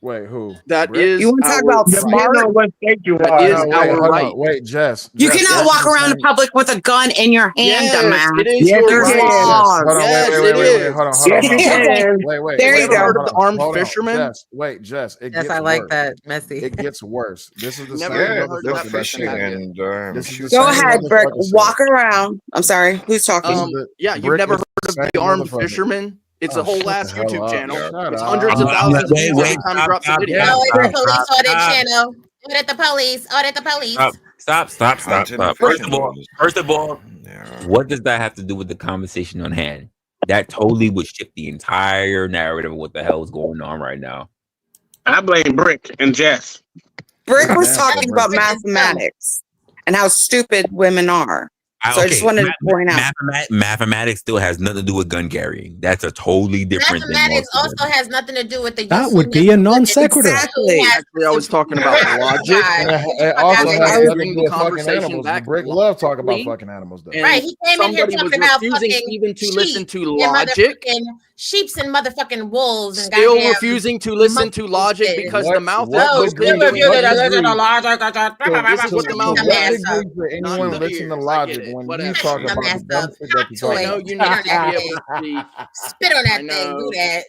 Wait, who? That Rick? is You want to talk our about smart? that is No, wait, our hold right. on. Wait, Jess. You Jess, cannot this walk is the around in same- public with a gun in your hand, Yes, dumbass. it is your There's right. Jess, laws. hold on, Yes, wait, it is. hold on, hold on. Wait. There Have you you ever go. heard of the armed Hold on. fisherman? Jess, wait, Jess. It Yes, gets I like worse. that. Messy. It gets worse. This is the Never same even Yeah, heard they're that motherfucker that fishing said. and This is the Go same ahead, Brick. motherfucker said. Walk around. I'm sorry. Who's talking? This is the Yeah, you've Brick never is heard of same the armed motherfucker. fisherman? It's Oh, a whole shut the ass hell YouTube up. channel. Shut It's up. hundreds of thousands of views every time he drops a video. No, it's the police stop, audit stop. channel. Audit the police. Audit the police. Stop. hunting and First fishing. of all, what does that have to do with the conversation on hand? That totally would shift the entire narrative of what the hell is going on right now. I blame Brick and Jess. Brick was Yeah, talking about mathematics and how stupid women are. So I just wanted to point out. Mathematics still has nothing to do with gun carrying. That's a totally different thing. Mathematics also has nothing to do with the That would be a non sequitur. Exactly. Actually, I was talking about logic. It also has I was nothing to moving do the with fucking conversation animals. back Brick love talk about logically, fucking animals, though. and Right, he came in here somebody was talking about refusing fucking even to listen to and logic. motherfucking sheeps and motherfucking wolves and Still goddamn refusing to listen to logic shit. because the mouth what No, is degree- still doing refusing to what listen to degree. logic. So this is what the To mouth what does. degree for anyone None of listen to years. I logic get it. when Whatever. you talk about the dumb shit that you're Talk I talking know about? you need to Spit on be that able to speak. Spit on that I thing. know.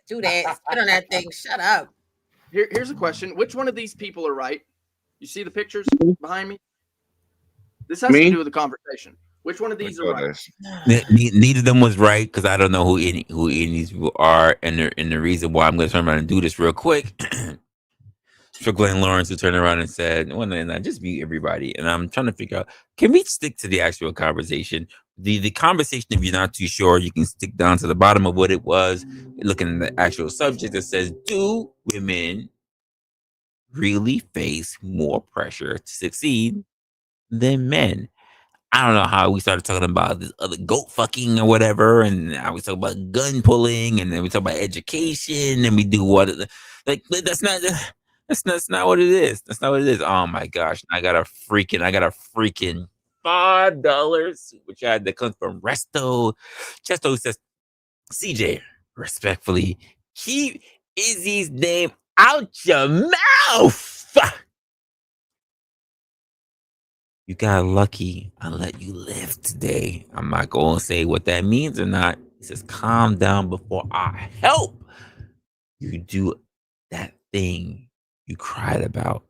Do that. Spit on that thing. Shut up. Here's a question. Which one of these people are right? You see the pictures behind me? This has to do with the conversation. Which one of these are right? Neither of them was right because I don't know who any of these people are, and the reason why I'm going to turn around and do this real quick. For Glenn Lawrence to turn around and said, "Well, no, just mute everybody." And I'm trying to figure out, can we stick to the actual conversation? The conversation, if you're not too sure, you can stick down to the bottom of what it was, looking at the actual subject that says, "Do women really face more pressure to succeed than men?" I don't know how we started talking about this other goat fucking or whatever, and now we talk about gun pulling, and then we talk about education, and we do what like that's not what it is. That's not what it is. Oh my gosh. I got a freaking $5 super chat that comes from Resto. Chesto says, CJ, respectfully, keep Izzy's name out your mouth. You got lucky. I let you live today. I'm not going to say what that means or not. He says, calm down before I help you do that thing you cried about.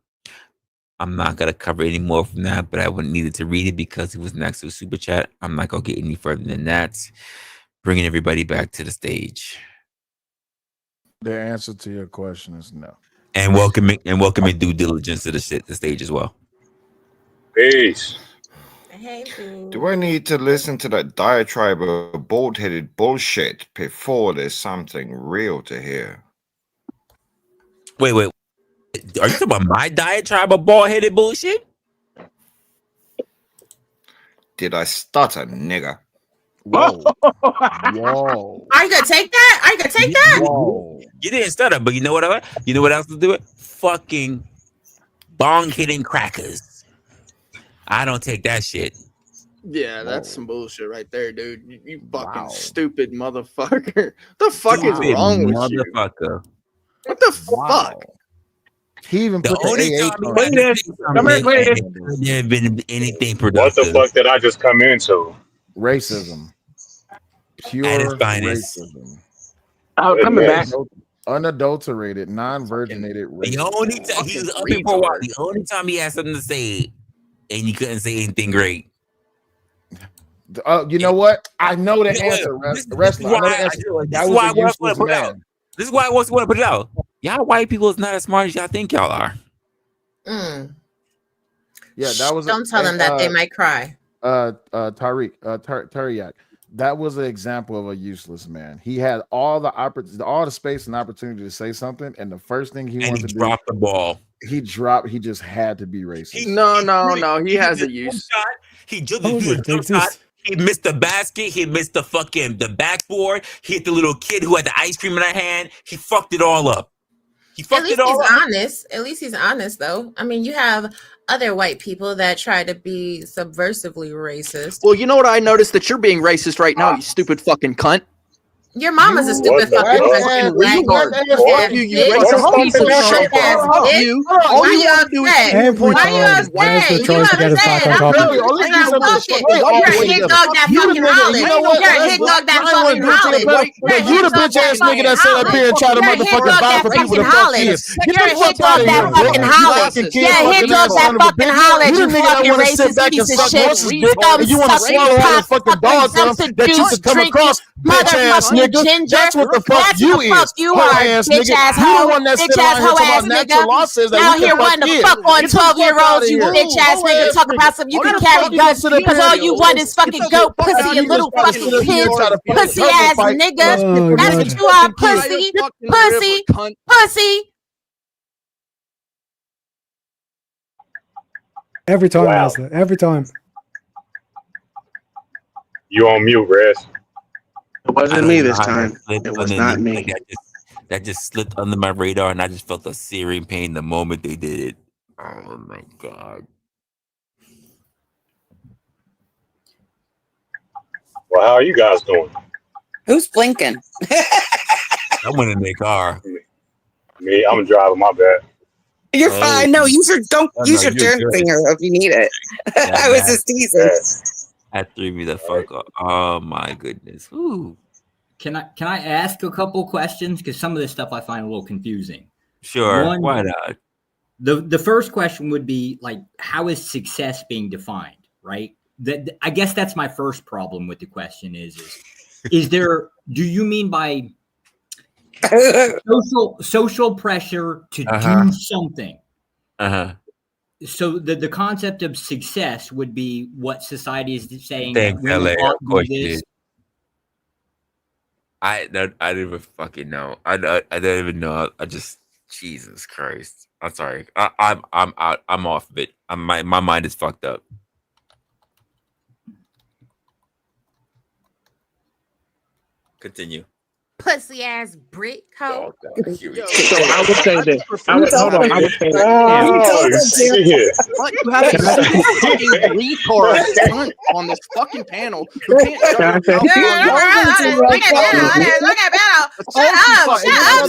I'm not going to cover any more from that, but I wouldn't needed to read it because it was next to a super chat. I'm not going to get any further than that. Bringing everybody back to the stage. The answer to your question is no. And welcoming due diligence to the stage as well. Peace. Do I need to listen to that diatribe of bald-headed bullshit before there's something real to hear? Wait. Are you talking about my diatribe of bald-headed bullshit? Did I stutter, nigga? Whoa. Whoa. Are you gonna take that? Are you gonna take that? Whoa. You didn't stutter, but you know what else to do it? Fucking bong hitting crackers. I don't take that shit. Yeah, that's some bullshit right there, dude. You fucking stupid motherfucker. The fuck is Stupid wrong with you? motherfucker. What the fuck? He even The put the only AA time on he it. had to say something, it couldn't have been anything What productive. the fuck did I just come into? Racism. Pure At its finest. racism. Oh, coming back. Unadulterated, non-virginated racism. The only time he was up here for a while, the only time he had something to say, and he couldn't say anything great. You know what? I know the answer, wrestler. I know the answer. That was a useless man. This is why I want to put it out. Y'all white people is not as smart as y'all think y'all are. Yeah, that was. Don't tell them that they might cry. Tariq, Tariq. That was an example of a useless man. He had all the space and opportunity to say something, and the first thing he wanted to do, dropped the ball. He dropped. He just had to be racist. No. He has a use. He just Oh, threw a they jump shot. exist. He missed the basket. He missed the backboard. He hit the little kid who had the ice cream in her hand. He fucked it all up. At least he's honest. At least he's honest, though. I mean, you have other white people that try to be subversively racist. Well, you know what I noticed? That you're being racist right now, you stupid fucking cunt. Your mama's a stupid fucking retard. Fuck you, you racist piece of shit. Fuck you. All you want to do is Every Why you time upset? Resla tries to get us back on topic. You're a hit dog that fucking hollers. You're a hit dog that fucking hollers. But you the bitch ass nigga that sit up here and try to motherfucking buy for people to fuck kids. You're a hit dog that fucking hollers. You're a hit dog that fucking hollers. You fucking racist piece of shit. You want to swallow all the fucking dog that you could come across, bitch ass nigga. Ginger. That's what the fuck That's you what the fuck is. you Hoe are, ass bitch nigga. ass You hoe, the one that bitch sit ass around here hoe talking ass about natural nigga. law says that Out we here can fuck wanting to kids. fuck on Get the fuck 12-year-olds, outta you here. bitch ass Hoe nigga. ass Talk nigga. about some you Why can the carry fuck you guns sit up because here? all you want is fucking goat pussy and little fucking kids. Pussy ass nigga. Oh, That's God. what you are, pussy. Pussy. Pussy. Every time, Wow. Resla. Every time. You on mute, Res. It wasn't me this time. It was not me. Like that just slipped under my radar, and I just felt a searing pain the moment they did it. Oh my god! Well, how are you guys doing? Who's blinking? I went in their car. Me, I'm driving. My bad. You're fine. No, use your don't Oh, use no, your you're turn good. finger if you need it. I was just teasing. That threw me the fuck off. Oh my goodness! Ooh. Can I ask a couple questions? Because some of this stuff I find a little confusing. Sure, why not? The first question would be like, how is success being defined? Right. I guess that's my first problem with the question is there? Do you mean by social pressure to do something? So the concept of success would be what society is saying. Thanks, that women LA. ought Of to course do you this. did. I didn't even fucking know. I don't even know. I just Jesus Christ. I'm sorry. I'm out. I'm off of it. My mind is fucked up. Continue. Pussy ass brick hoe. So I would say this. Hold on. I would say But you have a fucking retard cunt on this fucking panel who can't shut Can I her say- mouth. Look at Beto. Shut up,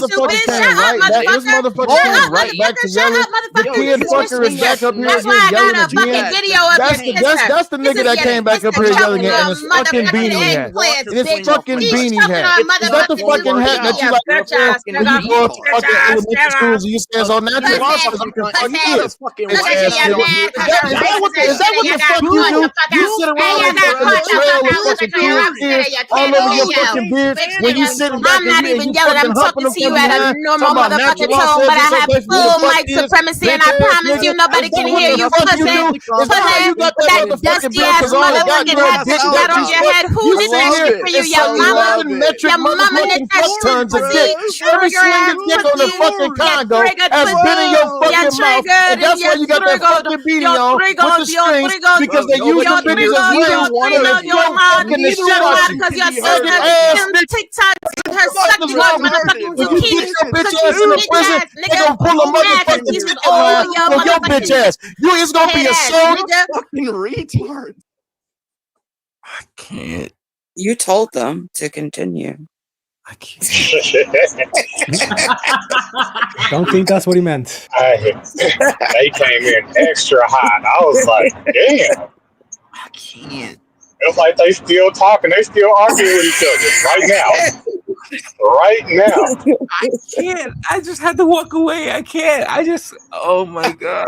stupid. Shut up, motherfucker. Shut up, motherfucker. Shut up, motherfucker. The kid fucker is back up here That's why I yelling got a again. fucking video of That's his the sister. that's the nigga that came back up here yelling it and his fucking beanie hat. And his fucking beanie hat. Is that the fucking hat that you like when you go to fucking elementary schools and you stand on natural law? Is that what the fuck you do? You sit around and fucking trail with fucking kids all over your fucking beard when you sitting back I'm not and even you yelling. I'm fucking talking humping to you at a normal motherfucking tone, but I have full mic supremacy, and I promise you nobody can hear you, pussy. Put that dusty ass motherfucking hat that you got on your head. Who did that shit for you? Your mama? Your mama did that shit turns for of dick. Every single dick on the fucking Congo has been in your fucking mouth, and that's why you got that fucking beanie on with the strings because they use the bitches as rings and they throw fucking the shit out you. Because you're so Fucking ass bitch. TikTok her sucking your motherfucking If you zucchini. get your bitch ass in the prison, they gonna pull a motherfucking ticket line from your bitch ass. It's gonna be a show. Fucking retard. I can't. You told them to continue. I can't. Don't think that's what he meant. They came in extra hot. I was like, damn. I can't. It's like they still talking. They still arguing with each other right now. I can't. I just had to walk away. I can't. I just. Oh my god.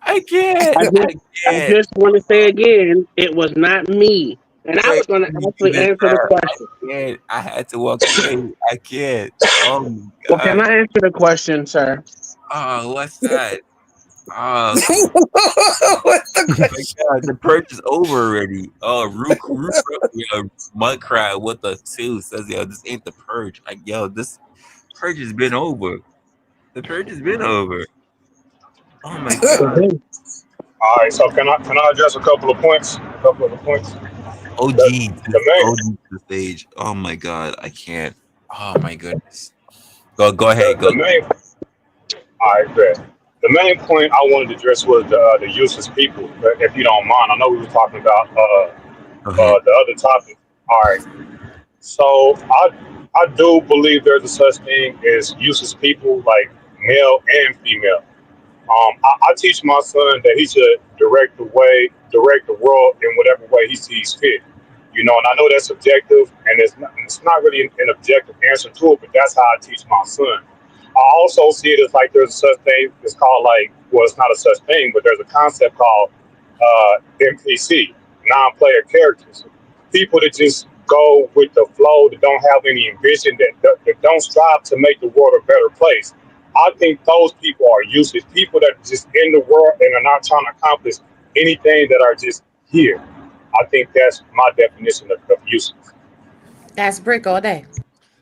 I can't. I just want to say again, it was not me. And I was going to actually answer the question. I had to walk away. I can't. Oh my god. Well, can I answer the question, sir? Oh, what's that? Oh, the purge is over already. Oh, Mudcry with us too says, "Yo, this ain't the purge." Like, yo, this purge has been over. The purge has been over. Oh my god. All right, so can I address a couple of points? A couple of the points. OG The to the stage. Oh my god, I can't. Oh my goodness. Go ahead. the main. All right, good. The main point I wanted to address was the useless people. If you don't mind, I know we were talking about the other topic. All right. So I do believe there's a such thing as useless people, like male and female. I teach my son that he should direct the world in whatever way he sees fit. You know, and I know that's subjective, and it's not really an objective answer to it, but that's how I teach my son. I also see it as like there's a such thing. It's called like, well, it's not a such thing, but there's a concept called NPC, non-player characters. People that just go with the flow, that don't have any ambition, that don't strive to make the world a better place. I think those people are useless. People that are just in the world and are not trying to accomplish anything, that are just here. I think that's my definition of useless. That's brick all day.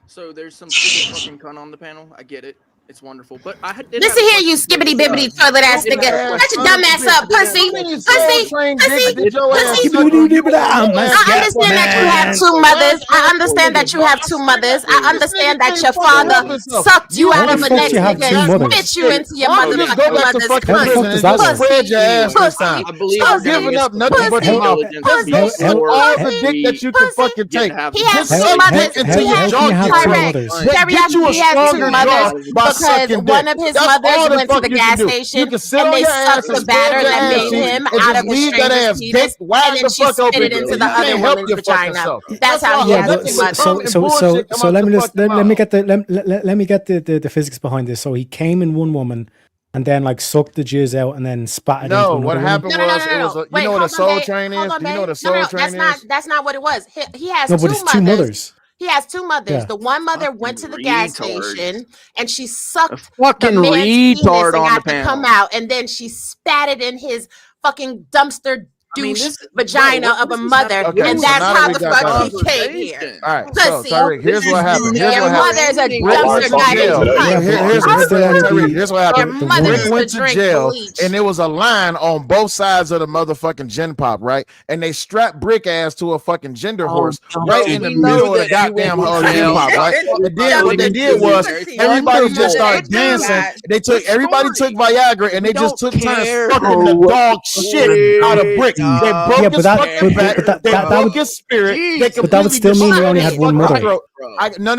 So there's some stupid fucking cunt on the panel. I get it. It's wonderful. But I did Listen here, you skibbity bibbity toilet ass nigga. Shut your dumb ass up, pussy. Pussy. I understand that you have two mothers. I understand that you have two mothers. I understand that your father sucked you out of a next nigga and spit you into your motherfucking mother's pussy. Stop giving up nothing but your mouth. Just all the dick that you can fucking take. He has two mothers. He has correct. He has two mothers. Because one of his mothers went to the gas station and they sucked the batter that made him out of a stranger's penis, and then she spit it into the other woman's vagina. That's how he has two mothers. So let me get the physics behind this. So he came in one woman and then like sucked the jizz out and then spat it into another what happened woman. was it was you know what a soul train is? Do you know what a soul train is? That's not what it was. He has No, but it's two mothers. He has two mothers. Yeah. The one mother went to the gas station and she sucked fucking the man's penis retard and on got the to panel. come out, and then she spat it in his fucking dumpster douche vagina of a mother, and that's how the fuck he came here. All right, so Tyreek, here's what happened. Your mother's a dumpster diving. Here's what happened. Rick went to jail, and there was a line on both sides of the motherfucking gen pop, right? And they strapped Brick ass to a fucking gender horse right in the middle of the goddamn gen pop, right? And then what they did was everybody just started dancing. Everybody took Viagra, and they just took turns fucking the dog shit out of Brick. They broke his fucking back. They broke his spirit. But that would still mean he only had one mother. No.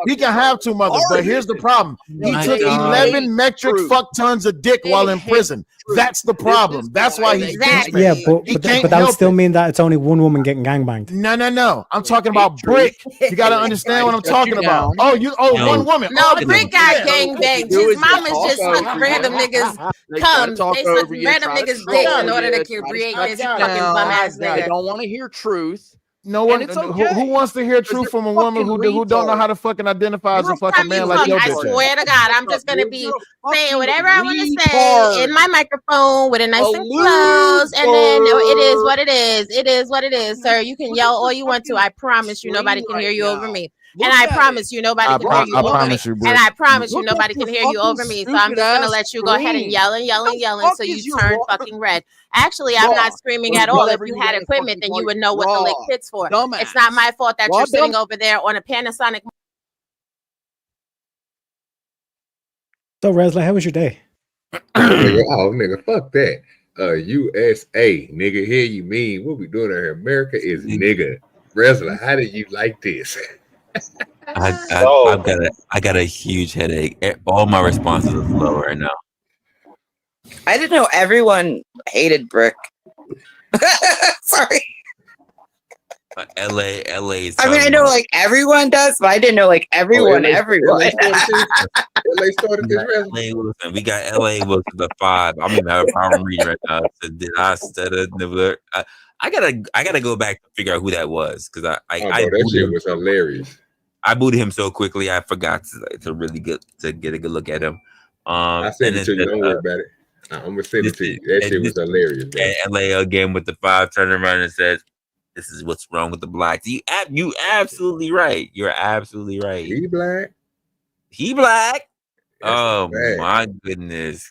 He can have two mothers, but here's the problem. He took 11 metric fuck tons of dick while in prison. That's the problem. That's why he's Yeah, but that would still mean that it's only one woman getting gangbanged. No. I'm talking about Brick. You got to understand what I'm talking about. One woman. No, Brick got gangbanged. His mama's just sucking random niggas cum. They sucking random niggas dick in order to create this fucking bum ass I nigga. don't want to hear truth. No one who wants to hear truth from a woman who don't know how to fucking identify as a fucking man like your I bitch. swear to God, I'm just gonna be saying whatever I want to say in my microphone with a nice and close, and then it is what it is. It is what it is, sir. You can yell all you want to. I promise you, nobody can hear you over me. And I promise you, nobody can hear you over me. And I promise you, nobody can hear you over me. So I'm just gonna let you go ahead and yell so you turn fucking red. Actually, I'm not screaming at all. If you had equipment, then you would know what the lick fits for. It's not my fault that you're sitting over there on a Panasonic. So Resla, how was your day? nigga, fuck that. USA, nigga, here you mean what we doing here? America is nigga. Resla, how did you like this? I got a huge headache. All my responses are slow right now. I didn't know everyone hated Brick. Sorry. LA is. I mean, I know like everyone does, but I didn't know like everyone. LA started this. LA Wilson. We got LA Wilson the 5. I'm gonna have a problem reading right now. So did I stutter? Never. I gotta go back to figure out who that was because that shit was hilarious. I booted him so quickly I forgot to really get a good look at him. I sent it to you. Don't worry about it. I'm gonna send it to you. That shit was hilarious, bro. And LA again with the 5 turn around and says, "This is what's wrong with the blacks." You absolutely right. You're absolutely right. He black. He black. That's Oh my goodness.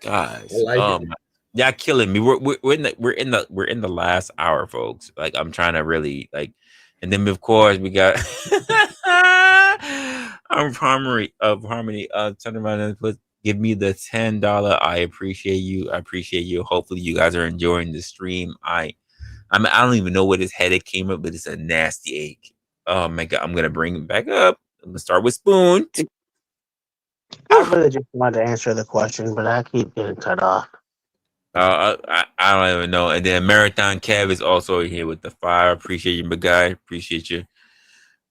Guys. I like it. Y'all killing me. We're in the last hour, folks. Like I'm trying to really like, and then of course we got Harmony turn around and give me the $10. I appreciate you. Hopefully you guys are enjoying the stream. I don't even know where this headache came up, but it's a nasty ache. Oh my god, I'm gonna bring it back up. I'm gonna start with Spoon. I really just wanted to answer the question, but I keep getting cut off. I don't even know. And then Marathon Kev is also here with the 5. Appreciate you, my guy. Appreciate you.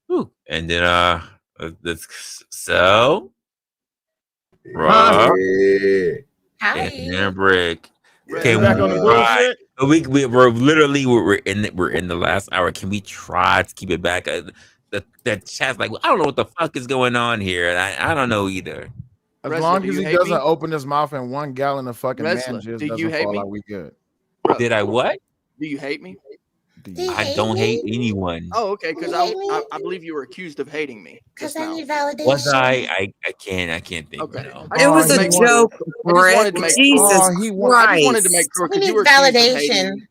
Whew. And then so Rob and Brick. Can back on the we try? bullshit? We're in the last hour. Can we try to keep it back? The chat's like, I don't know what the fuck is going on here, and I don't know either. As Resla, long do as you he hate doesn't me? open his mouth and 1 gallon of fucking Resla, man jizz do you doesn't hate fall me? out, we good. Did I what? Do you hate me? I don't hate anyone. Oh, okay. Because I believe you were accused of hating me. Because I need validation. Was I can't think. Okay. No. It was a joke, I just wanted Brett. to make Jesus sure. Christ. I just wanted to make sure We because you need were accused of validation. hating me.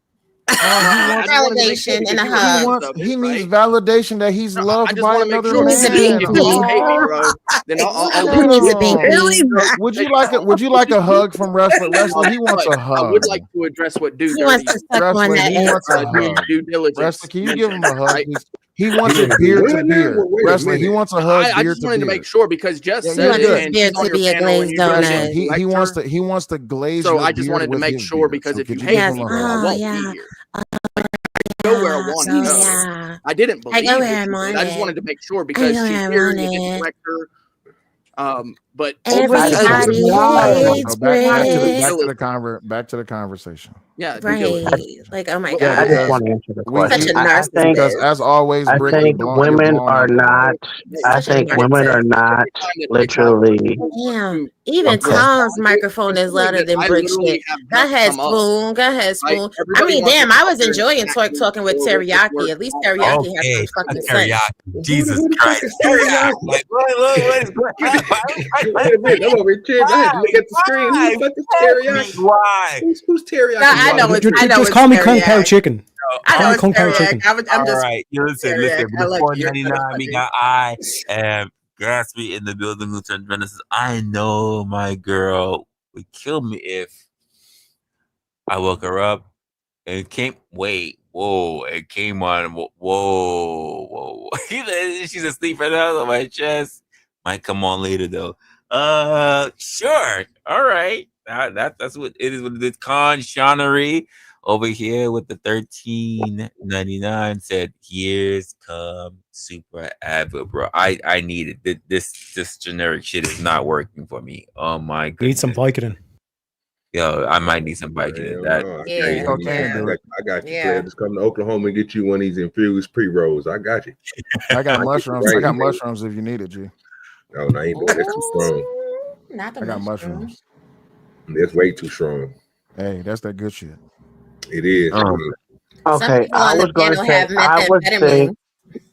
I just wanted to make sure Validation and because a you were hug. accused of He it, needs right? validation that he's I loved just by want to make another sure He needs a because binky. if you hate me, bro, then I'll He leave needs you a alone. binky. Would you like a hug from Wrestler? Wrestler, he wants But a I would hug. like to address what Do He wants Dirty to suck on Wrestler, that he ass. wants a doing hug. due diligence Wrestler, can you give him mentioned, a hug, right? please? He wants it beard to beard. Wrestler, he wants a hug I beard just to wanted to make beard. sure because Jess Yeah, He said you're wants it his good. and beard she's on to your be a panel and glazed you guys Wrestler, donut. he wants her. to glaze So your I just beard wanted to with make his sure beard. because So if you could you hate give Yes. him me, a bro, I hug? Oh, won't yeah. be here. Go where I want to Oh, go. yeah. I didn't I go believe where that I you want did. I just it. wanted to make sure I because go she's where I here want and you can it. correct her. But Everybody hates Back to the conversation. Yeah, Right. Like, oh my What- God. I just want to answer the question. Such a I think because as always, I Brick, you're think blown women are out there. not. I Such a think women are narcissist. not literally. Damn. Even Okay. Tom's microphone is louder than I Brick literally shit. have Go just ahead, come up. Spoon. Go ahead, Right? Spoon. I Everybody mean, wants to damn, come I up was here and enjoying attack me talking with for what this Teriyaki. work At least is all Teriyaki about. has Okay, some fucking teriyaki. sense. Jesus Who the Christ. fuck is Teriyaki. teriyaki? Like, what is going Wait a minute, I'm over here tripping. I had to look at the screen. Who the fuck is teriyaki? Why? Who's teriyaki? No, I know it's Just call me Kung Pao teriyaki. Chicken. I Call know me it's Kung Pao teriyaki. Chicken. I'm All just right. Listen. teriyaki. I With like you. You're kind of $4.99, we funny. got I am Gatsby in the building. Lieutenant Brennan says, I know my girl would kill me if I woke her up and it came. Wait, whoa! It came on. Whoa. She's asleep right now on my chest. Might come on later though. Sure. All right. That's what it is. What it is. Con Shanery over here with the $13.99 said, "Here's come super advert, bro. I need it. This generic shit is not working for me. Oh my goodness. Need some Vicodin. Yo, I might need some Vicodin. That I got you, Claire. Just come to Oklahoma and get you one of these infused pre-rolls. I got you. I got mushrooms. I Right. got mushrooms if you need it, G. No, I ain't doing that's too strong. Not the I got mushrooms. That's way too strong. Hey, that's that good shit. It is. Okay, I was going to say.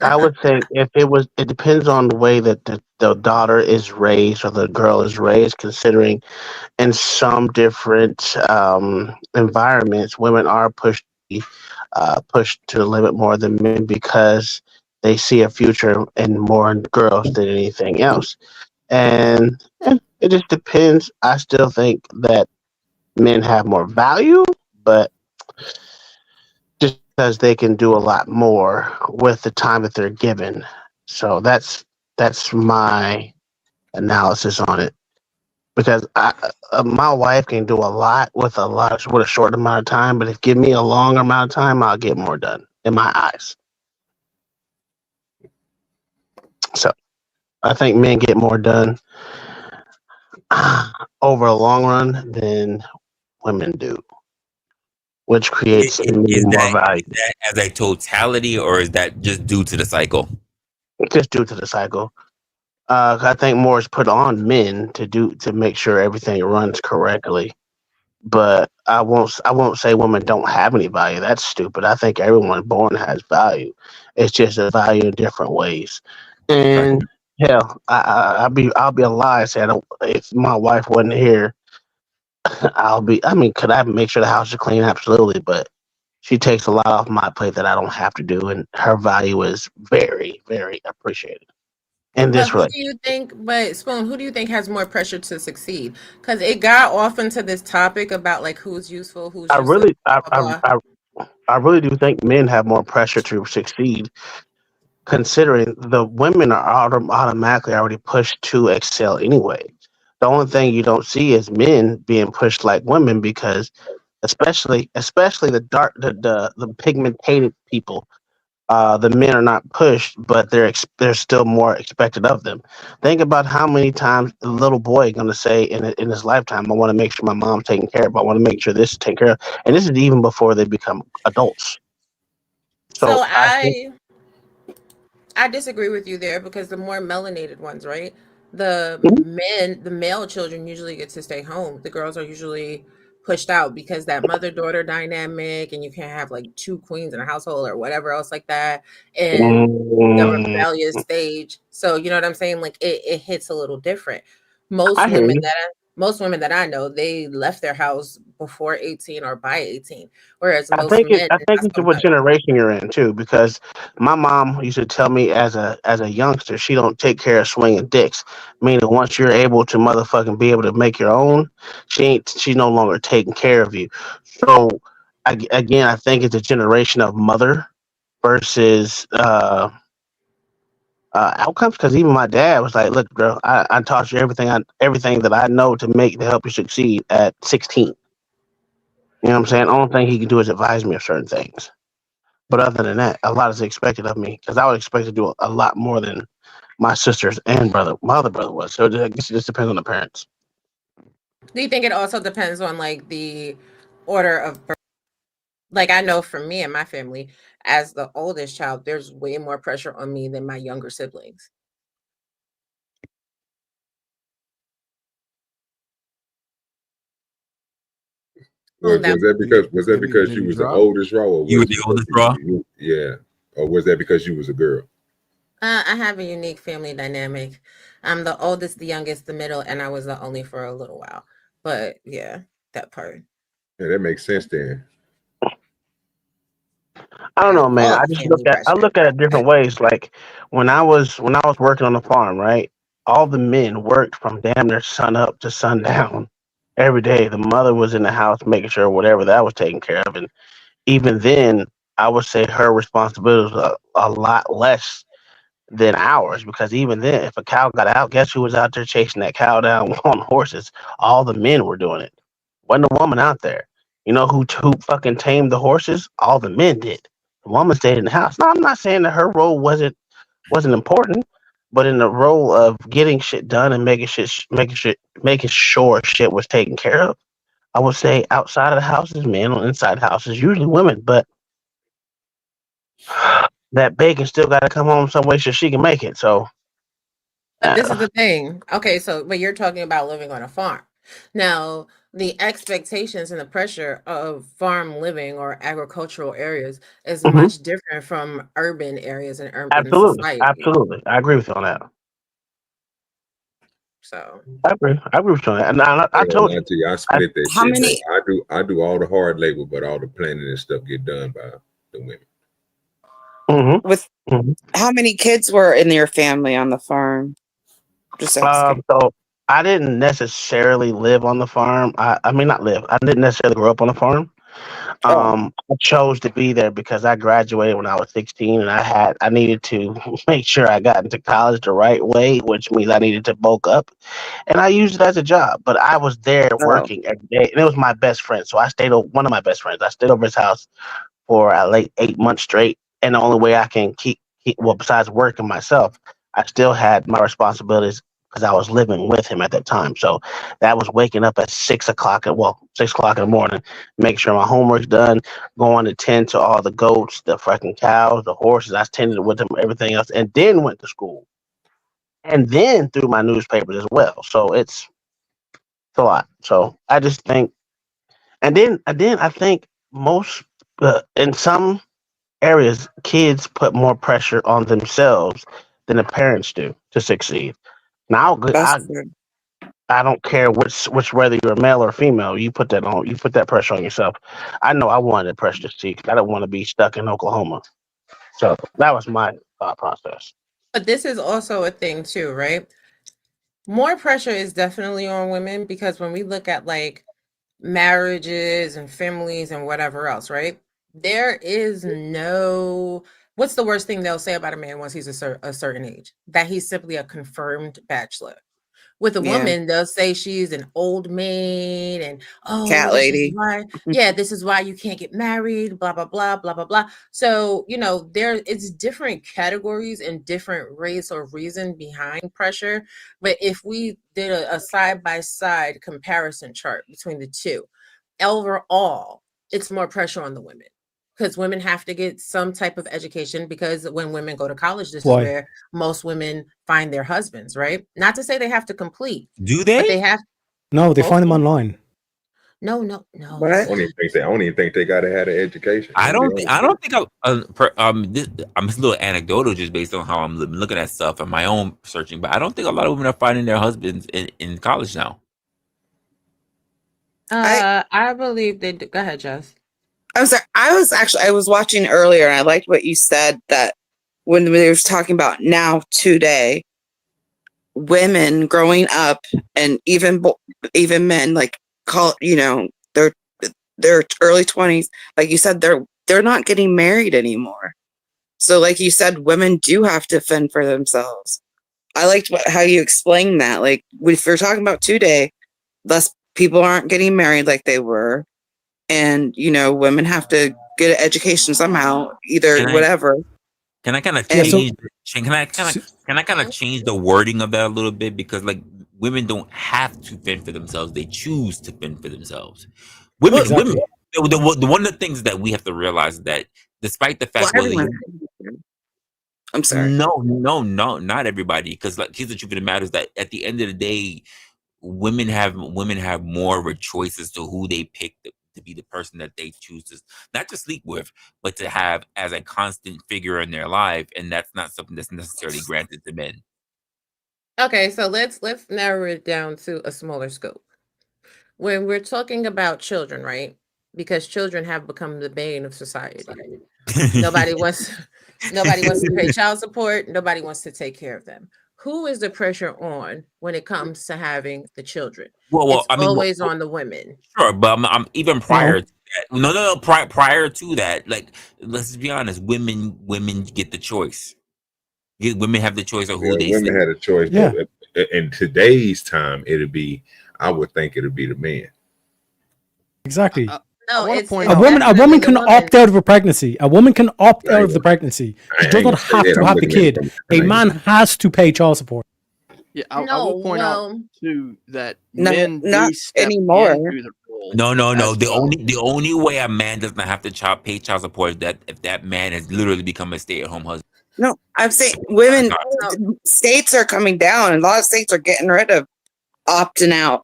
I would say if it depends on the way that the daughter is raised or the girl is raised. Considering in some different environments, women are pushed to the limit more than men because they see a future in more in girls than anything else, and it just depends. I still think that men have more value, but just because they can do a lot more with the time that they're given. So that's my analysis on it. Because my wife can do a lot with a short amount of time, but if give me a long amount of time, I'll get more done in my eyes. So I think men get more done over a long run than women do, which creates more value. Is that as a totality, or is that just due to the cycle? Just due to the cycle. I think more is put on men to make sure everything runs correctly. But I won't say women don't have any value. That's stupid. I think everyone born has value. It's just a value in different ways. And hell, I'll be a lie saying if my wife wasn't here, I'll be. I mean, could I make sure the house is clean? Absolutely, but she takes a lot off my plate that I don't have to do, and her value is very, very appreciated in But this who do relationship. you think? But Spoon, who do you think has more pressure to succeed? Because it got off into this topic about like who's useful, who's I useless, really, I, blah I, blah. I, I really do think men have more pressure to succeed, considering the women are automatically already pushed to excel anyway. The only thing you don't see is men being pushed like women because, especially the dark, the pigmented people. The men are not pushed, but there's still more expected of them. Think about how many times a little boy going to say in his lifetime, "I want to make sure my mom's taken care of. I want to make sure this is taken care of," and this is even before they become adults. So So I think. I disagree with you there because the more melanated ones, right? The male children usually get to stay home. The girls are usually pushed out because that mother daughter dynamic, and you can't have like two queens in a household or whatever else like that. And the Mm, rebellious stage. So you know what I'm saying? Like it hits a little different. I hear you. Most women that I know, they left their house before 18 or by 18. Whereas I most think men, I it's think not it's so what much. generation you're in too, because my mom used to tell me as a youngster, she don't take care of swinging dicks. Meaning, once you're able to motherfucking be able to make your own, she's no longer taking care of you. So again, I think it's a generation of mother versus outcomes. Because even my dad was like, "Look, girl, I taught you everything that I know to help you succeed at 16." You know what I'm saying? Only thing he can do is advise me of certain things. But other than that, a lot is expected of me because I would expect to do a lot more than my sisters and brother, my other brother was. So I guess it just depends on the parents. Do you think it also depends on like the order of birth? Like I know for me and my family, as the oldest child, there's way more pressure on me than my younger siblings. Well, that Was that because you was the oldest, Raw, or You was were it the because oldest, bro. yeah, or was that because you was a girl? I have a unique family dynamic. I'm the oldest, the youngest, the middle, and I was the only for a little while. But yeah, that part. Yeah, that makes sense then. I I don't got know, man. all the family I pressure. look at it different ways. Like when I was working on the farm, right? All the men worked from damn near sun up to sundown every day. The mother was in the house making sure whatever that was taken care of, and even then, I would say her responsibility was a lot less than ours because even then, if a cow got out, guess who was out there chasing that cow down on horses? All the men were doing it. Wasn't a woman out there. You know who fucking tamed the horses? All the men did. The woman stayed in the house. Now I'm not saying that her role wasn't important, but in the role of getting shit done and making sure shit was taken care of, I would say outside of the house is men, on inside the house is usually women. But that bacon still got to come home some way so she can make it. So But this is the thing. Okay, so but you're talking about living on a farm. Now, the expectations and the pressure of farm living or agricultural areas is mhm. much different from urban areas and urban Absolutely, society. absolutely. I agree with you on that. So, I agree with you on that. And I I ain't gonna told lie you, to you. I I, split that How shit, man. many I do all the hard labor, but all the planning and stuff get done by the women. mhm, with mhm. how many kids were in your family on the farm? Just asking. So I didn't necessarily live on the farm. I mean, not live. I didn't necessarily grow up on the farm. Oh, I chose to be there because I graduated when I was 16, and I needed to make sure I got into college the right way, which means I needed to bulk up, and I used it as a job. But I was there oh, working every day, and it was my best friend. So I stayed over one of my best friends. I stayed over his house for like 8 months straight. And the only way I can well, besides working myself, I still had my responsibilities because I was living with him at that time. So that was waking up at 6 o'clock, 6 o'clock in the morning, make sure my homework's done, going to tend to all the goats, the fucking cows, the horses. I tended with them, everything else, and then went to school. and then through my newspapers as well. So it's a lot. So I just think, and then I think most in some areas, kids put more pressure on themselves than the parents do to succeed. Now, That's true. I don't care which whether you're a male or female, you put that pressure on yourself. I know I wanted the pressure to succeed 'cause I don't want to be stuck in Oklahoma. So that was my thought process. But this is also a thing too, right? More pressure is definitely on women because when we look at like marriages and families and whatever else, right? There is no, what's the worst thing they'll say about a man once he's a certain age? That he's simply a confirmed bachelor. With a Yeah. woman, they'll say she's an old maid and Cat this is lady. why, this is why you can't get married, blah, blah, blah, blah, blah, blah. So, it's different categories and different race or reason behind pressure. But if we did a side-by-side comparison chart between the two, overall, it's more pressure on the women. Because women have to get some type of education because when women go to college, this is Why? where most women find their husbands, right? Not to say they have to complete, Do but they? they have No, they most find them women. online. No. I don't even think they gotta have an education. I I'm gonna be don't. honest I with don't think I'm just a little anecdotal, just based on how I'm looking at stuff and my own searching. But I don't think a lot of women are finding their husbands in college now. I believe they do. Go ahead, Jess. I'm sorry. I was watching earlier, and I liked what you said that when they were talking about now today, women growing up, and even men like their early 20s, like you said, they're not getting married anymore. So, like you said, women do have to fend for themselves. I liked how you explained that. Like, if we're talking about today, less people aren't getting married like they were, and women have to get an education somehow, either Can I whatever. can I kind of And change? Can I kind of change the wording of that a little bit, because like women don't have to fend for themselves; they choose to fend for themselves. Women, Exactly. the one of the things that we have to realize is that despite the fact, everyone. I'm sorry. No, not everybody. Because like, here's the truth of the matter: is that at the end of the day, women have more of a choice as to who they pick to be the person that they choose to not to sleep with, but to have as a constant figure in their life, and that's not something that's necessarily granted to men. Okay, so let's narrow it down to a smaller scope. When we're talking about children, right? Because children have become the bane of society. Nobody wants to pay child support. Nobody wants to take care of them. Who is the pressure on when it comes to having the children? Well, It's I mean, always on the women. sure, but I'm even prior No. to that. No. Prior to that, like, let's be honest, women get the choice. Women have the choice of you. who they Women sleep. had a choice, Yeah. but in today's time, I would think it'd be the man. Exactly. No, A it's woman definitely can the woman. opt out of a pregnancy. A woman can opt I out ain't of the gonna, pregnancy. She I does ain't not gonna say have that. to I'm have the looking at it kid. from A an man angle. has to pay child support. Yeah, I No, will point out well, too that No, men not do step anymore. into the role No. as The well. only way a man does not have to pay child support is that if that man has literally become a stay-at-home husband. No, I'm saying women, no. states are coming down, and a lot of states are getting rid of opting out.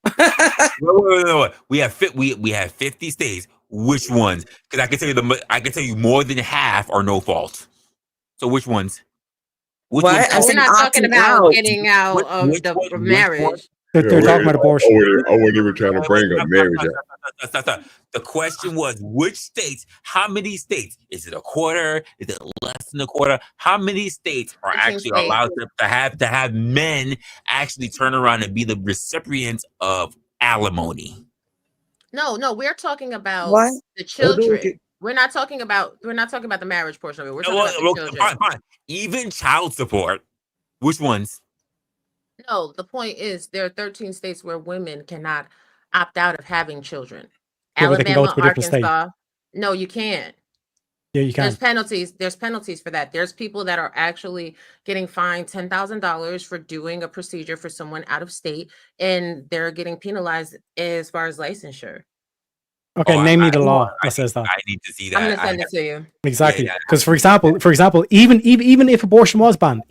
Wait. We have 50 states. Which ones? Because I can tell you more than half are no fault. So which ones? Which ones? What? I'm Well, we're saying not talking opting about out. getting out of the Which one? marriage. They're talking about abortion. I wasn't even trying to bring up marriage. Stop. The question was, which states? How many states? Is it a quarter? Is it less than a quarter? How many states are 13 actually states. allowed to have men actually turn around and be the recipients of alimony? No, we're talking about What? the children. We're not talking about the marriage portion of it. We're talking about the children. Fine. Even child support. Which ones? No, the point is there are 13 states where women cannot opt out of having children. Yeah, but they can go Alabama, to a different state. Arkansas. No, you can't. Yeah, you There's can. penalties. There's penalties for that. There's people that are actually getting fined $10,000 for doing a procedure for someone out of state, and they're getting penalized as far as licensure. Okay, name me the law that says that. I need to see that. I'm gonna send it to you. Exactly, because for example, even if abortion was banned,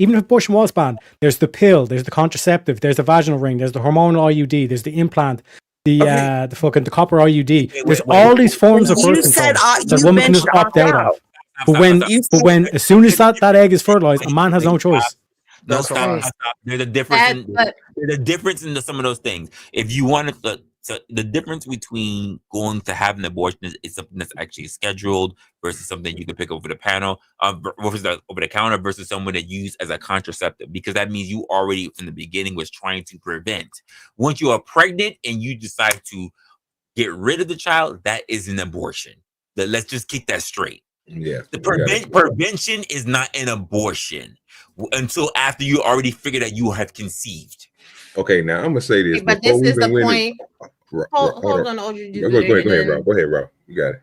there's the pill, there's the contraceptive, there's the vaginal ring, there's the hormonal IUD, there's the implant, the copper IUD. There's all these forms of birth control that women can just opt out of. But when as soon as that egg is fertilized, a man has no choice. No, stop. There's a difference. There's a difference in some of those things. If you want to, so the difference between going to have an abortion is something that's actually scheduled versus something you can pick over the panel, over the counter versus someone that used as a contraceptive, because that means you already from the beginning was trying to prevent. Once you are pregnant and you decide to get rid of the child, that is an abortion. Let's just keep that straight. Yeah. The prevention is not an abortion until after you already figure that you have conceived. Okay, now I'm gonna say this. But this is the point. Hold on, Go ahead, Rob. Go ahead, Rob. You got it.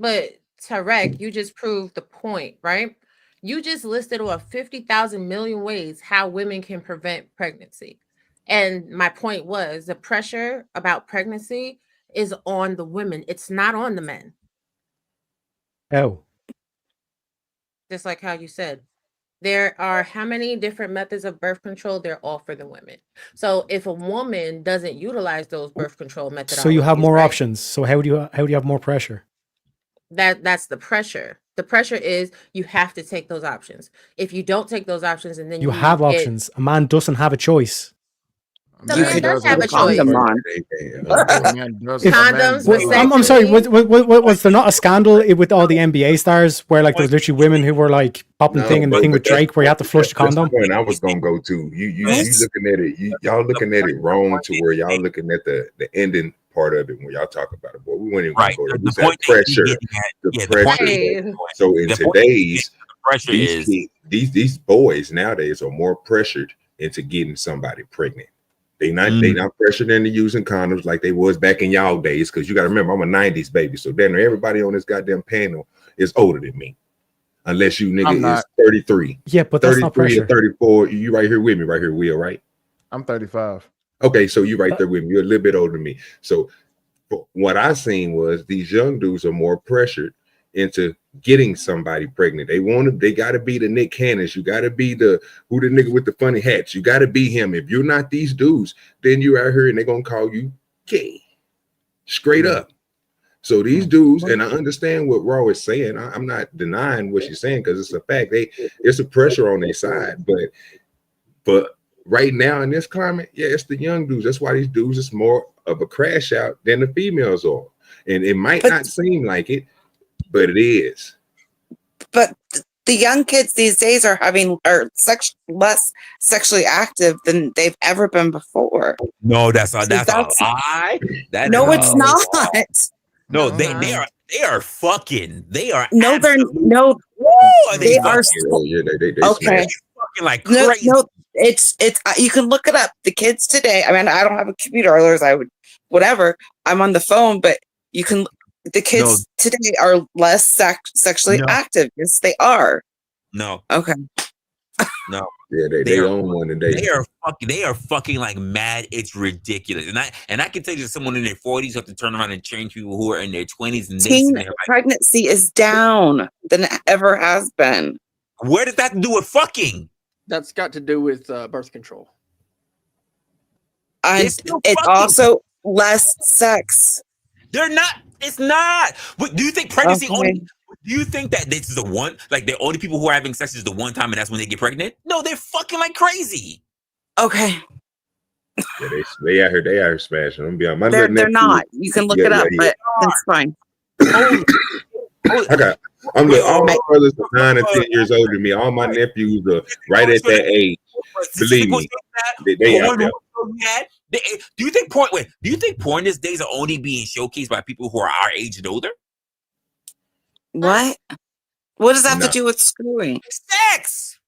But Tarek, you just proved the point, right? You just listed over 50,000 million ways how women can prevent pregnancy. And my point was the pressure about pregnancy is on the women. It's not on the men. Oh. Just like how you said. There are how many different methods of birth control? They're all for the women. So if a woman doesn't utilize those birth control methods, So you have more options. So how do you have more pressure? That's the pressure. The pressure is you have to take those options. If you don't take those options, and then You have options. A man doesn't have a choice. The man does have a choice. I'm sorry. Was there not a scandal with all the NBA stars where like there was literally women who were like popping thing and the thing with Drake where you had to flush the condom? That's the point I was gonna go to. You looking at it. Y'all looking at it wrong to where y'all looking at the ending part of it when y'all talk about it. Boy, we weren't even gonna go there. We said pressure. The pressure. So in today's these boys nowadays are more pressured into getting somebody pregnant. They not pressured into using condoms like they was back in y'all days. Because you got to remember, I'm a '90s baby, so then everybody on this goddamn panel is older than me, unless you nigga is 33. Yeah, but that's not pressure. Or 34. You right here with me, right here, Will, right? I'm 35. Okay, so you right there with me. You're a little bit older than me. So what I seen was these young dudes are more pressured into getting somebody pregnant. They got to be the Nick Cannons. You got to be the nigga with the funny hats. You got to be him. If you're not these dudes, then you out here and they're gonna call you gay, straight up. So these dudes, and I understand what Raw is saying. I'm not denying what she's saying because it's a fact. It's a pressure on their side, but right now in this climate, yeah, it's the young dudes. That's why these dudes is more of a crash out than the females are, and it might not seem like it, but it is. But the young kids these days are less sexually active than they've ever been before. No, that's a lie. No, it's not. No, they are fucking. They are no, they're no. They are okay. Fucking like crazy. No, it's you can look it up. The kids today. I mean, I don't have a computer, otherwise I would whatever. I'm on the phone, but you can. The kids today are less sexually active. Yes, they are. No. Okay. No. Yeah, they own one today. They are fucking like mad. It's ridiculous. And I can tell you, someone in their 40s have to turn around and train people who are in their 20s and teen pregnancy is down than it ever has been. Where does that do with fucking? That's got to do with birth control. And it's also less sex. They're not. It's not. But do you think pregnancy only? Do you think that this is the one? Like the only people who are having sex is the one time, and that's when they get pregnant? No, they're fucking like crazy. Okay. Yeah, they out here smashing. I'm beyond my. They're not. You can look it up, but that's fine. I'm all my brothers are 9 and 10 years older than me. All my nephews are right at that age. Believe me, they out there. Do you think porn? Wait, do you think porn these days are only being showcased by people who are our age and older? What? What does that have to do with screwing? Sex.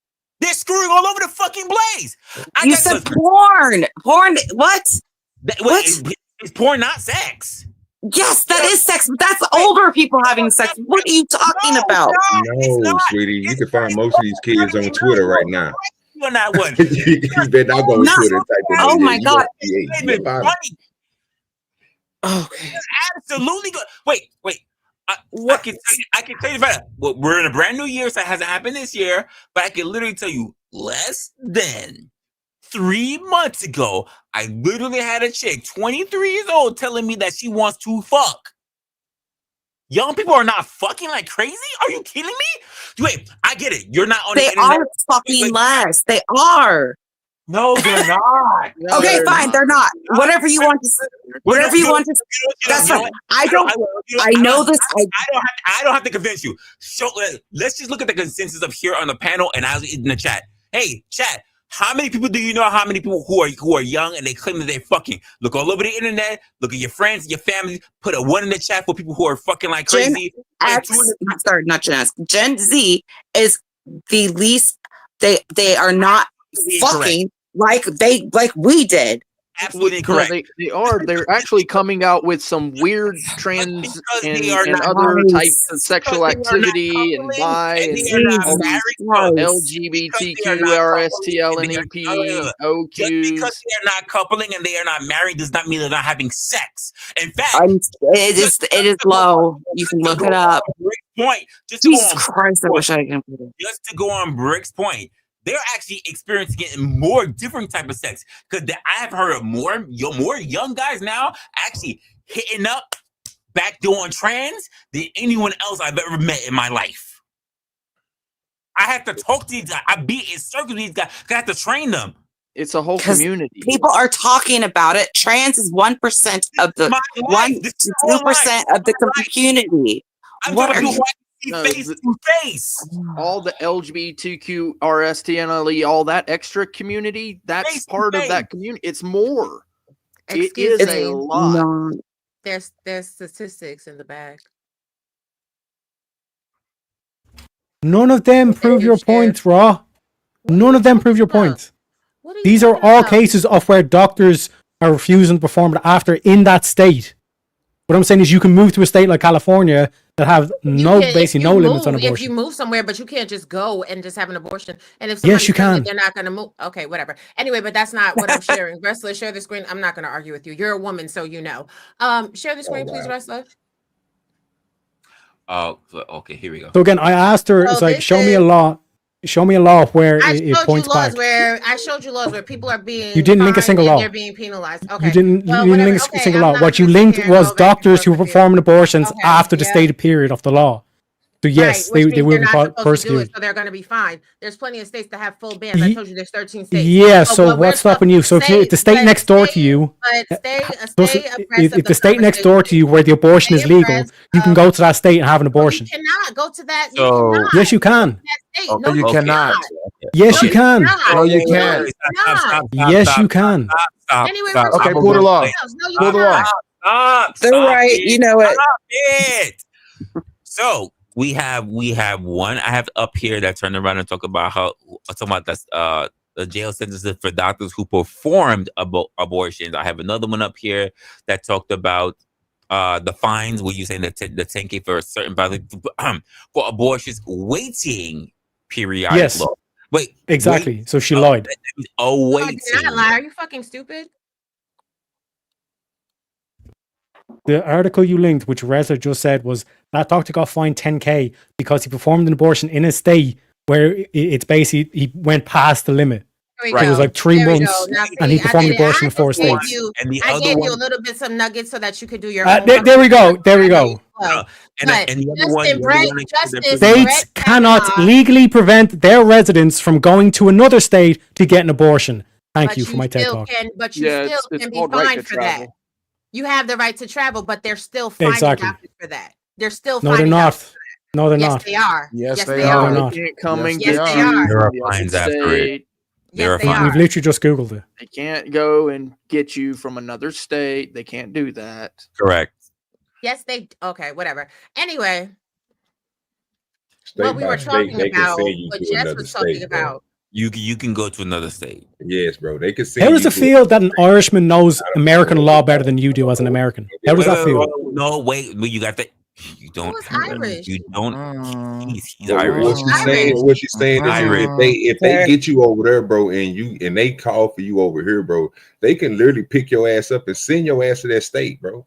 They're screwing all over the fucking place. You said porn. Porn. What? What? Is porn not sex? Yes, that is sex. But that's older people having sex. What are you talking about? No, sweetie. You can find most of these kids on Twitter right now. On that one. You better not go on Twitter. Oh my God. Okay. Absolutely good. Wait. I can tell you that we're in a brand new year, so it hasn't happened this year. But I can literally tell you, less than 3 months ago, I literally had a chick, 23 years old, telling me that she wants to fuck. Young people are not fucking like crazy? Are you kidding me? Wait, I get it. You're not on the internet. They are fucking less. They are. No, they're not. No, okay, fine. They're not. Whatever you want to. Whatever you want to. That's fine. I know this. I don't have to convince you. So let's just look at the consensus of here on the panel and I was in the chat. Hey, chat. How many people do you know? How many people who are young and they claim that they're fucking? Look all over the internet. Look at your friends, your family. Put a 1 in the chat for people who are fucking like crazy. Sorry, not Gen X. Gen Z is the least. They are not fucking like we did. Absolutely correct. No, they are. They're actually coming out with some weird trends and other types of sexual activity and bi and LGBTQ, RSTL, and EP, OQs. Just because they are not coupling and they are not married does not mean they're not having sex. In fact, it is low. You can look it up. Jesus Christ! I wish I could put it. Just to go on Brick's point. They're actually experiencing more different type of sex because I have heard of more young guys now actually hitting up, backdooring trans than anyone else I've ever met in my life. I have to talk to these guys. I be in circles with these guys. I have to train them. It's a whole community. People are talking about it. Trans is 1% of the 1% of the community. What are you? Face to face. All the LGBTQ, RSTNLE, all that extra community, that's part of that community. It's more. It is a lot. There's statistics in the bag. None of them prove your point, Raw. None of them prove your point. These are all cases of where doctors are refusing to perform it after in that state. What I'm saying is you can move to a state like California that have basically no limits on abortion. If you move somewhere, but you can't just go and just have an abortion. And if yes, you can. They're not going to move. Okay, whatever. Anyway, but that's not what I'm sharing. Resla, share the screen. I'm not going to argue with you. You're a woman, so you know. Share the screen, please, Resla. Oh, okay. Here we go. So again, I asked her. It's like show me a law. Show me a law where it points back. I showed you laws where people are being. You didn't link a single law. They're being penalized. Okay. You didn't link a single law. What you linked was doctors who were performing abortions after the stated period of the law. So yes, they will be persecuted. So they're going to be fine. There's plenty of states that have full bans. I told you there's 13 states. Yeah. So what's stopping you? So if the state next door to you, if the state next door to you where the abortion is legal, you can go to that state and have an abortion. You cannot go to that. Yes, you can. No, you cannot. Yes, you can. No, you can't. Yes, you can. Okay, pull the law. Pull the law. They're right. You know it. So we have one I have up here that turned around and talk about the jail sentences for doctors who performed abortions. I have another one up here that talked about the fines. Were you saying the 10K for a certain for abortions waiting period? Yes. Law. Wait, exactly. So she lied. Oh, wait. Did not lie. Are you fucking stupid? The article you linked, which Resla just said, was that doctor got fined 10K because he performed an abortion in a state where it's basically he went past the limit. It was like 3 months, and he performed an abortion in 4 states. I gave you a little bit some nuggets so that you could do your own. There we go. There we go. States cannot legally prevent their residents from going to another state to get an abortion. Thank you for my TED Talk. But you still can be fined for that. You have the right to travel, but they're still fining doctors for that. They're still no, they're not. No, they're not. Yes, they are. Yes, they are. They're not. They can't come and yes, get they are. There are fines after it. Yes, they are. We've literally just Googled it. They can't go and get you from another state. They can't do that. Correct. Yes, okay, whatever. Anyway, what we were talking about, what Jess was talking about. You can go to another state. Yes, bro. They can say. How does it feel that an Irishman knows American law better than you do as an American? How does that feel? No, wait. You got that. You don't. Irish. You don't. He's Irish. What she's saying is if they get you over there, bro, and they call for you over here, bro, they can literally pick your ass up and send your ass to that state, bro.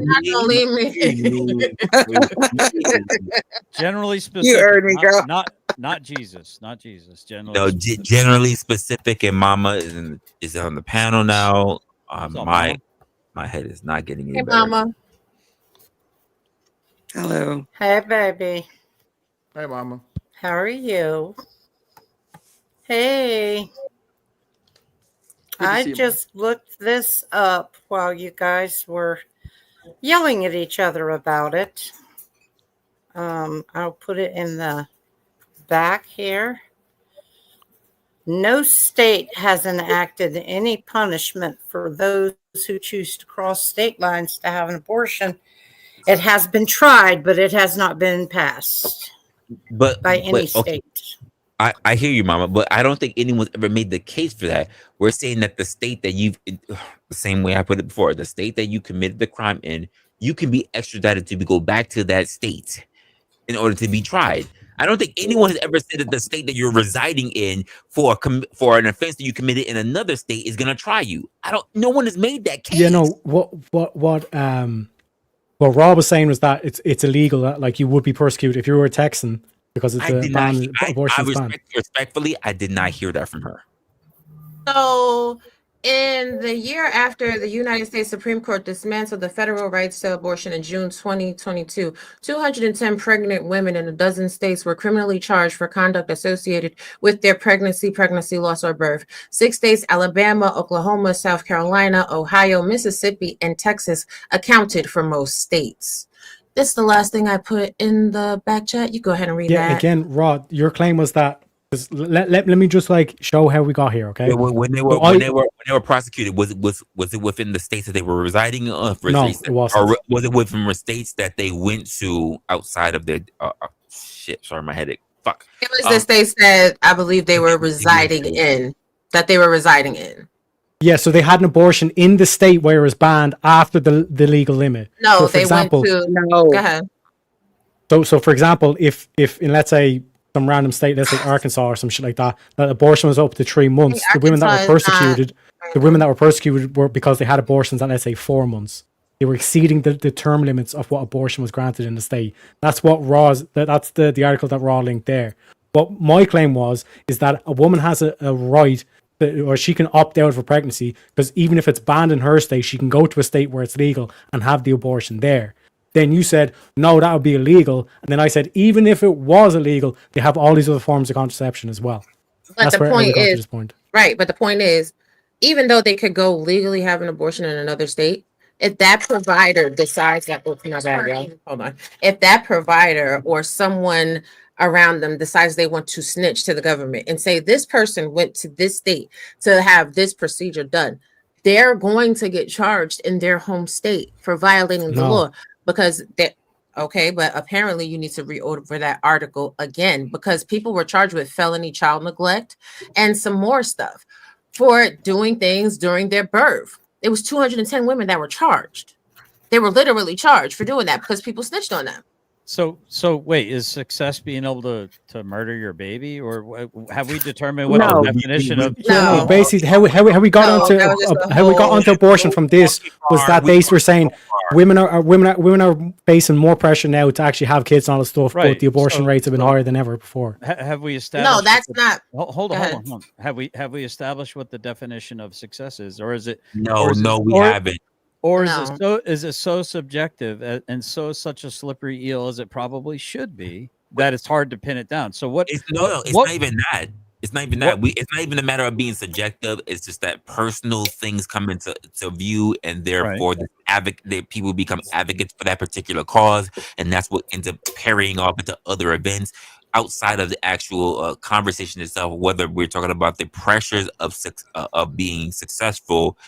not gonna leave me. Generally specific. You heard me, girl. Not Jesus. Not Jesus. Generally No, specific. generally specific, and Mama is on the panel now. What's up, my Mama? my head is not getting any Hey, better. mama. Hello. Hey, baby. Hey, mama. How are you? Hey. I just looked this up while you guys were yelling at each other about it. I'll put it in the back here. No state has enacted any punishment for those who choose to cross state lines to have an abortion. It has been tried, but it has not been passed by any state. I hear you, Mama, but I don't think anyone's ever made the case for that. We're saying that the state that the same way I put it before, the state that you committed the crime in, you can be extradited to go back to that state in order to be tried. I don't think anyone has ever said that the state that you're residing in for an offense that you committed in another state is going to try you. No one has made that case. You know what Rob was saying was that it's illegal. That, like, you would be persecuted if you were a Texan because it's a ban. Abortion's banned. Respectfully, I did not hear that from her. So, in the year after the United States Supreme Court dismantled the federal rights to abortion in June 2022, 210 pregnant women in a dozen states were criminally charged for conduct associated with their pregnancy, loss, or birth. 6 states, Alabama, Oklahoma, South Carolina, Ohio, Mississippi, and Texas, accounted for most states. This is the last thing I put in the back chat. You go ahead and read that. Yeah, again, Rod, your claim was that. Let me just show how we got here, okay? Yeah, when they were prosecuted, was it within the states that they were residing in? No, it wasn't. Or was it within states that they went to outside of their? Shit, sorry, my headache. Fuck. It was the states that I believe they were residing in. Yeah, so they had an abortion in the state where it was banned after the legal limit. No, so for they example, went to. No. Go ahead. So for example, if in, let's say, some random state, let's say Arkansas or some shit like that, that abortion was up to 3 months. The women that were persecuted were because they had abortions at, let's say, 4 months. They were exceeding the term limits of what abortion was granted in the state. That's what that's the article that Raw linked there. What my claim is that a woman has a right, or she can opt out of a pregnancy, because even if it's banned in her state, she can go to a state where it's legal and have the abortion there. Then you said, no, that would be illegal. And then I said, even if it was illegal, they have all these other forms of contraception as well. But the point is, right, but the point is, even though they could go legally have an abortion in another state, if that provider decides that, hold on. If that provider or someone around them decides they want to snitch to the government and say this person went to this state to have this procedure done, they're going to get charged in their home state for violating the law. Because but apparently you need to reorder for that article again, because people were charged with felony child neglect and some more stuff for doing things during their birth. It was 210 women that were charged. They were literally charged for doing that because people snitched on them. So wait, is success being able to murder your baby, or have we determined what the definition of? No, basically how we got onto abortion from this was that they were saying women are facing more pressure now to actually have kids and all this stuff, but the abortion rates have been higher than ever before. Have we established? No, that's not. Hold on. Have we established what the definition of success is, or is it? No, we haven't. Or is it so subjective and such a slippery eel as it probably should be that it's hard to pin it down? So what? It's not even that. It's not even that. It's not even a matter of being subjective. It's just that personal things come into view, and therefore the people become advocates for that particular cause, and that's what ends up parrying off into other events outside of the actual conversation itself. Whether we're talking about the pressures of being successful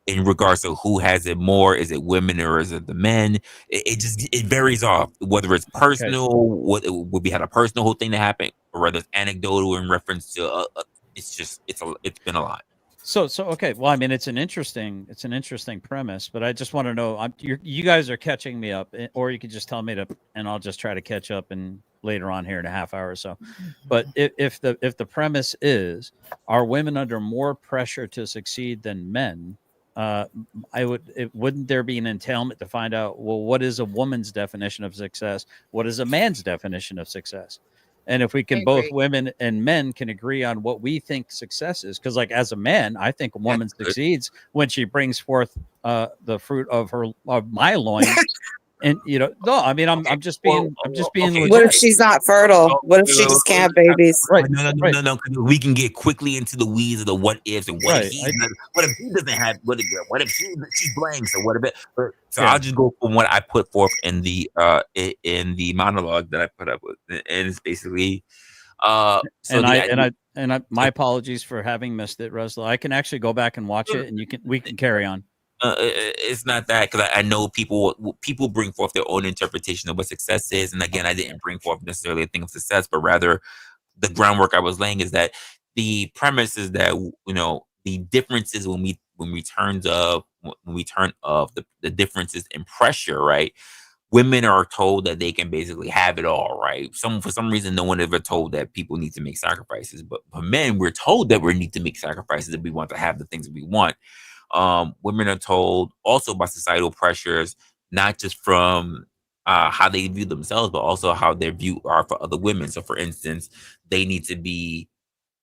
in regards to who has it more, is it women or is it the men? It varies off whether it's personal, we had a personal whole thing that happened, or whether it's anecdotal in reference to it's been a lot. So okay, well, I mean, it's an interesting premise, but I just want to know, you guys are catching me up, or you could just tell me to, and I'll just try to catch up and later on here in a half hour or so. But if the premise is, are women under more pressure to succeed than men? Wouldn't there be an entailment to find out, well, what is a woman's definition of success? What is a man's definition of success? And if we can, both women and men can agree on what we think success is, because like as a man, I think a woman succeeds when she brings forth the fruit of my loins And no, I mean, I'm just being legit. What if she's not fertile? What if she just can't have babies? Right. No. We can get quickly into the weeds of the what ifs and what if what if he doesn't have what if she blanks or whatever. So I'll just go from what I put forth in the monologue that I put up with, and it's basically my apologies for having missed it, Resla. I can actually go back and watch it, and we can carry on. It's not that, because I know people bring forth their own interpretation of what success is, and again, I didn't bring forth necessarily a thing of success, but rather the groundwork I was laying is that the premise is that the differences when we turn of the differences in pressure, right? Women are told that they can basically have it all, right? For some reason, no one ever told that people need to make sacrifices, but for men, we're told that we need to make sacrifices if we want to have the things that we want. Women are told also by societal pressures, not just from how they view themselves, but also how their view are for other women. So, for instance, they need to be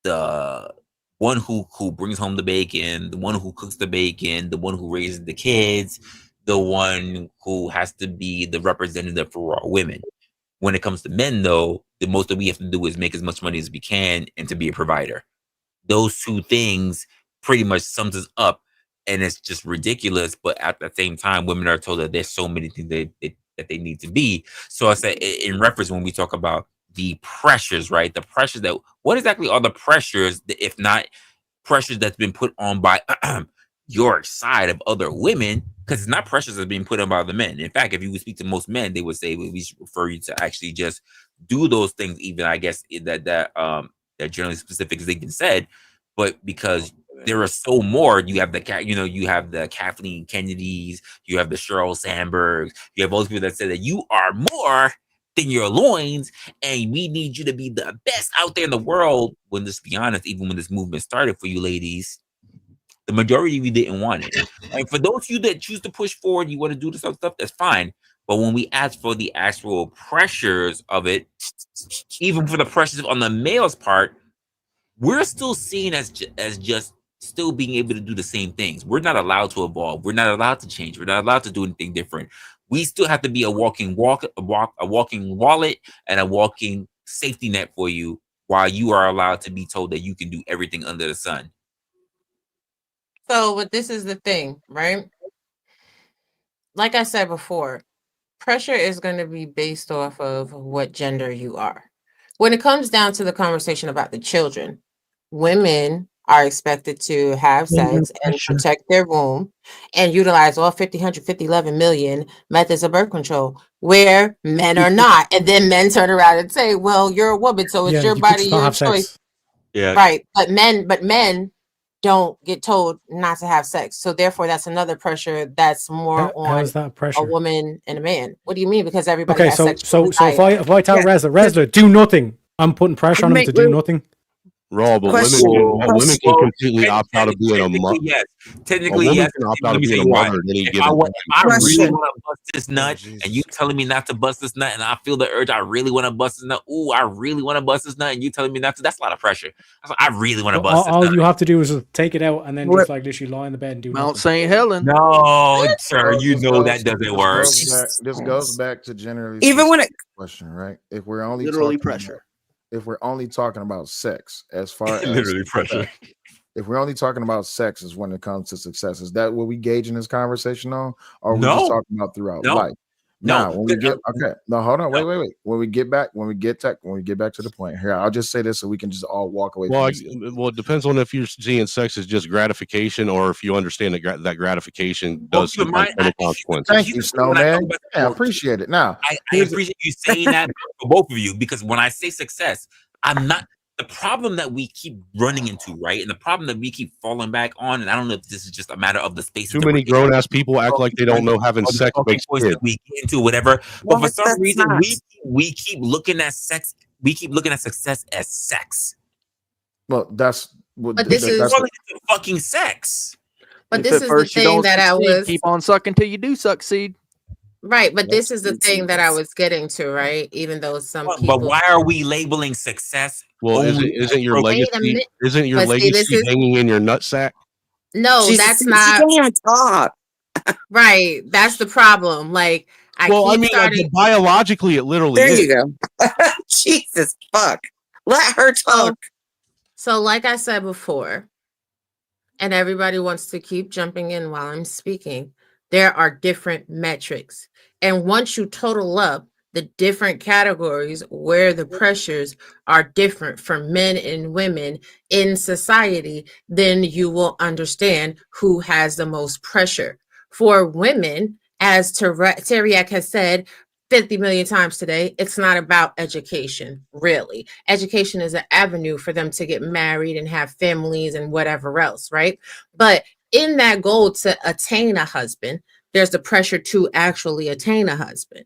the one who brings home the bacon, the one who cooks the bacon, the one who raises the kids, the one who has to be the representative for all women. When it comes to men, though, the most that we have to do is make as much money as we can and to be a provider. Those two things pretty much sums us up. And it's just ridiculous. But at the same time, women are told that there's so many things that they need to be. So I said, in reference, when we talk about the pressures, right? The pressures what exactly are the pressures, if not pressures that's been put on by your side of other women? Because it's not pressures that's being put on by the men. In fact, if you would speak to most men, they would say we should refer you to actually just do those things. Even I guess that generally specific as they've been said, but because there are so more. You have you have the Kathleen Kennedys, you have the Sheryl Sandbergs, you have all those people that say that you are more than your loins, and we need you to be the best out there in the world. When, let's be honest, even when this movement started for you ladies, the majority of you didn't want it. And for those of you that choose to push forward, you want to do this other stuff, that's fine. But when we ask for the actual pressures of it, even for the pressures on the male's part, we're still seen as just still being able to do the same things. We're not allowed to evolve. We're not allowed to change. We're not allowed to do anything different. We still have to be a walking wallet and a walking safety net for you, while you are allowed to be told that you can do everything under the sun. So, but this is the thing, right? Like I said before, pressure is going to be based off of what gender you are. When it comes down to the conversation about the children, women are expected to have sex and protect their womb and utilize all 50, 100, 50, 11 million methods of birth control, where men are not. And then men turn around and say, well, you're a woman, so it's your body, your choice. Yeah. Right. But men don't get told not to have sex. So therefore, that's another pressure that's more How on is that pressure? a woman and a man. What do you mean? Because everybody has sex. So if I tell Resla, do nothing, I'm putting pressure on him to do nothing. Raw, but women can completely opt out of being a mother. Yes, technically, yes. Can opt out of being a mother at any given time. I really want to bust this nut, and you telling me not to bust this nut, and I feel the urge. I really want to bust this nut. Ooh, I really want to bust this nut, and you telling me not to. That's a lot of pressure. I really want to bust this nut. All you have to do is take it out and then just like literally lie in the bed and do Mount nothing. St. Helen. No, sir, you know that doesn't work. This goes back to generally even when it question, right? If we're only literally talking pressure. If we're only talking about sex, as far as literally pressure. If we're only talking about sex, is when it comes to success. Is that what we gauging this conversation on, or are we just talking about throughout life? Now, when we get no, hold on, wait. When we get back to the point here, I'll just say this so we can just all walk away. Well, it depends on if you're seeing sex as just gratification, or if you understand that gratification does sometimes come with consequences. Thank you, Snowman. I appreciate it. Now, I appreciate you saying that for both of you, because when I say success, I'm not. The problem that we keep running into, right, and the problem that we keep falling back on, and I don't know if this is just a matter of the space. Too many grown ass people act like they don't know having sex makes kids. We get into whatever, but for some reason we keep looking at sex. We keep looking at success as sex. Well, that's but this is fucking sex. But this is the thing that I was keep on sucking till you do succeed. Right, but this is the thing that I was getting to, right? Even though some people. But why are we labeling success? Well, isn't your legacy hanging in your nutsack? No, that's not. She can't talk. Right, that's the problem. Like, biologically, it literally there is. you go. Jesus fuck. Let her talk. So, like I said before, and everybody wants to keep jumping in while I'm speaking, there are different metrics. And once you total up the different categories where the pressures are different for men and women in society, then you will understand who has the most pressure. For women, as Teriak has said 50 million times today, it's not about education, really. Education is an avenue for them to get married and have families and whatever else, right? But in that goal to attain a husband, there's the pressure to actually attain a husband.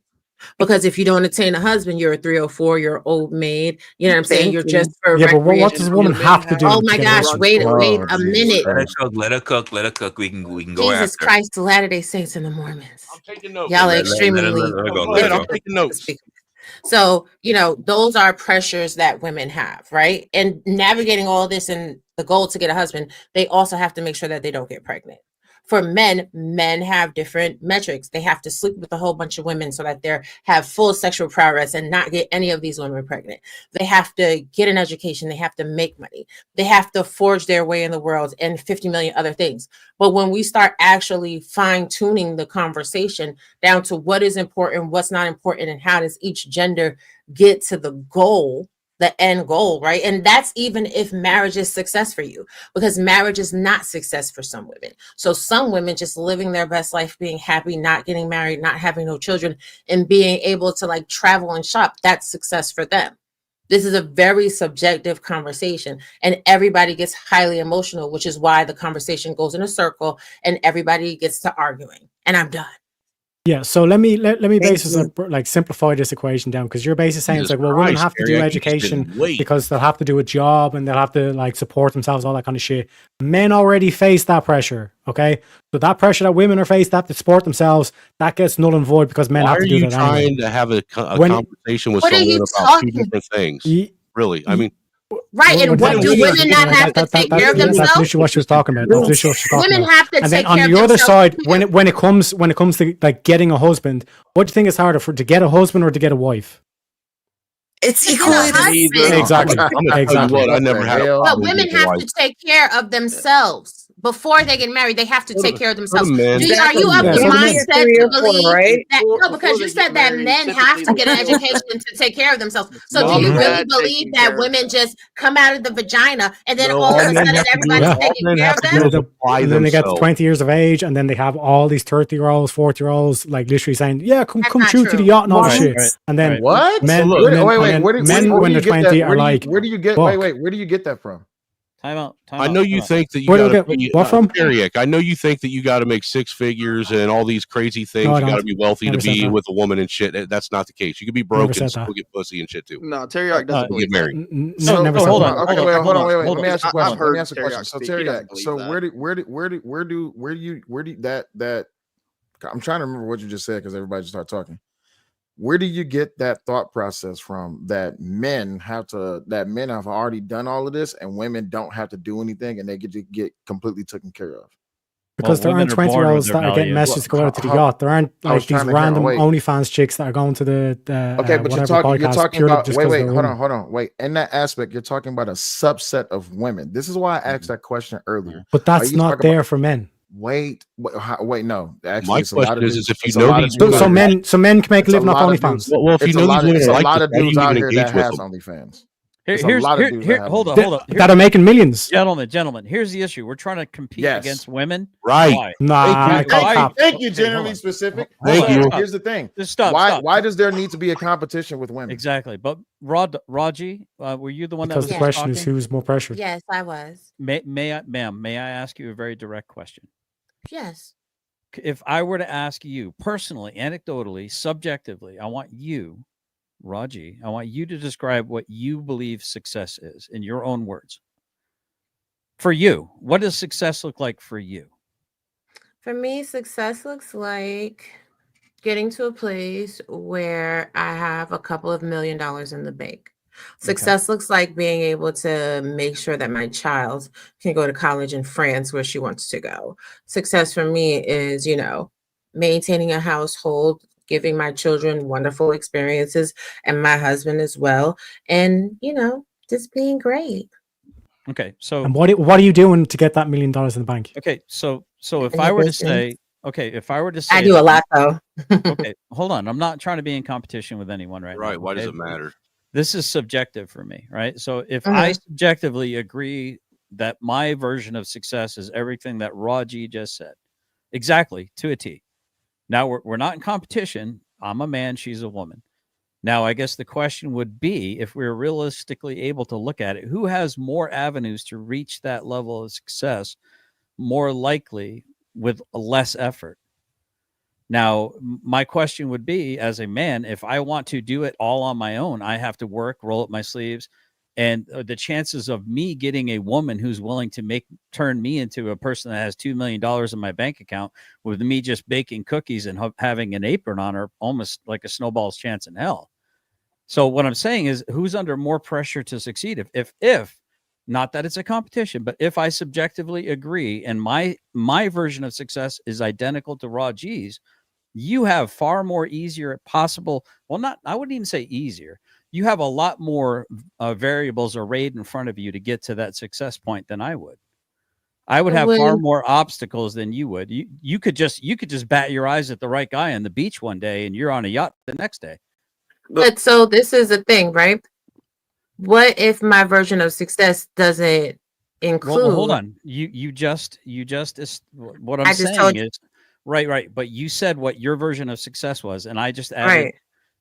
Because if you don't attain a husband, you're a 304, you're old maid. You know what I'm saying? You're just for Yeah, but what recreation. does a woman have to do? Oh to my get a gosh, husband? wait a minute. Let her cook. We can go Jesus after. Christ, the Latter-day Saints and the Mormons. I'm taking notes. Y'all are Let extremely her go. Go ahead, I'm taking notes. So, those are pressures that women have, right? And navigating all this and the goal to get a husband, they also have to make sure that they don't get pregnant. For men have different metrics. They have to sleep with a whole bunch of women so that they have full sexual prowess and not get any of these women pregnant. They have to get an education. They have to make money. They have to forge their way in the world and 50 million other things. But when we start actually fine-tuning the conversation down to what is important, what's not important, and how does each gender get to the goal, the end goal, right? And that's even if marriage is success for you, because marriage is not success for some women. So some women just living their best life, being happy, not getting married, not having no children, and being able to travel and shop, that's success for them. This is a very subjective conversation, and everybody gets highly emotional, which is why the conversation goes in a circle and everybody gets to arguing. And I'm done. Yeah, so let me basically simplify this equation down, because you're basically saying it's like, well, women have to do education because they'll have to do a job and they'll have to support themselves, all that kind of shit. Men already face that pressure, okay? So that pressure that women are faced, that to support themselves, that gets null and void because men have to do that anyway. Why are you trying to have a conversation with someone about two different things? Really? I mean, right, and what do women not have to take care of themselves? That's literally what she was talking about. Women have to and then take on care of the other themselves. side, when it comes to getting a husband, what do you think is harder, to get a husband or to get a wife? It's equally exactly. What, I never had a problem. But women have to take care of themselves. Before they get married, they have to take care of themselves. Are you of the mindset to believe that? No, because you said that men have to get an education to take care of themselves. So do you really believe that women just come out of the vagina and then all of a sudden everybody's taking care of them? And then they get to 20 years of age, and then they have all these 30-year-olds, 40-year-olds, literally saying, "Yeah, come shoot to the yacht and all that shit." And then what? Men, men when they're 20 are like, where do you get? Wait, where do you get that from? Time out. I know you think that you Where do got you to get what from? Eric, I know you think that you got to make six figures and all these crazy things. No, I you got to don't. be wealthy Never to said be that. with a woman and shit. That's not the case. You could be broke and still get pussy and shit too. No, Teriak doesn't get married. So, never hold said on. that. Okay, wait, hold on. hold Let me ask you a question. I've heard Let me ask you a question. So Teriak speak. He doesn't Teriak, believe so that. where do you that I'm trying to remember what you just said because everybody just started talking. Where do you get that thought process from that men have already done all of this and women don't have to do anything and they get completely taken care of? Because there aren't 20-year-olds that are getting messages to go out to the yacht. There aren't these random OnlyFans chicks that are going to the okay, but you're talking about hold on. Wait, in that aspect, you're talking about a subset of women. This is why I asked that question earlier. But that's not there for men. Wait, no. Actually, my question is if you know these so men can make a living off OnlyFans. Well, if you know these women like a lot of dudes out here that has OnlyFans. Hold on. That are making millions. Gentlemen, here's the issue. We're trying to compete against women. Right. Why? Nah, thank you, generally specific. Thank you. Here's the thing. Just stop. Why does there need to be a competition with women? Exactly. But Raji, were you the one because that was the question talking? is who's more pressured? Yes, I was. May I ask you a very direct question? Yes. If I were to ask you personally, anecdotally, subjectively, I want you, Raji, I want you to describe what you believe success is in your own words. For you, what does success look like for you? For me, success looks like getting to a place where I have a couple of $1 million in the bank. Success looks like being able to make sure that my child can go to college in France where she wants to go. Success for me is, maintaining a household, giving my children wonderful experiences and my husband as well. And, just being great. Okay. So And what are you doing to get that $1 million in the bank? Okay. So if In I the were to business. say, okay, if I were to I say do a that, lot though. okay, hold on. I'm not trying to be in competition with anyone right now. Right. Why does Okay? it matter? This is subjective for me, right? So if I Mhm. subjectively agree that my version of success is everything that Raji just said, exactly to a T. Now we're not in competition. I'm a man, she's a woman. Now, I guess the question would be, if we're realistically able to look at it, who has more avenues to reach that level of success more likely with less effort? Now, my question would be, as a man, if I want to do it all on my own, I have to work, roll up my sleeves, and the chances of me getting a woman who's willing to turn me into a person that has $2 million in my bank account with me just baking cookies and having an apron on are almost like a snowball's chance in hell. So what I'm saying is, who's under more pressure to succeed? If not that it's a competition, but if I subjectively agree and my version of success is identical to Raji's, you have far more easier possible. Well, not, I wouldn't even say easier. You have a lot more variables arrayed in front of you to get to that success point than I would. I would have far When more obstacles than you would. You could just bat your eyes at the right guy on the beach one day and you're on a yacht the next day. But so this is a thing, right? What if my version of success doesn't Well, hold include? on. You just what I'm I just saying told you. is right. But you said what your version of success was, and I just added Right.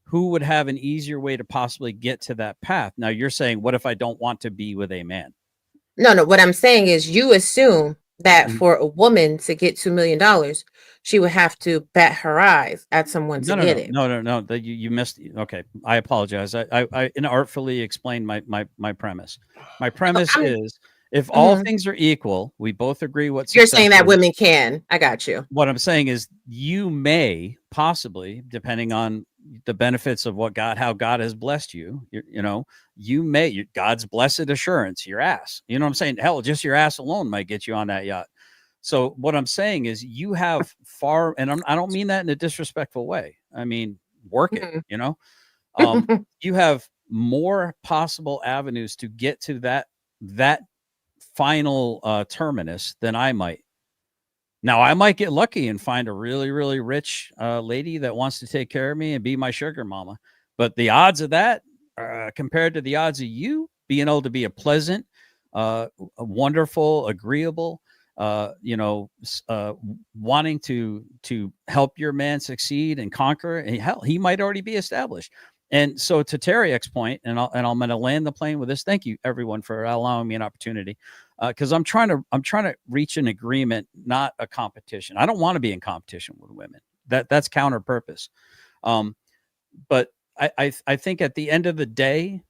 who would have an easier way to possibly get to that path. Now you're saying, what if I don't want to be with a man? No. What I'm saying is, you assume that Mhm. for a woman to get $2 million, she would have to bat her eyes at someone to get it. No. That you missed. Okay, I apologize. I inartfully explained my premise. My So premise I'm. is, if all Mhm. things are equal, we both agree what You're success saying that is. women can. I got you. What I'm saying is, you may possibly, depending on the benefits of how God has blessed you, God's blessed assurance, your ass. You know what I'm saying? Hell, just your ass alone might get you on that yacht. So what I'm saying is, you have far, and I don't mean that in a disrespectful way. I mean, work it, Mhm. you have more possible avenues to get to that final terminus than I might. Now, I might get lucky and find a really, really rich lady that wants to take care of me and be my sugar mama. But the odds of that, compared to the odds of you being able to be a pleasant, a wonderful, agreeable, wanting to help your man succeed and conquer, and hell, he might already be established. And so, to Teriak's point, and I'm going to land the plane with this. Thank you, everyone, for allowing me an opportunity, because I'm trying to reach an agreement, not a competition. I don't want to be in competition with women. That's counter purpose. But I think at the end of the day,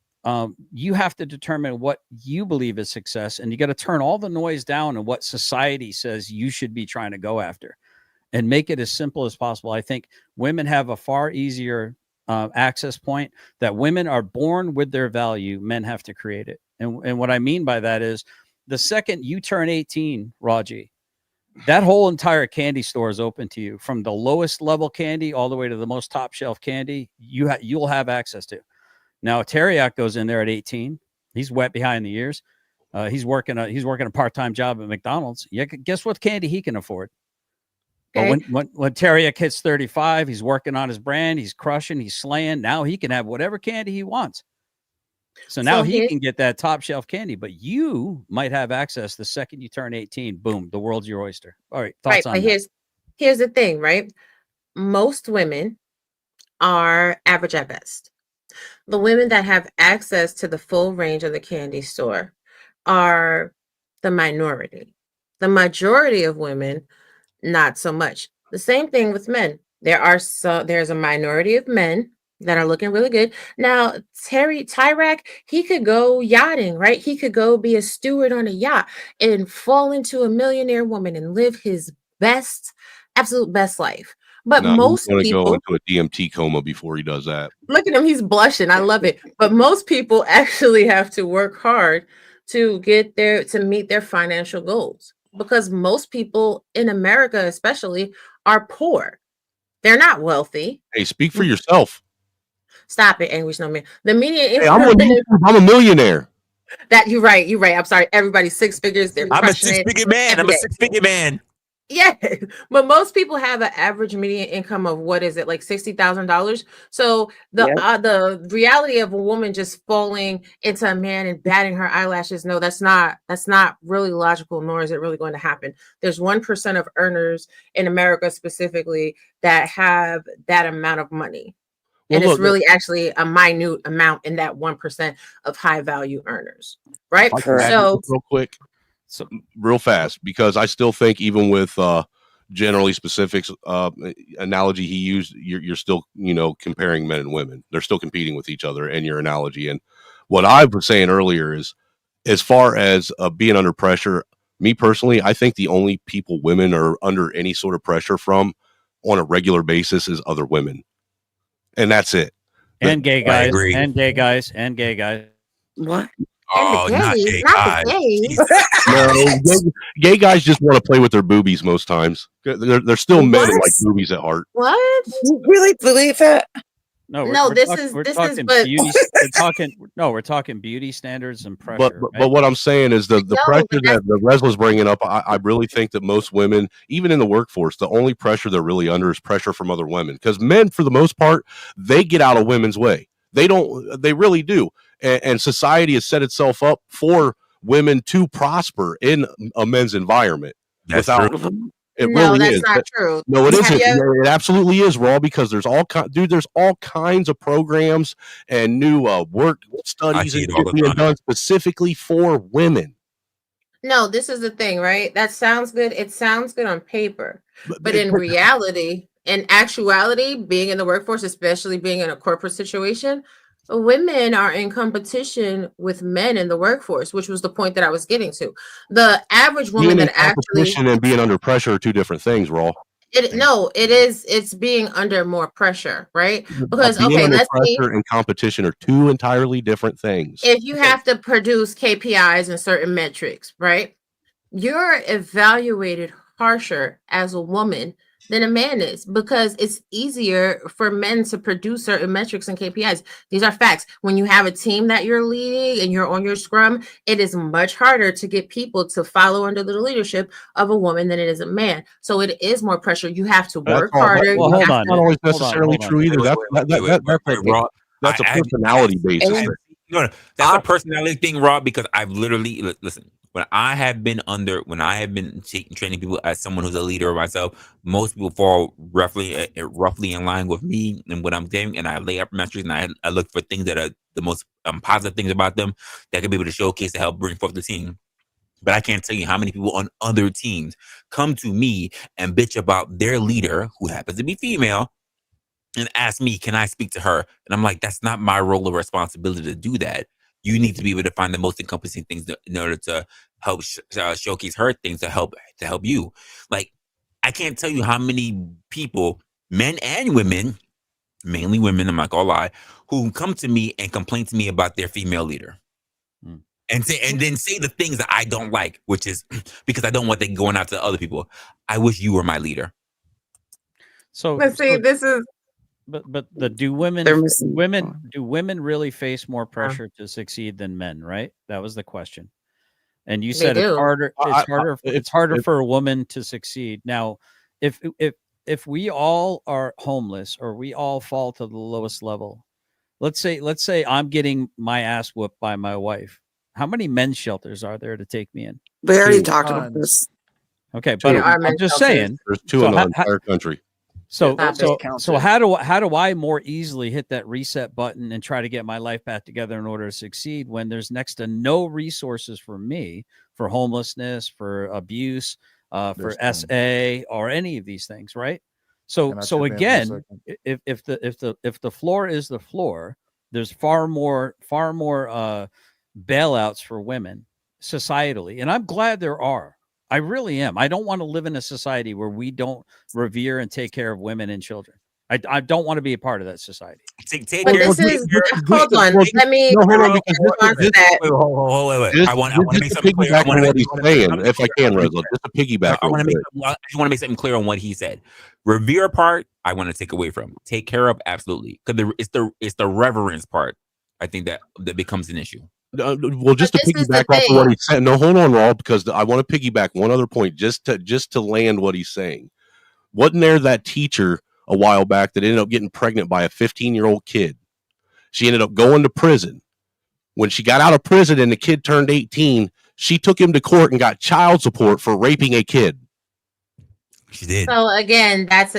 you have to determine what you believe is success, and you got to turn all the noise down and what society says you should be trying to go after, and make it as simple as possible. I think women have a far easier access point. That women are born with their value, men have to create it. And what I mean by that is, the second you turn 18, Raji, that whole entire candy store is open to you, from the lowest level candy all the way to the most top shelf candy. You'll have access to. Now, Teriak goes in there at 18. He's wet behind the ears. He's working a part-time job at McDonald's. Yeah, guess what candy he can afford? But Okay. when Teriak hits 35, he's working on his brand. He's crushing. He's slaying. Now he can have whatever candy he wants. So now So he here, can get that top shelf candy, but you might have access the second you turn 18. Boom, the world's your oyster. All right, thoughts right, but on that? here's the thing, right? Most women are average at best. The women that have access to the full range of the candy store are the minority. The majority of women, not so much. The same thing with men. There's a minority of men that are looking really good. Now, Tyrak, he could go yachting, right? He could go be a steward on a yacht and fall into a millionaire woman and live his absolute best life. But No, he's most going to go people, into a DMT coma before he does that. look at him, he's blushing. I love it. But most people actually have to work hard to meet their financial goals, because most people in America especially are poor. They're not wealthy. Hey, speak for yourself. Stop it, Angry Snowman. The median Hey, income. I'm a millionaire. That you're right. You're right. I'm sorry. Everybody's six figures. They're I'm a crushing it six-figure man. every I'm a day. six-figure man. Yeah, but most people have an average median income of what is it, like $60,000? So the reality of a woman just falling into a man and batting her eyelashes, no, that's not really logical, nor is it really going to happen. There's 1% of earners in America specifically that have that amount of money. Well, and look, it's really actually a minute amount in that 1% of high value earners, right? I can add So real quick, real fast, because I still think even with generally specifics analogy he used, you're still, comparing men and women. They're still competing with each other in your analogy. And what I was saying earlier is, as far as being under pressure, me personally, I think the only people women are under any sort of pressure from on a regular basis is other women. And that's it. And gay I guys, agree. and gay guys, and gay guys. What? Oh, not gay guys. No, gay guys just want to play with their boobies most times. They're still men and like boobies at heart. What? You really believe that? No, We're talking beauty standards and pressure. But what I'm saying is the pressure that the Resla's bringing up. I really think that most women, even in the workforce, the only pressure they're really under is pressure from other women. Because men, for the most part, they get out of women's way. They don't. They really do. And society has set itself up for women to prosper in a men's environment. That's true. It No, really that's is. not true. No, it Have isn't. you- It absolutely is, Raw, because there's there's all kinds of programs and new work studies see and it all the being time. done specifically for women. No, this is the thing, right? That sounds good. It sounds good on paper, but in reality, in actuality, being in the workforce, especially being in a corporate situation, women are in competition with men in the workforce, which was the point that I was getting to. The average woman Being in that actually competition and being under pressure are two different things, Raw. it's being under more pressure, right? Because Being under let's see. pressure and competition are two entirely different things. If you have to produce KPIs and certain metrics, right? You're evaluated harsher as a woman than a man is because it's easier for men to produce certain metrics and KPIs. These are facts. When you have a team that you're leading and you're on your scrum, it is much harder to get people to follow under the leadership of a woman than it is a man. So it is more pressure. You have to work harder. Well, hold on. Not always necessarily true either. That's a personality basis. No, that's a personality thing, Rob. Because I've literally listen. When I have been training people as someone who's a leader myself, most people fall roughly in line with me and what I'm doing, and I lay up metrics and I look for things that are the most positive things about them that can be able to showcase to help bring forth the team. But I can't tell you how many people on other teams come to me and bitch about their leader, who happens to be female, and ask me, can I speak to her? And I'm like, that's not my role or responsibility to do that. You need to be able to find the most encompassing things in order to help showcase her things to help you. Like, I can't tell you how many people, men and women, mainly women, I'm not gonna lie, who come to me and complain to me about their female leader. And then say the things that I don't like, which is because I don't want them going out to other people. I wish you were my leader. So let's see, this is But do women really face more pressure to succeed than men, right? That was the question. And you said it's harder. It's harder for a woman to succeed. Now, if we all are homeless or we all fall to the lowest level, let's say I'm getting my ass whooped by my wife. How many men's shelters are there to take me in? We already talked about this. Okay, but I'm just saying there's two in the entire country. So how do I more easily hit that reset button and try to get my life back together in order to succeed when there's next to no resources for me for homelessness, for abuse, for SA or any of these things, right? So again, if the floor is the floor, there's far more bailouts for women societally, and I'm glad there are. I really am. I don't want to live in a society where we don't revere and take care of women and children. I don't want to be a part of that society. But this is hold on. Let me hold on, because wait. I want to make something clear. Piggyback on what he's saying, if I can, Resla, just to piggyback. I just want to make something clear on what he said. Revere part, I want to take away from. Take care of, absolutely, because it's the reverence part. I think that becomes an issue. Well, just to piggyback off of what he said. No, hold on, Raw, because I want to piggyback one other point, just to land what he's saying. Wasn't there that teacher a while back that ended up getting pregnant by a 15-year-old kid? She ended up going to prison. When she got out of prison and the kid turned 18, she took him to court and got child support for raping a kid. She did. So again, that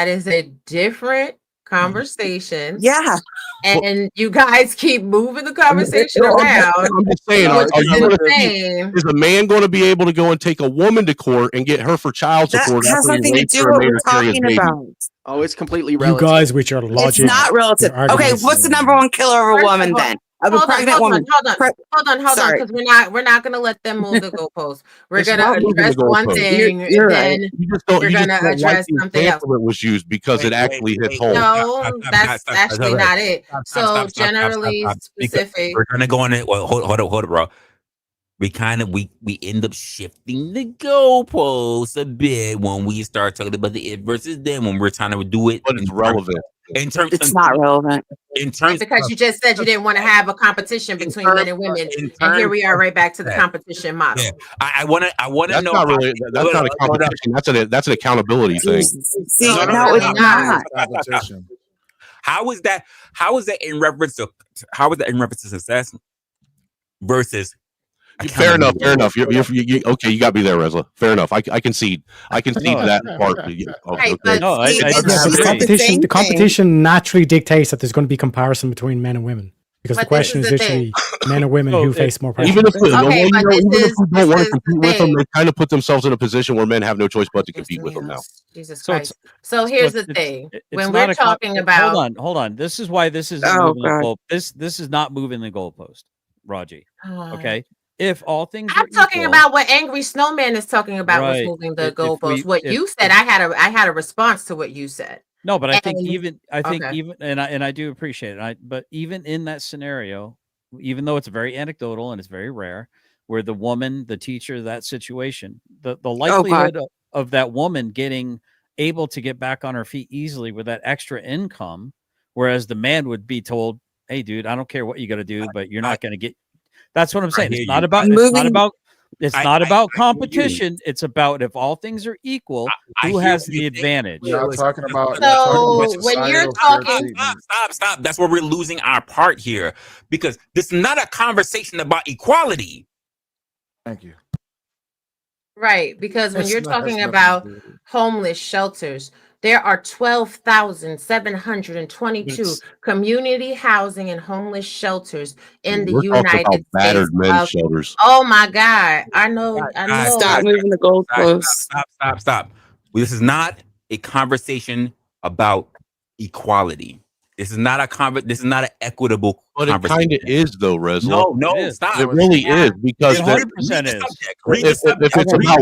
is a different conversation. Yeah. And you guys keep moving the conversation around. I'm just saying, is a man going to be able to go and take a woman to court and get her for child support? That has nothing to do with what we're talking about. Oh, it's completely relative. You guys, which are logic. It's not relative. Okay, what's the number one killer of a woman then? Of a pregnant woman. Hold on, because we're not gonna let them move the goalposts. We're gonna address one thing, and then we're gonna address something else. It was used because it actually hits home. No, that's actually not it. So generally specific. We're gonna go on it. Well, hold up, bro. We end up shifting the goalposts a bit when we start talking about the it versus them, when we're trying to do it. But it's relevant. It's not relevant. Because you just said you didn't want to have a competition between men and women, and here we are right back to the competition model. Yeah. I want to know. Not really, that's not a competition. That's an accountability thing. See, no, it's not. How is that in reference to success versus? Fair enough. You're okay. You got me there, Resla. Fair enough. I concede. that part. The competition naturally dictates that there's going to be comparison between men and women, because the question is usually men and women who face more pressure. Even if we don't want to compete with them, they kind of put themselves in a position where men have no choice but to compete with them now. Jesus Christ. So here's the thing: when we're talking about, hold on. This is why this is this is not moving the goalpost, Raji. Okay. If all things I'm talking about what Angry Snowman is talking about was moving the goalpost. What you said, I had a response to what you said. No, but I think even and I do appreciate it. But even in that scenario, even though it's very anecdotal and it's very rare, where the woman, the teacher, that situation, the likelihood of that woman getting able to get back on her feet easily with that extra income, whereas the man would be told, "Hey, dude, I don't care what you got to do, but you're not going to get." That's what I'm saying. It's not about competition. It's about if all things are equal, who has the advantage. You're talking about. So when you're talking, stop. That's where we're losing our part here, because this is not a conversation about equality. Thank you. Right, because when you're talking about homeless shelters, there are 12,722 community housing and homeless shelters in the United States. Shelters. Oh my God. I know. Stop moving the goalposts. Stop. This is not a conversation about equality. This is not this is not an equitable conversation. But it kind of is, though, Resla. No, stop. It really is, because if it's about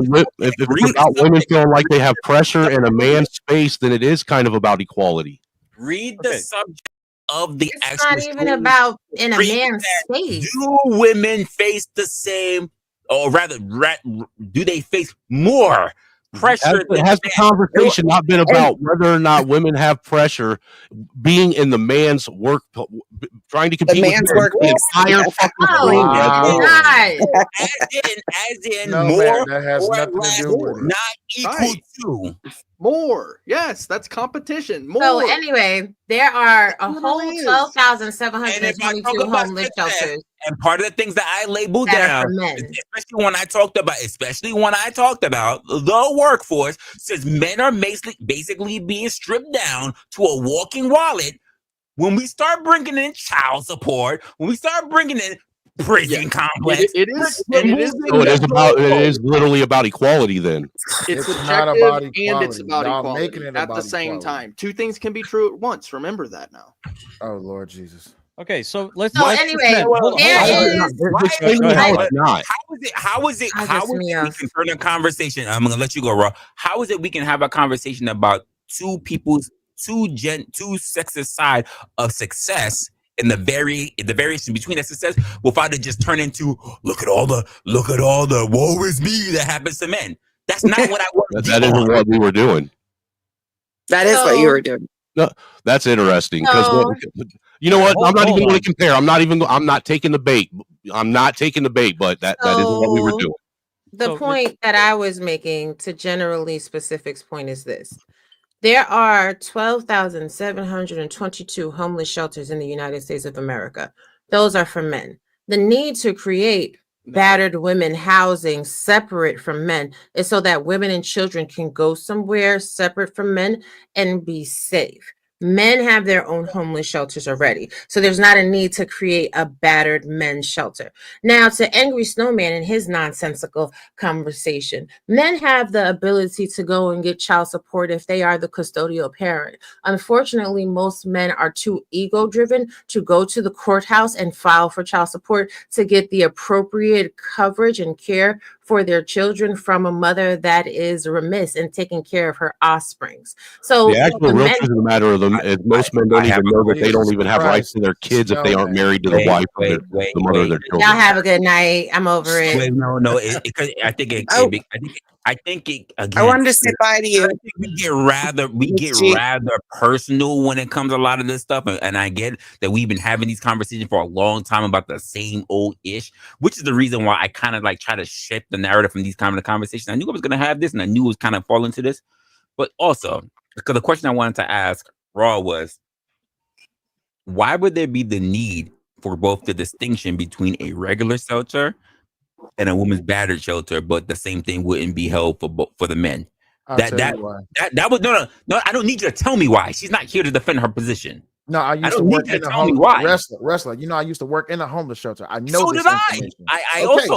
women feeling like they have pressure in a man's space, then it is kind of about equality. Read the subject of the It's not even about in a man's space. Do women face the same, or rather, do they face more pressure? Has the conversation not been about whether or not women have pressure being in the man's work, trying to compete with the entire fucking as in no, more, man, that has or nothing less, to do with it. not equal to more. Yes, that's competition. More. So anyway, there are a whole 12,722 homeless shelters. And part of the things that I labeled down, especially when I talked about the workforce, since men are basically being stripped down to a walking wallet. When we start bringing in child support, when we start bringing in prison complex, it is literally about equality. Then it's not about equality, and it's about equality at the same time. Two things can be true at once. Remember that now. Oh Lord Jesus. Okay, so let's. So anyway, how is it we can turn a conversation? I'm gonna let you go, Raw. How is it we can have a conversation about two sexes side of success in the variation between that success without it just turn into look at all the woe is me that happens to men. That's not what I want. That isn't what we were doing. That is what you were doing. No, that's interesting because you know what? I'm not even going to compare. I'm not taking the bait. I'm not taking the bait, but that isn't what we were doing. The point that I was making to generally specifics point is this. There are 12,722 homeless shelters in the United States of America. Those are for men. The need to create battered women housing separate from men is so that women and children can go somewhere separate from men and be safe. Men have their own homeless shelters already, so there's not a need to create a battered men's shelter. Now, to Angry Snowman and his nonsensical conversation, men have the ability to go and get child support if they are the custodial parent. Unfortunately, most men are too ego-driven to go to the courthouse and file for child support to get the appropriate coverage and care for their children from a mother that is remiss in taking care of her offsprings. So the actual real truth of the matter of them is most men don't even know that they don't even have rights to their kids if they aren't married to the wife or the mother of their children. Y'all have a good night. I'm over it. Wait, no. I think it. Again. I wanted to say bye to you. I think we get rather personal when it comes to a lot of this stuff, and I get that we've been having these conversations for a long time about the same old ish, which is the reason why I kind of like try to shift the narrative from these kind of conversations. I knew I was going to have this, and I knew it was kind of fall into this, but also because the question I wanted to ask Raw was, why would there be the need for both the distinction between a regular shelter and a woman's battered shelter, but the same thing wouldn't be held for the men? That was no. I don't need you to tell me why. She's not here to defend her position. No, I used to work in the homeless Resla. You know, I used to work in a homeless shelter. I know. So did I. I also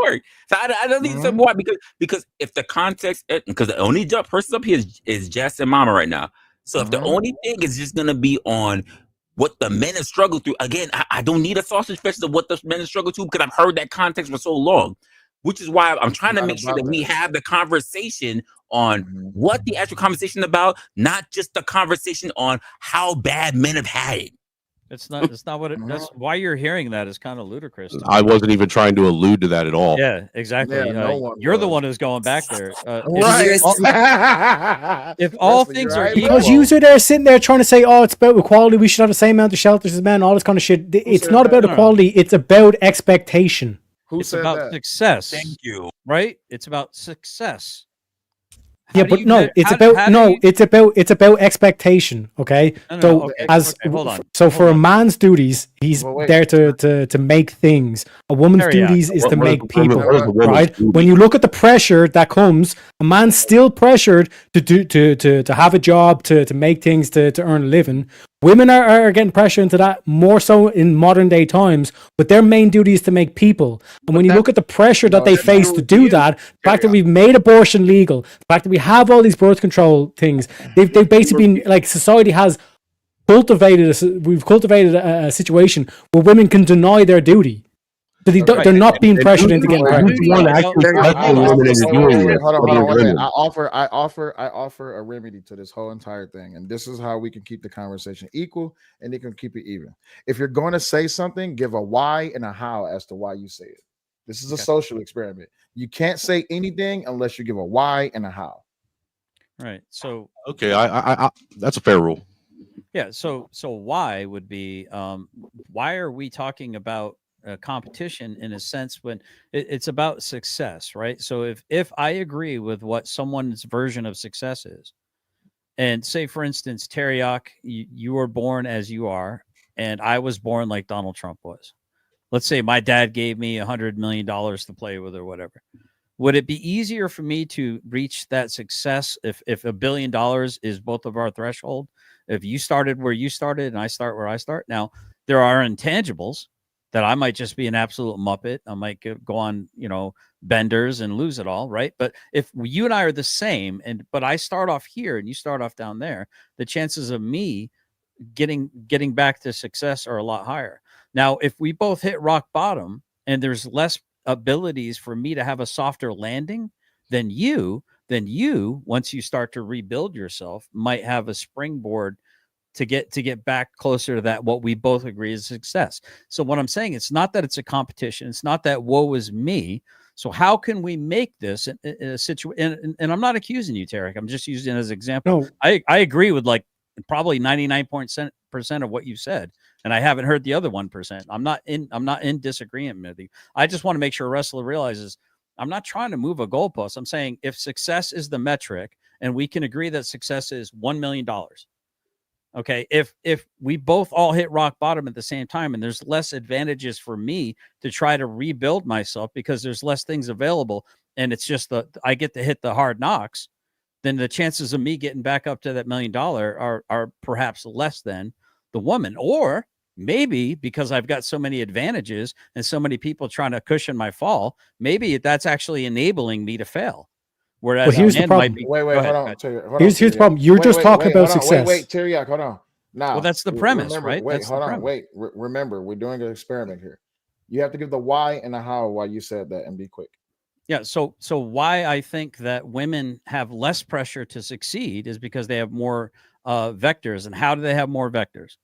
work. So I don't need to say why because if the context, because the only person up here is Jess and Mama right now. So if the only thing is just gonna be on what the men have struggled through, again, I don't need a sausage fest of what the men have struggled through because I've heard that context for so long, which is why I'm trying to make sure that we have the conversation on what the actual conversation about, not just the conversation on how bad men have had it. It's not what it. That's why you're hearing that is kind of ludicrous. I wasn't even trying to allude to that at all. Yeah, exactly. Yeah, you're the one who's going back there. Right. If all things are equal, because you are there sitting there trying to say, "Oh, it's about equality. We should have the same amount of shelters as men." All this kind of shit. It's not about equality. It's about expectation. It's about success. Thank you. Right? It's about success. Yeah, but no, it's about expectation. Okay, hold on. So for a man's duties, he's there to make things. A woman's duties is to make people. Right? When you look at the pressure that comes, a man's still pressured to have a job, to make things, to earn a living. Women are getting pressure into that more so in modern day times, but their main duty is to make people. And when you look at the pressure that they face to do that, the fact that we've made abortion legal, the fact that we have all these birth control things, they've basically been like society has cultivated a situation where women can deny their duty. So they're not being pressured into getting pregnant. Hold on. I offer a remedy to this whole entire thing, and this is how we can keep the conversation equal and it can keep it even. If you're going to say something, give a why and a how as to why you say it. This is a social experiment. You can't say anything unless you give a why and a how. Right. So okay, I that's a fair rule. Yeah. So why would be why are we talking about competition in a sense when it's about success, right? So if I agree with what someone's version of success is, and say for instance, Teriak, you were born as you are, and I was born like Donald Trump was. Let's say my dad gave me $100 million to play with or whatever. Would it be easier for me to reach that success if $1 billion is both of our threshold? If you started where you started and I start where I start? Now, there are intangibles that I might just be an absolute muppet. I might go on, benders and lose it all, right? But if you and I are the same, but I start off here and you start off down there, the chances of me getting back to success are a lot higher. Now, if we both hit rock bottom and there's less abilities for me to have a softer landing than you, then you, once you start to rebuild yourself, might have a springboard to get back closer to that, what we both agree is success. So what I'm saying, it's not that it's a competition. It's not that woe is me. So how can we make this in a situation? And I'm not accusing you, Tarek. I'm just using it as an example. No. I agree with like probably 99% of what you said. And I haven't heard the other 1%. I'm not in disagreement with you. I just want to make sure a wrestler realizes I'm not trying to move a goalpost. I'm saying if success is the metric and we can agree that success is $1 million. Okay, if we both all hit rock bottom at the same time and there's less advantages for me to try to rebuild myself because there's less things available and it's just I get to hit the hard knocks, then the chances of me getting back up to that $1 million are perhaps less than the woman. Or maybe because I've got so many advantages and so many people trying to cushion my fall, maybe that's actually enabling me to fail. Whereas here's the problem. Wait, hold on. Here's the problem. You're just talking about success. Wait, Teriak, hold on. Now, well, that's the premise, remember, right? Wait, that's hold on. Wait, remember, we're doing an experiment here. You have to give the why and the how why you said that, and be quick. Yeah. So why I think that women have less pressure to succeed is because they have more vectors. And how do they have more vectors?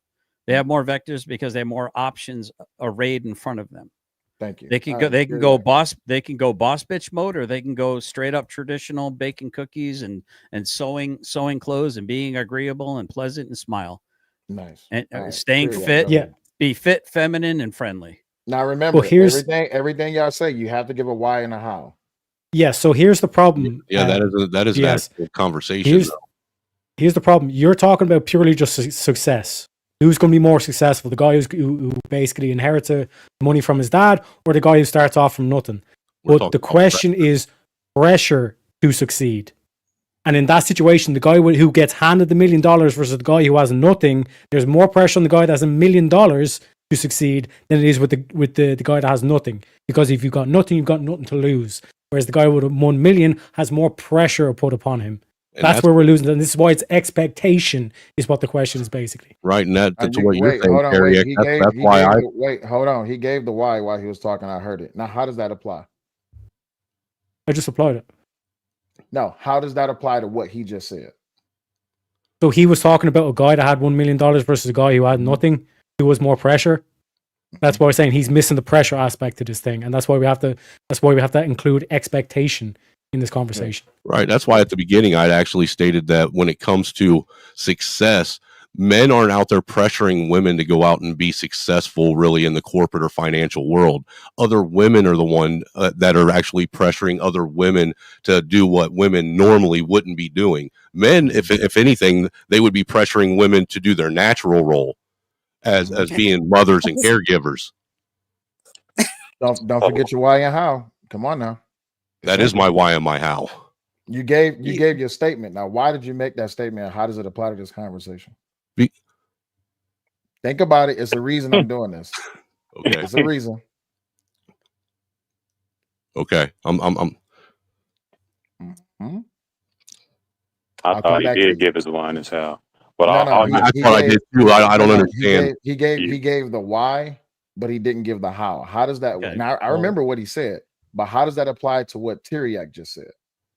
They have more vectors because they have more options arrayed in front of them. Thank you. They can go. They can go boss. They can go boss bitch mode, or they can go straight up traditional baking cookies and sewing clothes and being agreeable and pleasant and smile. Nice. And staying fit. Yeah. Be fit, feminine, and friendly. Now remember, everything y'all say, you have to give a why and a how. Yeah. So here's the problem. Yeah, that is yes. an conversation. Here's the problem. You're talking about purely just success. Who's going to be more successful? The guy who basically inherits money from his dad, or the guy who starts off from nothing? But the question is pressure to succeed. And in that situation, the guy who gets handed the $1 million versus the guy who has nothing, there's more pressure on the guy that has $1 million to succeed than it is with the guy that has nothing. Because if you've got nothing, you've got nothing to lose. Whereas the guy with 1 million has more pressure put upon him. That's where we're losing. And this is why it's expectation is what the question is basically. Right. And that's what you're saying, Hold on, Terry. That's why wait, hold on. He gave the why while he was talking. I heard it. Now, how does that apply? I just applied it. No, how does that apply to what he just said? So he was talking about a guy that had $1 million versus a guy who had nothing, who was more pressure. That's why we're saying he's missing the pressure aspect of this thing. And that's why we have to include expectation in this conversation. Right. That's why at the beginning I'd actually stated that when it comes to success, men aren't out there pressuring women to go out and be successful really in the corporate or financial world. Other women are the one that are actually pressuring other women to do what women normally wouldn't be doing. Men, if anything, they would be pressuring women to do their natural role as being mothers and caregivers. Don't forget your why and how. Come on now. That is my why and my how. You gave your statement. Now, why did you make that statement? How does it apply to this conversation? Think about it. It's a reason I'm doing this. Okay. It's a reason. Okay. Hmm? I thought he did give his why and his how. But I thought I did too. I don't understand. He gave the why, but he didn't give the how. How does that? Okay. Now I remember what he said, but how does that apply to what Tyriak just said?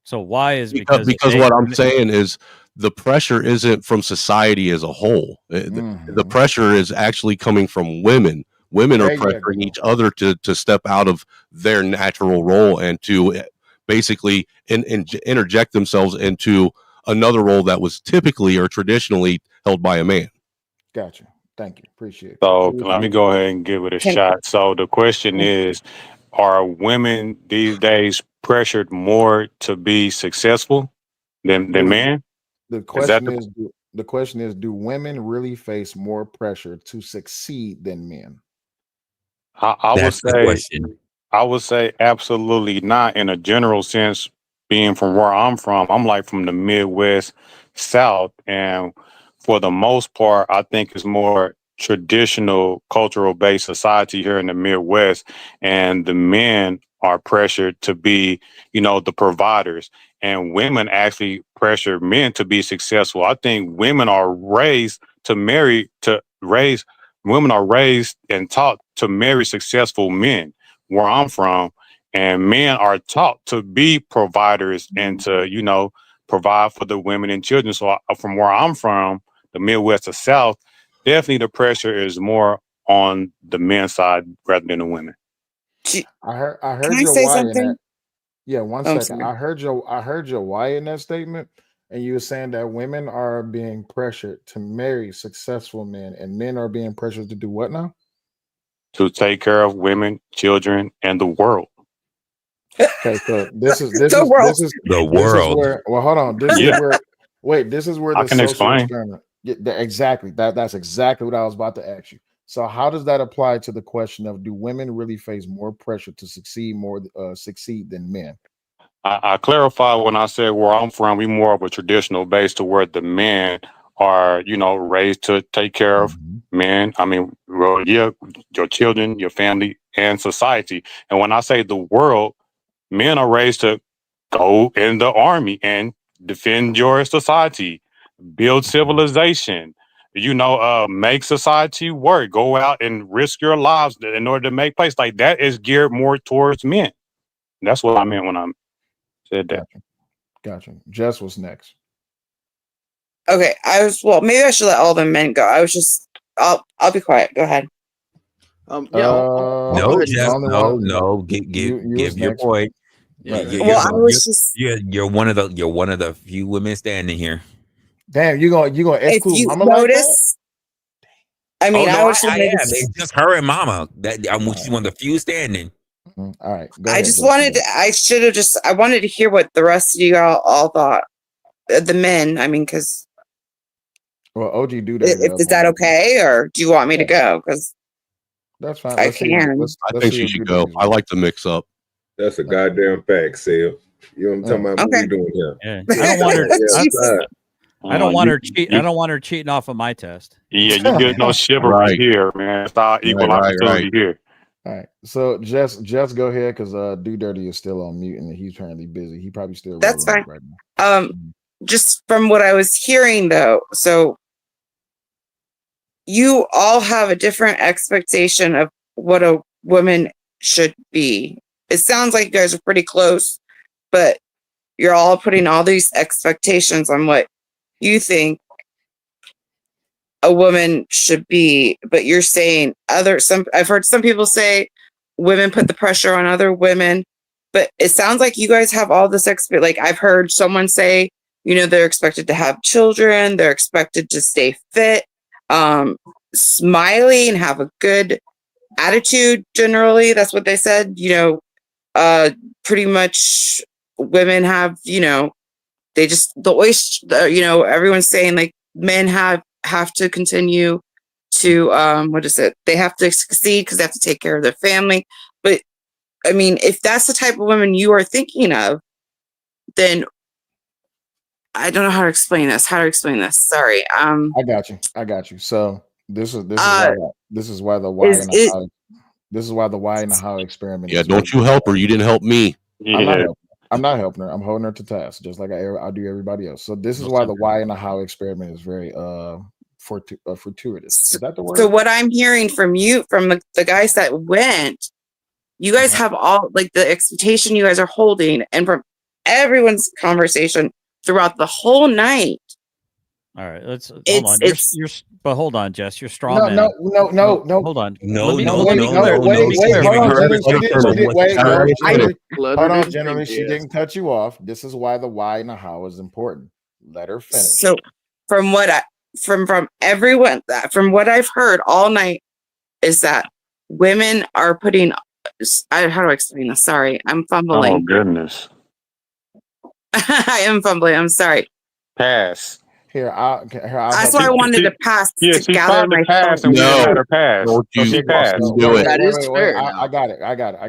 So why is because what I'm saying is the pressure isn't from society as a whole. The pressure is actually coming from women. Women are pressuring each other to step out of their natural role and to basically interject themselves into another role that was typically or traditionally held by a man. Gotcha. Thank you. Appreciate it. So let me go ahead and give it a shot. So the question is, are women these days pressured more to be successful than men? The question is, do women really face more pressure to succeed than men? I would say absolutely not in a general sense. Being from where I'm from the Midwest South, and for the most part, I think it's more traditional cultural based society here in the Midwest, and the men are pressured to be, the providers, and women actually pressure men to be successful. I think women are raised and taught to marry successful men where I'm from. and men are taught to be providers and to, you know, provide for the women and children. So from where I'm from, the Midwest to South, definitely the pressure is more on the men's side rather than the women. I heard Can I your say why in that. something? Yeah, one Oh, I'm second. sorry. I heard your why in that statement, and you were saying that women are being pressured to marry successful men, and men are being pressured to do what now? To take care of women, children, and the world. Okay, so this is The world. The this is world. where. Well, hold on. This is Yeah, where. Wait, this is where I the can social explain. experiment. Yeah, exactly. That's exactly what I was about to ask you. So, how does that apply to the question of do women really face more pressure to succeed than men? I clarify when I said where I'm from, we more of a traditional base to where the men are, you know, raised to take care of men. I mean, well, yeah, your children, your family, and society. And when I say the world, men are raised to go in the army and defend your society, build civilization, you know, make society work, go out and risk your lives in order to make place. Like that is geared more towards men. That's what I meant when I said that. Gotcha. Jess was next. Okay, maybe I should let all the men go. I'll be quiet. Go ahead. I'll go No, ahead and Jess, only no, one. no. You was Give your next. point. Yeah, Well, I was just You're one of the few women standing here. Damn, you gonna if exclude you mama like that? notice. I Oh mean, no, I was I just wanted am. to. It's just her and Mama. She's one of the few standing. All right, go I ahead. just Jess. wanted to. I wanted to hear what the rest of you all thought. The men. I mean, because Well, OG do is that that. okay, or do you want me to Yeah, go? Because that's fine. I Let's see. can. Let's I let's think see she if should do go. daddy's I like to mix up. That's a goddamn fact, Sale. You know what I'm talking about? What Okay. we doing here? Yeah. I don't want her. Yeah, I don't want her cheat. I don't want her cheating off of my test. Yeah, you get no chivalry Right. here, man. It's all equal Right. opportunity here. All right. So Jess, go ahead because Do Dirty is still on mute and he's apparently busy. He probably still That's rolling fine. up right now. Just from what I was hearing, though, so you all have a different expectation of what a woman should be. It sounds like you guys are pretty close, but you're all putting all these expectations on what you think a woman should be, but you're saying I've heard some people say women put the pressure on other women, but it sounds like you guys have all this like I've heard someone say, you know, they're expected to have children, they're expected to stay fit, smiley and have a good attitude generally. That's what they said, you know, pretty much women have, you know, they just you know, everyone's saying like men have to continue to what is it? They have to succeed because they have to take care of their family. But I mean, if that's the type of women you are thinking of, then I don't know how to explain this. Sorry. I got you. So this is why the why and the how. This is why the why and the how experiment Yeah, is very don't you help her. You didn't help me. Yeah. I'm not helping her. I'm holding her to task, just like I do everybody else. So this is why the why and the how experiment is very fortuitous. Is that the word? So what I'm hearing from you, from the guys that went, you guys have all like the expectation you guys are holding, and from everyone's conversation throughout the whole night. All right, hold on. But hold on, Jess. You're straw man. No. Hold on. Wait, hold on, generally, she didn't cut you off. This is why the why and the how is important. Let her finish. So from what everyone, from what I've heard all night, is that women are putting. How do I explain this? Sorry, I'm fumbling. Oh goodness. I am fumbling. I'm sorry. Pass. That's why I wanted to pass to gather my pass, and we didn't let her pass. Don't So she passed. do it. That is fair. I got it.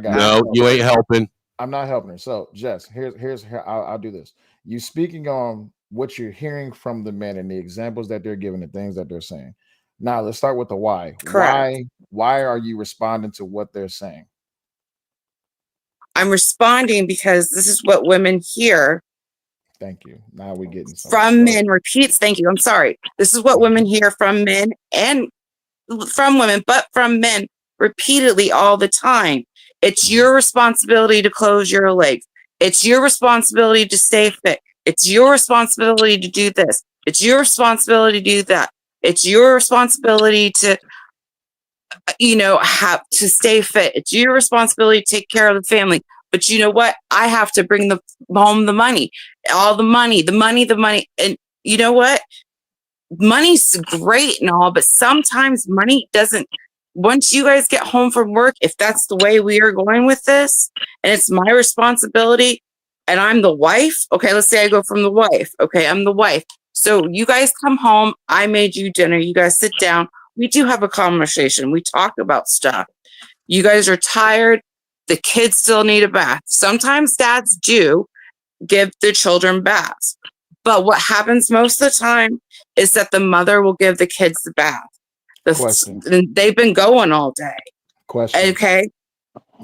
No, you ain't helping. I'm not helping her. So, Jess, here's I'll do this. You speaking on what you're hearing from the men and the examples that they're giving, the things that they're saying. Now, let's start with the why. Correct. Why are you responding to what they're saying? I'm responding because this is what women hear. Thank you. Now we're getting from men repeats. Thank you. I'm sorry. This is what women hear from men and from women, but from men repeatedly all the time. It's your responsibility to close your legs. It's your responsibility to stay fit. It's your responsibility to do this. It's your responsibility to do that. It's your responsibility to, have to stay fit. It's your responsibility to take care of the family. But you know what? I have to bring home the money, all the money. And you know what? Money's great and all, but sometimes money doesn't. Once you guys get home from work, if that's the way we are going with this, and it's my responsibility, and I'm the wife, okay, let's say I go from the wife. Okay, I'm the wife. So you guys come home, I made you dinner, you guys sit down, we do have a conversation, we talk about stuff. You guys are tired, the kids still need a bath. Sometimes dads do give their children baths. But what happens most of the time is that the mother will give the kids the bath. They've been going all day. Question. Okay.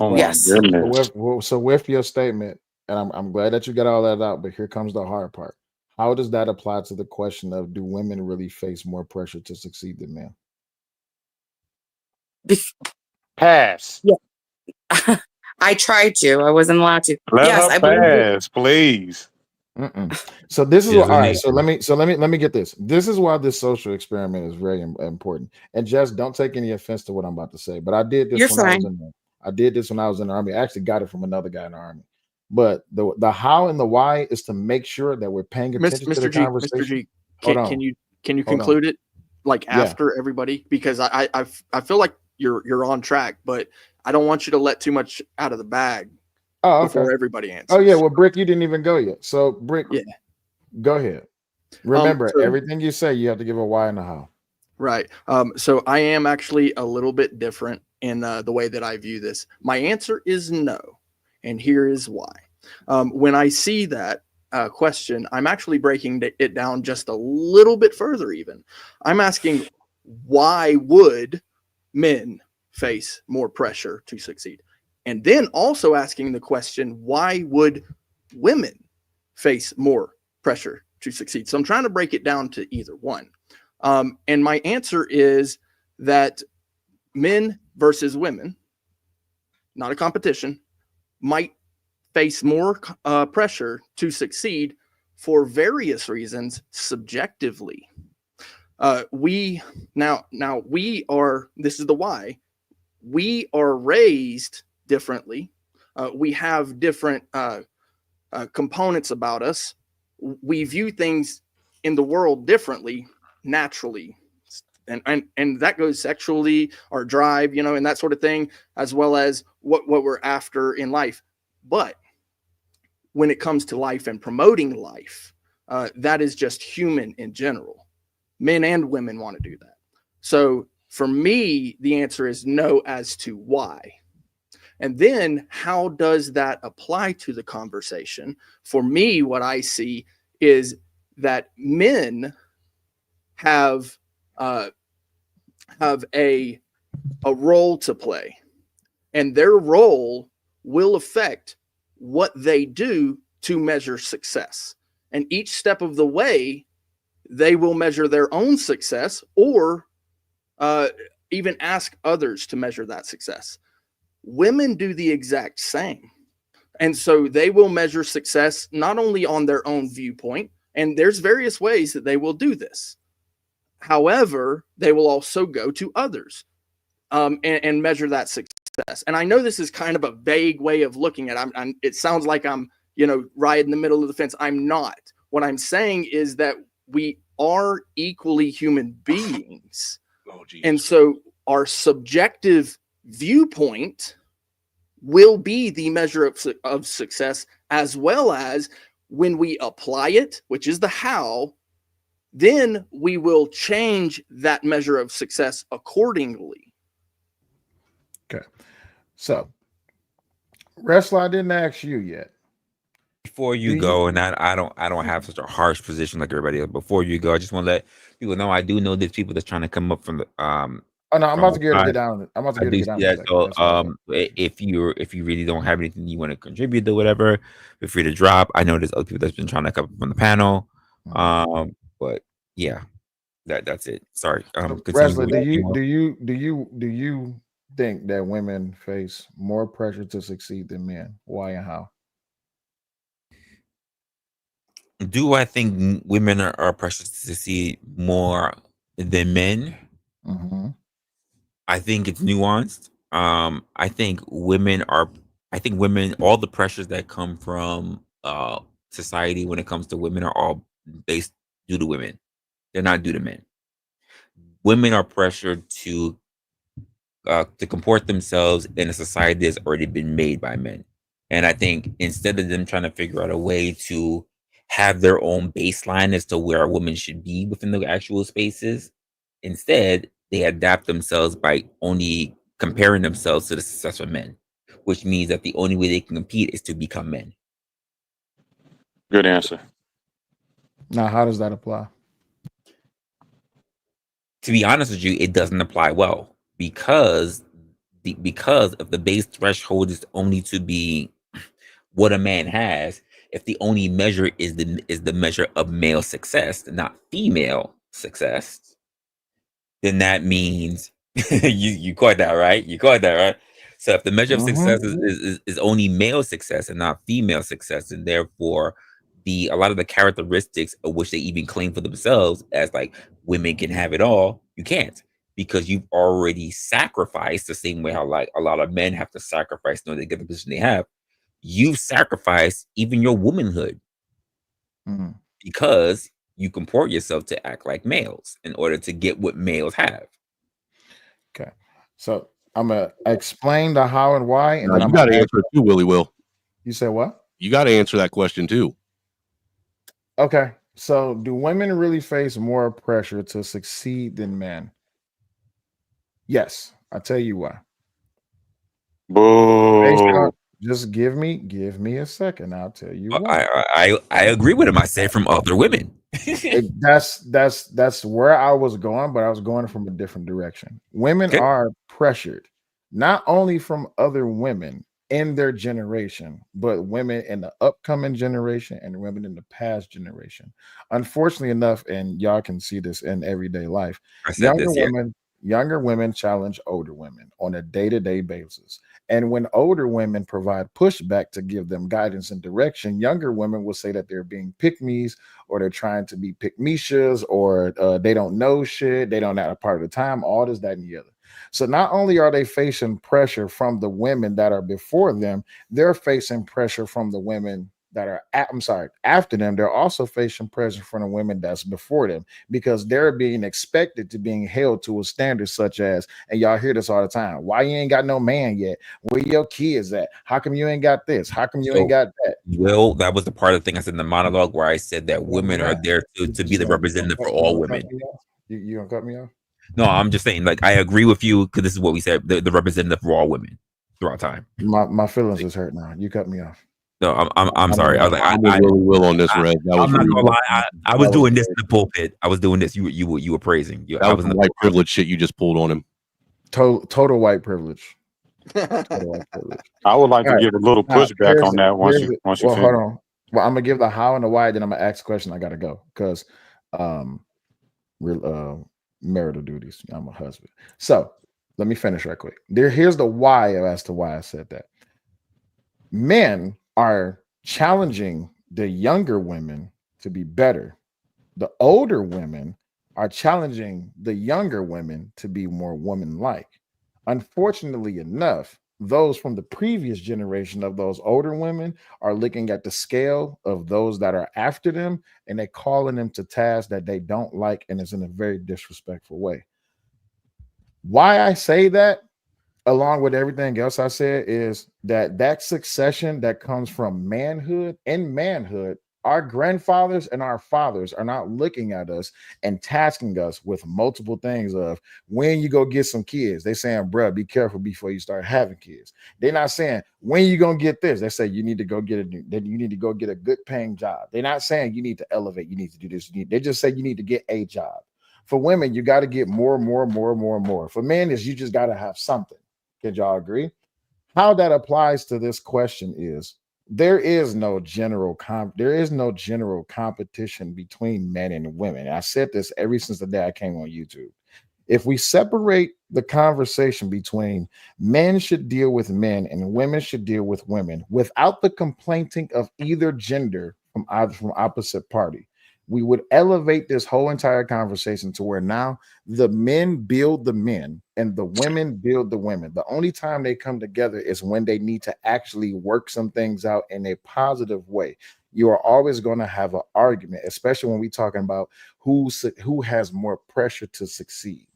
Oh my Yes. goodness. So with your statement, and I'm glad that you got all that out, but here comes the hard part. How does that apply to the question of, do women really face more pressure to succeed than men? Pass. Yeah. I tried to. I wasn't allowed to. Let Yes, her I believe pass, please. So this is She what, all doesn't right. need So let me get this. This is why this social experiment is very important. And just don't take any offense to what I'm about to say. But I did this You're when I was fine. in there. I did this when I was in the army. I actually got it from another guy in the army. But the how and the why is to make sure that we're paying attention to the conversation. Mr. G, Hold on. can you Hold on. conclude it like Yeah. after everybody? Because I feel like you're on track, but I don't want you to let too much out of the bag before everybody answers. Oh yeah, well, Brick, you didn't even go yet. So Brick, yeah, go ahead. Remember, so- everything you say, you have to give a why and a how. Right. So I am actually a little bit different in the way that I view this. My answer is no, and here is why. When I see that question, I'm actually breaking it down just a little bit further. Even I'm asking, why would men face more pressure to succeed? And then also asking the question, why would women face more pressure to succeed? So I'm trying to break it down to either one. And my answer is that men versus women, not a competition, might face more pressure to succeed for various reasons subjectively. We are, this is the why, we are raised differently. We have different components about us. We view things in the world differently, naturally. And that goes sexually, our drive, and that sort of thing, as well as what we're after in life. But when it comes to life and promoting life, that is just human in general. Men and women want to do that. So for me, the answer is no as to why. And then how does that apply to the conversation? For me, what I see is that men have a role to play, and their role will affect what they do to measure success. And each step of the way, they will measure their own success or even ask others to measure that success. Women do the exact same. And so they will measure success not only on their own viewpoint, and there's various ways that they will do this. However, they will also go to others and measure that success. And I know this is kind of a vague way of looking at it. It sounds like I'm, right in the middle of the fence. I'm not. What I'm saying is that we are equally human beings. And so our subjective viewpoint will be the measure of success, as well as when we apply it, which is the how, then we will change that measure of success accordingly. Okay. So, Resla, I didn't ask you yet. Before you go, and I don't have such a harsh position like everybody else. Before you go, I just want to let people know I do know there's people that's trying to come up from the Oh no, I'm about to get down. I'm about to get down. That. So if you really don't have anything you want to contribute or whatever, feel free to drop. I know there's other people that's been trying to come up from the panel. But yeah, that's it. Sorry. Resla, do you think that women face more pressure to succeed than men? Why and how? Do I think women are pressured to succeed more than men? Mm-hmm. I think it's nuanced. I think women are. I think women, all the pressures that come from society when it comes to women are all based due to women. They're not due to men. Women are pressured to comport themselves in a society that's already been made by men. And I think instead of them trying to figure out a way to have their own baseline as to where a woman should be within the actual spaces, instead they adapt themselves by only comparing themselves to the successful men, which means that the only way they can compete is to become men. Good answer. Now, how does that apply? To be honest with you, it doesn't apply well because if the base threshold is only to be what a man has, if the only measure is the measure of male success, not female success, then that means you caught that right. You caught that right. So if the measure of success is only male success and not female success, and therefore a lot of the characteristics of which they even claim for themselves as like women can have it all, you can't, because you've already sacrificed the same way how like a lot of men have to sacrifice in order to get the position they have. You sacrifice even your womanhood because you comport yourself to act like males in order to get what males have. Okay. So I'm gonna explain the how and why, and Now, then you I'm got gonna to ask. answer it too, Willie Will. You said what? You got to answer that question too. Okay. So do women really face more pressure to succeed than men? Yes. I'll tell you why. Based on, Boo. just give me a second. I'll tell you I why. I agree with him. I said from other women. That's where I was going, but I was going from a different direction. Women Okay. are pressured not only from other women in their generation, but women in the upcoming generation and women in the past generation. Unfortunately enough, and y'all can see this in everyday life, I said younger this, yeah. women, younger women challenge older women on a day-to-day basis. And when older women provide pushback to give them guidance and direction, younger women will say that they're being pick me's, or they're trying to be pick mishas, or they don't know shit, they don't have a part of the time, all this, that, and the other. So not only are they facing pressure from the women that are before them, they're facing pressure from the women that are after them. They're also facing pressure from the women that's before them, because they're being expected to being held to a standard such as, and y'all hear this all the time, why you ain't got no man yet? Where your kids at? How come you ain't got this? How come you ain't So, got that? Will, that was the part of the thing I said in the monologue where I said that women are there to be the representative for all women. You gonna cut me off? No, I'm just saying, like, I agree with you because this is what we said, the representative for all women throughout time. My feelings is hurt now. You cut me off. No, I'm sorry. I was like, I'm with Willie Will on this, Red. That was I'm not rude. gonna lie. I was doing this in the pulpit. I was doing this. You were praising. That was some white privilege shit you just pulled on him. Total white privilege. Total white privilege. I would like to give a little pushback on that once you well, finish. hold on. Well, I'm gonna give the how and the why, then I'm gonna ask a question. I gotta go because marital duties. I'm a husband. So let me finish right quick. Here's the why as to why I said that. Men are challenging the younger women to be better. The older women are challenging the younger women to be more woman-like. Unfortunately enough, those from the previous generation of those older women are looking at the scale of those that are after them, and they're calling them to tasks that they don't like, and it's in a very disrespectful way. Why I say that, along with everything else I said, is that succession that comes from manhood and manhood, our grandfathers and our fathers are not looking at us and tasking us with multiple things of when you go get some kids. They saying, bruh, be careful before you start having kids. They're not saying when you gonna get this. They say you need to go get you need to go get a good paying job. They're not saying you need to elevate, you need to do this. They just say you need to get a job. For women, you got to get more. For men, is you just got to have something. Can y'all agree? How that applies to this question is there is no general competition between men and women. I said this ever since the day I came on YouTube. If we separate the conversation between men should deal with men and women should deal with women without the complaining of either gender from opposite party, we would elevate this whole entire conversation to where now the men build the men and the women build the women. The only time they come together is when they need to actually work some things out in a positive way. You are always going to have an argument, especially when we're talking about who has more pressure to succeed.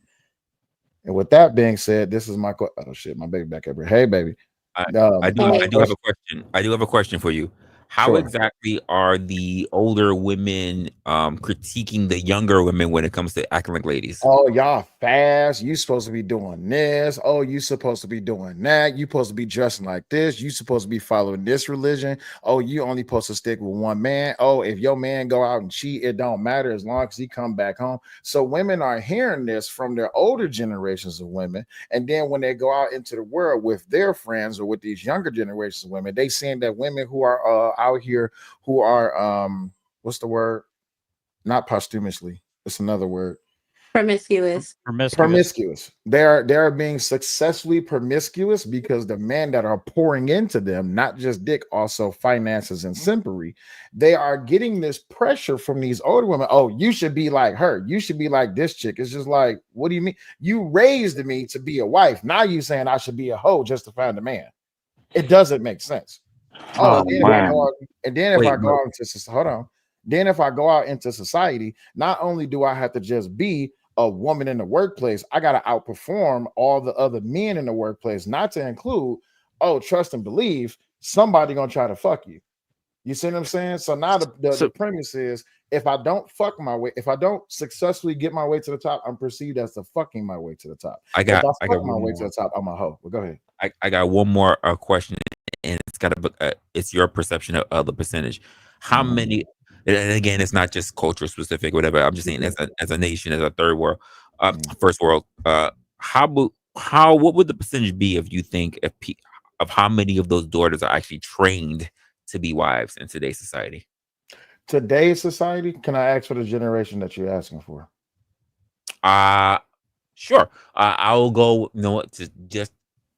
And with that being said, this is my oh shit, my baby back up here. Hey, baby. I do have a question. I do have a question for you. How Sure. exactly are the older women critiquing the younger women when it comes to acting like ladies? Oh, y'all fast. You supposed to be doing this. Oh, you supposed to be doing that. You supposed to be dressing like this. You supposed to be following this religion. Oh, you only supposed to stick with one man. Oh, if your man go out and cheat, it don't matter as long as he come back home. So women are hearing this from their older generations of women, and then when they go out into the world with their friends or with these younger generations of women, they seeing that women who are out here who are what's the word? Not posthumously. It's another word. Promiscuous. Promiscuous. They're being successfully promiscuous because the men that are pouring into them, not just dick, also finances and simpery, they are getting this pressure from these older women. Oh, you should be like her. You should be like this chick. It's just like, what do you mean? You raised me to be a wife. Now you saying I should be a hoe just to find a man. It doesn't make sense. Oh, Then man. if I go out into hold on. Then if I go out into society, not only do I have to just be a woman in the workplace, I got to outperform all the other men in the workplace, not to include, oh, trust and believe somebody gonna try to fuck you. You see what I'm saying? So now the premise is if I don't fuck my way, if I don't successfully get my way to the top, I'm perceived as the fucking my way to the top. I got if I fuck my one way more. to the top, I'm a hoe. But go ahead. I got one more question, and it's got to it's your perception of the percentage. How many? And again, it's not just culture specific, whatever. I'm just saying, as a nation, as a third world, first world. What would the percentage be if you think of how many of those daughters are actually trained to be wives in today's society? Today's society, can I ask for the generation that you're asking for? Sure. I'll go. You know what?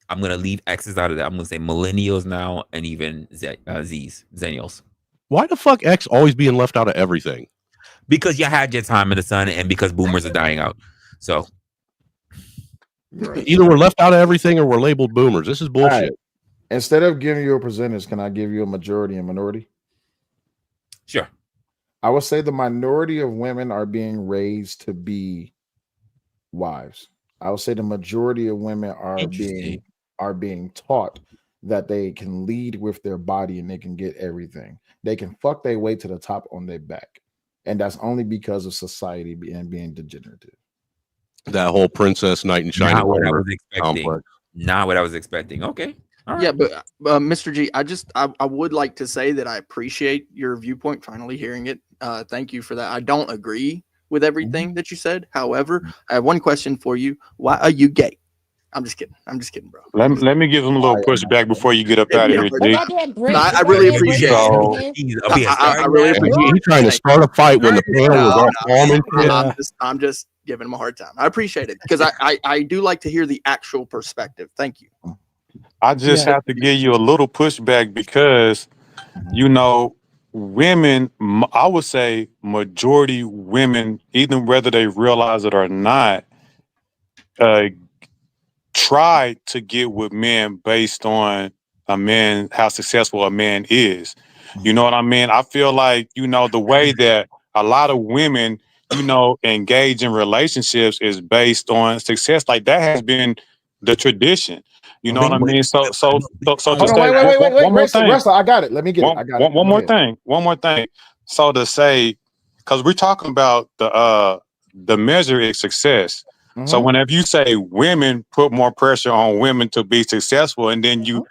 I'm gonna leave X's out of that. I'm gonna say millennials now, and even Zennials. Why the fuck X always being left out of everything? Because you had your time in the sun, and because boomers are dying out. So either we're left out of everything or we're labeled boomers. This is bullshit. Right. Instead of giving you a percentage, can I give you a majority and minority? Sure. I would say the minority of women are being raised to be wives. I would say the majority of women are being taught that they can lead with their body and they can get everything. They can fuck their way to the top on their back. And that's only because of society being degenerative. That whole princess knight in shining Not what I armor was expecting. complex. Not what I was expecting. Okay. All right. Yeah, but Mr. G, I would like to say that I appreciate your viewpoint. Finally hearing it. Thank you for that. I don't agree with everything that you said. However, I have one question for you. Why are you gay? I'm just kidding, bro. Let me give him a little pushback before you get up out of here, G. I really appreciate it. I really appreciate it. He's trying to start a fight when the panel was all calm and shit. I'm just giving him a hard time. I appreciate it because I do like to hear the actual perspective. Thank you. I just have to give you a little pushback because, you know, women, I would say majority women, even whether they realize it or not, try to get with men based on how successful a man is. You know what I mean? I feel like, you know, the way that a lot of women, you know, engage in relationships is based on success. Like that has been the tradition. You know what I mean? So to Hold on, say wait, one more thing. Resla, I got it. Let me get it. I got it. One more thing. One more thing. So to say, because we're talking about the measure is success. So whenever you say women put more pressure on women to be successful, and then you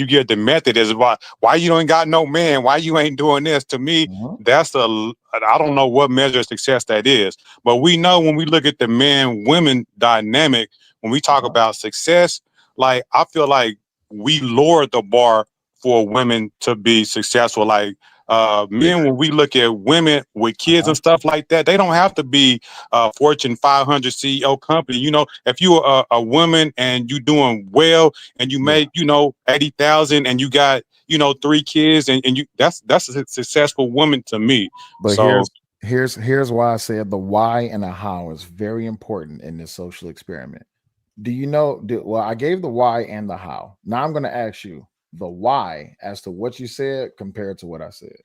get the method is why you ain't got no man, why you ain't doing this. To me, that's I don't know what measure of success that is, but we know when we look at the man-women dynamic, when we talk about success, like I feel like we lowered the bar for women to be successful. Like Men, when we look at women with kids and stuff like that, they don't have to be Fortune 500 CEO company. You know, if you're a woman and you doing well and you make, 80,000 and you got, 3 kids and you that's a successful woman to me. But So here's why I said the why and the how is very important in this social experiment. Do you know? Well, I gave the why and the how. Now I'm going to ask you the why as to what you said compared to what I said.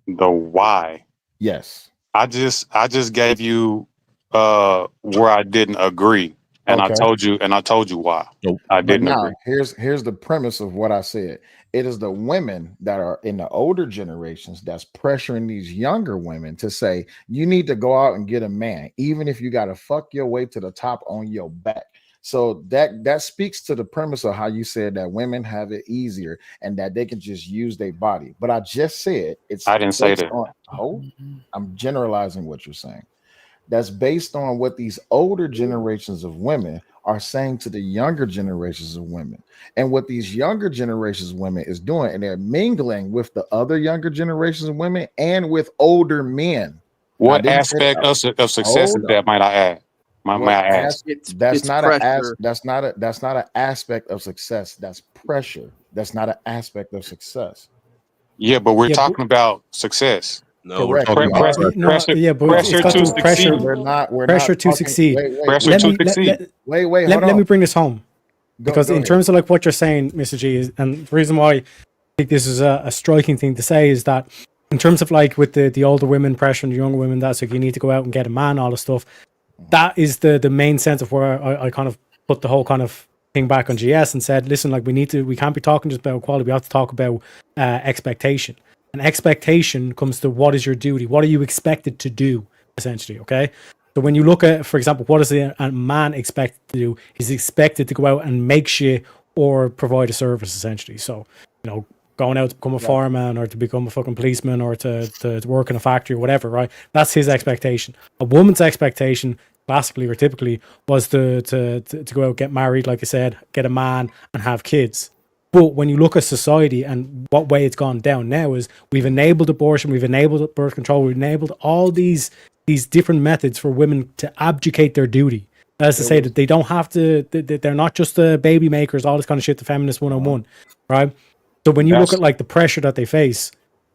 the why. Yes. I just gave you where I didn't agree. And Okay. I told you why I But didn't now agree. here's the premise of what I said. It is the women that are in the older generations that's pressuring these younger women to say, you need to go out and get a man, even if you got to fuck your way to the top on your back. So that speaks to the premise of how you said that women have it easier and that they can just use their body. But I just said it's I didn't say based that. on I'm generalizing what you're saying. That's based on what these older generations of women are saying to the younger generations of women. And what these younger generations of women is doing, and they're mingling with the other younger generations of women and with older men. Now, I What didn't say that. aspect of success is Hold on. that, might I add? May What I ask? that's It's not pressure. that's not an aspect of success. That's pressure. That's not an aspect of success. Yeah, but we're Yeah, but talking about success. No, we're Correct. talking We about are. pressure. no, yeah, but it's Pressure got to to succeed. pressure We're pressure not to talking. succeed. Pressure Let to me succeed. Wait, hold let me on. bring this home, because Go in ahead. terms of like what you're saying, Mr. G, is, and the reason why I think this is a striking thing to say is that in terms of like with the older women pressuring the younger women, that's like you need to go out and get a man, all the stuff. That is the main sense of where I kind of put the whole kind of thing back on GS and said, listen, like we can't be talking just about equality. We have to talk about expectation. And expectation comes to what is your duty? What are you expected to do, essentially? Okay. So when you look at, for example, what is a man expected to do? He's expected to go out and make shit or provide a service, essentially. So, going out to become a fireman or to become a fucking policeman or to work in a factory or whatever, right? That's his expectation. A woman's expectation, classically or typically, was to go out, get married, like I said, get a man and have kids. But when you look at society and what way it's gone down now is we've enabled abortion, we've enabled birth control, we've enabled all these different methods for women to abdicate their duty. That is to say that they don't have to, they're not just baby makers, all this kind of shit, the feminist 101, right? So when you look That's at like the pressure that they face,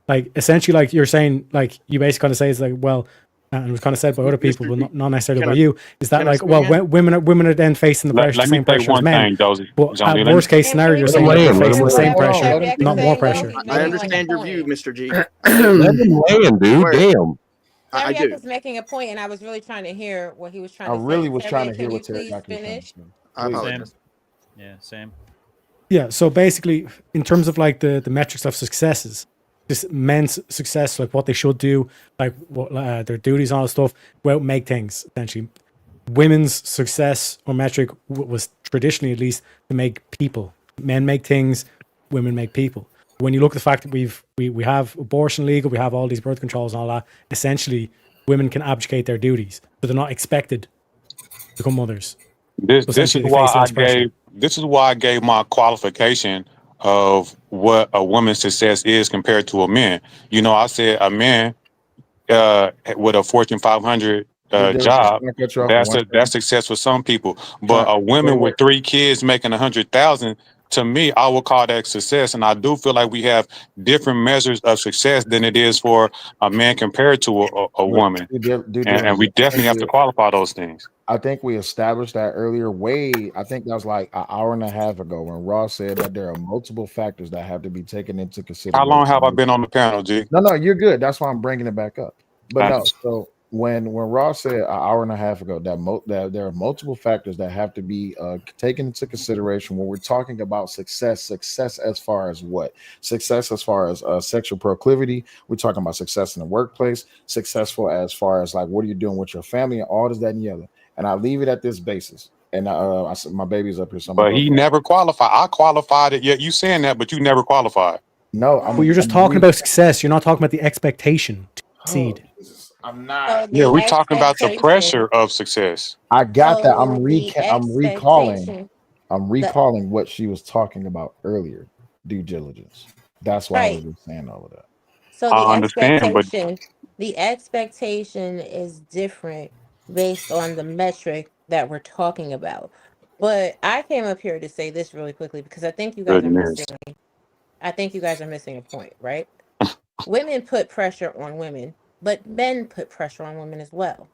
like essentially, like you're saying, like you basically kind of say it's like, well, and it was kind of said by other people, but not necessarily by you, is that like, well, women are then facing the let same me say pressure as one men. thing, Josie. But Josie, at let me worst case scenario, you're Let him saying that lay they're in. Let him facing the lay same in. pressure, Maybe I not could more say, pressure. Loki's I making like a understand your view, point. Mr. G. Let him lay in, dude. Wait, Damn. I Teriak do. is making a point, and I was really trying to hear what he was trying I to say. really was trying to Teriak, hear can you what please Teriyaki was trying to finish? say. I Please. Same. apologize. Yeah, same. Yeah. So basically, in terms of like the metrics of successes, just men's success, like what they should do, like what their duties, and all that stuff, go out and make things. Essentially, women's success or metric was traditionally, at least, to make people. Men make things, women make people. When you look at the fact that we have abortion legal, we have all these birth controls and all that, essentially, women can abdicate their duties, but they're not expected to become mothers. So this is essentially, they why face less pressure. I gave my qualification of what a woman's success is compared to a man. I said a man with a Fortune 500 Due diligence. job, Can I cut you off for one that's second? success for some people. But Try, a woman wait. with 3 kids making 100,000, to me, I would call that success. And I do feel like we have different measures of success than it is for a man compared to a But woman, due and we diligence. definitely have to qualify those things. I think we established that earlier. I think that was like an hour and a half ago when Ross said that there are multiple factors that have to be taken into How long have I consideration. been on the panel, G? No, you're good. That's why I'm bringing it back up. But Thank no, you. so when Ross said an hour and a half ago that there are multiple factors that have to be taken into consideration when we're talking about success as far as what? Success as far as sexual proclivity. We're talking about success in the workplace, successful as far as like what are you doing with your family and all this, that, and the other. And I leave it at this basis. And I said my baby's up here, so I'm gonna But go. he never qualified. I qualified it. Yet you saying that, but you never qualified. No, But you're just talking about success. You're not talking about the expectation to succeed. I'm not. So Yeah, the we're talking about the expectation. pressure of success. I got that. So the expectation. I'm The recalling what she was talking about earlier. Due diligence. That's why I was just saying all of that. So I understand, but the expectation is different based on the metric that we're talking about. But I came up here to say this really quickly because goodness. I think you guys are missing a point, right? Women put pressure on women, but men put pressure on women as well.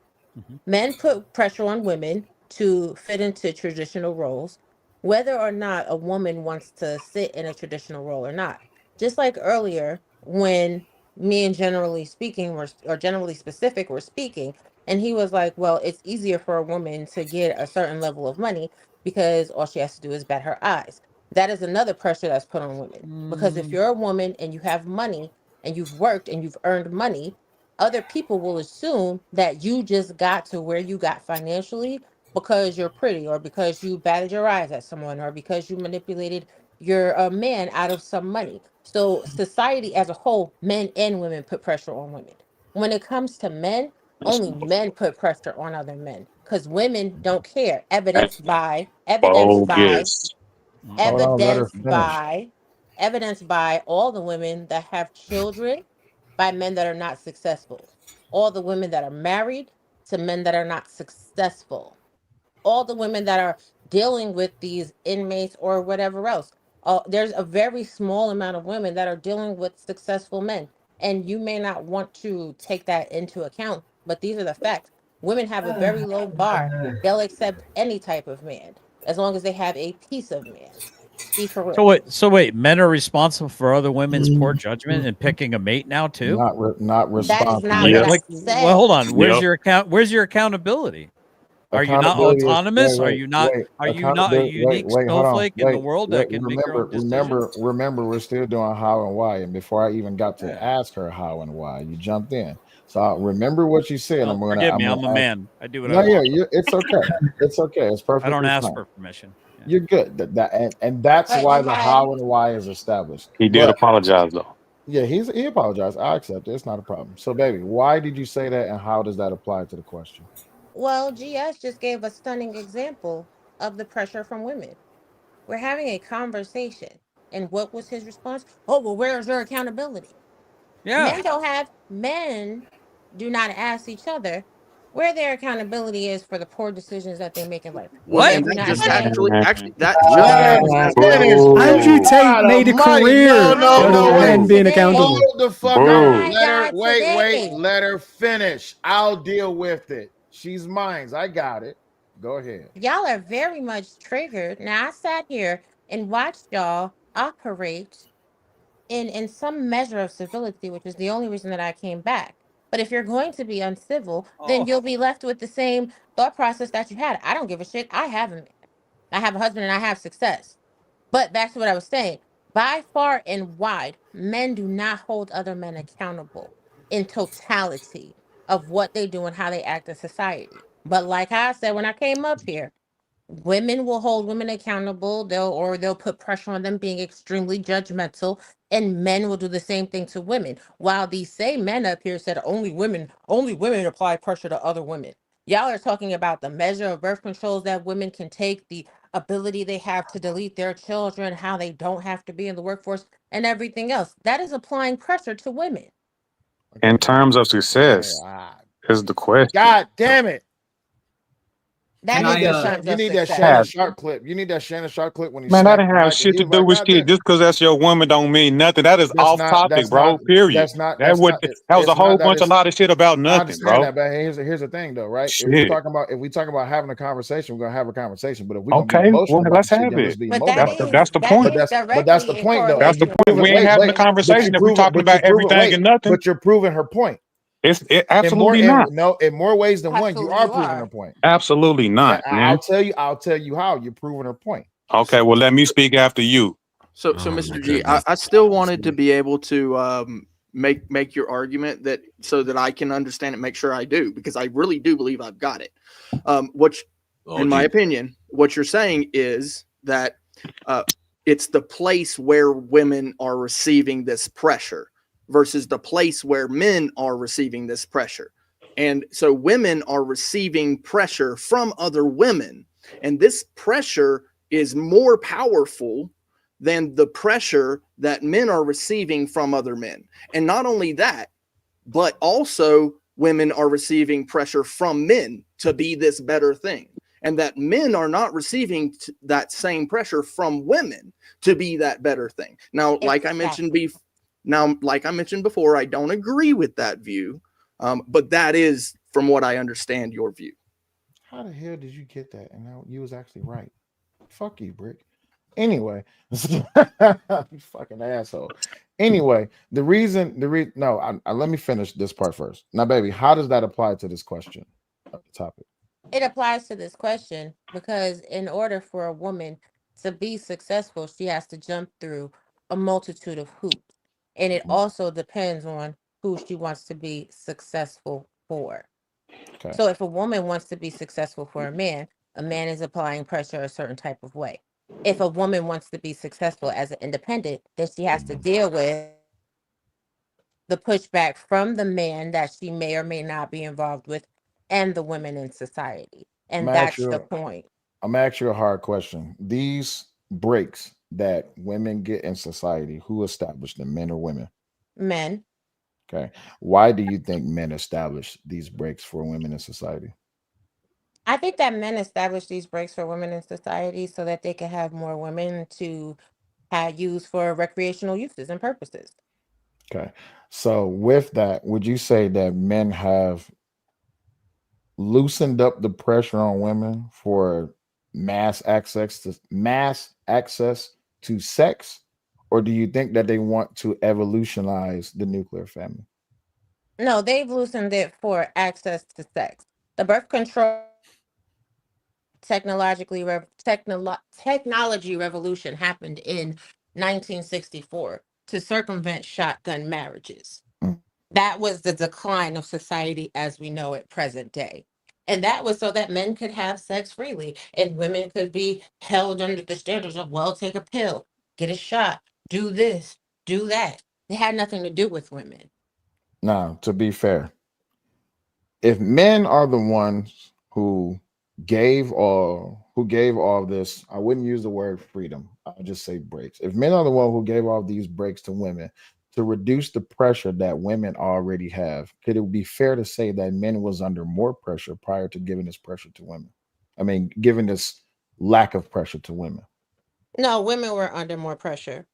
Men put pressure on women to fit into traditional roles, whether or not a woman wants to sit in a traditional role or not. Just like earlier, when me and generally speaking were, or generally specific were speaking, and he was like, well, it's easier for a woman to get a certain level of money because all she has to do is bat her eyes. That is another pressure that's put on women. Because if you're a woman and you have money and you've worked and you've earned money, other people will assume that you just got to where you got financially because you're pretty or because you batted your eyes at someone or because you manipulated your man out of some money. So society as a whole, men and women put pressure on women. When it comes to men, only men put pressure on other men because women don't care. Bogus. Hold on, let her Evidenced finish. by evidenced by all the women that have children by men that are not successful, all the women that are married to men that are not successful, all the women that are dealing with these inmates or whatever else. There's a very small amount of women that are dealing with successful men, and you may not want to take that into account, but these are the facts. Women have a very low bar. They'll accept any type of man as long as they have a piece of man. Be for real. So wait, men are responsible for other women's poor judgment in picking a mate now too? Not That is responsible. not what I Well, said. hold on. Where's your accountability? Are you not Accountability is autonomous? Are you not are you not a accountability. unique Hold on. snowflake in the world that can make your own decisions? Remember, we're still doing how and why. And before I even got to ask her how and why, you jumped in. So remember what you said. Oh, forgive me. I'm a man. I do what I No, yeah, want. it's okay. It's okay. It's I perfectly don't ask fine. for permission. You're good. And that's But why you the had how and why is established. He did But apologize though. yeah, he apologized. I accept it. It's not a problem. So, baby, why did you say that, and how does that apply to the question? Well, GS just gave a stunning example of the pressure from women. We're having a conversation. And what was his response? Oh, well, where's your accountability? Yeah. Men do not ask each other where their accountability is for the poor decisions that they make in life. Well, Men What? and do that not just say, actually that just Let proves him that finish. Andrew Good Tate God made a Almighty! career my out of men God, being today, accountable. Hold the fuck on. my Boo. Let her God, wait. today. Let her finish. I'll deal with it. She's mine. I got it. Go ahead. Y'all are very much triggered. Now, I sat here and watched y'all operate in some measure of civility, which is the only reason that I came back. But if you're going to be uncivil, then Oh. you'll be left with the same thought process that you had. I don't give a shit. I have a man. I have a husband and I have success. But back to what I was saying. By far and wide, men do not hold other men accountable in totality of what they do and how they act in society. But like I said when I came up here, women will hold women accountable. They'll put pressure on them being extremely judgmental, and men will do the same thing to women. While these same men up here said only women apply pressure to other women. Y'all are talking about the measure of birth controls that women can take, the ability they have to delete their children, how they don't have to be in the workforce, and everything else. That is applying pressure to women. In Okay. terms of Okay. success is the question. God damn it. That is in terms You of need that success. Shannon Sharp clip. You need that Shannon Sharp clip when he Man, that smacked didn't the have mic and shit he to was do like, with God shit. damn it. Just because that's your woman don't mean nothing. That is off topic, bro. Period. That was a It's whole not that bunch of it's lot of shit about I nothing, understand bro. that, but here's the thing though, right? Shit. If we talk about having a conversation, we're gonna have a conversation. But if we're gonna be Okay, well emotional about the let's shit, have then let's it. be But emotional about the shit. That's the point. But that's the directly in point though. That's And the correlation you with point. what We proving ain't women having a do. conversation if we talking about everything and nothing. but you're proving her point. It absolutely not. In more ways than one, you Absolutely, are you proving her are. point. Absolutely And not, man. I'll tell you how you're proving her point. Okay, well let me speak after you. So, Mr. G, I still wanted to be able to make your argument that so that I can understand it, make sure I do, because I really do believe I've got it. Which, in my opinion, what you're saying is that it's the place where women are receiving this pressure versus the place where men are receiving this pressure. And so women are receiving pressure from other women, and this pressure is more powerful than the pressure that men are receiving from other men. And not only that, but also women are receiving pressure from men to be this better thing. And that men are not receiving that same pressure from women to be that better thing. Now, like I mentioned before, I don't agree with that view, but that is, from what I understand, your view. How the hell did you get that? And now you was actually right. Fuck you, Brick. Anyway, you fucking asshole. Anyway, let me finish this part first. Now, baby, how does that apply to this question of the topic? It applies to this question because in order for a woman to be successful, she has to jump through a multitude of hoops. And it also depends on who she wants to be successful for. Okay. So if a woman wants to be successful for a man is applying pressure a certain type of way. If a woman wants to be successful as an independent, then she has to deal with the pushback from the man that she may or may not be involved with and the women in society. I'm And gonna ask that's the you. point. I'm gonna ask you a hard question. These breaks that women get in society, who established them, men or women? Men. Okay. Why do you think men establish these breaks for women in society? I think that men establish these breaks for women in society so that they can have more women to use for recreational uses and purposes. Okay. So with that, would you say that men have loosened up the pressure on women for mass access to sex, or do you think that they want to evolutionize the nuclear family? No, they've loosened it for access to sex. The birth control technology revolution happened in 1964 to circumvent shotgun marriages. Mm. That was the decline of society as we know it present day. And that was so that men could have sex freely and women could be held under the standards of, well, take a pill, get a shot, do this, do that. It had nothing to do with women. Now, to be fair, if men are the ones who gave all this, I wouldn't use the word freedom. I'll just say breaks. If men are the one who gave all these breaks to women to reduce the pressure that women already have, could it be fair to say that men was under more pressure prior to giving this pressure to women? I mean, giving this lack of pressure to women. No, women were under more pressure.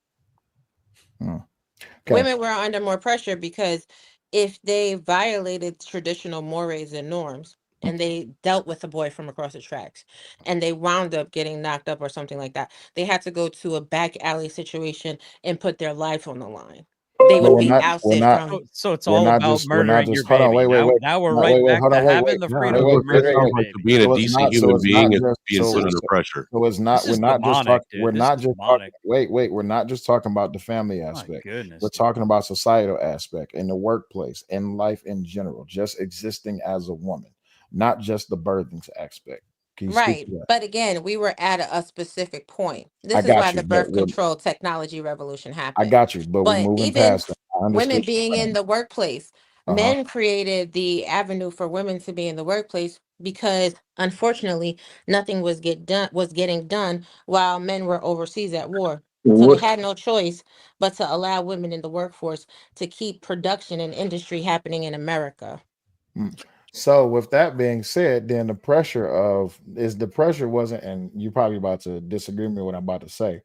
Hmm. Okay. Women were under more pressure because if they violated traditional mores and norms and they dealt with a boy from across the tracks and they wound up getting knocked up or something like that, they had to go to a back alley situation and put their life on the line. They But would we're be not. We're ousted not. from. So it's We're all not about just. We're not murdering just. your Hold on. baby. Wait. Wait. Now, Wait. now we're No, right wait. Wait. back Hold to on. Wait. having Wait. the No. freedom Wait. of Wait. That Wait. murdering Wait. sounds your like baby. you're being a So it's decent not. So human it's not being and just. being put So. under So, pressure. so it's not. This We're is not just demonic, talking. dude. We're This not is just talking. demonic. Wait. Wait. We're not just talking about the family My aspect. goodness, We're dude. talking about societal aspect in the workplace, in life in general, just existing as a woman, not just the birthing aspect. Can you speak to Right. that? But again, we were at a specific point. I This is why got the you, but birth control technology revolution I happened. got you, but we're But moving even past that. I understood women you being in saying. the workplace, Uh-huh. men created the avenue for women to be in the workplace because unfortunately nothing was getting done while men were overseas at war. So they What? had no choice but to allow women in the workforce to keep production and industry happening in America. Mm. So with that being said, then the pressure wasn't, and you're probably about to disagree with me what I'm about to say,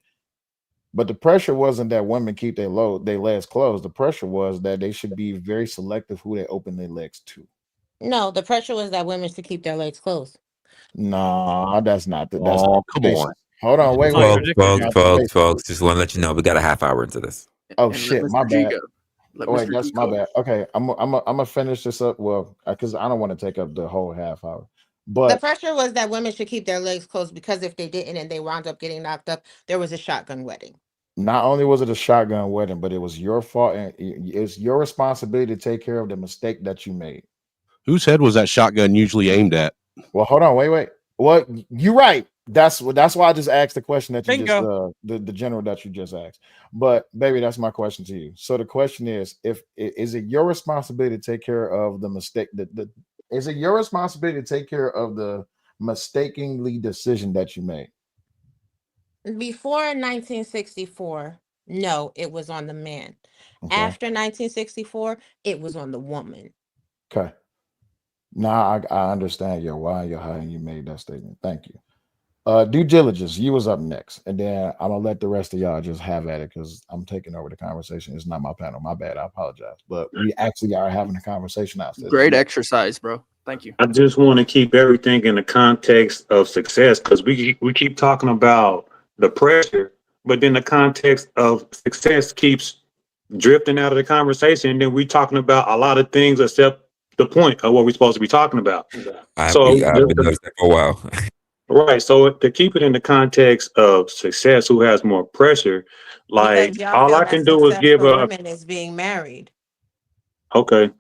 but the pressure wasn't that women keep their legs closed. The pressure was that they should be very selective who they open their legs to. No, the pressure was that women should keep their legs closed. No, that's not Oh, the come on. basis. Hold You on, just wait, wait, wait. contradicted That's not the yourself. basis. Folks. Just want to let you know we got a half hour into this. Oh And let shit, my Mr. G bad. go. Let Oh wait, Mr. G that's my cook. bad. Okay, I'm gonna finish this up. Well, because I don't want to take up the whole half hour, The but pressure was that women should keep their legs closed because if they didn't and they wound up getting knocked up, there was a shotgun wedding. not only was it a shotgun wedding, but it was your fault and it's your responsibility to take care of the mistake that you made. Whose head was that shotgun usually aimed at? Well, hold on, wait. Well, you're right. That's why I just asked the question that you just Bingo. the general that you just asked. But baby, that's my question to you. So the question is, is it your responsibility to take care of the mistake is it your responsibility to take care of the mistakenly decision that you made? Before 1964, no, it was on the man. Okay. After 1964, it was on the woman. Okay. Now I understand your why, your how, and you made that statement. Thank you. Due diligence, you was up next, and then I'm gonna let the rest of y'all just have at it because I'm taking over the conversation. It's not my panel. My bad. I apologize. But we actually are having a conversation now. Great exercise, bro. Thank you. I just want to keep everything in the context of success because we keep talking about the pressure, but then the context of success keeps drifting out of the conversation. And then we talking about a lot of things except the point of what we're supposed to be talking about. I've So been noticing that for a while. right. So to keep it in the context of success, who has more pressure, like Because y'all all feel I that can do is success give for a women is being married. okay.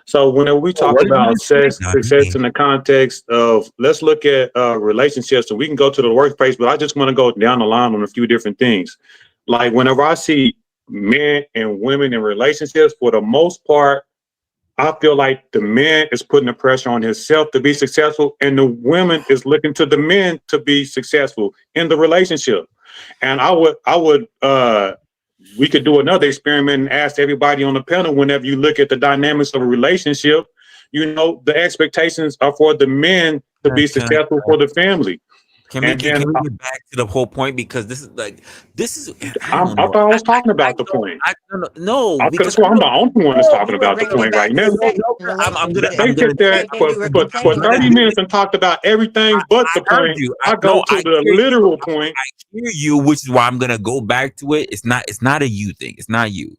So whenever we talk What did you about say? success in the context of, let's look at relationships, and we can go to the workplace, but I just want to go down the line on a few different things. Like whenever I see men and women in relationships, for the most part, I feel like the man is putting the pressure on himself to be successful, and the women is looking to the men to be successful in the relationship. And we could do another experiment and ask everybody on the panel, whenever you look at the dynamics of a relationship, the expectations are for the men to be successful for the family. Can we get back to the whole point, because this is I I don't know. thought I was talking about the point. No, because that's why I'm the only one that's talking You were about the bringing it point right back now. to sex and They relationships. sit there And for you were for complaining 30 about minutes and talked about everything but the heard point. you. I go to the hear you. literal point. I hear you, which is why I'm gonna go back to it. It's not a you thing. It's not you.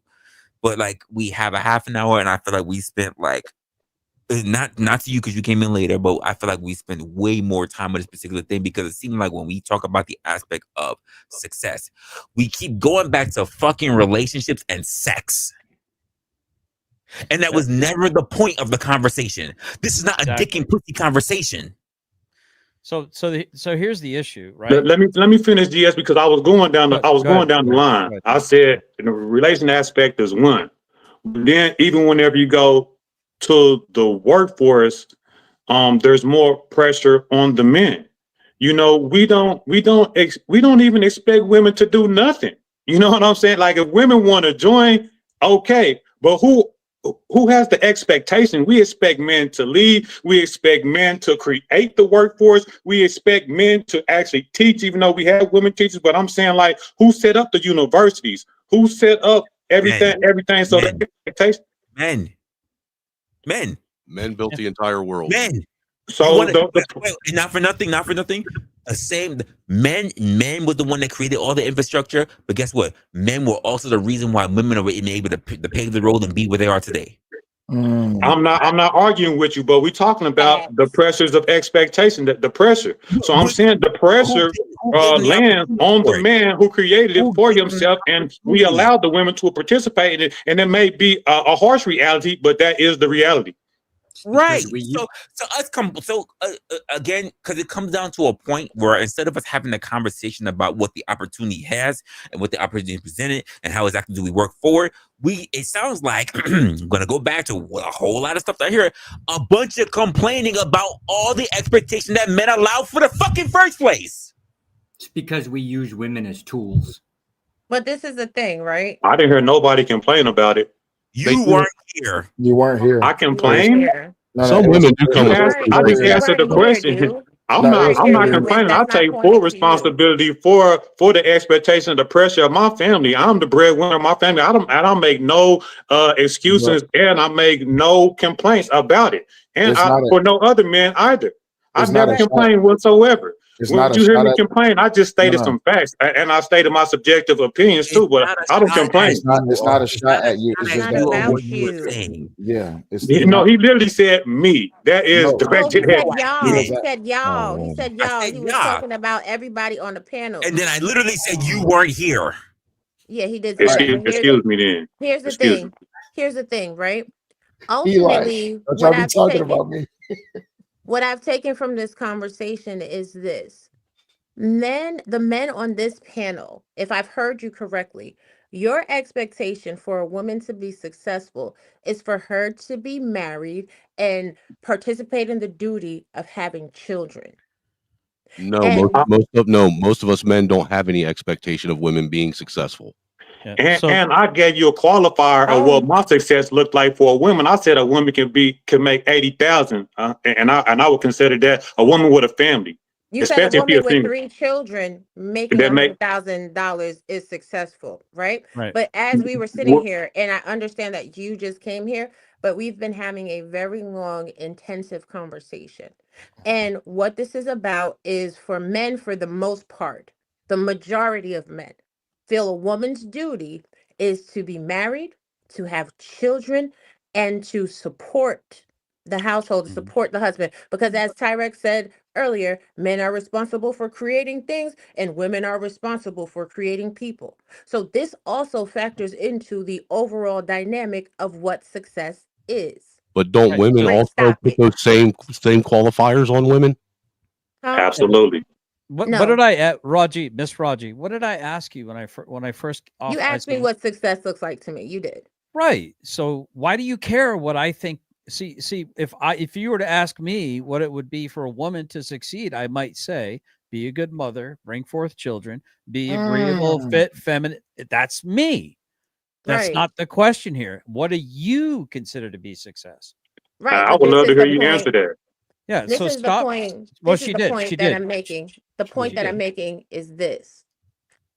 But like, we have a half an hour, and I feel like we spent like, not to you because you came in later, but I feel like we spent way more time on this particular thing, because it seems like when we talk about the aspect of success, we keep going back to fucking relationships and sex. And that was never the point of the conversation. This is not a dick and pussy conversation. So here's the issue, right? Let me finish, GS, because I was going down the line. I said the relation aspect is one. Then even whenever you go to the workforce, there's more pressure on the men. We don't even expect women to do nothing. You know what I'm saying? Like, if women want to join, okay, but who has the expectation? We expect men to lead. We expect men to create the workforce. We expect men to actually teach, even though we have women teachers. But I'm saying, like, who set up the universities? Who set up everything? So the expectation. Men built the entire world. So not for nothing. The same men was the one that created all the infrastructure, but guess what? Men were also the reason why women are able to pave the road and be where they are today. I'm not arguing with you, but we're talking about the pressures of expectation, the pressure. So I'm saying the pressure lands on the man who created it for himself, and we allowed the women to participate in it. And it may be a harsh reality, but that is the reality. Right. Again, because it comes down to a point where, instead of us having a conversation about what the opportunity has and what the opportunity presented and how exactly do we work forward, it sounds like I'm gonna go back to a whole lot of stuff that I hear, a bunch of complaining about all the expectation that men allow for the fucking first place. It's because we use women as tools. But this is the thing, right? I didn't hear nobody complain about it. You weren't here. You weren't here. I complained. Some women do come with I just answered the question. I'm not complaining. I take full responsibility for the expectation, the pressure of my family. I'm the breadwinner of my family. I don't make no excuses, and I make no complaints about it. And for no other men either. I never complained whatsoever. When you hear me complain, I just stated some facts, and I stated my subjective opinions too. But I don't complain. It's not a shot at you. It's just not about you. Yeah. He literally said me. That is directed at Y'all. me. He said y'all. He said y'all. He was talking about everybody on the panel. And then I literally said you weren't here. Yeah, he did say that. Excuse me then. Here's the thing. Here's the thing, right? Eli, Ultimately, don't y'all be talking about me. what I've taken from this conversation is this. The men on this panel, if I've heard you correctly, your expectation for a woman to be successful is for her to be married and participate in the duty of having children. No, And most of us men don't have any expectation of women being successful. Yeah. And I gave you a qualifier of what my success looked like for a woman. I said a woman can make 80,000, and I would consider that a woman with a family, you said a especially if woman you're with single. 3 children making That make $100,000 is successful, right? Right. But as we were sitting here, and I understand that you just came here, but we've been having a very long, intensive conversation. And what this is about is for men, for the most part, the majority of men feel a woman's duty is to be married, to have children, and to support the household, to support the husband. Because as Tyrex said earlier, men are responsible for creating things and women are responsible for creating people. So this also factors into the overall dynamic of what success is. But don't women Great, also stop put it. those same qualifiers on women? Huh? absolutely. What No. did I Raji, Miss Raji, what did I ask you when I first You off I asked me said what success looks like to me. You did. right. So why do you care what I think? See, if you were to ask me what it would be for a woman to succeed, I might say be a good mother, bring forth children, be agreeable, fit, feminine. That's me. That's Right. not the question here. What do you consider to be success? Right. I But would this love to is hear the you answer point. that. Yeah. This So is the stop. point. Well, This is she the did. She point that did. I'm making. The point She that I'm did. making is this.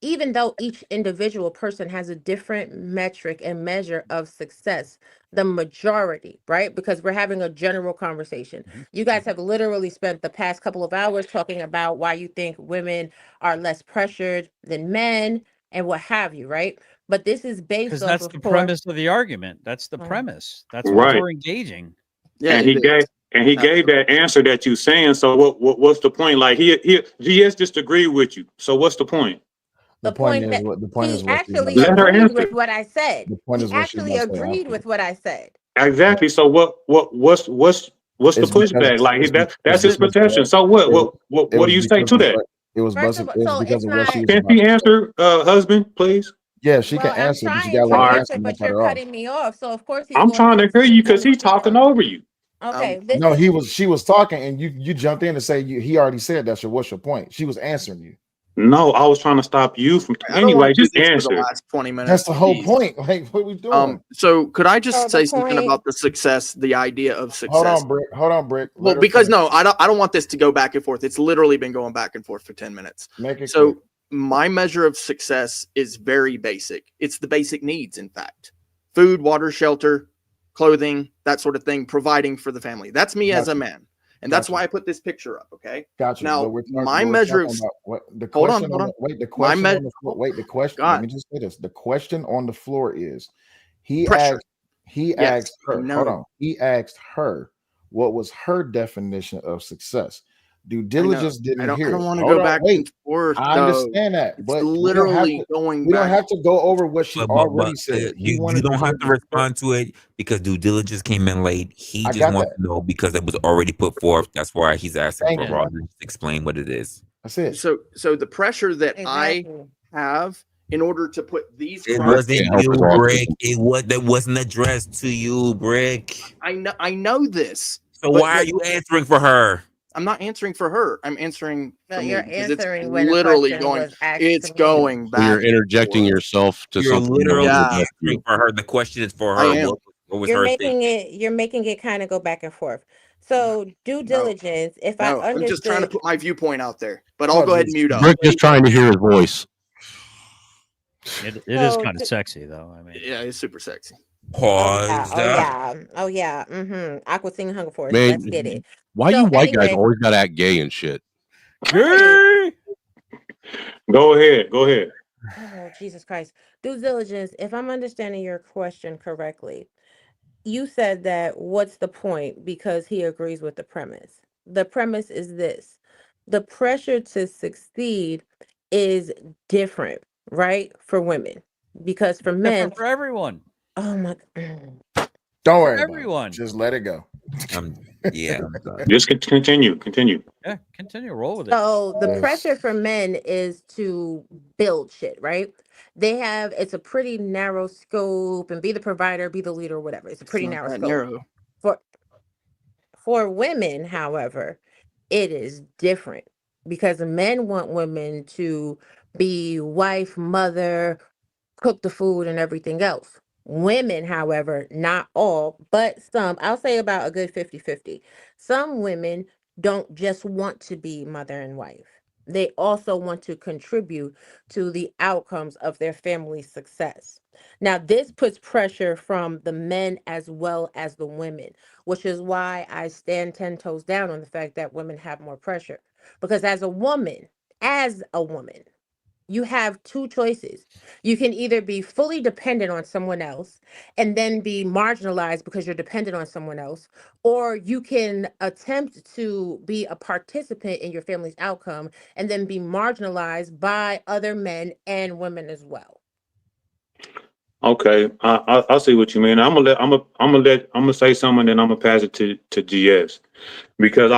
Even though each individual person has a different metric and measure of success, the majority, right? Because we're having a general conversation. You guys have literally spent the past couple of hours talking about why you think women are less pressured than men and what have you, right? But this is based Because off that's of the core. premise of the argument. That's the Oh. premise. That's why Right. we're engaging. Yeah, And it he is. gave that answer that you saying. So what's the point? Like he GS just agreed with you. So what's the point? The point that the point he is what she's not actually Let her agreed saying. answer. with what I said. The point He is what she's actually not saying. agreed with what I said. Exactly. So what's the It's because pushback? Like it's that's his because perception. So what it, what what it what was do you say because to of that? what it was First of all, it was so because it's of what she not. was Can about she to say. answer, husband, please? Yeah, she can Well, I'm answer, but you trying gotta to let her All right. answer answer, and not but cut you're her off. cutting me off. So of course he's I'm going trying to to hear you because tell me he's to talking go. over you. Okay, this No, is she was talking and you jumped in and say he already said that's your what's your point. She was answering you. No, I was trying to stop you from. I don't want Anyway, to do just this for the answer. last 20 That's minutes. the whole Jeez. point. Like, what are we doing? So could I so just the say something point. about the success, the idea of Hold success? on, Brick. Hold on, Brick. Well, Let her because finish. no, I don't want this to go back and forth. It's literally been going back and forth for 10 minutes. Make it So quick. my measure of success is very basic. It's the basic needs, in fact. Food, water, shelter, clothing, that sort of thing, providing for the family. That's me as a Gotcha. man. And that's Gotcha. why I put this picture up, okay? Gotcha. Now, But my we're measure talking of about what the hold on, question hold on on. the wait, the My question on the floor. Wait, the question. Let God, me just say this. The question on the floor is he pressure. Yes, asked I her, hold know. on. He asked her what was her definition of success. Due I know. diligence I didn't don't hear it. want to Hold go on, back wait. and forth I though. understand that, It's but literally going we don't back. have to go over what she But already said. He you wanted to don't hear have to the respond to it because due diligence came in late. He I just got wants that. to know because it was already put forth. That's why he's asking Thank for you. Roger to explain what it is. That's it. So the pressure that I Exactly. have in order to put these It Brett criteria, wasn't can't help his you, Brick. autism. That wasn't addressed to you, Brick. I know this, So but why are you answering for her? I'm not answering for her. I'm answering No, for me you're because it's answering when a literally question going. was asked It's to me. going So you're back and interjecting forth. yourself to You're something you don't want to literally Yeah, address answering to. for her. The question is for I her. am. What was her statement? You're making it kind of go back and forth. So due No, diligence, if I no. I'm just trying to understood put my viewpoint out there. But I'll No, go ahead and mute up. Brick just trying to hear his voice. It is so kind of sexy though. I mean, Yeah, it's super sexy. oh yeah, Pause. oh yeah, oh yeah. Aqua Teen Hunger Force. Let's get Man, it. why you So white guys anyway, always gotta act gay and shit? right. gay. Go ahead. Go ahead. Oh, Jesus Christ. Due diligence, if I'm understanding your question correctly, you said that what's the point because he agrees with the premise. The premise is this. The pressure to succeed is different, right? For women. Because for men, Different for everyone. oh my don't For worry about it. everyone. Just let it go. Yeah, I'm done. Just continue. Continue. Yeah, continue. Roll with it. So the Yes. pressure for men is to build shit, right? It's a pretty narrow scope and be the provider, be the leader, whatever. It's a It's pretty not narrow that scope. narrow. For women, however, it is different because men want women to be wife, mother, cook the food and everything else. Women, however, not all, but some, I'll say about a good 50-50. Some women don't just want to be mother and wife. They also want to contribute to the outcomes of their family's success. Now, this puts pressure from the men as well as the women, which is why I stand 10 toes down on the fact that women have more pressure. Because as a woman, you have two choices. You can either be fully dependent on someone else and then be marginalized because you're dependent on someone else, or you can attempt to be a participant in your family's outcome and then be marginalized by other men and women as well. Okay, I see what you mean. I'm gonna say something, then I'm gonna pass it to GS because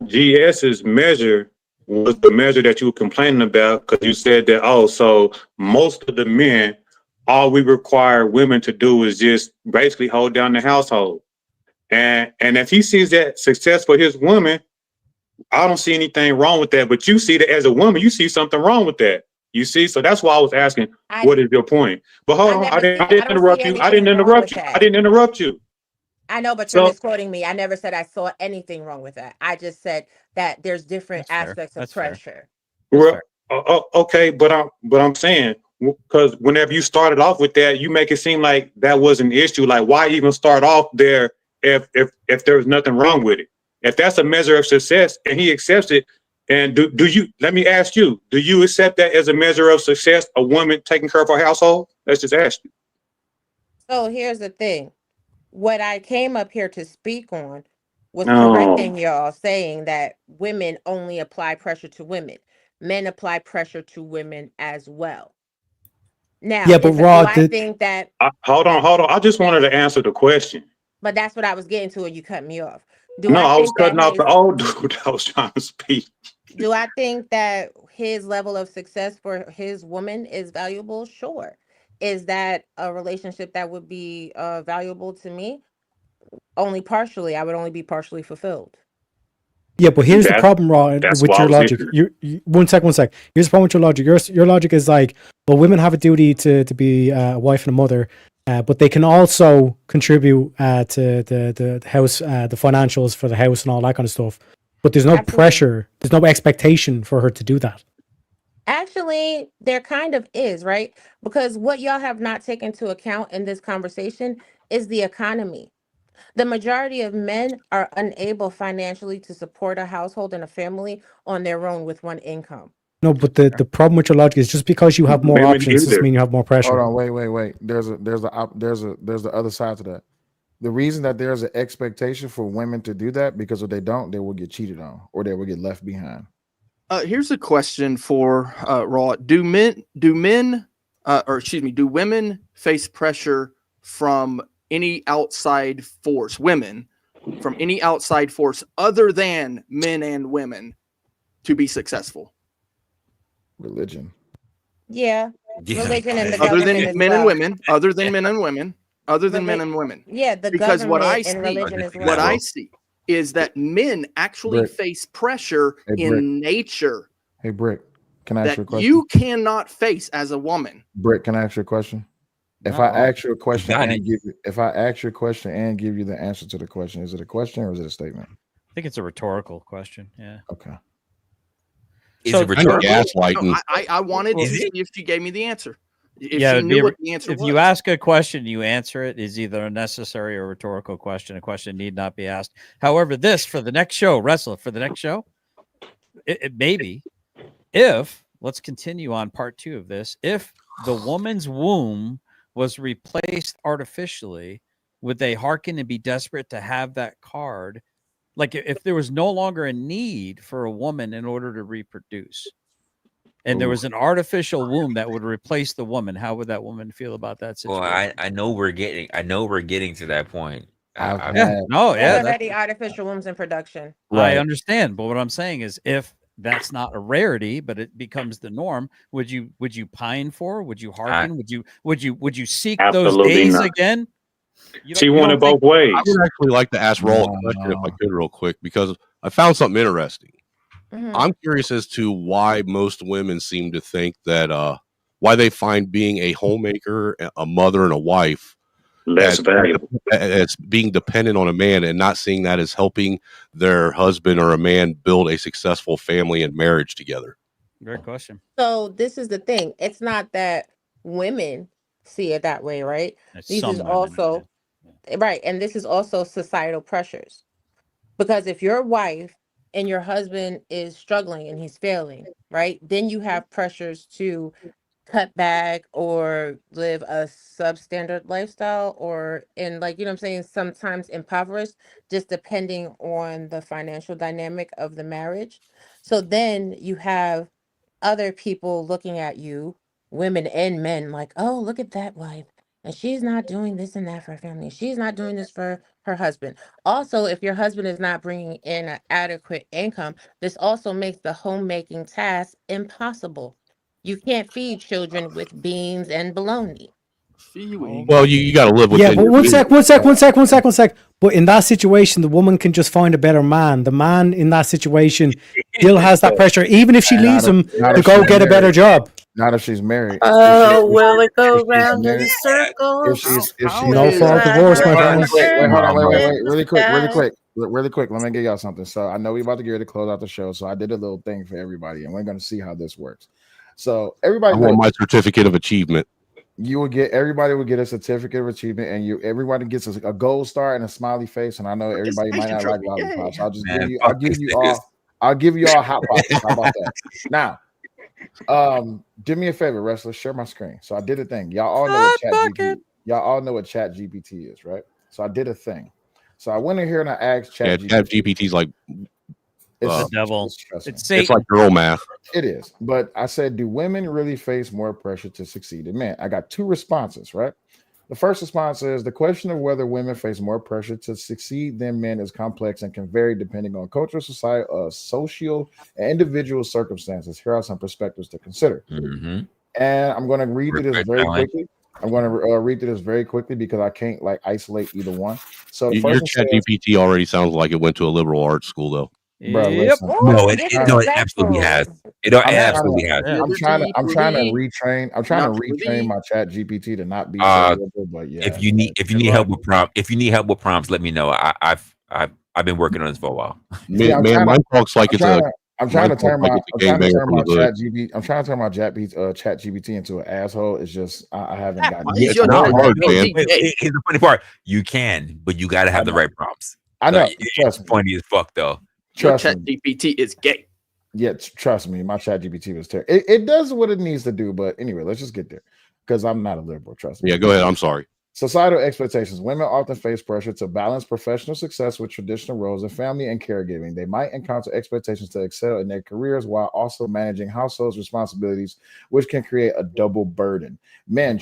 GS's measure was the measure that you were complaining about because you said that, oh, so most of the men, all we require women to do is just basically hold down the household. And if he sees that success for his woman, I don't see anything wrong with that. But you see that as a woman, you see something wrong with that. You see, so that's why I was asking, what is your point? But hold on, I didn't interrupt you. I didn't interrupt you. I didn't interrupt you. I know, but you're misquoting me. I never said I saw anything wrong with that. I just said that there's different aspects of pressure. Well, okay, but I'm saying because whenever you started off with that, you make it seem like that was an issue. Like, why even start off there if there was nothing wrong with it? If that's a measure of success and he accepts it, and do you? Let me ask you: do you accept that as a measure of success? A woman taking care of her household? Let's just ask you. So here's the thing. What I came up here to speak on was No. correcting y'all, saying that women only apply pressure to women. Men apply pressure to women as well. Now, yeah, but Raw, do I think that? Hold on. I just wanted to answer the question. But that's what I was getting to, and you cut me off. No, I was cutting off the old dude that was trying to speak. Do I think that his level of success for his woman is valuable? Sure. Is that a relationship that would be valuable to me? Only partially. I would only be partially fulfilled. Yeah, but here's the problem, Raw, with your logic. One sec. Here's the problem with your logic. Your logic is like, well, women have a duty to be a wife and a mother, but they can also contribute to the house, the financials for the house and all that kind of stuff. But there's no pressure, there's no expectation for her to do that. Actually, there kind of is, right? Because what y'all have not taken into account in this conversation is the economy. The majority of men are unable financially to support a household and a family on their own with one income. No, but the problem with your logic is just because you have more options doesn't mean you have more pressure. Hold on, wait. There's the other side to that. The reason that there's an expectation for women to do that because if they don't, they will get cheated on or they will get left behind. Here's a question for Raw. Do women face pressure from any outside force, from any outside force other than men and women to be successful? Religion. Yeah. Religion and the other government than as men well. and women, other than men and women, Yeah, the because what I government and see, religion as well. what I see is that men actually face pressure in nature. Hey, Brick, can I ask you a that question? you cannot face as a woman. Brick, can I ask you a question? If I ask you a question and give you, the answer to the question, is it a question or is it a statement? I think it's a rhetorical question. Yeah. Okay. Is it rhetorical? No, I wanted to see if she gave me the answer. If yeah, she knew what the answer if was. you ask a question, you answer it is either a necessary or rhetorical question. A question need not be asked. However, for the next show, Resla, for the next show, it maybe if let's continue on part 2 of this. If the woman's womb was replaced artificially, would they hearken and be desperate to have that card? Like if there was no longer a need for a woman in order to reproduce, and there was an artificial womb that would replace the woman, how would that woman feel about that situation? Well, I know we're getting to that point. There's already artificial wombs in production. I understand, but what I'm saying is, if that's not a rarity, but it becomes the norm, would you pine for? Would you hearken? Would you seek those days again? She won it both ways. I would actually like to ask Raul a question if I could, real quick, because I found something interesting. I'm curious as to why most women seem to think that why they find being a homemaker, a mother, and a wife less valuable as being dependent on a man and not seeing that as helping their husband or a man build a successful family and marriage together. Great question. So this is the thing. It's not that women see it that way, right? This is also right, and this is also societal pressures. Because if your wife and your husband is struggling and he's failing, right? Then you have pressures to cut back or live a substandard lifestyle or in like, you know what I'm saying, sometimes impoverished, just depending on the financial dynamic of the marriage. So then you have other people looking at you, women and men, like, oh, look at that wife. And she's not doing this and that for her family. She's not doing this for her husband. Also, if your husband is not bringing in an adequate income, this also makes the homemaking task impossible. You can't feed children with beans and bologna. Well, you got to live within. Yeah, but one sec. But in that situation, the woman can just find a better man. The man in that situation still has that pressure, even if she leaves him to go get a better job. Not if she's married. Oh, will it go round in circles? If she's No fault divorce, my friends. Wait, hold on, wait, really quick. Let me get y'all something. So I know we about to get ready to close out the show. So I did a little thing for everybody, and we're going to see how this works. So everybody, I want my certificate of achievement. Everybody will get a certificate of achievement, and everybody gets a gold star and a smiley face. And I know everybody might not like lollipops. I'll just I'll give you all hot pockets. How about that? Now, do me a favor, wrestlers, share my screen. So I did a thing. Y'all all know what Chat GPT is, right? So I did a thing. So I went in here and I asked Chat GPT's like it's the devil. It's like girl math. It is. But I said, do women really face more pressure to succeed than men? I got two responses, right? The first response is the question of whether women face more pressure to succeed than men is complex and can vary depending on cultural, societal, social, and individual circumstances. Here are some perspectives to consider. And I'm going to read through this very quickly. I'm going to read through this very quickly because I can't isolate either one. So the your Chat GPT already sounds like it went to a liberal arts school, though. Bro, listen. No, it absolutely has. It absolutely has. I'm trying to retrain my Chat GPT to not be so liberal, but yeah. If you need help with prompts, let me know. I've been working on this for a while. Mine talks like I'm trying to turn my Chat GPT into an asshole. It's just I haven't gotten. It's not hard, man. Here's the funny part: you can, but you got to have the right prompts. I know. It's funny as fuck, though. Your Chat GPT is gay. Yeah, trust me, my Chat GPT was terrible. It does what it needs to do, but anyway, let's just get there because I'm not a liberal. Trust me. Yeah, go ahead. I'm sorry. Societal expectations. Women often face pressure to balance professional success with traditional roles of family and caregiving. They might encounter expectations to excel in their careers while also managing household responsibilities, which can create a double burden. Men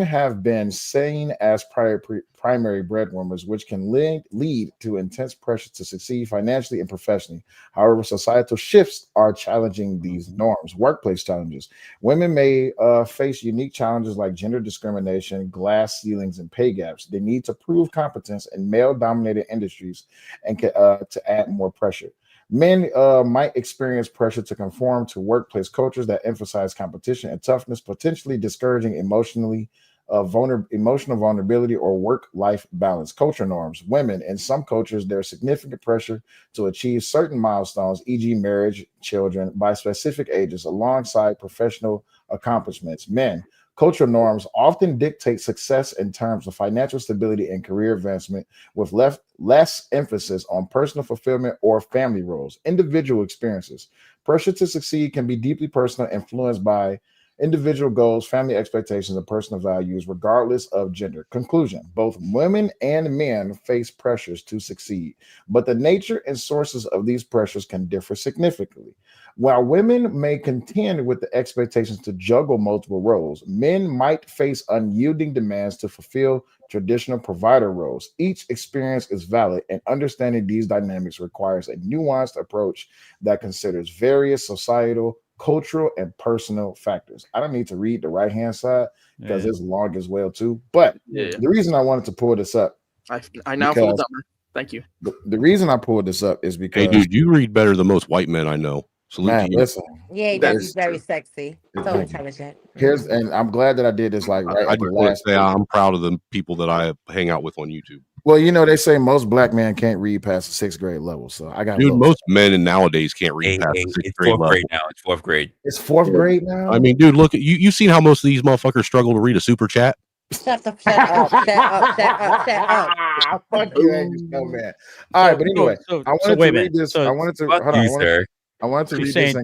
have been seen as primary breadwinners, which can lead to intense pressure to succeed financially and professionally. However, societal shifts are challenging these norms. Workplace challenges. Women may face unique challenges like gender discrimination, glass ceilings, and pay gaps. They need to prove competence in male-dominated industries and to add more pressure. Men might experience pressure to conform to workplace cultures that emphasize competition and toughness, potentially discouraging emotional vulnerability or work-life balance. Culture norms. Women, in some cultures, there's significant pressure to achieve certain milestones, e.g. marriage, children, by specific ages, alongside professional accomplishments. Men, cultural norms often dictate success in terms of financial stability and career advancement, with less emphasis on personal fulfillment or family roles. Individual experiences. Pressure to succeed can be deeply personal, influenced by individual goals, family expectations, and personal values, regardless of gender. Conclusion. Both women and men face pressures to succeed, but the nature and sources of these pressures can differ significantly. While women may contend with the expectations to juggle multiple roles, men might face unyielding demands to fulfill traditional provider roles. Each experience is valid, and understanding these dynamics requires a nuanced approach that considers various societal, cultural and personal factors. I don't need to read the right hand side because Yeah. it's long as well too. But Yeah. the reason I wanted to pull this up, I now feel dumber. Thank you. The reason I pulled this up is because Hey, dude, you read better than most white men I know. Salute man, to you. listen. Yeah, he does. He's very sexy. So Thank you. intelligent. Here's and I'm glad that I did this like right I at the just want last. to say I'm proud of the people that I hang out with on YouTube. Well, you know, they say most black men can't read past the 6th grade level. So I got Dude, both. most men nowadays can't read past the 6th It's grade fourth level. grade now. It's fourth grade. It's 4th grade now. I mean, dude, look at you. You've seen how most of these motherfuckers struggle to read a super chat. Shut up, shut up, shut up, shut up, shut up. Fuck you, Angus, no man. All right, but anyway, I wanted to read this. I wanted to hold on. I wanted to read this.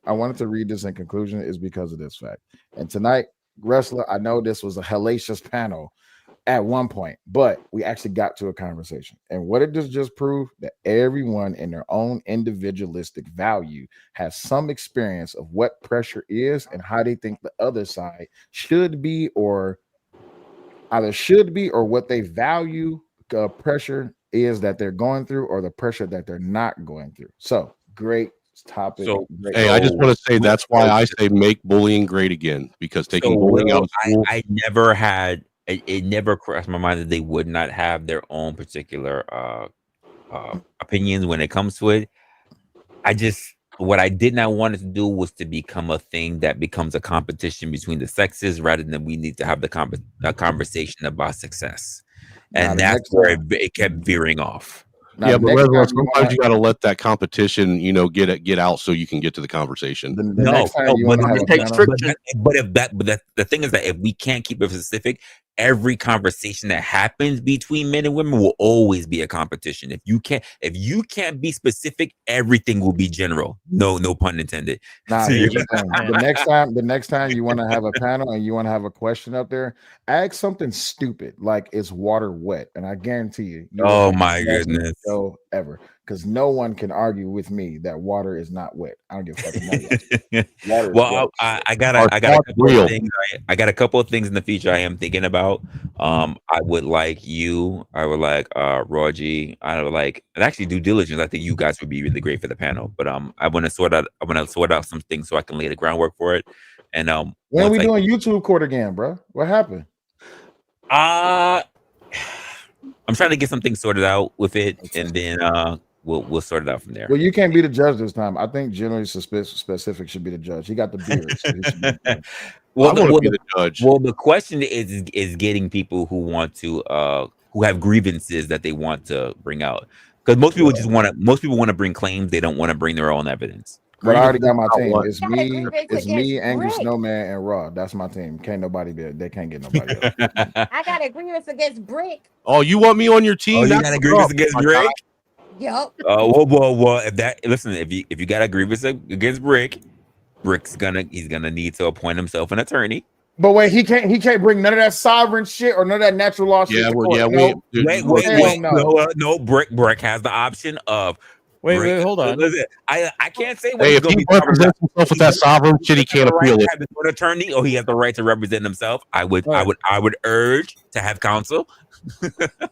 I wanted to read this in conclusion is because of this fact. And tonight, Resla, I know this was a hellacious panel at one point, but we actually got to a conversation. And what it does just prove that everyone in their own individualistic value has some experience of what pressure is and how they think the other side should be, or either should be, or what they value pressure is that they're going through, or the pressure that they're not going through. So great topic. Hey, I just want to say that's why I say make bullying great again, because taking bullying out of school. I never had it never crossed my mind that they would not have their own particular opinions when it comes to it. What I did not want it to do was to become a thing that becomes a competition between the sexes, rather than we need to have a conversation about success. And that's where it kept veering off. Yeah, but Resla, sometimes you got to let that competition, get out so you can get to the conversation. But the thing is that if we can't keep it specific, every conversation that happens between men and women will always be a competition. If you can't be specific, everything will be general. No pun intended. Nah, here's the thing. The next time you want to have a panel and you want to have a question up there, ask something stupid like, is water wet? And I guarantee you oh my goodness, ever, because no one can argue with me that water is not wet. I don't give a fuck. Water is well, wet. I got a couple of things. I got a couple of things in the future I am thinking about. I would like Raw G. I would like, and actually due diligence. I think you guys would be really great for the panel. But I want to sort out some things so I can lay the groundwork for it. And when are we doing YouTube court again, bro? What happened? I'm trying to get some things sorted out with it, and then we'll sort it out from there. Well, you can't be the judge this time. I think generally specific should be the judge. He got the beard. So he should be the judge. the judge. Well, the question is getting people who want to who have grievances that they want to bring out, because most people want to bring claims. They don't want to bring their own evidence. But I already got my team. It's me, Angry Snowman, and Raw. That's my team. Can't nobody be. They can't get nobody else. I got a grievance against Brick. Oh, you want me on your team? You got a grievance against Brick? Yep. Well. If you got a grievance against Brick, Brick's gonna need to appoint himself an attorney. But wait, he can't bring none of that sovereign shit or none of that natural law shit. No. Brick has the option of. Wait, hold on. I can't say. Hey, if he represents himself with that sovereign shit, he can't appeal it. Have his own attorney, or he has the right to represent himself. I would urge to have counsel.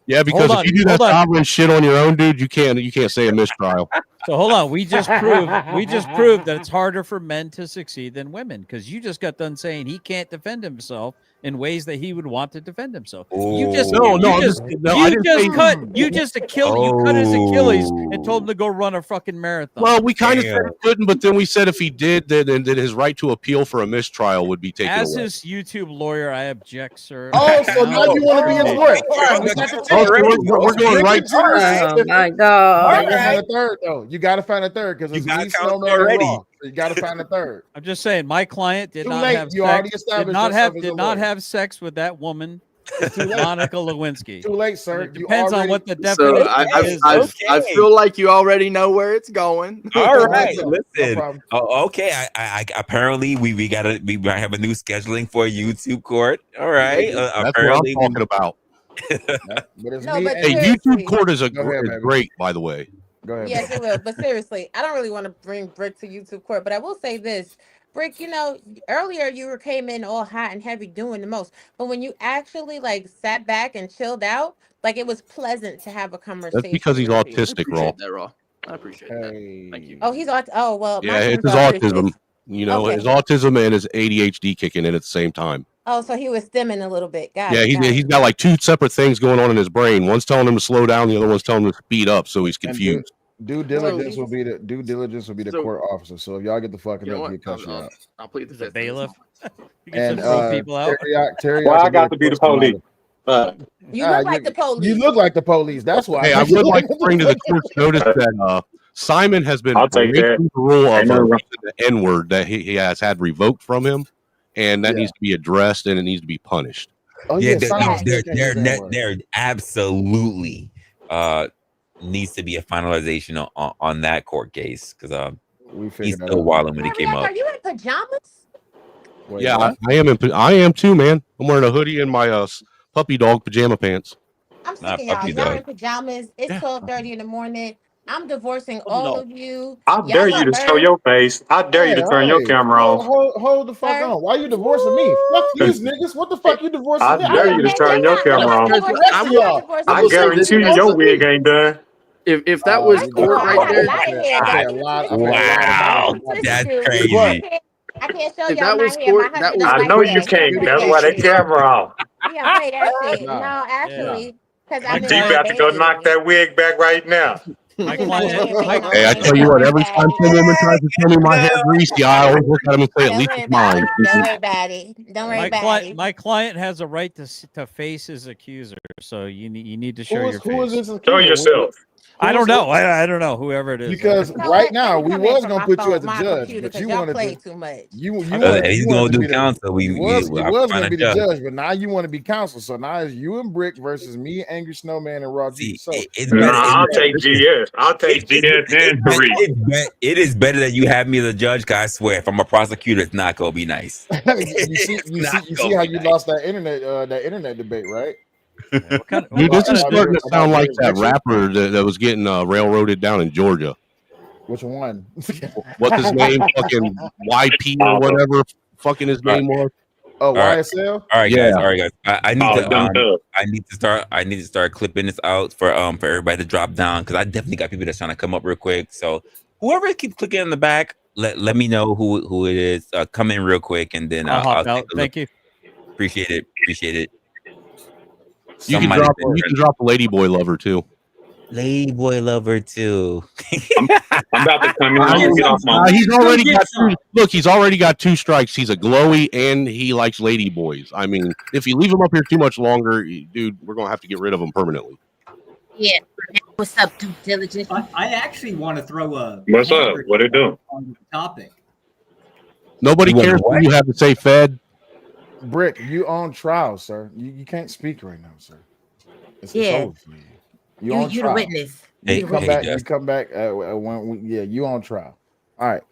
Yeah, because if you do that sovereign shit on your own, dude, you can't say a mistrial. So hold on, we just proved that it's harder for men to succeed than women, because you just got done saying he can't defend himself in ways that he would want to defend himself. You just cut his Achilles and told him to go run a fucking marathon. Well, we kind of said he couldn't, but then we said if he did, then his right to appeal for a mistrial would be taken away. As his YouTube lawyer, I object, sir. Oh, so now you want to be his lawyer? We're going right to it. Oh my god! You gotta find a third, though. You gotta find a third because it's me, Snowman, already. You gotta find a third. I'm just saying, my client did not have sex with that woman, Monica Lewinsky. Too late, sir. It depends on what the definition is. I feel like you already know where it's going. All right, listen. Okay, I apparently we might have a new scheduling for YouTube court. All right, that's apparently what I'm talking about. YouTube court is great, by the way. Go ahead. Yes, it will. But seriously, I don't really want to bring Brick to YouTube court, but I will say this. Brick, earlier you came in all hot and heavy doing the most, but when you actually sat back and chilled out, it was pleasant to have a conversation. That's because he's autistic, Raw. I appreciate that. Thank you. Oh, he's autistic. Oh, well. Yeah, it's his autism. You know, Okay. his autism and his ADHD kicking in at the same time. Oh, so he was stimming a little bit. Got Yeah, it. Got he's it. got like two separate things going on in his brain. One's telling him to slow down, the other one's telling him to speed up, so he's And confused. due diligence will be the court officer. So if y'all get the fucking You know up, what? get cut you out. I'll plead the The fifth. bailiff. You can And just throw people out. Teriyaki Why I will be got the to be the court police? supervisor. You look like the You police. look like the police. That's why. Hey, I would like to bring to the court's notice that Simon has been I'll take that. breaking the rule of Ain't nothing wrong. using the N-word that he has had revoked from him, and that Yeah. needs to be addressed and it needs to be punished. Oh Yeah, yeah, Simon still can't use the N-word. there absolutely needs to be a finalization on that court case because We he's figured that still out. wilding when it came Teriyaki, up. are you in pajamas? Wait, Yeah, what? I am too, man. I'm wearing a hoodie and my puppy dog pajama pants. I'm sick Not of y'all. puppy Y'all dog. in pajamas. It's 12:30 in the morning. I'm divorcing all of you. I dare Y'all you are to show birds. your face. I dare you to turn your camera on. Hold the fuck Sir. on. Why you divorcing me? Fuck these niggas. What the fuck you divorcing I me? dare you to turn your camera on. The rest of y'all. I Divorcing guarantee you your wig ain't done. If that was you court got- right I there, got- I pay a lot. I pay a lot of Wow, money for that's that. crazy. I can't show if y'all that my was hair. My court, that husband was don't I like know court. you that. He can't. don't That's play why that they shit. camera off. He don't play that shit. Nah. No, actually, because My I'm in G my about to go bed. knock that wig back right now. My I'm in my client, bed making Hey, I my tell you what, hair. every time some woman tries to tell me my hair greasy, I always look at him and say, at Don't least worry it's about mine. it. Don't worry about it. Don't worry about it. my client has a right to face his accuser. So you need to show your Who is face. this Show accuser? yourself. I don't know. I don't know whoever it is. Because You know right what? now Let me we come in was from gonna my put you phone, as a my judge, computer, but you because y'all wanted play to. too much. You If wanted he's you gonna wanted to do be the counsel, you we was find gonna a be the judge. judge, but now you want to be counsel. So now it's you and Brick versus me, Angry Snowman, and Raw G. See, So it's Nah, better. I'll take GS. I'll take GS and Tariq. It is better that you have me as a judge. 'Cause I swear, if I'm a prosecutor, it's not gonna be nice. you see Not you see gonna how be you nice. lost that internet debate, right? What kind Dude, this is About starting to sound like that jurisdiction. rapper that was getting railroaded down in Georgia. Which one? What's his name? Fucking YP or whatever. Fucking his name was. Oh, All right. YSL. All right, Yeah. guys. All right, guys. I need Oh, to Young Thug. I need to start clipping this out for everybody to drop down because I definitely got people that's trying to come up real quick. So whoever keeps clicking in the back, let me know who it is. Come in real quick and then I'll hop I'll take out. a look. Thank you. Appreciate it. You can Somebody's drop a ladyboy lover too. Ladyboy lover too. I'm about to come in. I'm gonna get off my. He's already got two strikes. He's a glowy and he likes lady boys. I mean, if you leave him up here too much longer, dude, we're gonna have to get rid of him permanently. Yeah. What's up, due diligence? I actually want to throw a What's up? What it do? on the topic. Nobody cares what you have to say, Fed. Brick, you on trial, sir. You can't speak right now, sir. It's Yeah. over for you. You on You the trial. witness. You come back. You come back. Yeah, you on trial. All right.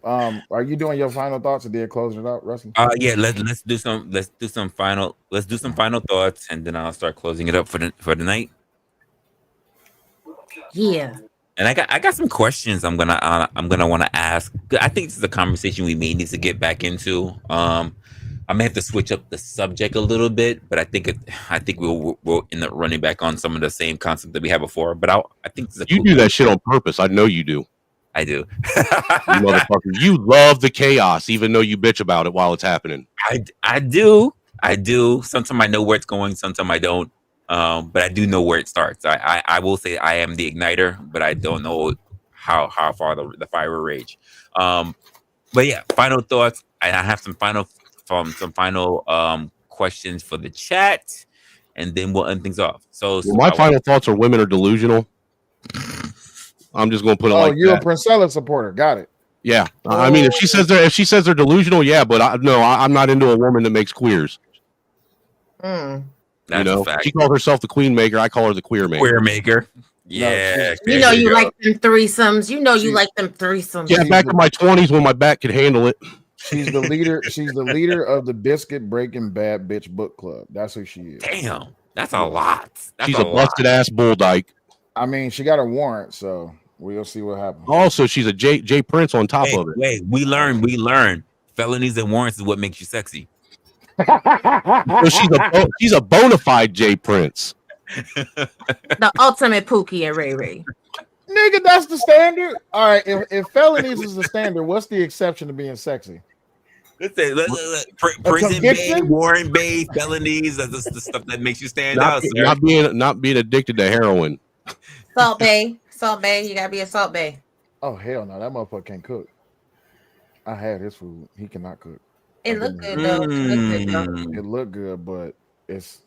Are you doing your final thoughts or then closing it out, Rusty? Yeah, let's do some final thoughts and then I'll start closing it up for the night. Yeah. And I got some questions I'm gonna want to ask. I think this is a conversation we may need to get back into. I may have to switch up the subject a little bit, but I think we'll end up running back on some of the same concept that we had before. But I think this is You do that shit on purpose. I know you do. I do. You motherfucker. You love the chaos, even though you bitch about it while it's happening. I do. Sometimes I know where it's going. Sometimes I don't. But I do know where it starts. I will say I am the igniter, but I don't know how far the fire will rage. But yeah, final thoughts. I have some final questions for the chat, and then we'll end things off. So my final thoughts are women are delusional. I'm just gonna put it like you're that. a Princella supporter. Got it. Yeah, I mean, if she says they're delusional, yeah, but I'm not into a woman that makes queers. Mm. That's a fact. She calls herself the queen maker. I call her the queer maker. Queer maker. Yeah. You know you like them threesomes. You know you like them threesomes. Yeah, back in my 20s when my back could handle it. She's the leader. She's the leader of the Biscuit Breaking Bad Bitch Book Club. That's who she is. Damn, that's a lot. She's a busted ass bull dyke. I mean, she got a warrant, so we'll see what happens. Also, she's a J Prince on top of it. Wait, we learn. Felonies and warrants is what makes you sexy. So she's a bona fide J Prince. The ultimate Pookie and Ray Ray. Nigga, that's the standard. All right, if felonies is the standard, what's the exception to being sexy? Let's say prison bay, warrant bay, felonies. That's the stuff that makes you stand out, sir. Not being addicted to heroin. Salt Bay. Salt Bay. You gotta be a Salt Bay. Oh hell no, that motherfucker can't cook. I had his food. He cannot cook. It looked good though. It looked good, but it's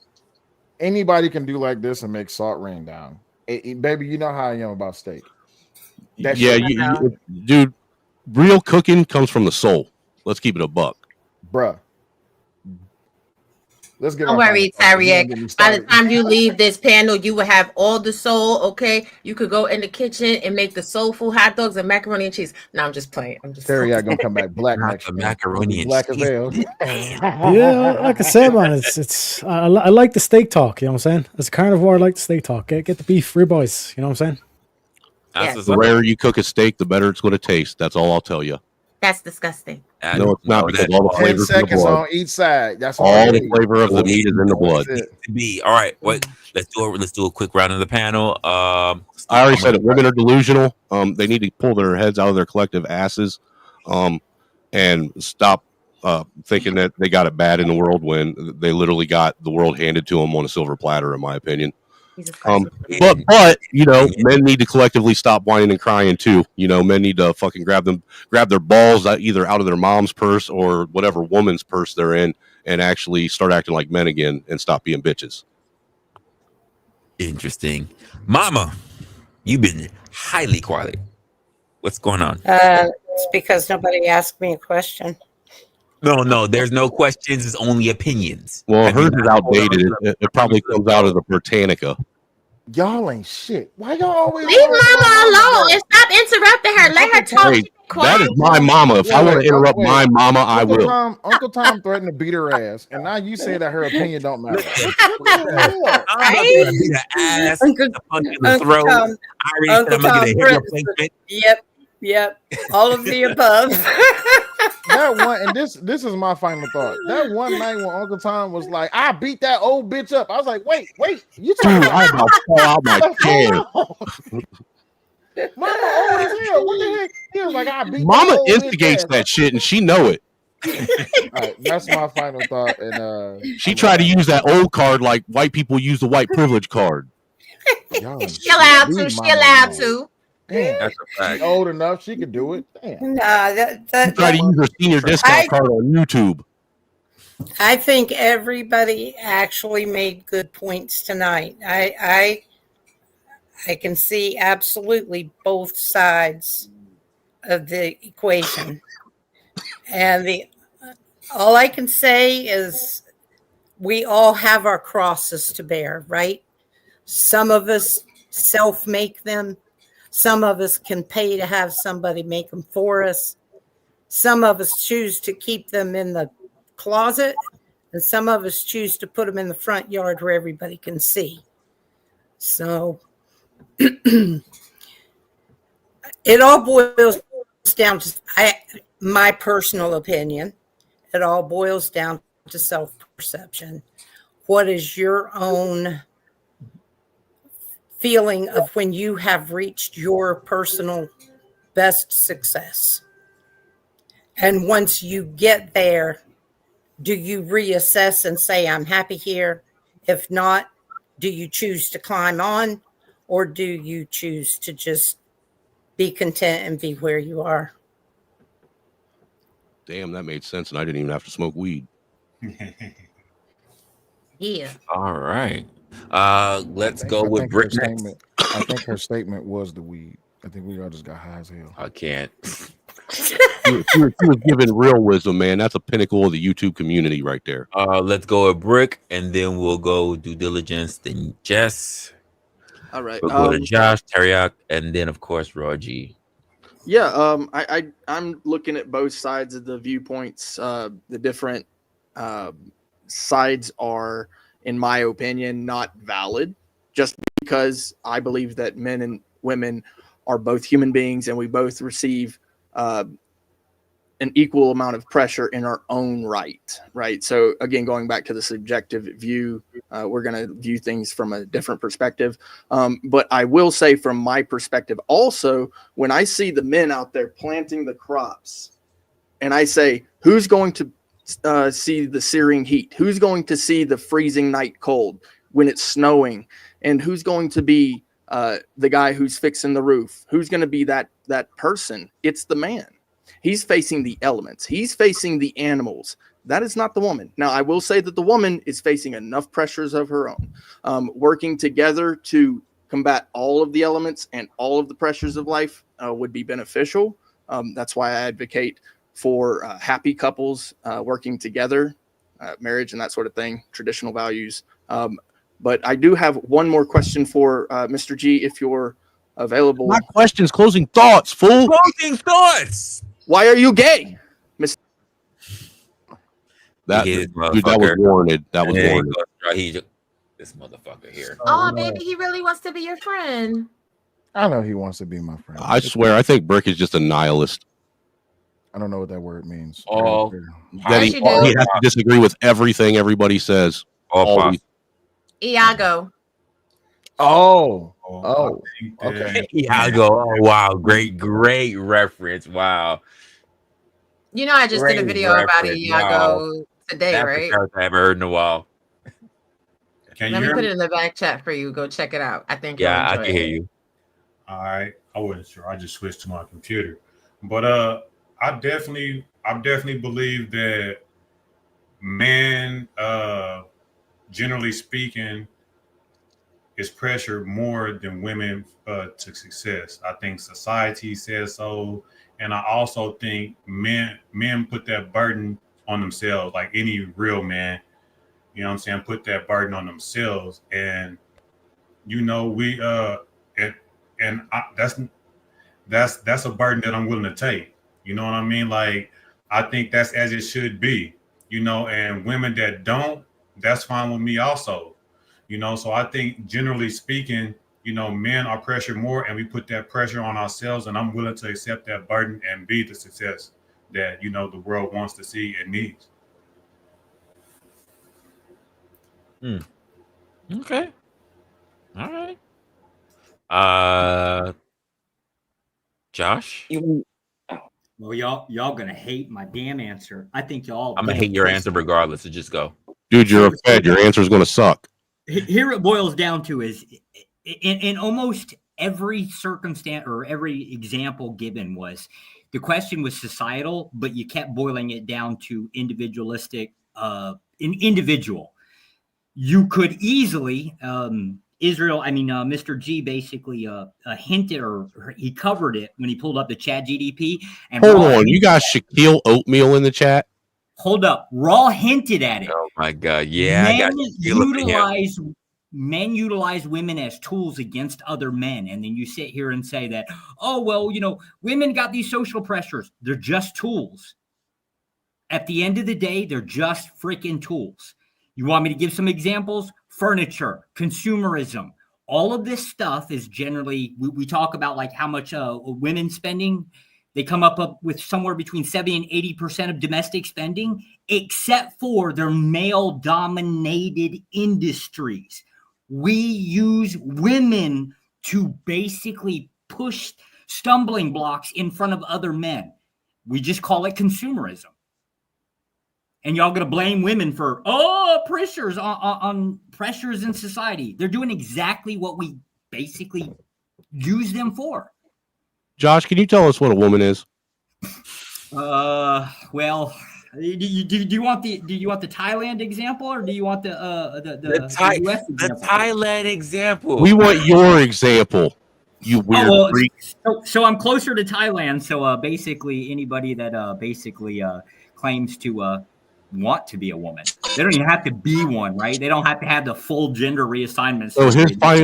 anybody can do like this and make salt rain down. Baby, you know how I am about steak. Dude, real cooking comes from the soul. Let's keep it a buck. Bruh. Let's get Don't worry, Tariq. By the time you leave this panel, you will have all the soul. Okay, you could go in the kitchen and make the soulful hot dogs and macaroni and cheese. No, I'm just playing. I'm just. Tariq gonna come back black next year. Macaroni and black as hell. Yeah, like I said, man, it's I like the steak talk. You know what I'm saying? As a carnivore, I like the steak talk. Get the beef ribeyes. You know what I'm saying? The rarer you cook a steak, the better it's going to taste. That's all I'll tell you. That's disgusting. No, it's not, because all the 10 flavors in the seconds blood. on each side. That's all the flavor of the meat is in the blood. All right, let's do a quick round of the panel. I already said it. Women are delusional. They need to pull their heads out of their collective asses, and stop thinking that they got it bad in the world when they literally got the world handed to them on a silver platter, in my opinion. But men need to collectively stop whining and crying too. Men need to fucking grab their balls either out of their mom's purse or whatever woman's purse they're in, and actually start acting like men again and stop being bitches. Interesting. Mama, you've been highly quiet. What's going on? It's because nobody asked me a question. No, there's no questions. It's only opinions. Well, hers is outdated. It probably comes out of the Britannica. Y'all ain't shit. Why y'all always leave Mama alone and stop interrupting her? Let her talk. Hey, that is my mama. If I want to interrupt my mama, I will. Uncle Tom threatened to beat her ass, and now you say that her opinion don't matter. I'm about to beat her ass, punch in the throat. I already said I'm gonna get a hip replacement. Yep. All of the above. That one, and this is my final thought. That one night when Uncle Tom was like, "I beat that old bitch up," I was like, "Wait, you talking about?" I'm about to fall out my chair. Mama old as hell. What the heck? He was like, "I beat." Mama instigates that shit, and she know it. All right, that's my final thought. And she tried to use that old card like white people use the white privilege card. She allowed to. Damn, that's a fact. She's old enough; she could do it. Damn. She tried to use her senior discount card on YouTube. I think everybody actually made good points tonight. I can see absolutely both sides of the equation, and all I can say is we all have our crosses to bear, right? Some of us self-make them. Some of us can pay to have somebody make them for us. Some of us choose to keep them in the closet, and some of us choose to put them in the front yard where everybody can see. So it all boils down to my personal opinion. It all boils down to self-perception. What is your own feeling of when you have reached your personal best success? And once you get there, do you reassess and say, I'm happy here? If not, do you choose to climb on, or do you choose to just be content and be where you are? Damn, that made sense, and I didn't even have to smoke weed. Yeah. All right. Let's go with Brick next. I think her statement was the weed. I think we all just got high as hell. I can't. She was giving real wisdom, man. That's a pinnacle of the YouTube community right there. Let's go with Brick, and then we'll go due diligence, then Jess. All right. We'll go to Josh, Teriak, and then of course Raw G. Yeah, I'm looking at both sides of the viewpoints. The different sides are, in my opinion, not valid, just because I believe that men and women are both human beings and we both receive an equal amount of pressure in our own right. So again, going back to the subjective view, we're going to view things from a different perspective. But I will say from my perspective also, when I see the men out there planting the crops and I say, who's going to see the searing heat? Who's going to see the freezing night cold when it's snowing? And who's going to be the guy who's fixing the roof? Who's going to be that person? It's the man. He's facing the elements. He's facing the animals. That is not the woman. Now, I will say that the woman is facing enough pressures of her own. Working together to combat all of the elements and all of the pressures of life would be beneficial. That's why I advocate for happy couples working together, marriage and that sort of thing, traditional values. But I do have one more question for Mr. G, if you're available. Not questions, closing thoughts, fool. Closing thoughts. Why are you gay, Mr. That was warranted. That was warranted. This motherfucker here. Oh, maybe he really wants to be your friend. I know he wants to be my friend. I swear, I think Brick is just a nihilist. I don't know what that word means. Oh, that he has to disagree with everything everybody says. Always. Iago. Okay. Iago. Oh, wow. Great reference. Wow. You know, I just did a video about Iago today, That's right? the first I ever heard in a while. Let me put it in the back chat for you. Go check it out. I think I can hear you. All right. I wasn't sure. I just switched to my computer. But I definitely believe that men, generally speaking, is pressured more than women to success. I think society says so. And I also think men put that burden on themselves, like any real man, you know what I'm saying, put that burden on themselves. And, you know, that's a burden that I'm willing to take. You know what I mean? Like, I think that's as it should be, you know, and women that don't, that's fine with me also, you know. So I think generally speaking, you know, men are pressured more and we put that pressure on ourselves, and I'm willing to accept that burden and be the success that, you know, the world wants to see and needs. Okay. All right. Josh? Well, y'all gonna hate my damn answer. I think y'all. I'm gonna hate your answer regardless. So just go. Dude, you're a fed. Your answer is gonna suck. Here it boils down to is in almost every circumstance or every example given was the question was societal, but you kept boiling it down to individualistic, individual. You could easily, Mr. G basically hinted or he covered it when he pulled up the chat GDP. And hold on, you got Shaquille Oatmeal in the chat? Hold up, Raw hinted at it. Oh my god, yeah. Men utilize women as tools against other men, and then you sit here and say that, oh well, you know, women got these social pressures. They're just tools. At the end of the day, they're just freaking tools. You want me to give some examples? Furniture, consumerism, all of this stuff is generally, we talk about like how much women spending. They come up with somewhere between 70 and 80% of domestic spending, except for their male-dominated industries. We use women to basically push stumbling blocks in front of other men. We just call it consumerism. And y'all gonna blame women for pressures on pressures in society. They're doing exactly what we basically use them for. Josh, can you tell us what a woman is? Well, do you want the Thailand example or do you want the US example? The Thailand example. We want your example. You weird freak. So I'm closer to Thailand. So basically, anybody that claims to want to be a woman, they don't even have to be one, right? They don't have to have the full gender reassignment. So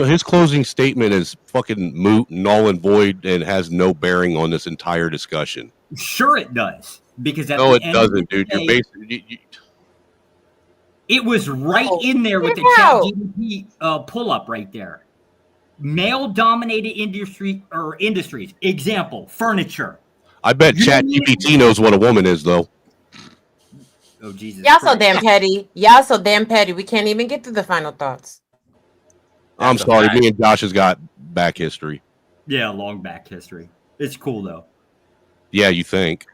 his closing statement is fucking moot, null and void, and has no bearing on this entire discussion. Sure, it does, because no, it doesn't, dude. You're basically. It was right in there with the ChatGPT pull up right there. Male-dominated industries. Example: furniture. I bet ChatGPT knows what a woman is, though. Oh Jesus! Y'all so damn petty. Y'all so damn petty. We can't even get to the final thoughts. I'm sorry. Me and Josh has got back history. Yeah, long back history. It's cool though. Yeah, you think?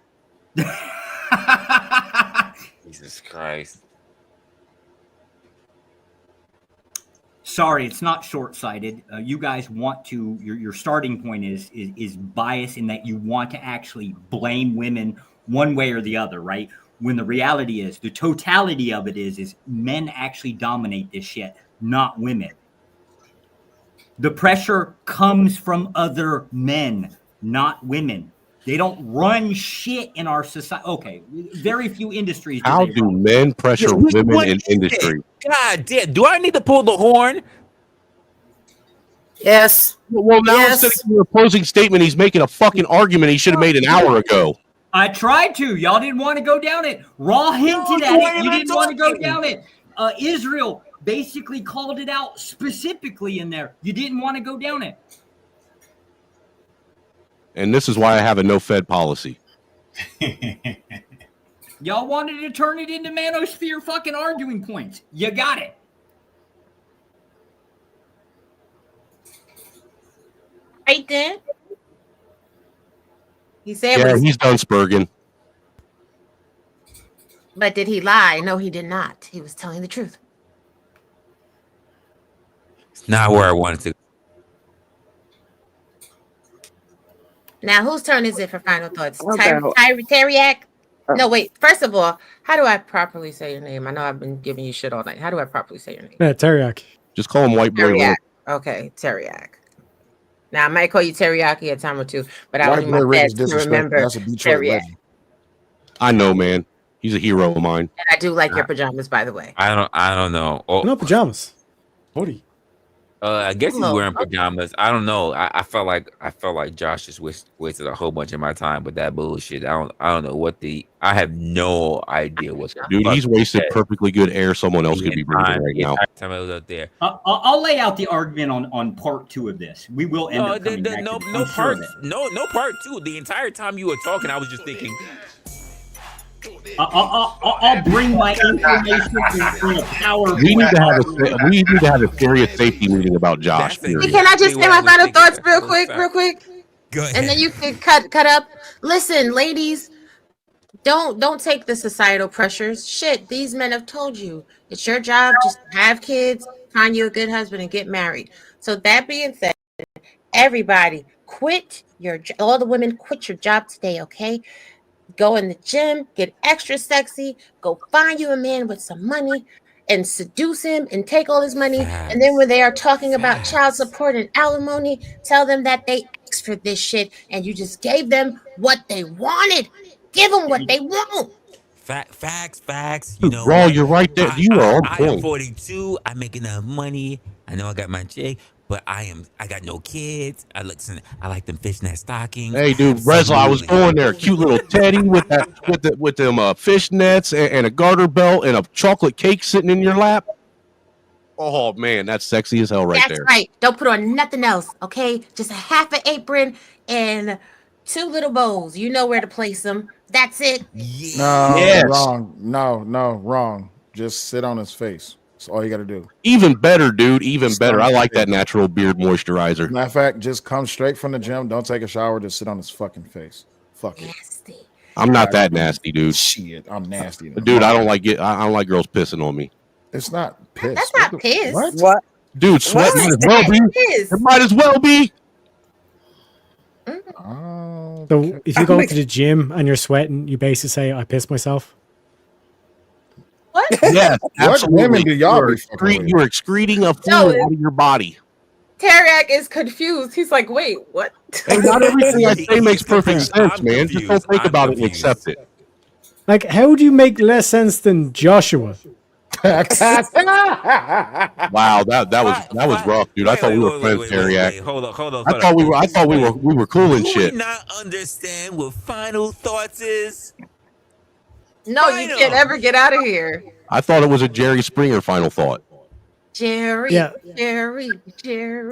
Jesus Christ. Sorry, it's not short-sighted. You guys want to. Your starting point is bias in that you want to actually blame women one way or the other, right? When the reality is, the totality of it is men actually dominate this shit, not women. The pressure comes from other men, not women. They don't run shit in our society. Okay, very few industries do How they do run. men pressure women What in is industry? it? God damn. Do I need to pull the horn? Yes. Well, now instead of your opposing statement, he's making a fucking argument he should have made an hour ago. I tried to. Y'all didn't want to go down it. Raw hinted at it. You didn't want to go down it. Israel basically called it out specifically in there. You didn't want to go down it. And this is why I have a no-Fed policy. Y'all wanted to turn it into manosphere fucking arguing points. You got it. Right then. He said Yeah, what he he's done Spurgeon. But did he lie? No, he did not. He was telling the truth. It's not where I wanted to. Now, whose turn is it for final thoughts? About- Teriak? No, wait. First of all, how do I properly say your name? I know I've been giving you shit all night. How do I properly say your name? Yeah, Teriak. Just call him White Boy. Teriak. Okay, Teriak. Now, I might call you Teriyaki a time or two, but I'll White do Boy my Rick is best to disrespectful. remember That's a Detroit Teriak. legend. I know, man. He's a hero of mine. And I do like your pajamas, by the way. I don't know. Oh, No pajamas. Hoodie. I guess he's Oh, wearing okay. pajamas. I don't know. I felt like Josh just wasted a whole bunch of my time with that bullshit. I don't know what I have no idea what the Dude, fuck he's wasted that- perfectly good air someone else could be breathing right the now. entire time I was up there. I'll lay out the argument on part 2 of this. We will end up coming back no to this. no I'm sure part of it. no part 2. The entire time you were talking, I was just thinking. I'll bring my information in a power. We need to have a serious safety meeting about Josh. Hey, Period. can I just say my final thoughts real quick? Go ahead. And then you can cut up. Listen, ladies, don't take the societal pressures. Shit, these men have told you it's your job just to have kids, find you a good husband, and get married. So that being said, everybody, all the women, quit your job today, okay? Go in the gym, get extra sexy, go find you a man with some money and seduce him and take all his money. And then when they are talking about child support and alimony, tell them that they asked for this shit and you just gave them what they wanted. Give them what they want. Facts. You know, Bro, what? you're right there. You are on I am point. 42. I make enough money. I know I got my chick, but I got no kids. I like them fishnet stockings. Hey, dude, Resla, I was going there. Cute little Teddy with them fishnets and a garter belt and a chocolate cake sitting in your lap. Oh man, that's sexy as hell right That's there. right. Don't put on nothing else, okay? Just a half an apron and 2 little bows. You know where to place them. That's it. No, Yes. wrong. No, wrong. Just sit on his face. That's all you got to do. Even better, dude. Even Just better. on I his like face. that natural beard moisturizer. Matter of fact, just come straight from the gym. Don't take a shower. Just sit on his fucking face. Fuck it. I'm not that nasty, dude. Shit, I'm nasty. Dude, I don't like girls pissing on me. It's not piss. That's not piss. What? Dude, sweat might as well be. Piss. It might as well be. So if you go to the gym and you're sweating, you basically say, "I pissed myself." What? Yes, What absolutely. women do y'all be fucking with? You're excreting a fluid No, out of your body. Teriak is confused. He's like, wait, what? Hey, not everything I say makes perfect sense, I'm man. Just don't confused. think I'm about it and confused. accept it. Like, how do you make less sense than Joshua? Wow, that was rough, dude. I thought we were friends, Teriak. Hold on. I thought we were cool and Do shit. we not understand what final thoughts is? No, you can't ever get out of here. I thought it was a Jerry Springer final thought. Jerry, Yeah. Jerry.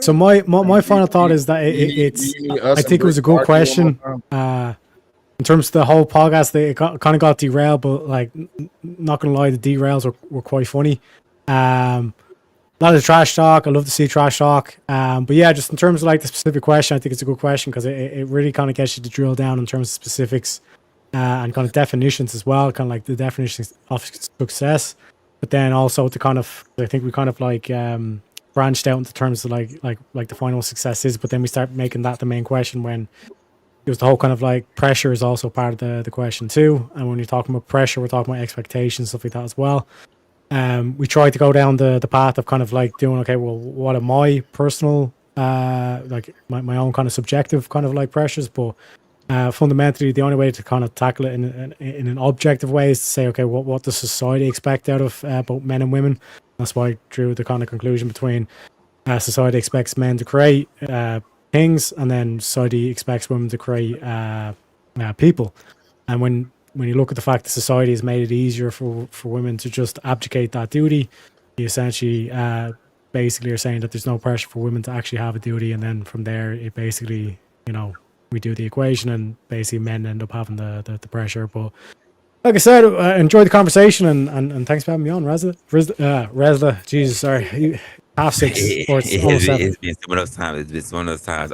So my final thought is that it's. I think it was a good question. In terms of the whole podcast, it kind of got derailed, but like, not gonna lie, the derails were quite funny. A lot of trash talk. I love to see trash talk. But yeah, just in terms of like the specific question, I think it's a good question because it really kind of gets you to drill down in terms of specifics. and kind of definitions as well, kind of like the definitions of success. But then also to kind of, I think we kind of like branched out into terms of like defining what success is. But then we start making that the main question when it was the whole kind of like pressure is also part of the question too. And when you're talking about pressure, we're talking about expectations, stuff like that as well. We tried to go down the path of kind of like doing, okay, well, what are my personal, like my own kind of subjective kind of like pressures, but fundamentally the only way to kind of tackle it in an objective way is to say, okay, what does society expect out of both men and women? That's why I drew the kind of conclusion between society expects men to create things, and then society expects women to create people. And when you look at the fact that society has made it easier for women to just abdicate that duty, you essentially basically are saying that there's no pressure for women to actually have a duty, and then from there it basically, we do the equation and basically men end up having the pressure. But like I said, enjoy the conversation and thanks for having me on, Resla. Jesus, sorry. Half 6 or it's almost 7. It's been one of those times. It's been one of those times.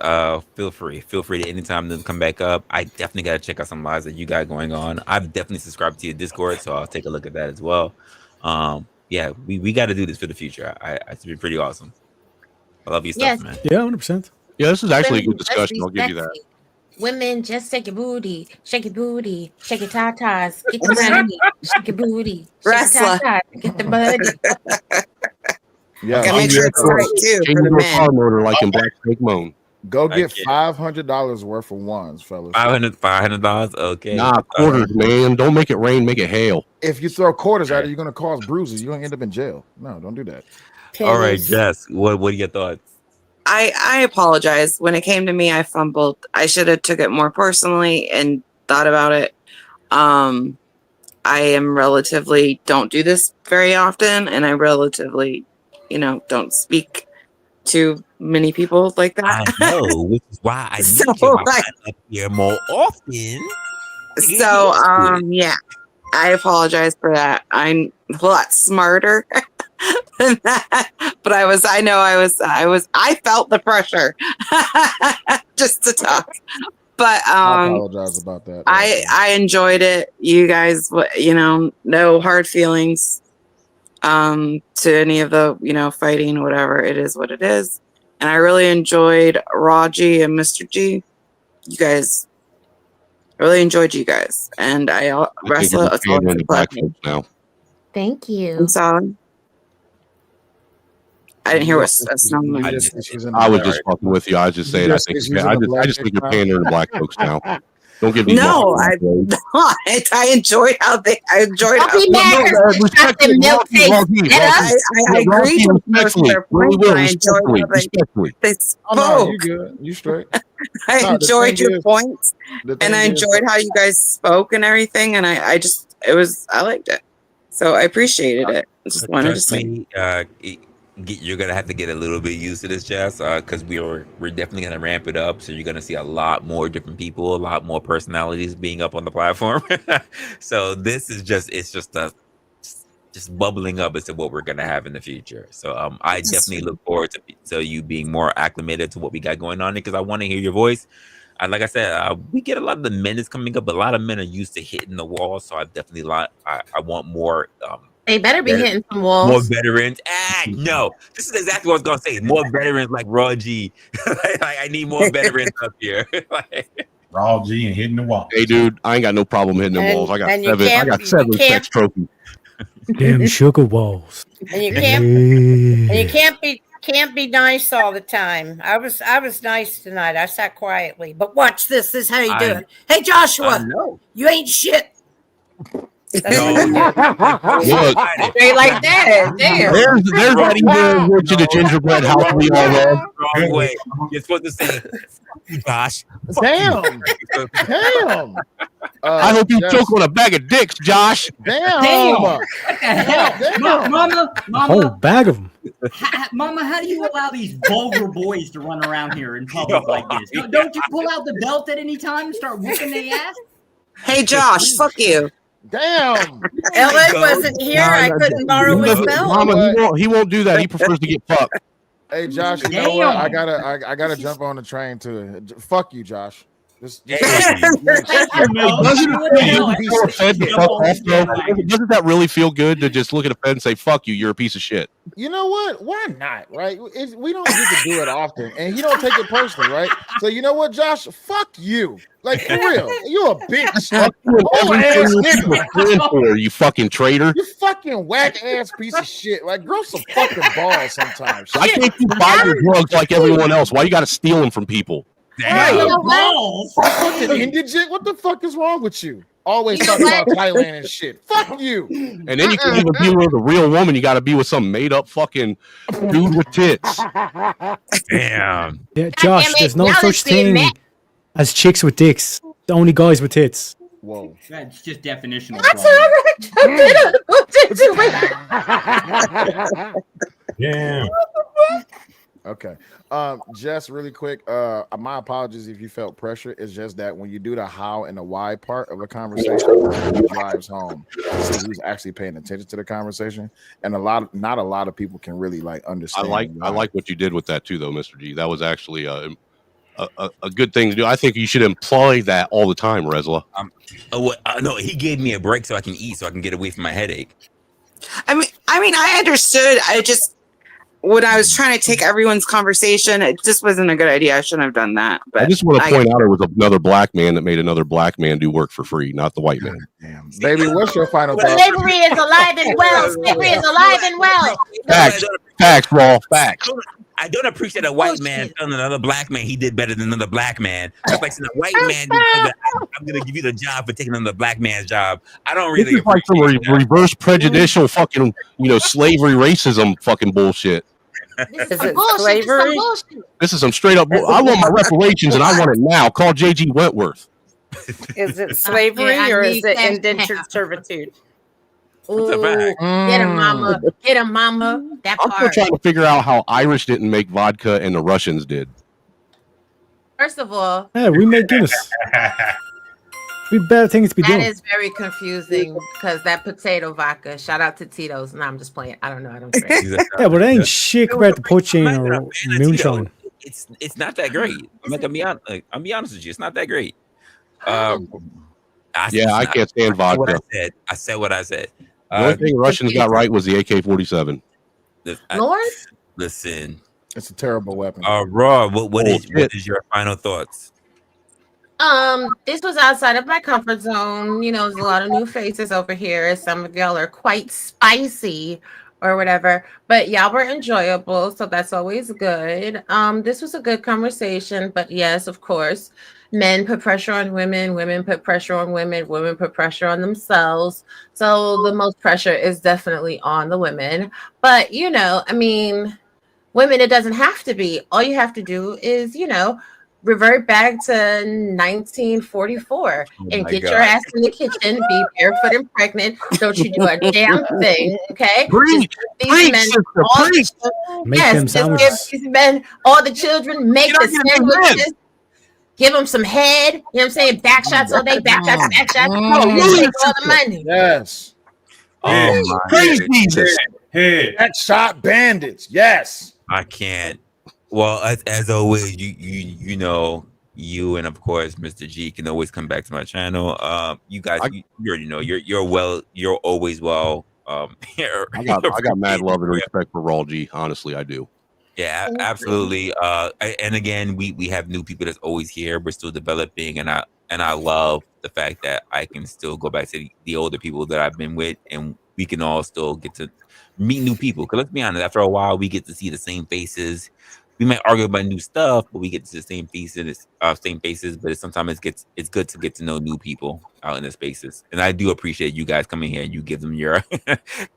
Feel free to anytime to come back up. I definitely got to check out some lives that you got going on. I've definitely subscribed to your Discord, so I'll take a look at that as well. Yeah, we got to do this for the future. It's been pretty awesome. I love your stuff, man. Yeah, 100%. Yeah, this is actually a good discussion. I'll give you that. Women, just shake your booty, shake your booty, shake your tatas, get your money, shake your booty, shake your tatas, get the money. Yeah, gotta make sure it's right too for the men. Car motor like in Black Snake Moan. Go get $500 worth of ones, fellas. $500. Okay. Nah, quarters, man. Don't make it rain, make it hail. If you throw quarters at it, you're gonna cause bruises. You're gonna end up in jail. No, don't do that. All right, Jess. What are your thoughts? I apologize. When it came to me, I fumbled. I should have took it more personally and thought about it. I am relatively don't do this very often, and I relatively, don't speak to many people like that. I know, which is why I need you up here more often. So, yeah, I apologize for that. I'm a lot smarter than that, but I felt the pressure just to talk. But I apologize about that. I enjoyed it. You guys, no hard feelings to any of the fighting, whatever. It is what it is. And I really enjoyed Raji and Mr. G. You guys, I really enjoyed you guys. And Resla, it's always a pleasure. Now. Thank you. I'm sorry. I didn't hear what Snowman. I was just fucking with you. I was just saying. I just think you're pandering to black folks now. Don't give me. No, I'm not. I enjoyed how they. I enjoyed. Don't be mad because they milk I agree with most of their points. I enjoyed how they spoke. Oh, no, you good. You straight. I enjoyed your points, and I enjoyed how you guys spoke and everything. And I liked it. So I appreciated it. I just wanted to say. You're gonna have to get a little bit used to this, Jess, because we're definitely gonna ramp it up. So you're gonna see a lot more different people, a lot more personalities being up on the platform. So this is just bubbling up as to what we're gonna have in the future. So I definitely look forward to you being more acclimated to what we got going on, because I want to hear your voice. Like I said, we get a lot of the men that's coming up, but a lot of men are used to hitting the wall. So I definitely I want more. They better be hitting some walls. More veterans. No, this is exactly what I was gonna say. More veterans like Raw G. I need more veterans up here. Raw G and hitting the wall. Hey, dude, I ain't got no problem hitting the walls. I got 7. I got 7 sex trophies. Damn sugar walls. And you can't be nice all the time. I was nice tonight. I sat quietly. But watch this. This is how you do it. Hey, Joshua, you ain't shit. Straight like that. Damn. There's that email went to the gingerbread house we all love. Wrong way. You're supposed to say, Josh. Damn. Damn. I hope you choke on a bag of dicks, Josh. Damn. What the hell? Mama. Whole bag of them. Mama, how do you allow these vulgar boys to run around here in public like this? Don't you pull out the belt at any time and start whooping their ass? Hey, Josh, fuck you. Damn. LA wasn't here. I couldn't borrow his belt. Mama, he won't do that. He prefers to get fucked. Hey, Josh, you know what? I gotta jump on the train too. Fuck you, Josh. Just Doesn't that really feel good to just look at a Fed and say, fuck you, you're a piece of shit? You know what? Why not? Right? We don't get to do it often, and he don't take it personally, right? So you know what, Josh? Fuck you. Like for real, you a bitch. Fuck you and Whole everything ass you nigga. stand for, you fucking traitor. You fucking whack ass piece of shit. Like grow some fucking balls sometimes. Why Shit. can't you buy your drugs like everyone else? Why you got to steal them from people? Right. You know what? Fucking indigent. What the fuck is wrong with you? Always talking about Thailand and shit. Fuck you. And then you can even be with a real woman. You got to be with some made up fucking dude with tits. Damn. Yeah, Josh, there's no Now such let's be thing mad. as chicks with dicks. The only guys with tits. Whoa. That's just definitional. That's problem. Yeah. Okay. Jess, really quick. My apologies if you felt pressure. It's just that when you do the how and the why part of a conversation, it drives home. So who's actually paying attention to the conversation. And not a lot of people can really like understand. I like what you did with that too, though, Mr. G. That was actually a good thing to do. I think you should employ that all the time, Resla. No, he gave me a break so I can eat, so I can get away from my headache. I mean, I understood. When I was trying to take everyone's conversation, it just wasn't a good idea. I shouldn't have done that. But I just want to point out it was another black man that made another black man do work for free, not the white man. Damn. Baby, what's your final thought? Slavery is alive and well. Slavery is alive and well. Facts, Raw. Facts. I don't appreciate a white man telling another black man he did better than another black man. It's like saying a white man, I'm going to give you the job for taking another black man's job. I don't really. This is like some reverse prejudicial fucking, slavery racism fucking bullshit. This is slavery. This is some straight up. I want my reparations and I want it now. Call JG Wentworth. Is it slavery or is it indentured servitude? Ooh, get him, mama. Get him, mama. That I'm still part. trying to figure out how Irish didn't make vodka and the Russians did. First of all, Yeah, we make Guinness. We have better things to be that doing. is very confusing because that potato vodka. Shout out to Tito's. No, I'm just playing. I don't know. I don't drink. Yeah, but it ain't shit compared to poaching or moonshine. It's not that great. I'm be honest. I'm be honest with you. It's not that great. I can't stand vodka. I said what I said. The only thing Russians got right was the AK-47. Lord, listen, it's a terrible weapon. Raw. What is your final thoughts? This was outside of my comfort zone. There's a lot of new faces over here. Some of y'all are quite spicy or whatever, but y'all were enjoyable, so that's always good. This was a good conversation, but yes, of course, men put pressure on women, women put pressure on women, women put pressure on themselves. So the most pressure is definitely on the women. But women, it doesn't have to be. All you have to do is, revert back to 1944 and get your ass in the kitchen, be barefoot and pregnant. Don't you do a damn thing, okay? Preach, Make them just give these men all the children, make the sandwiches, give them some head. You know what I'm saying? Back shots all day, back shots, back shots. Take all the money. Yes. Praise Jesus. That shot bandits. Yes. I can't. Well, as always, you know, you and of course Mr. G can always come back to my channel. You guys, you already know you're always well. I got mad love and respect for Raw G. Honestly, I do. Yeah, absolutely. And again, we have new people that's always here. We're still developing, and I love the fact that I can still go back to the older people that I've been with, and we can all still get to meet new people. Because let's be honest, after a while, we get to see the same faces. We might argue about new stuff, but we get to see the same faces. But sometimes it's good to get to know new people out in the spaces. And I do appreciate you guys coming here and you give them your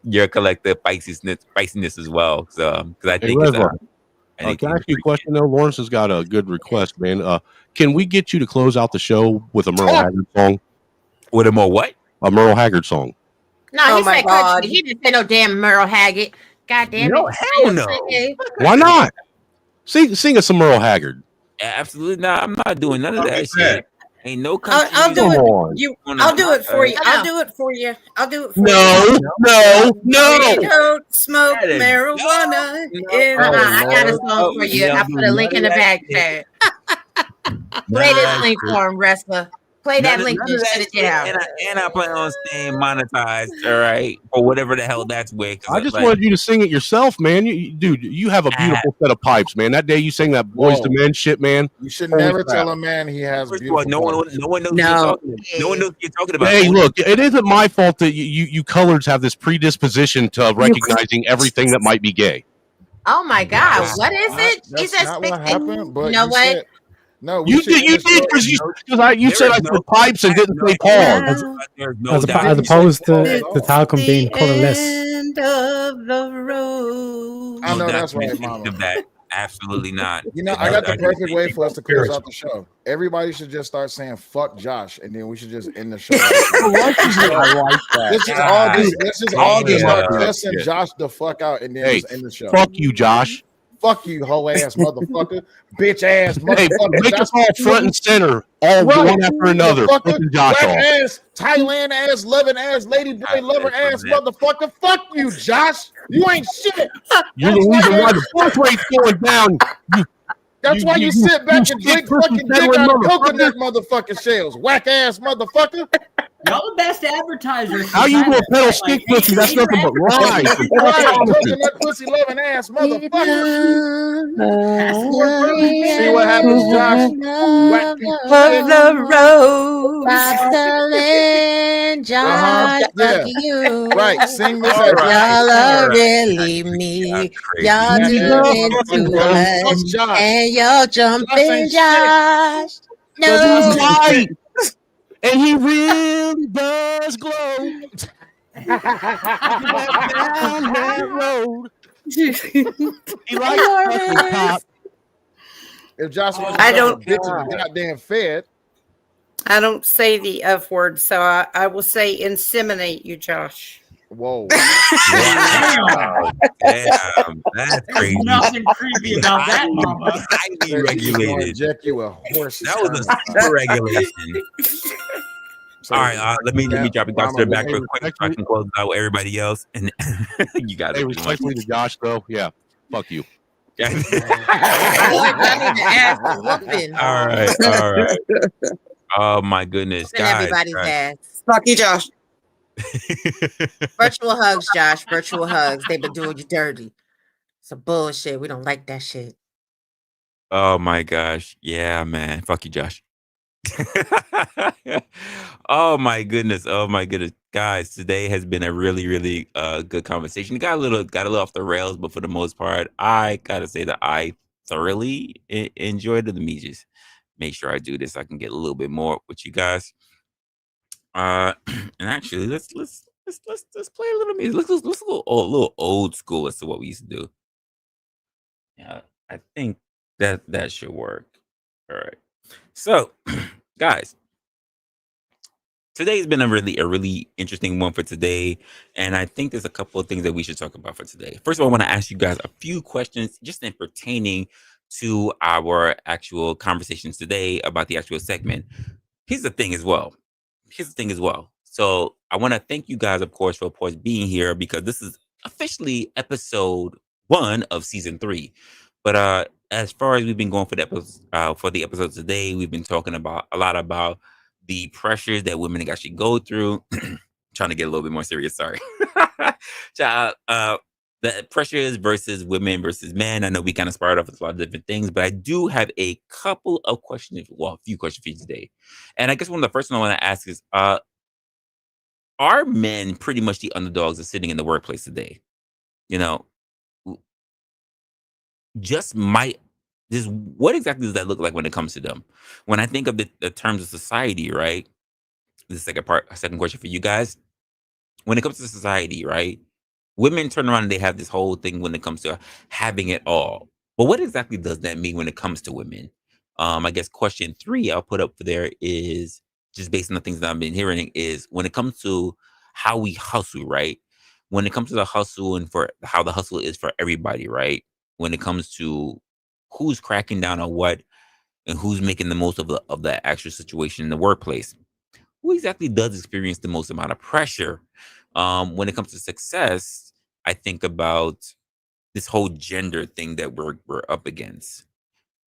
your collective spiciness as well. So because I think can I ask you a question though? Lawrence has got a good request, man. Can we get you to close out the show with a Merle Haggard song? With a more what? A Merle Haggard song. No, he said country. He didn't say no damn Merle Haggard. God damn it. No, hell no. Why not? Sing us some Merle Haggard. Absolutely not. I'm not doing none of that shit. Ain't no country. I'll do it. I'll do it for you. I'll do it for you. I'll do it for you. No. We don't smoke marijuana. I got a song for you. I put a link in the back chat. Play this link for him, Resla. Play that link None and of that shut it shit, down. and I plan on staying monetized, all right, or whatever the hell that's with. I just wanted you to sing it yourself, man. Dude, you have a beautiful set of pipes, man. That day you sang that Boys to Men shit, man. You should Holy never crap. tell a man he has First of all, beautiful no pipes. one knows you're talking. No one knows you're talking about. Hey, look, it isn't my fault that you coloreds have this predisposition to recognizing everything that might be gay. Oh my God, what is it? She That's says not what happened. But you know what? said, no, we You should did because you said I said pipes and didn't say pause. As opposed to the talcum being colorless. End of the road. I know that's right, Mama. Of that. Absolutely not. You know, I got the perfect way for us to close out the show. Everybody should just start saying "fuck Josh," and then we should just end the show. I like that. Let's just all just start cussing Josh the fuck out, and then just end the show. Fuck you, Josh. Fuck you, hoe ass motherfucker, bitch ass motherfucker. Make us all front and center, all one after another. Fucking Josh Whack off. ass, Thailand ass, loving ass, lady boy lover ass motherfucker. Fuck you, Josh. You ain't shit. You're the reason why the birth rate's going down. That's why you sit back and drink fucking dick out of coconut motherfucking shells. Whack ass motherfucker. Y'all the best advertisers. How you gonna peddle stink pussy? That's nothing but lies. Coconut pussy loving ass motherfucker. See what happens, Josh? Whack Of the road. Josh, fuck you. Right, sing this. Y'all are really me. Y'all doing too much. And y'all jumping Josh. No. Right. And he really does glow. Down that road. He likes the top. If Josh was I don't- goddamn fed. I don't say the F word, so I will say inseminate you, Josh. Whoa. Wow. Damn, that's crazy. Nothing creepy about that, Mama. Highly regulated. Inject you a horse. That was a super regulation. All right, let me drop it down back real quick so I can close out with everybody else. And you got it. Hey, respectfully to Josh, though, yeah, fuck you. I need to ask the whooping. All right. Oh my goodness, Whooping guys. everybody's ass. Fuck you, Josh. Virtual hugs, Josh. Virtual hugs. They've been doing you dirty. Some bullshit. We don't like that shit. Oh my gosh. Yeah, man. Fuck you, Josh. Oh my goodness. Guys, today has been a really, really good conversation. Got a little off the rails, but for the most part, I gotta say that I thoroughly enjoyed it. Let me just make sure I do this. I can get a little bit more with you guys. And actually, let's play a little music. Let's go a little old school as to what we used to do. Yeah, I think that should work. All right. So, guys, today's been a really interesting one for today, and I think there's a couple of things that we should talk about for today. First of all, I want to ask you guys a few questions just in pertaining to our actual conversations today about the actual segment. Here's the thing as well. So I want to thank you guys, of course, for being here, because this is officially episode 1 of season 3. But as far as we've been going for the episodes today, we've been talking about a lot about the pressures that women actually go through. Trying to get a little bit more serious, sorry. The pressures versus women versus men. I know we kind of started off with a lot of different things, but I do have a couple of questions, a few questions for you today. And I guess one of the first ones I want to ask is, are men pretty much the underdogs that's sitting in the workplace today? You know, what exactly does that look like when it comes to them? When I think of the terms of society, right? The second question for you guys. When it comes to society, right? Women turn around and they have this whole thing when it comes to having it all. But what exactly does that mean when it comes to women? I guess question 3 I'll put up for there is, just based on the things that I've been hearing, is when it comes to how we hustle, right? When it comes to the hustle and for how the hustle is for everybody, right? When it comes to who's cracking down on what and who's making the most of the actual situation in the workplace. Who exactly does experience the most amount of pressure? When it comes to success, I think about this whole gender thing that we're up against.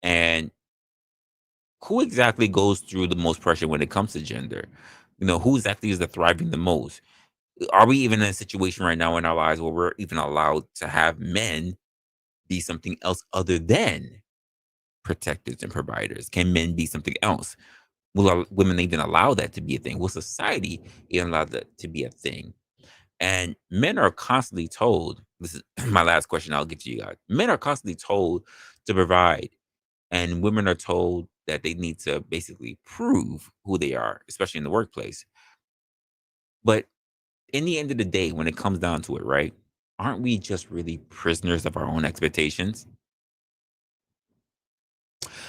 And who exactly goes through the most pressure when it comes to gender? Who exactly is the thriving the most? Are we even in a situation right now in our lives where we're even allowed to have men be something else other than protectors and providers? Can men be something else? Will women even allow that to be a thing? Will society even allow that to be a thing? And men are constantly told, this is my last question I'll get to you guys. Men are constantly told to provide, and women are told that they need to basically prove who they are, especially in the workplace. But in the end of the day, when it comes down to it, right? Aren't we just really prisoners of our own expectations?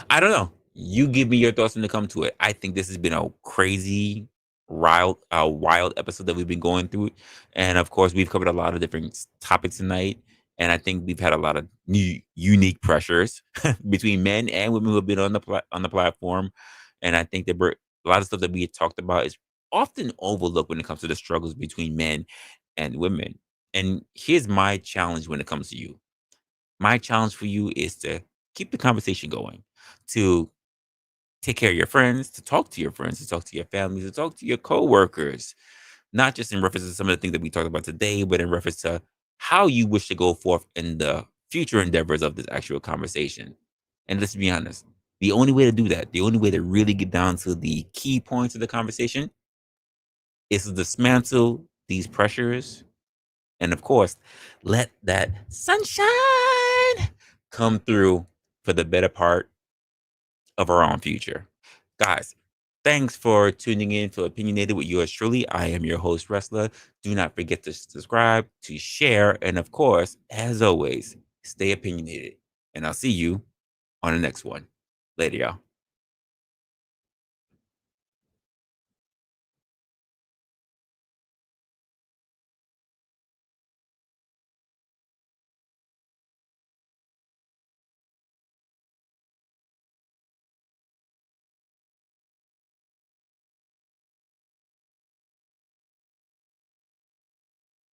I don't know. You give me your thoughts when it comes to it. I think this has been a crazy, wild episode that we've been going through, and of course, we've covered a lot of different topics tonight. And I think we've had a lot of new, unique pressures between men and women who have been on the platform. And I think that a lot of stuff that we had talked about is often overlooked when it comes to the struggles between men and women. And here's my challenge when it comes to you. My challenge for you is to keep the conversation going, to take care of your friends, to talk to your friends, to talk to your families, to talk to your coworkers, not just in reference to some of the things that we talked about today, but in reference to how you wish to go forth in the future endeavors of this actual conversation. And let's be honest, the only way to do that, the only way to really get down to the key points of the conversation is to dismantle these pressures and, of course, let that sunshine come through for the better part of our own future. Guys, thanks for tuning in to Opinionated with yours truly. I am your host, Resla. Do not forget to subscribe, to share, and of course, as always, stay opinionated. And I'll see you on the next one. Later, y'all.